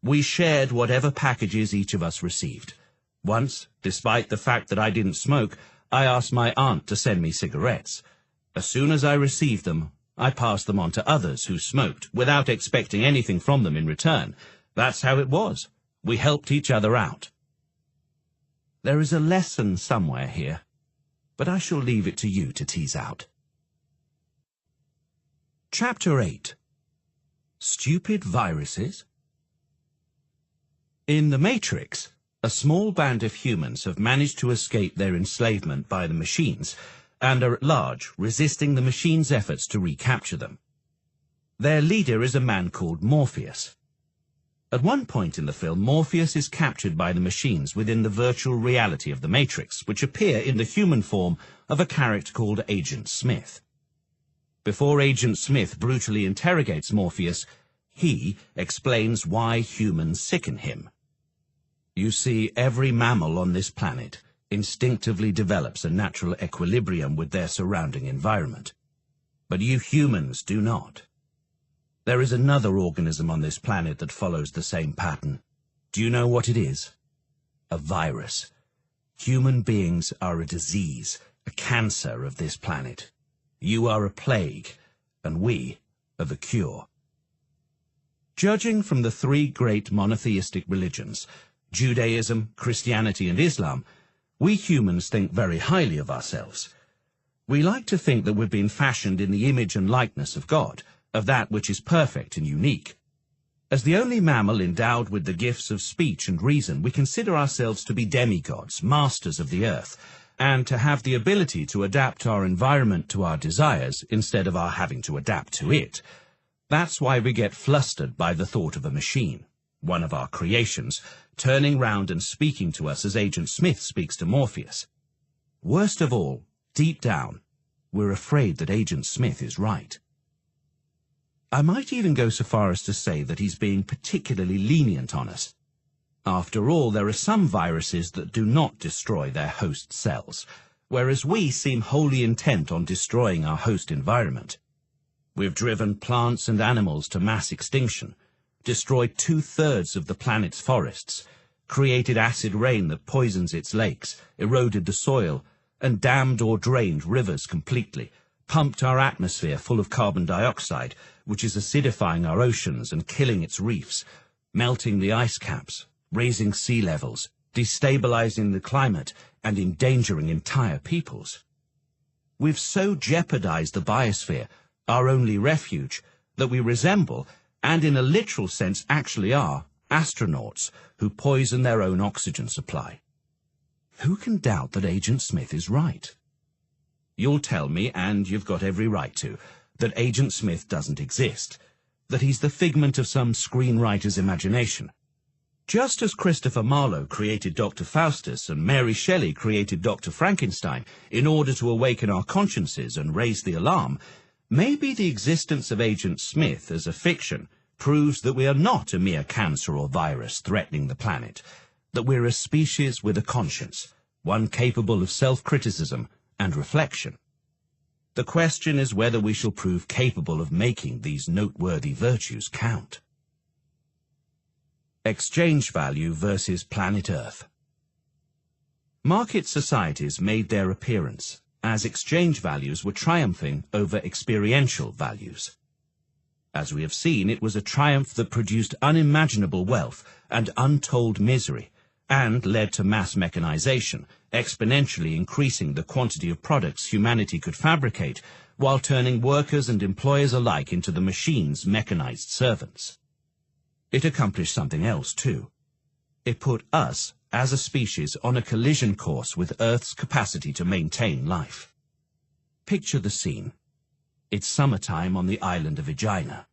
We shared whatever packages each of us received. Once, despite the fact that I didn't smoke, I asked my aunt to send me cigarettes. As soon as I received them, I passed them on to others who smoked, without expecting anything from them in return. That's how it was. We helped each other out. There is a lesson somewhere here, but I shall leave it to you to tease out. Chapter 8. Stupid Viruses. In The Matrix, a small band of humans have managed to escape their enslavement by the machines and are at large, resisting the machines' efforts to recapture them. Their leader is a man called Morpheus. At one point in the film, Morpheus is captured by the machines within the virtual reality of the Matrix, which appear in the human form of a character called Agent Smith. Before Agent Smith brutally interrogates Morpheus, he explains why humans sicken him. You see, every mammal on this planet instinctively develops a natural equilibrium with their surrounding environment. But you humans do not. There is another organism on this planet that follows the same pattern. Do you know what it is? A virus. Human beings are a disease, a cancer of this planet. You are a plague, and we are the cure. Judging from the three great monotheistic religions, Judaism, Christianity, and Islam, we humans think very highly of ourselves. We like to think that we've been fashioned in the image and likeness of God, of that which is perfect and unique. As the only mammal endowed with the gifts of speech and reason, we consider ourselves to be demigods, masters of the earth, and to have the ability to adapt our environment to our desires instead of our having to adapt to it. That's why we get flustered by the thought of a machine, one of our creations, turning round and speaking to us as Agent Smith speaks to Morpheus. Worst of all, deep down, we're afraid that Agent Smith is right. I might even go so far as to say that he's being particularly lenient on us. After all, there are some viruses that do not destroy their host cells, whereas we seem wholly intent on destroying our host environment. We've driven plants and animals to mass extinction, destroyed 2/3 of the planet's forests, created acid rain that poisons its lakes, eroded the soil, and dammed or drained rivers completely, pumped our atmosphere full of carbon dioxide, which is acidifying our oceans and killing its reefs, melting the ice caps, raising sea levels, destabilizing the climate, and endangering entire peoples. We've so jeopardized the biosphere, our only refuge, that we resemble, and in a literal sense actually are, astronauts who poison their own oxygen supply. Who can doubt that Agent Smith is right? You'll tell me, and you've got every right to, that Agent Smith doesn't exist, that he's the figment of some screenwriter's imagination. Just as Christopher Marlowe created Dr. Faustus and Mary Shelley created Dr. Frankenstein in order to awaken our consciences and raise the alarm, maybe the existence of Agent Smith as a fiction proves that we are not a mere cancer or virus threatening the planet, that we're a species with a conscience, one capable of self-criticism and reflection. The question is whether we shall prove capable of making these noteworthy virtues count. Exchange value versus planet Earth. Market societies made their appearance as exchange values were triumphing over experiential values. As we have seen, it was a triumph that produced unimaginable wealth and untold misery, and led to mass mechanization, exponentially increasing the quantity of products humanity could fabricate, while turning workers and employers alike into the machine's mechanized servants. It accomplished something else, too. It put us, as a species, on a collision course with Earth's capacity to maintain life. Picture the scene. It's summertime on the island of Aegina.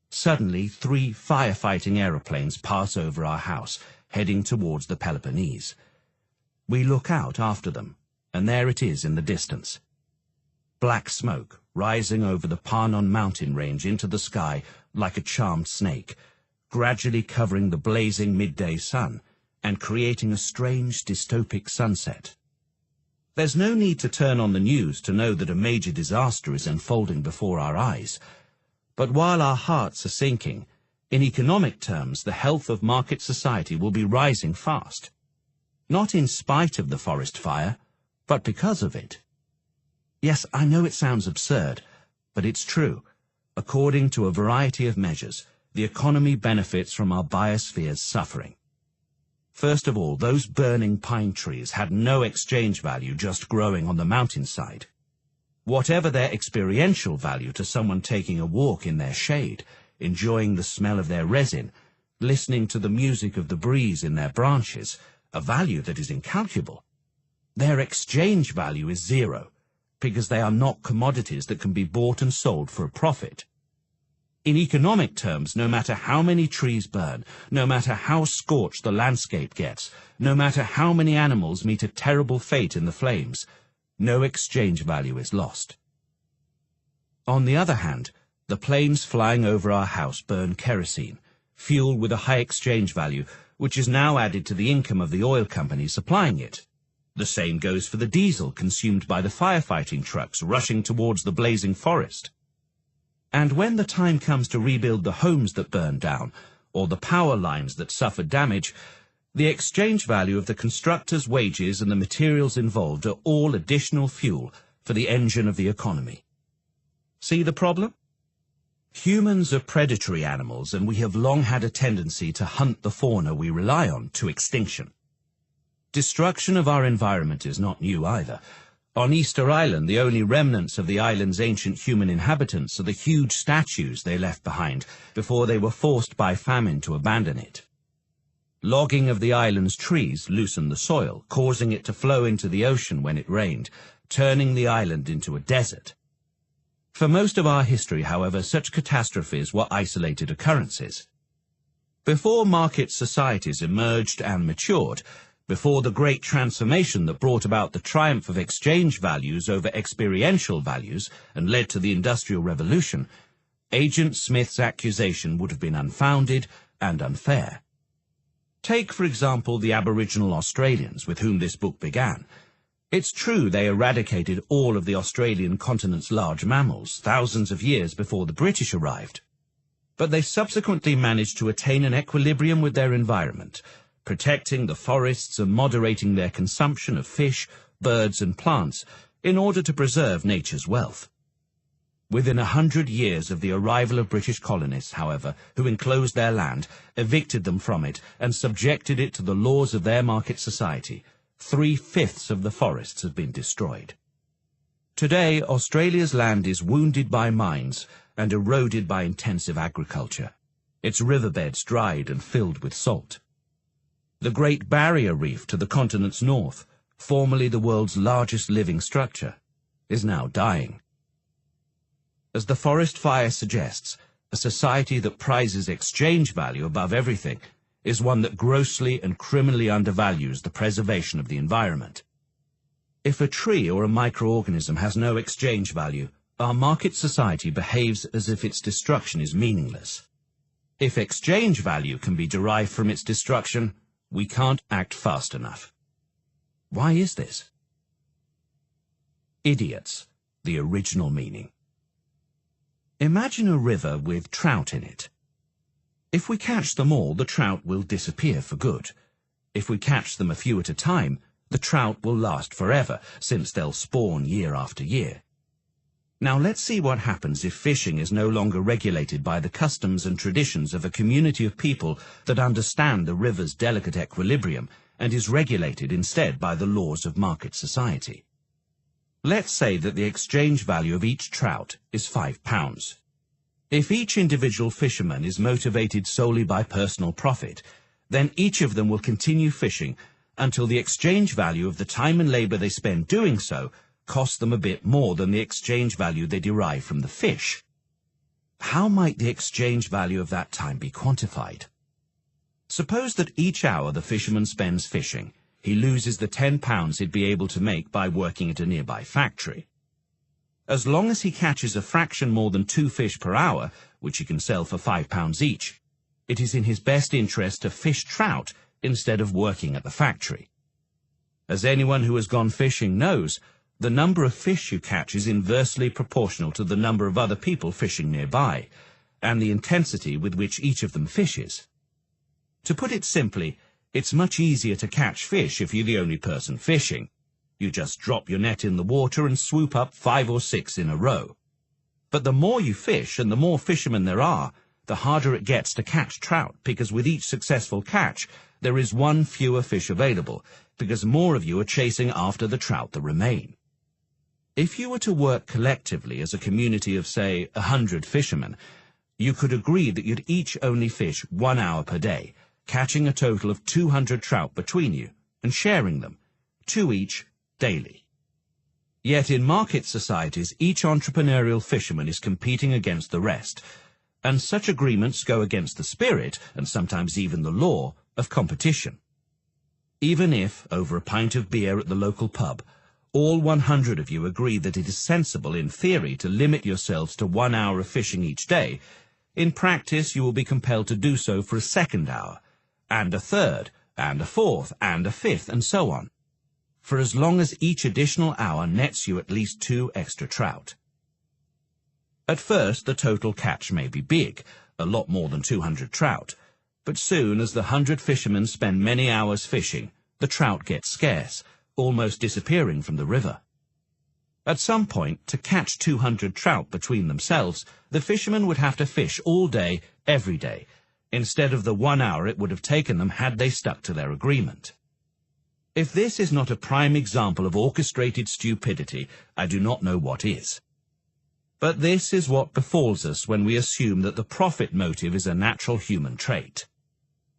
Suddenly, 3 firefighting aeroplanes pass over our house, heading towards the Peloponnese. We look out after them, and there it is in the distance. Black smoke rising over the Parnon mountain range into the sky like a charmed snake, gradually covering the blazing midday sun and creating a strange dystopic sunset. There's no need to turn on the news to know that a major disaster is unfolding before our eyes. But while our hearts are sinking, in economic terms, the health of market society will be rising fast. Not in spite of the forest fire, but because of it. Yes, I know it sounds absurd, but it's true. According to a variety of measures, the economy benefits from our biosphere's suffering. First of all, those burning pine trees had no exchange value just growing on the mountainside. Whatever their experiential value to someone taking a walk in their shade, enjoying the smell of their resin, listening to the music of the breeze in their branches, a value that is incalculable, their exchange value is zero, because they are not commodities that can be bought and sold for a profit. In economic terms, no matter how many trees burn, no matter how scorched the landscape gets, no matter how many animals meet a terrible fate in the flames, no exchange value is lost. On the other hand, the planes flying over our house burn kerosene, fuel with a high exchange value, which is now added to the income of the oil companies supplying it. The same goes for the diesel consumed by the firefighting trucks rushing towards the blazing forest. And when the time comes to rebuild the homes that burned down, or the power lines that suffered damage, The exchange value of the constructor's wages and the materials involved are all additional fuel for the engine of the economy. See the problem? Humans are predatory animals, and we have long had a tendency to hunt the fauna we rely on to extinction. Destruction of our environment is not new either. On Easter Island, the only remnants of the island's ancient human inhabitants are the huge statues they left behind before they were forced by famine to abandon it. Logging of the island's trees loosened the soil, causing it to flow into the ocean when it rained, turning the island into a desert. For most of our history, however, such catastrophes were isolated occurrences. Before market societies emerged and matured, before the great transformation that brought about the triumph of exchange values over experiential values and led to the Industrial Revolution, Agent Smith's accusation would have been unfounded and unfair. Take, for example, the Aboriginal Australians with whom this book began. It's true they eradicated all of the Australian continent's large mammals thousands of years before the British arrived. But they subsequently managed to attain an equilibrium with their environment, protecting the forests and moderating their consumption of fish, birds and plants in order to preserve nature's wealth. Within 100 years of the arrival of British colonists, however, who enclosed their land, evicted them from it and subjected it to the laws of their market society, 3/5 of the forests have been destroyed. Today, Australia's land is wounded by mines and eroded by intensive agriculture, its riverbeds dried and filled with salt. The Great Barrier Reef to the continent's north, formerly the world's largest living structure, is now dying. As the forest fire suggests, a society that prizes exchange value above everything is one that grossly and criminally undervalues the preservation of the environment. If a tree or a microorganism has no exchange value, our market society behaves as if its destruction is meaningless. If exchange value can be derived from its destruction, we can't act fast enough. Why is this? Idiots, the original meaning. Imagine a river with trout in it. If we catch them all, the trout will disappear for good. If we catch them a few at a time, the trout will last forever, since they'll spawn year after year. Now let's see what happens if fishing is no longer regulated by the customs and traditions of a community of people that understand the river's delicate equilibrium and is regulated instead by the laws of market society. Let's say that the exchange value of each trout is £5. If each individual fisherman is motivated solely by personal profit, then each of them will continue fishing until the exchange value of the time and labor they spend doing so costs them a bit more than the exchange value they derive from the fish. How might the exchange value of that time be quantified? Suppose that each hour the fisherman spends fishing, he loses the £10 he'd be able to make by working at a nearby factory. As long as he catches a fraction more than 2 fish per hour, which he can sell for £5 each, it is in his best interest to fish trout instead of working at the factory. As anyone who has gone fishing knows, the number of fish you catch is inversely proportional to the number of other people fishing nearby, and the intensity with which each of them fishes. To put it simply, it's much easier to catch fish if you're the only person fishing. You just drop your net in the water and swoop up 5 or 6 in a row. But the more you fish and the more fishermen there are, the harder it gets to catch trout, because with each successful catch, there is one fewer fish available, because more of you are chasing after the trout that remain. If you were to work collectively as a community of, say, 100 fishermen, you could agree that you'd each only fish 1 hour per day, catching a total of 200 trout between you, and sharing them, 2 each, daily. Yet in market societies, each entrepreneurial fisherman is competing against the rest, and such agreements go against the spirit, and sometimes even the law, of competition. Even if, over a pint of beer at the local pub, all 100 of you agree that it is sensible in theory to limit yourselves to 1 hour of fishing each day, in practice you will be compelled to do so for a second hour, and a third, and a fourth, and a fifth, and so on, for as long as each additional hour nets you at least 2 extra trout. At first, the total catch may be big, a lot more than 200 trout, But soon as the 100 fishermen spend many hours fishing, the trout gets scarce, almost disappearing from the river. At some point, to catch 200 trout between themselves, the fishermen would have to fish all day, every day, instead of the 1 hour it would have taken them had they stuck to their agreement. If this is not a prime example of orchestrated stupidity, I do not know what is. But this is what befalls us when we assume that the profit motive is a natural human trait.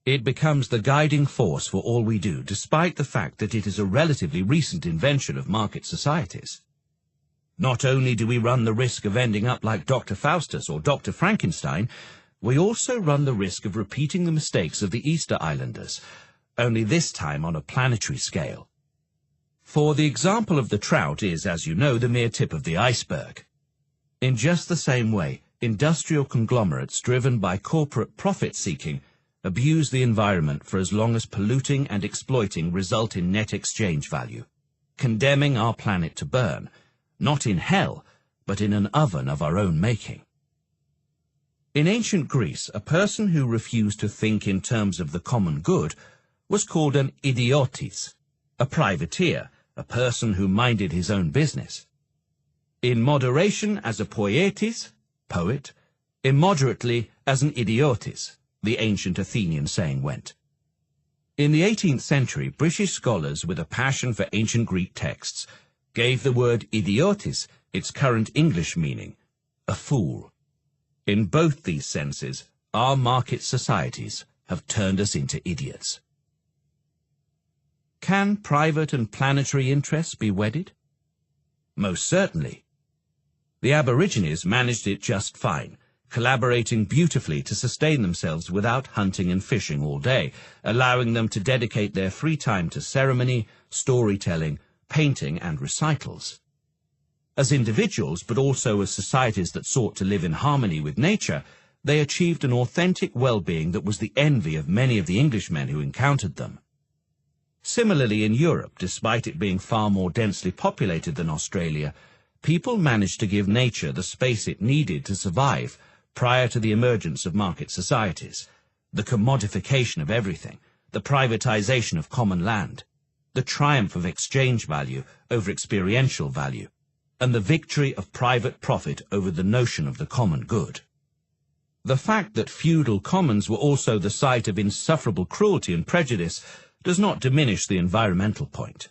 It becomes the guiding force for all we do, despite the fact that it is a relatively recent invention of market societies. Not only do we run the risk of ending up like Dr. Faustus or Dr. Frankenstein, we also run the risk of repeating the mistakes of the Easter Islanders, only this time on a planetary scale. For the example of the trout is, as you know, the mere tip of the iceberg. In just the same way, industrial conglomerates driven by corporate profit-seeking abuse the environment for as long as polluting and exploiting result in net exchange value, condemning our planet to burn, not in hell, but in an oven of our own making. In ancient Greece, a person who refused to think in terms of the common good was called an idiotis, a privateer, a person who minded his own business. In moderation as a poietis, poet, immoderately as an idiotis, the ancient Athenian saying went. In the 18th century, British scholars with a passion for ancient Greek texts gave the word idiotis its current English meaning, a fool. In both these senses, our market societies have turned us into idiots. Can private and planetary interests be wedded? Most certainly. The Aborigines managed it just fine, collaborating beautifully to sustain themselves without hunting and fishing all day, allowing them to dedicate their free time to ceremony, storytelling, painting, and recitals. As individuals, but also as societies that sought to live in harmony with nature, they achieved an authentic well-being that was the envy of many of the Englishmen who encountered them. Similarly, in Europe, despite it being far more densely populated than Australia, people managed to give nature the space it needed to survive prior to the emergence of market societies, the commodification of everything, the privatization of common land, the triumph of exchange value over experiential value, and the victory of private profit over the notion of the common good. The fact that feudal commons were also the site of insufferable cruelty and prejudice does not diminish the environmental point.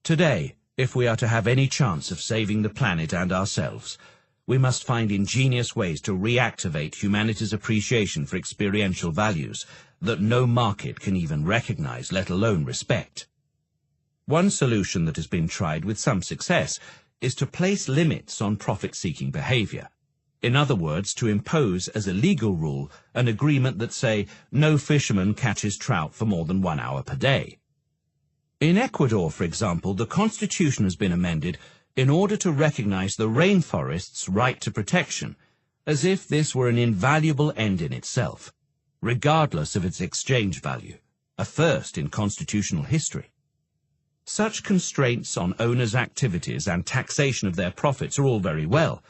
Today, if we are to have any chance of saving the planet and ourselves, we must find ingenious ways to reactivate humanity's appreciation for experiential values that no market can even recognize, let alone respect. One solution that has been tried with some success is to place limits on profit-seeking behavior. In other words, to impose as a legal rule an agreement that, say, no fisherman catches trout for more than 1 hour per day. In Ecuador, for example, the constitution has been amended in order to recognize the rainforest's right to protection, as if this were an invaluable end in itself, regardless of its exchange value, a first in constitutional history. Such constraints on owners' activities and taxation of their profits are all very well,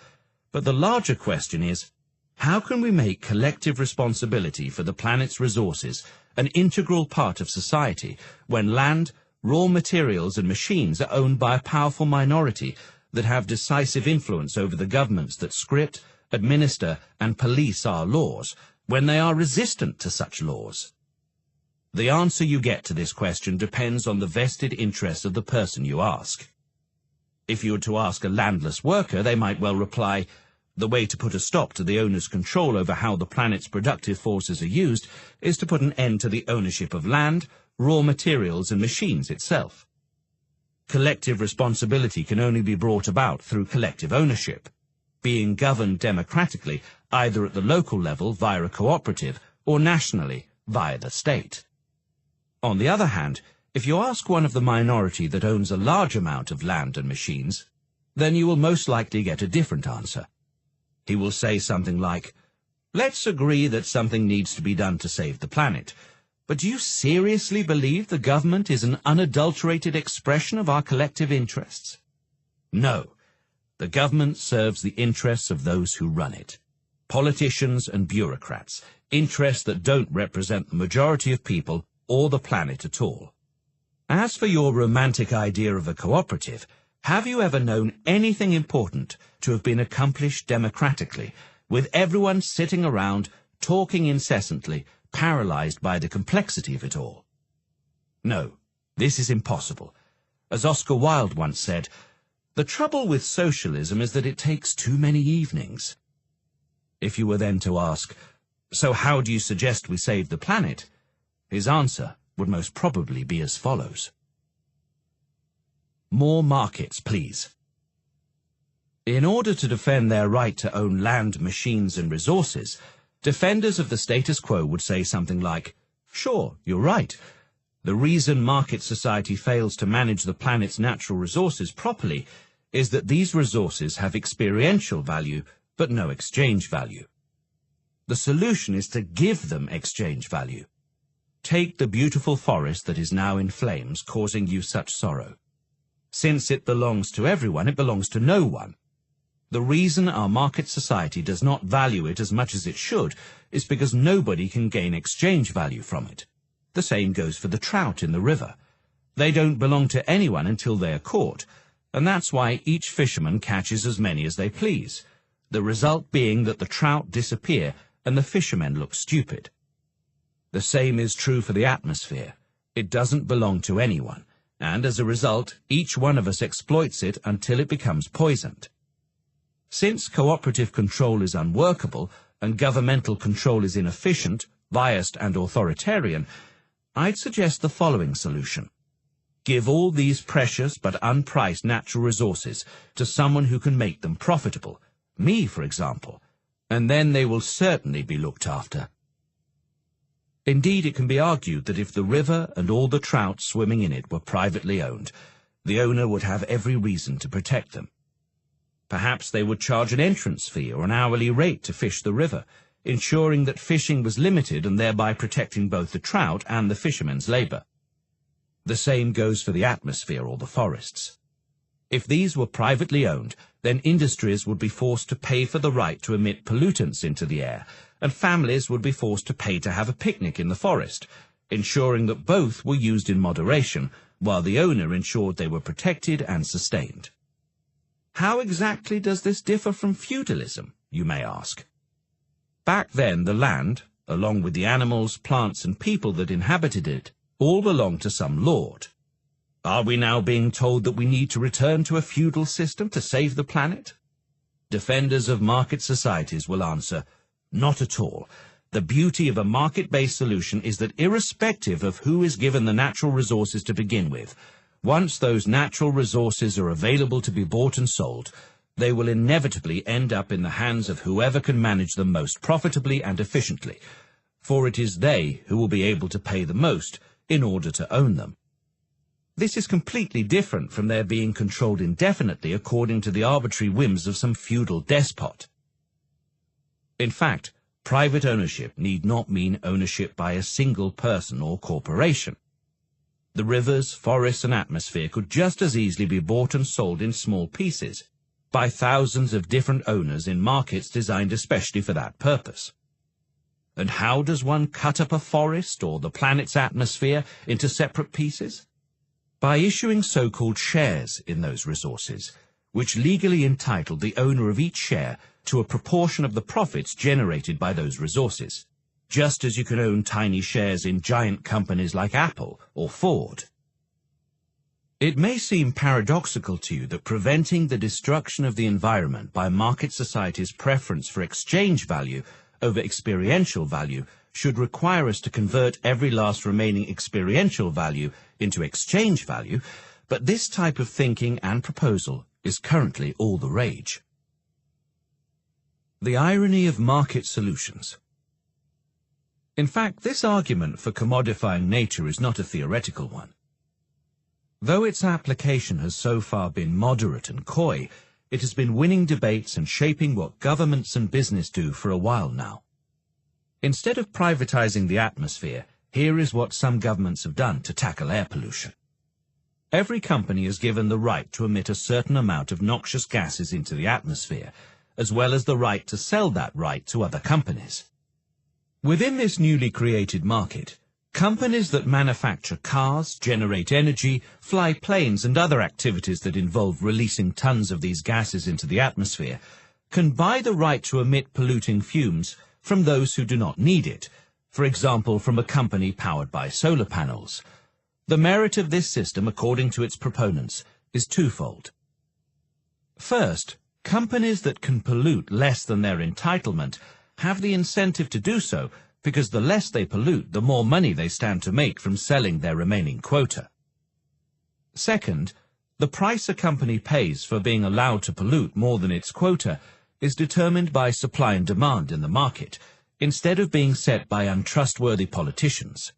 but the larger question is, how can we make collective responsibility for the planet's resources an integral part of society when land, raw materials and machines are owned by a powerful minority that have decisive influence over the governments that script, administer and police our laws when they are resistant to such laws? The answer you get to this question depends on the vested interests of the person you ask. If you were to ask a landless worker, they might well reply, the way to put a stop to the owner's control over how the planet's productive forces are used is to put an end to the ownership of land, raw materials and machines itself. Collective responsibility can only be brought about through collective ownership, being governed democratically either at the local level via a cooperative or nationally via the state. On the other hand, if you ask one of the minority that owns a large amount of land and machines, then you will most likely get a different answer. He will say something like, let's agree that something needs to be done to save the planet, but do you seriously believe the government is an unadulterated expression of our collective interests? No, the government serves the interests of those who run it. politicians and bureaucrats, interests that don't represent the majority of people or the planet at all. As for your romantic idea of a cooperative, have you ever known anything important to have been accomplished democratically, with everyone sitting around, talking incessantly, paralyzed by the complexity of it all? No, this is impossible. As Oscar Wilde once said, "The trouble with socialism is that it takes too many evenings." If you were then to ask, "So how do you suggest we save the planet?" his answer would most probably be as follows. More markets, please. In order to defend their right to own land, machines and resources, defenders of the status quo would say something like, "Sure, you're right. The reason market society fails to manage the planet's natural resources properly is that these resources have experiential value, but no exchange value. The solution is to give them exchange value. Take the beautiful forest that is now in flames, causing you such sorrow. Since it belongs to everyone, it belongs to no one. The reason our market society does not value it as much as it should is because nobody can gain exchange value from it. The same goes for the trout in the river. They don't belong to anyone until they are caught, and that's why each fisherman catches as many as they please, the result being that the trout disappear and the fishermen look stupid. The same is true for the atmosphere. It doesn't belong to anyone, and as a result, each one of us exploits it until it becomes poisoned. Since cooperative control is unworkable and governmental control is inefficient, biased and authoritarian, I'd suggest the following solution. Give all these precious but unpriced natural resources to someone who can make them profitable, me, for example, and then they will certainly be looked after. Indeed, it can be argued that if the river and all the trout swimming in it were privately owned, the owner would have every reason to protect them. Perhaps they would charge an entrance fee or an hourly rate to fish the river, ensuring that fishing was limited and thereby protecting both the trout and the fishermen's labor. The same goes for the atmosphere or the forests. If these were privately owned, then industries would be forced to pay for the right to emit pollutants into the air, and families would be forced to pay to have a picnic in the forest, ensuring that both were used in moderation, while the owner ensured they were protected and sustained. How exactly does this differ from feudalism, you may ask? Back then, the land, along with the animals, plants and people that inhabited it, all belonged to some lord. Are we now being told that we need to return to a feudal system to save the planet? Defenders of market societies will answer, not at all. The beauty of a market-based solution is that irrespective of who is given the natural resources to begin with, once those natural resources are available to be bought and sold, they will inevitably end up in the hands of whoever can manage them most profitably and efficiently, for it is they who will be able to pay the most in order to own them. This is completely different from their being controlled indefinitely according to the arbitrary whims of some feudal despot. In fact, private ownership need not mean ownership by a single person or corporation. The rivers, forests and atmosphere could just as easily be bought and sold in small pieces, by thousands of different owners in markets designed especially for that purpose. And how does one cut up a forest or the planet's atmosphere into separate pieces? By issuing so-called shares in those resources, which legally entitle the owner of each share to a proportion of the profits generated by those resources, just as you can own tiny shares in giant companies like Apple or Ford. It may seem paradoxical to you that preventing the destruction of the environment by market society's preference for exchange value over experiential value should require us to convert every last remaining experiential value into exchange value, but this type of thinking and proposal is currently all the rage. The irony of market solutions. In fact, this argument for commodifying nature is not a theoretical one. Though its application has so far been moderate and coy, it has been winning debates and shaping what governments and business do for a while now. Instead of privatizing the atmosphere, here is what some governments have done to tackle air pollution. Every company is given the right to emit a certain amount of noxious gases into the atmosphere, as well as the right to sell that right to other companies. Within this newly created market, companies that manufacture cars, generate energy, fly planes and other activities that involve releasing tons of these gases into the atmosphere can buy the right to emit polluting fumes from those who do not need it, for example from a company powered by solar panels. The merit of this system, according to its proponents, is twofold. First, companies that can pollute less than their entitlement have the incentive to do so because the less they pollute, the more money they stand to make from selling their remaining quota. Second, the price a company pays for being allowed to pollute more than its quota is determined by supply and demand in the market, instead of being set by untrustworthy politicians.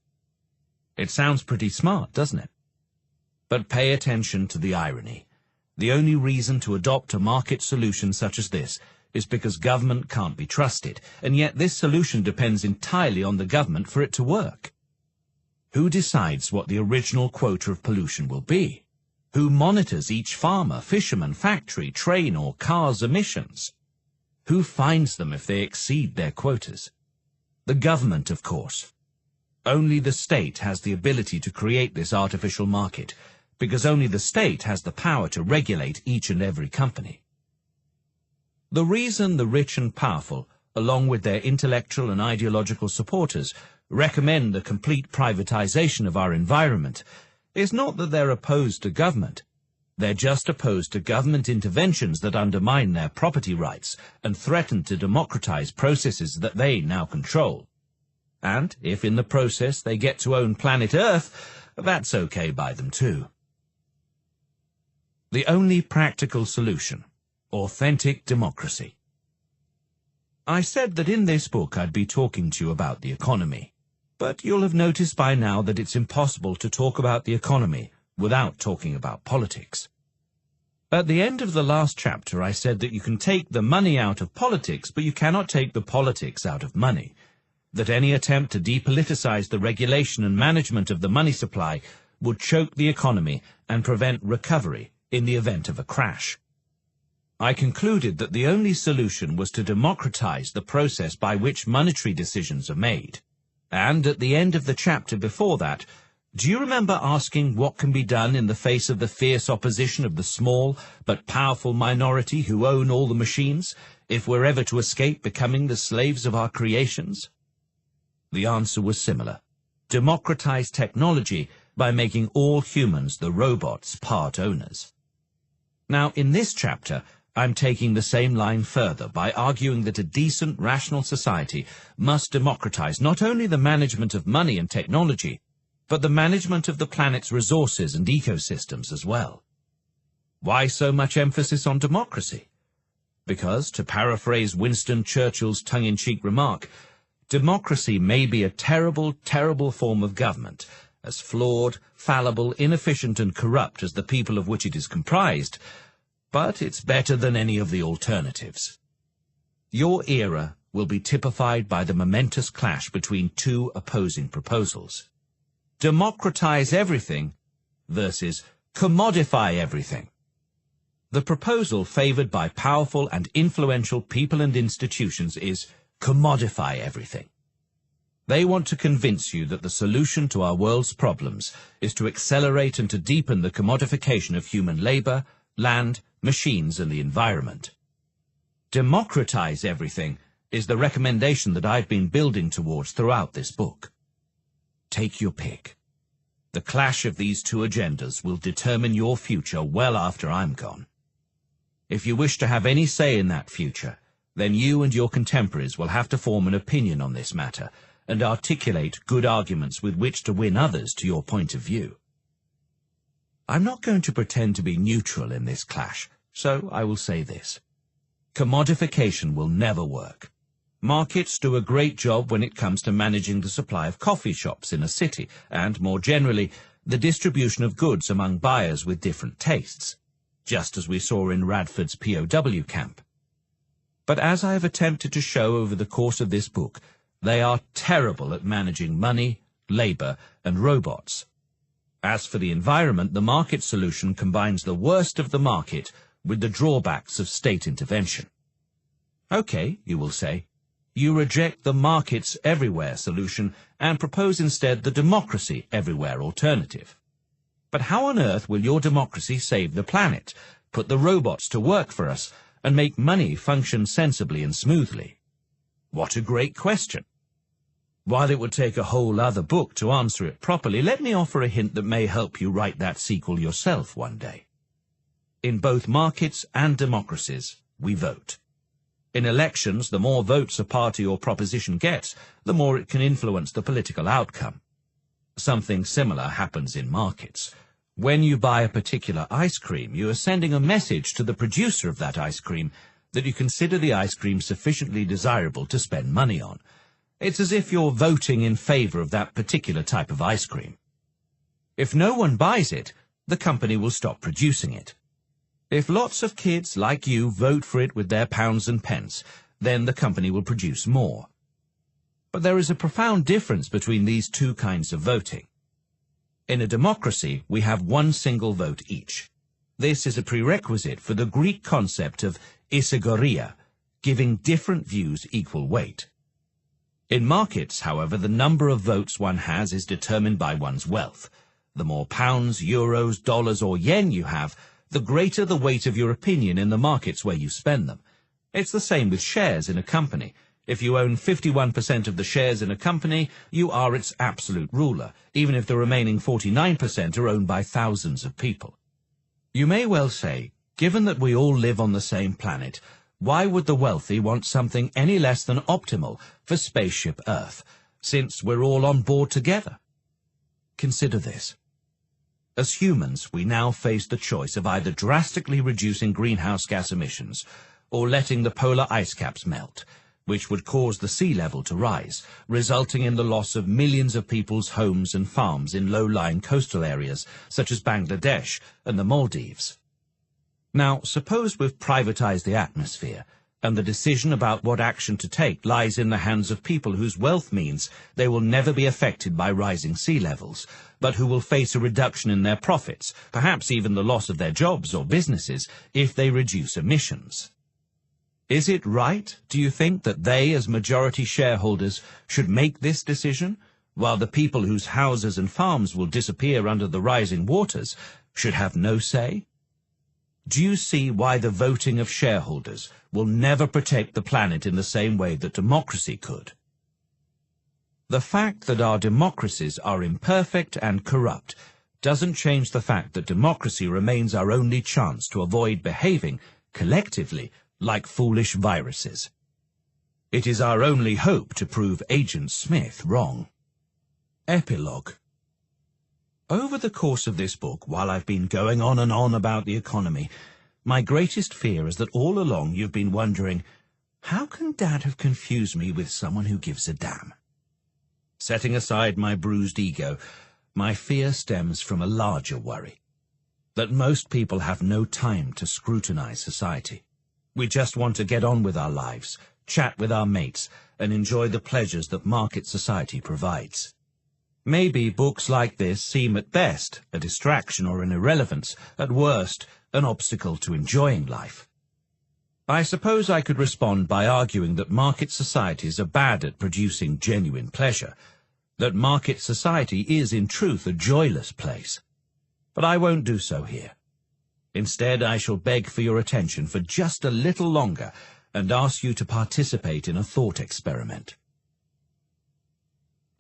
It sounds pretty smart, doesn't it? But pay attention to the irony. The only reason to adopt a market solution such as this is because government can't be trusted, and yet this solution depends entirely on the government for it to work. Who decides what the original quota of pollution will be? Who monitors each farmer, fisherman, factory, train or car's emissions? Who finds them if they exceed their quotas? The government, of course. Only the state has the ability to create this artificial market, because only the state has the power to regulate each and every company. The reason the rich and powerful, along with their intellectual and ideological supporters, recommend the complete privatization of our environment is not that they're opposed to government. They're just opposed to government interventions that undermine their property rights and threaten to democratize processes that they now control. And if in the process they get to own planet Earth, that's okay by them too. The only practical solution: authentic democracy. I said that in this book I'd be talking to you about the economy, but you'll have noticed by now that it's impossible to talk about the economy without talking about politics. At the end of the last chapter I said that you can take the money out of politics, but you cannot take the politics out of money, that any attempt to depoliticize the regulation and management of the money supply would choke the economy and prevent recovery in the event of a crash. I concluded that the only solution was to democratize the process by which monetary decisions are made. And at the end of the chapter before that, do you remember asking what can be done in the face of the fierce opposition of the small but powerful minority who own all the machines, if we're ever to escape becoming the slaves of our creations? The answer was similar. Democratize technology by making all humans the robots' part owners. Now, in this chapter, I'm taking the same line further by arguing that a decent, rational society must democratize not only the management of money and technology, but the management of the planet's resources and ecosystems as well. Why so much emphasis on democracy? Because, to paraphrase Winston Churchill's tongue-in-cheek remark, democracy may be a terrible, terrible form of government, as flawed, fallible, inefficient and corrupt as the people of which it is comprised, but it's better than any of the alternatives. Your era will be typified by the momentous clash between two opposing proposals. Democratize everything versus commodify everything. The proposal favored by powerful and influential people and institutions is commodify everything. They want to convince you that the solution to our world's problems is to accelerate and to deepen the commodification of human labor, land, machines and the environment. Democratize everything is the recommendation that I've been building towards throughout this book. Take your pick. The clash of these two agendas will determine your future well after I'm gone. If you wish to have any say in that future, then you and your contemporaries will have to form an opinion on this matter and articulate good arguments with which to win others to your point of view. I'm not going to pretend to be neutral in this clash, so I will say this. Commodification will never work. Markets do a great job when it comes to managing the supply of coffee shops in a city and, more generally, the distribution of goods among buyers with different tastes, just as we saw in Radford's POW camp. But as I have attempted to show over the course of this book, they are terrible at managing money, labor, and robots. As for the environment, the market solution combines the worst of the market with the drawbacks of state intervention. Okay, you will say, you reject the markets everywhere solution and propose instead the democracy everywhere alternative. But how on earth will your democracy save the planet, put the robots to work for us, and make money function sensibly and smoothly? What a great question. While it would take a whole other book to answer it properly, let me offer a hint that may help you write that sequel yourself one day. In both markets and democracies, we vote. In elections, the more votes a party or proposition gets, the more it can influence the political outcome. Something similar happens in markets. When you buy a particular ice cream, you are sending a message to the producer of that ice cream that you consider the ice cream sufficiently desirable to spend money on. It's as if you're voting in favor of that particular type of ice cream. If no one buys it, the company will stop producing it. If lots of kids like you vote for it with their pounds and pence, then the company will produce more. But there is a profound difference between these two kinds of voting. In a democracy, we have one single vote each. This is a prerequisite for the Greek concept of isegoria, giving different views equal weight. In markets, however, the number of votes one has is determined by one's wealth. The more pounds, euros, dollars or yen you have, the greater the weight of your opinion in the markets where you spend them. It's the same with shares in a company. If you own 51% of the shares in a company, you are its absolute ruler, even if the remaining 49% are owned by thousands of people. You may well say, given that we all live on the same planet, why would the wealthy want something any less than optimal for spaceship Earth, since we're all on board together? Consider this. As humans, we now face the choice of either drastically reducing greenhouse gas emissions or letting the polar ice caps melt, which would cause the sea level to rise, resulting in the loss of millions of people's homes and farms in low-lying coastal areas such as Bangladesh and the Maldives. Now, suppose we've privatized the atmosphere, and the decision about what action to take lies in the hands of people whose wealth means they will never be affected by rising sea levels, but who will face a reduction in their profits, perhaps even the loss of their jobs or businesses, if they reduce emissions. Is it right, do you think, that they, as majority shareholders, should make this decision, while the people whose houses and farms will disappear under the rising waters should have no say? Do you see why the voting of shareholders will never protect the planet in the same way that democracy could? The fact that our democracies are imperfect and corrupt doesn't change the fact that democracy remains our only chance to avoid behaving, collectively, like foolish viruses. It is our only hope to prove Agent Smith wrong. Epilogue. Over the course of this book, while I've been going on and on about the economy, my greatest fear is that all along you've been wondering, how can Dad have confused me with someone who gives a damn? Setting aside my bruised ego, my fear stems from a larger worry, that most people have no time to scrutinize society. We just want to get on with our lives, chat with our mates, and enjoy the pleasures that market society provides. Maybe books like this seem at best a distraction or an irrelevance, at worst an obstacle to enjoying life. I suppose I could respond by arguing that market societies are bad at producing genuine pleasure, that market society is in truth a joyless place. But I won't do so here. Instead, I shall beg for your attention for just a little longer and ask you to participate in a thought experiment.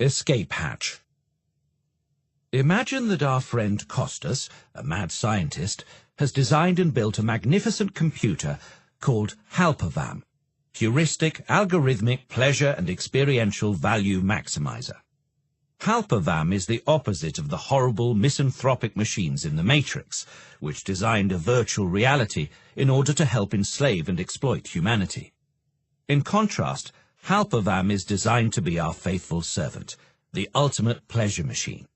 Escape hatch. Imagine that our friend Costas, a mad scientist, has designed and built a magnificent computer called Halpavam, Heuristic Algorithmic Pleasure and Experiential Value Maximizer. Halpavam is the opposite of the horrible misanthropic machines in the Matrix, which designed a virtual reality in order to help enslave and exploit humanity. In contrast, Halpavam is designed to be our faithful servant, the ultimate pleasure machine.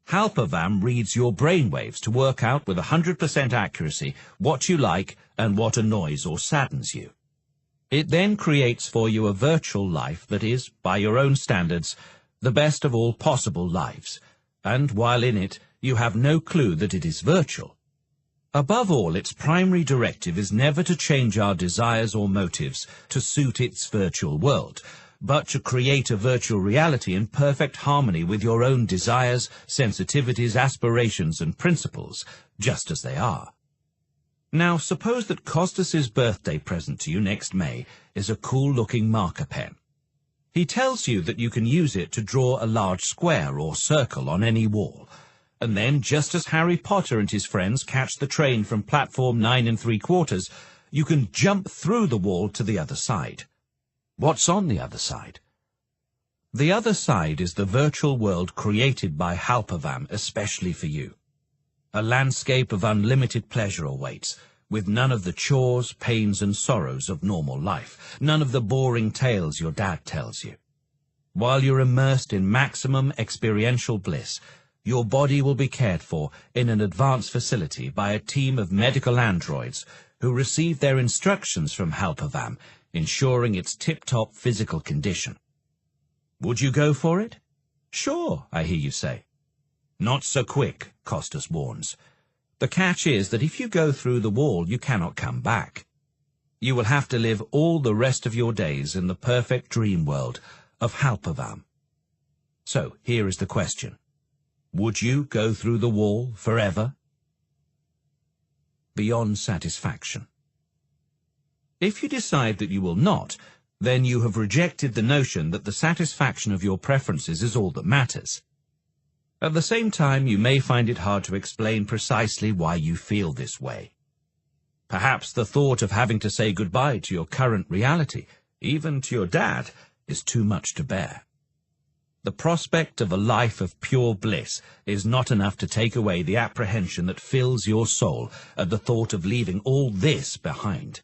Halpavam reads your brainwaves to work out with 100% accuracy what you like and what annoys or saddens you. It then creates for you a virtual life that is, by your own standards, the best of all possible lives, and while in it, you have no clue that it is virtual. Above all, its primary directive is never to change our desires or motives to suit its virtual world, but to create a virtual reality in perfect harmony with your own desires, sensitivities, aspirations, and principles, just as they are. Now, suppose that Costas's birthday present to you next May is a cool-looking marker pen. He tells you that you can use it to draw a large square or circle on any wall, and then, just as Harry Potter and his friends catch the train from platform 9 3/4, you can jump through the wall to the other side. What's on the other side? The other side is the virtual world created by Halpavam especially for you. A landscape of unlimited pleasure awaits, with none of the chores, pains and sorrows of normal life, none of the boring tales your dad tells you. While you're immersed in maximum experiential bliss, your body will be cared for in an advanced facility by a team of medical androids who receive their instructions from Halpavam, ensuring its tip-top physical condition. Would you go for it? Sure, I hear you say. Not so quick, Costas warns. The catch is that if you go through the wall, you cannot come back. You will have to live all the rest of your days in the perfect dream world of Halpavam. So, here is the question. Would you go through the wall forever? Beyond satisfaction. If you decide that you will not, then you have rejected the notion that the satisfaction of your preferences is all that matters. At the same time, you may find it hard to explain precisely why you feel this way. Perhaps the thought of having to say goodbye to your current reality, even to your dad, is too much to bear. The prospect of a life of pure bliss is not enough to take away the apprehension that fills your soul at the thought of leaving all this behind.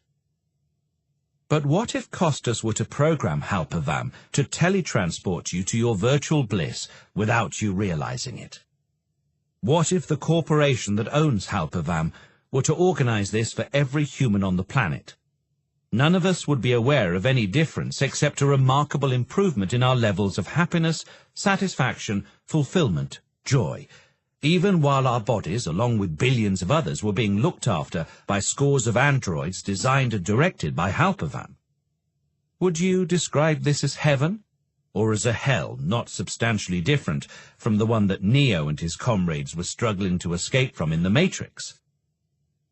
But what if Costas were to program Halpavam to teletransport you to your virtual bliss without you realizing it? What if the corporation that owns Halpavam were to organize this for every human on the planet? None of us would be aware of any difference except a remarkable improvement in our levels of happiness, satisfaction, fulfillment, joy, even while our bodies, along with billions of others, were being looked after by scores of androids designed and directed by Halpavam. Would you describe this as heaven, or as a hell not substantially different from the one that Neo and his comrades were struggling to escape from in the Matrix?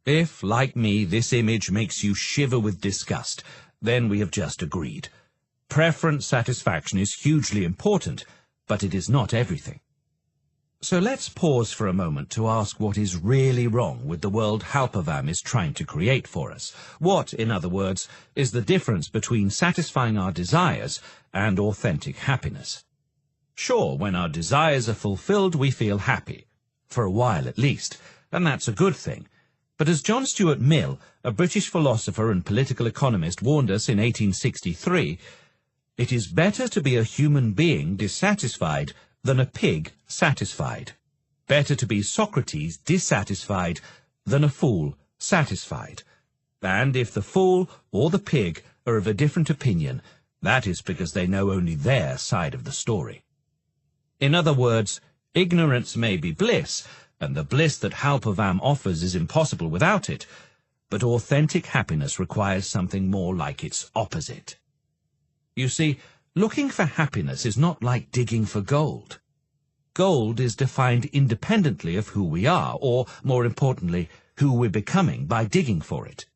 If, like me, this image makes you shiver with disgust, then we have just agreed. Preference satisfaction is hugely important, but it is not everything. So let's pause for a moment to ask what is really wrong with the world Halpavam is trying to create for us. What, in other words, is the difference between satisfying our desires and authentic happiness? Sure, when our desires are fulfilled, we feel happy, for a while at least, and that's a good thing. But as John Stuart Mill, a British philosopher and political economist, warned us in 1863, it is better to be a human being dissatisfied than a pig satisfied. Better to be Socrates dissatisfied than a fool satisfied. And if the fool or the pig are of a different opinion, that is because they know only their side of the story. In other words, ignorance may be bliss, and the bliss that Halpavam offers is impossible without it, but authentic happiness requires something more like its opposite. You see, looking for happiness is not like digging for gold. Gold is defined independently of who we are, or, more importantly, who we're becoming by digging for it.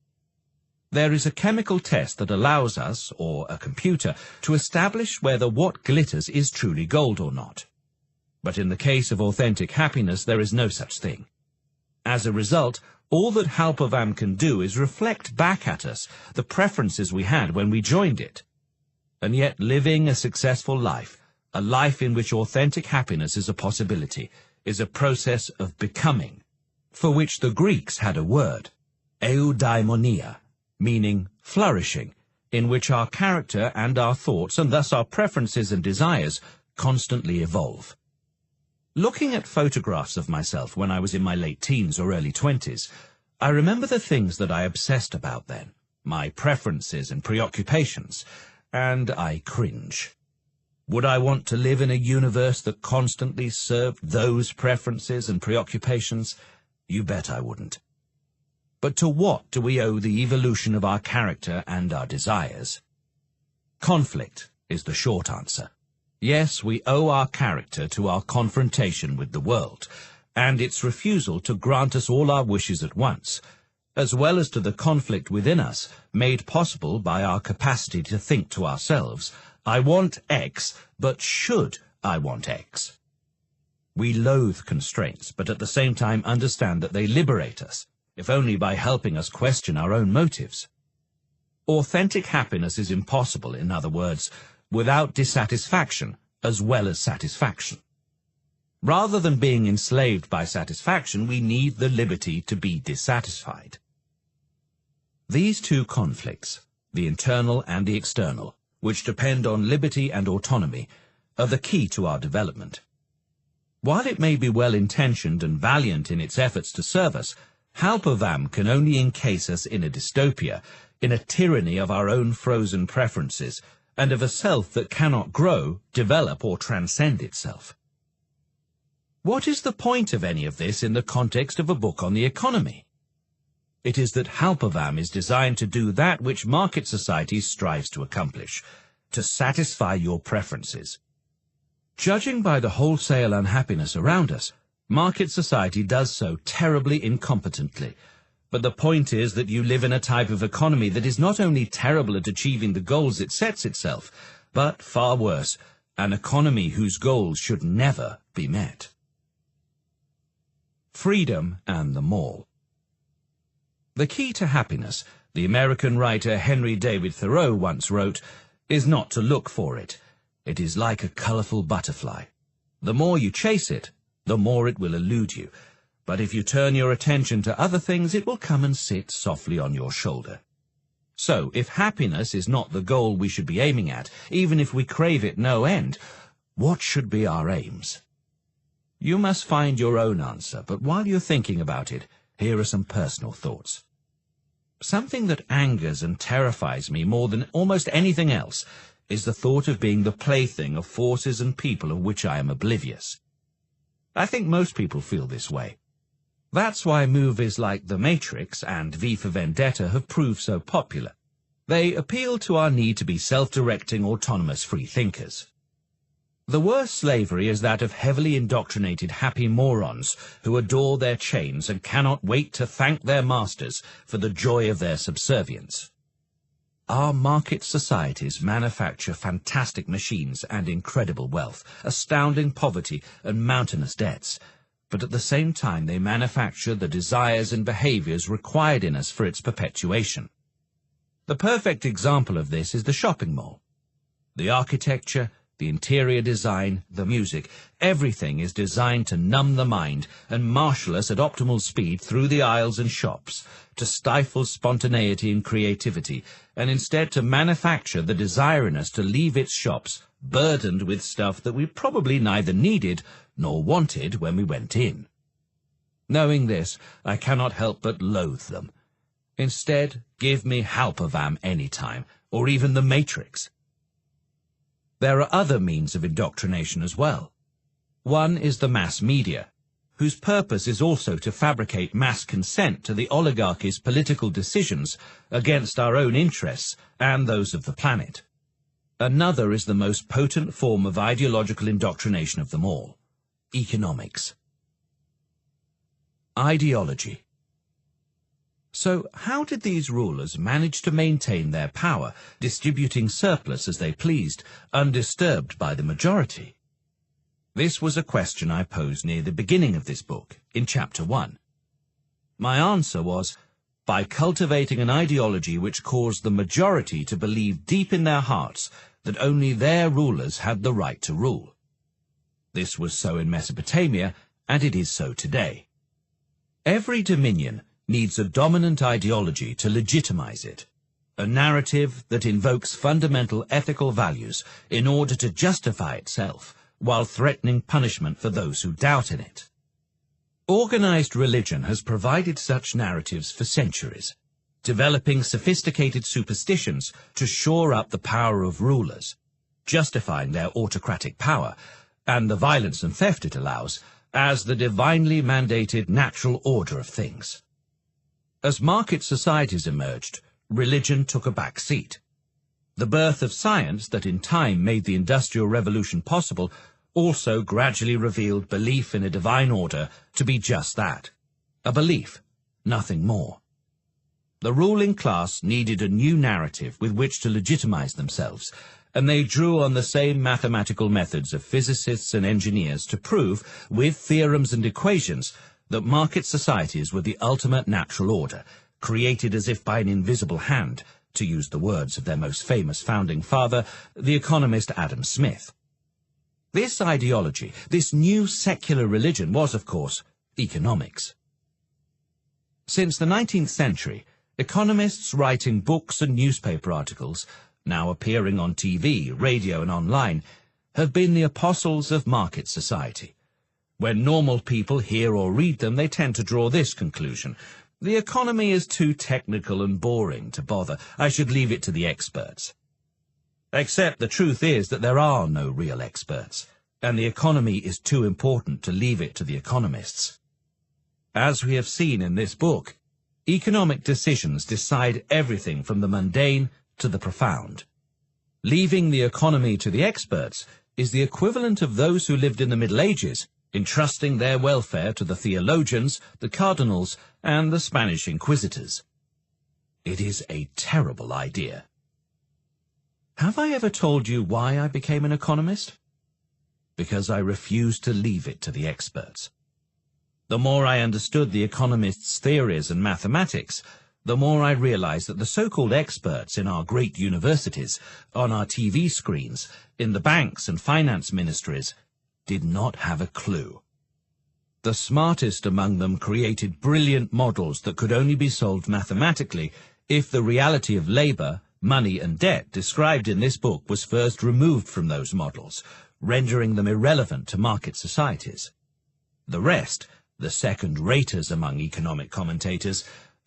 There is a chemical test that allows us, or a computer, to establish whether what glitters is truly gold or not. But in the case of authentic happiness, there is no such thing. As a result, all that Halpavam can do is reflect back at us the preferences we had when we joined it. And yet living a successful life, a life in which authentic happiness is a possibility, is a process of becoming, for which the Greeks had a word, eudaimonia, meaning flourishing, in which our character and our thoughts, and thus our preferences and desires, constantly evolve. Looking at photographs of myself when I was in my late teens or early 20s, I remember the things that I obsessed about then, my preferences and preoccupations, and I cringe. Would I want to live in a universe that constantly served those preferences and preoccupations? You bet I wouldn't. But to what do we owe the evolution of our character and our desires? Conflict is the short answer. Yes, we owe our character to our confrontation with the world, and its refusal to grant us all our wishes at once, as well as to the conflict within us made possible by our capacity to think to ourselves, I want X, but should I want X? We loathe constraints, but at the same time understand that they liberate us, if only by helping us question our own motives. Authentic happiness is impossible, in other words, without dissatisfaction as well as satisfaction. Rather than being enslaved by satisfaction, we need the liberty to be dissatisfied. These two conflicts, the internal and the external, which depend on liberty and autonomy, are the key to our development. While it may be well-intentioned and valiant in its efforts to serve us, Halpovam can only encase us in a dystopia, in a tyranny of our own frozen preferences, and of a self that cannot grow, develop, or transcend itself. What is the point of any of this in the context of a book on the economy? It is that Halpovam is designed to do that which market society strives to accomplish, to satisfy your preferences. Judging by the wholesale unhappiness around us, market society does so terribly incompetently. But the point is that you live in a type of economy that is not only terrible at achieving the goals it sets itself, but, far worse, an economy whose goals should never be met. Freedom and the Mall. The key to happiness, the American writer Henry David Thoreau once wrote, is not to look for it. It is like a colorful butterfly. The more you chase it, the more it will elude you. But if you turn your attention to other things, it will come and sit softly on your shoulder. So, if happiness is not the goal we should be aiming at, even if we crave it no end, what should be our aims? You must find your own answer, but while you're thinking about it, here are some personal thoughts. Something that angers and terrifies me more than almost anything else is the thought of being the plaything of forces and people of which I am oblivious. I think most people feel this way. That's why movies like The Matrix and V for Vendetta have proved so popular. They appeal to our need to be self-directing, autonomous free thinkers. The worst slavery is that of heavily indoctrinated happy morons who adore their chains and cannot wait to thank their masters for the joy of their subservience. Our market societies manufacture fantastic machines and incredible wealth, astounding poverty and mountainous debts, but at the same time they manufacture the desires and behaviors required in us for its perpetuation. The perfect example of this is the shopping mall. The architecture, the interior design, the music, everything is designed to numb the mind and marshal us at optimal speed through the aisles and shops, to stifle spontaneity and creativity, and instead to manufacture the desire in us to leave its shops burdened with stuff that we probably neither needed nor wanted when we went in. Knowing this, I cannot help but loathe them. Instead, give me Halpovam any time, or even The Matrix. There are other means of indoctrination as well. One is the mass media, whose purpose is also to fabricate mass consent to the oligarchy's political decisions against our own interests and those of the planet. Another is the most potent form of ideological indoctrination of them all: economics. Ideology. So how did these rulers manage to maintain their power, distributing surplus as they pleased, undisturbed by the majority? This was a question I posed near the beginning of this book, in Chapter 1. My answer was, by cultivating an ideology which caused the majority to believe deep in their hearts that only their rulers had the right to rule. This was so in Mesopotamia, and it is so today. Every dominion needs a dominant ideology to legitimize it, a narrative that invokes fundamental ethical values in order to justify itself, while threatening punishment for those who doubt in it. Organized religion has provided such narratives for centuries, developing sophisticated superstitions to shore up the power of rulers, justifying their autocratic power, and the violence and theft it allows, as the divinely mandated natural order of things. As market societies emerged, religion took a back seat. The birth of science that in time made the Industrial Revolution possible also gradually revealed belief in a divine order to be just that, a belief, nothing more. The ruling class needed a new narrative with which to legitimize themselves, and they drew on the same mathematical methods of physicists and engineers to prove, with theorems and equations, that market societies were the ultimate natural order, created as if by an invisible hand, to use the words of their most famous founding father, the economist Adam Smith. This ideology, this new secular religion, was, of course, economics. Since the 19th century, economists writing books and newspaper articles, now appearing on TV, radio and online, have been the apostles of market society. When normal people hear or read them, they tend to draw this conclusion: the economy is too technical and boring to bother. I should leave it to the experts. Except the truth is that there are no real experts, and the economy is too important to leave it to the economists. As we have seen in this book, economic decisions decide everything from the mundane to the profound. Leaving the economy to the experts is the equivalent of those who lived in the Middle Ages entrusting their welfare to the theologians, the cardinals, and the Spanish inquisitors. It is a terrible idea. Have I ever told you why I became an economist? Because I refused to leave it to the experts. The more I understood the economists' theories and mathematics, the more I realized that the so-called experts in our great universities, on our TV screens, in the banks and finance ministries, did not have a clue. The smartest among them created brilliant models that could only be solved mathematically if the reality of labor, money and debt described in this book was first removed from those models, rendering them irrelevant to market societies. The rest, the second-raters among economic commentators,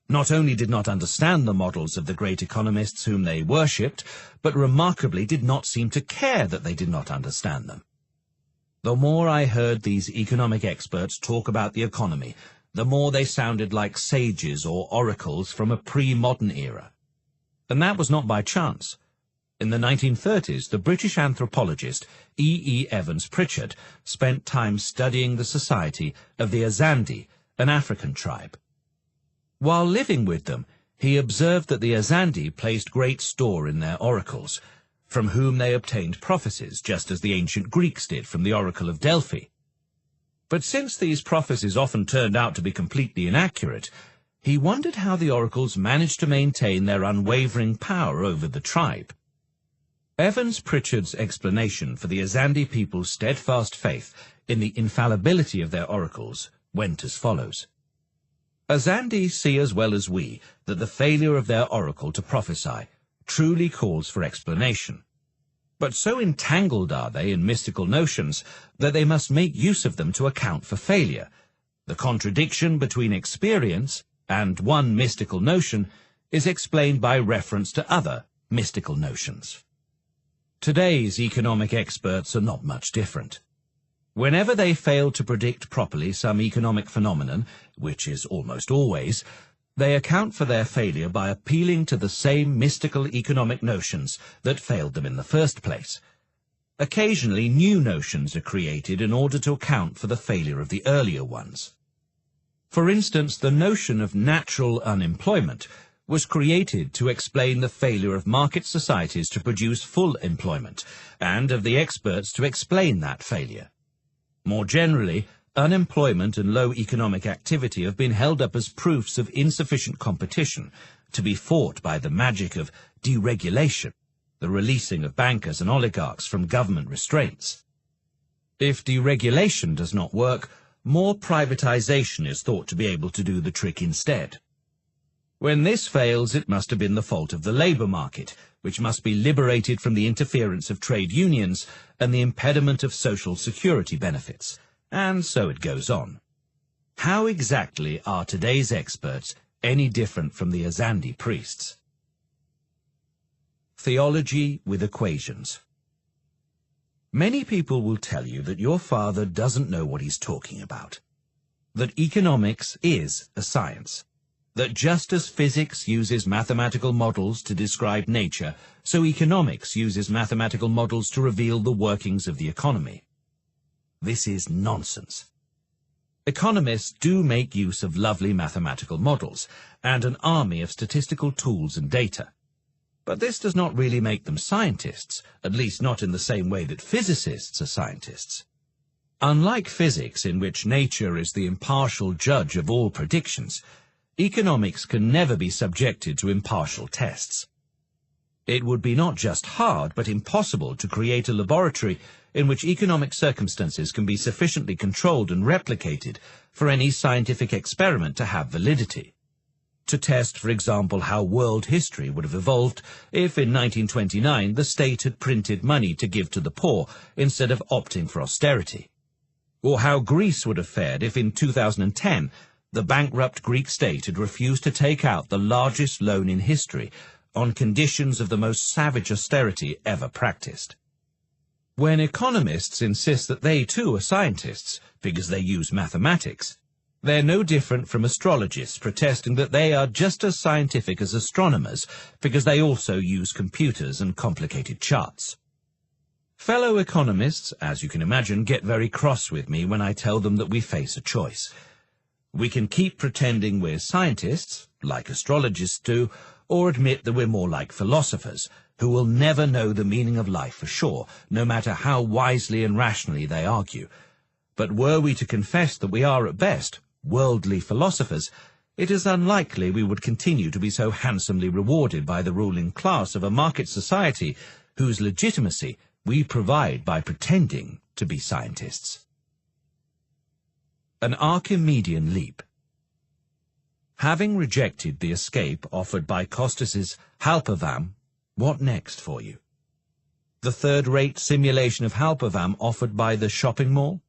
not only did not understand the models of the great economists whom they worshipped, but remarkably did not seem to care that they did not understand them. The more I heard these economic experts talk about the economy, the more they sounded like sages or oracles from a pre-modern era. And that was not by chance. In the 1930s, the British anthropologist E. Evans Pritchard spent time studying the society of the Azandi, an African tribe. While living with them, he observed that the Azandi placed great store in their oracles, from whom they obtained prophecies, just as the ancient Greeks did from the oracle of Delphi. But since these prophecies often turned out to be completely inaccurate, he wondered how the oracles managed to maintain their unwavering power over the tribe. Evans Pritchard's explanation for the Azandi people's steadfast faith in the infallibility of their oracles went as follows. Azandi see as well as we that the failure of their oracle to prophesy truly calls for explanation. But so entangled are they in mystical notions that they must make use of them to account for failure. The contradiction between experience and one mystical notion is explained by reference to other mystical notions. Today's economic experts are not much different. Whenever they fail to predict properly some economic phenomenon, which is almost always, they account for their failure by appealing to the same mystical economic notions that failed them in the first place. Occasionally, new notions are created in order to account for the failure of the earlier ones. For instance, the notion of natural unemployment was created to explain the failure of market societies to produce full employment, and of the experts to explain that failure. More generally, unemployment and low economic activity have been held up as proofs of insufficient competition, to be fought by the magic of deregulation, the releasing of bankers and oligarchs from government restraints. If deregulation does not work, more privatization is thought to be able to do the trick instead. When this fails, it must have been the fault of the labour market, which must be liberated from the interference of trade unions and the impediment of social security benefits. And so it goes on. How exactly are today's experts any different from the Azandi priests? Theology with equations. Many people will tell you that your father doesn't know what he's talking about, that economics is a science, that just as physics uses mathematical models to describe nature, so economics uses mathematical models to reveal the workings of the economy. This is nonsense. Economists do make use of lovely mathematical models and an army of statistical tools and data. But this does not really make them scientists, at least not in the same way that physicists are scientists. Unlike physics, in which nature is the impartial judge of all predictions, economics can never be subjected to impartial tests. It would be not just hard, but impossible to create a laboratory in which economic circumstances can be sufficiently controlled and replicated for any scientific experiment to have validity. To test, for example, how world history would have evolved if in 1929 the state had printed money to give to the poor instead of opting for austerity. Or how Greece would have fared if in 2010 the bankrupt Greek state had refused to take out the largest loan in history on conditions of the most savage austerity ever practiced. When economists insist that they too are scientists because they use mathematics, they're no different from astrologists protesting that they are just as scientific as astronomers because they also use computers and complicated charts. Fellow economists, as you can imagine, get very cross with me when I tell them that we face a choice. We can keep pretending we're scientists, like astrologists do, or admit that we're more like philosophers, who will never know the meaning of life for sure, no matter how wisely and rationally they argue. But were we to confess that we are at best worldly philosophers, it is unlikely we would continue to be so handsomely rewarded by the ruling class of a market society whose legitimacy we provide by pretending to be scientists. An Archimedean leap. Having rejected the escape offered by Costas's Halpavam, what next for you? The third-rate simulation of Halpavam offered by the shopping mall?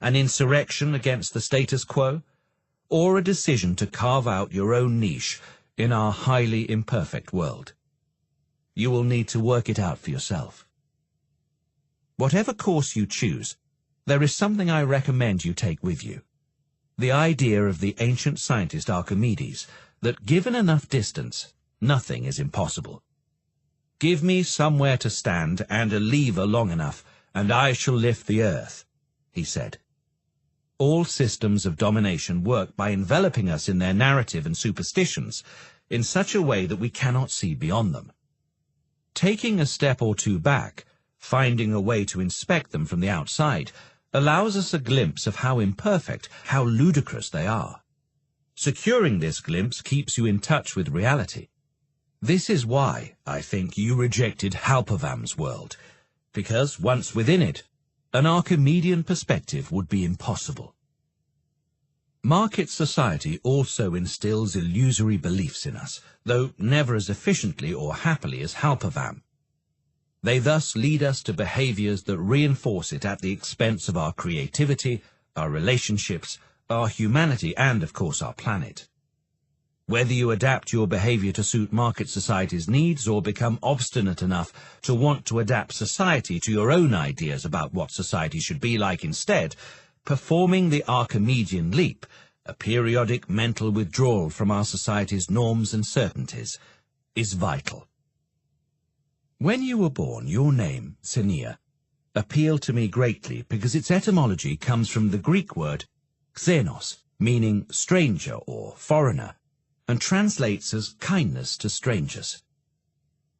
An insurrection against the status quo? Or a decision to carve out your own niche in our highly imperfect world? You will need to work it out for yourself. Whatever course you choose, there is something I recommend you take with you. The idea of the ancient scientist Archimedes, that given enough distance, nothing is impossible. Give me somewhere to stand and a lever long enough, and I shall lift the earth, he said. All systems of domination work by enveloping us in their narrative and superstitions in such a way that we cannot see beyond them. Taking a step or two back, finding a way to inspect them from the outside, allows us a glimpse of how imperfect, how ludicrous they are. Securing this glimpse keeps you in touch with reality. This is why, I think, you rejected Halpavam's world, because once within it, an Archimedean perspective would be impossible. Market society also instills illusory beliefs in us, though never as efficiently or happily as Halpavam. They thus lead us to behaviors that reinforce it at the expense of our creativity, our relationships, our humanity, and, of course, our planet. Whether you adapt your behavior to suit market society's needs or become obstinate enough to want to adapt society to your own ideas about what society should be like instead, performing the Archimedean leap, a periodic mental withdrawal from our society's norms and certainties, is vital. When you were born, your name, Xenia, appealed to me greatly because its etymology comes from the Greek word xenos, meaning stranger or foreigner, and translates as kindness to strangers.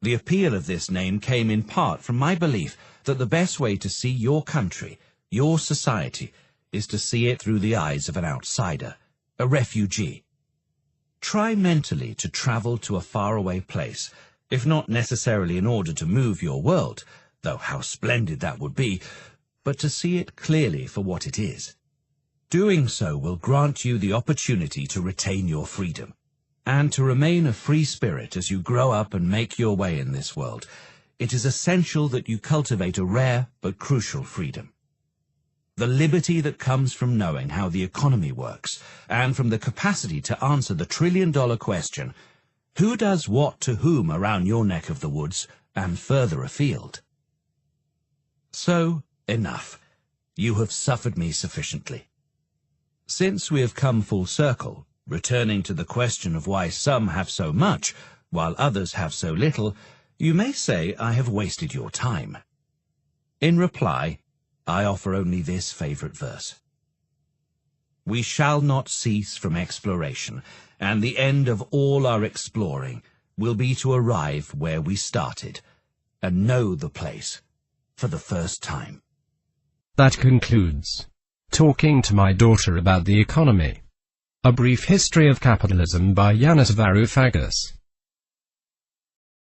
The appeal of this name came in part from my belief that the best way to see your country, your society, is to see it through the eyes of an outsider, a refugee. Try mentally to travel to a faraway place, if not necessarily in order to move your world, though how splendid that would be, but to see it clearly for what it is. Doing so will grant you the opportunity to retain your freedom, and to remain a free spirit as you grow up and make your way in this world. It is essential that you cultivate a rare but crucial freedom. The liberty that comes from knowing how the economy works, and from the capacity to answer the trillion-dollar question, who does what to whom around your neck of the woods and further afield? So, enough. You have suffered me sufficiently. Since we have come full circle, Returning to the question of why some have so much, while others have so little, you may say I have wasted your time. In reply, I offer only this favourite verse. We shall not cease from exploration, and the end of all our exploring will be to arrive where we started, and know the place for the first time. That concludes Talking to My Daughter About the Economy. A Brief History of Capitalism by Yanis Varoufakis.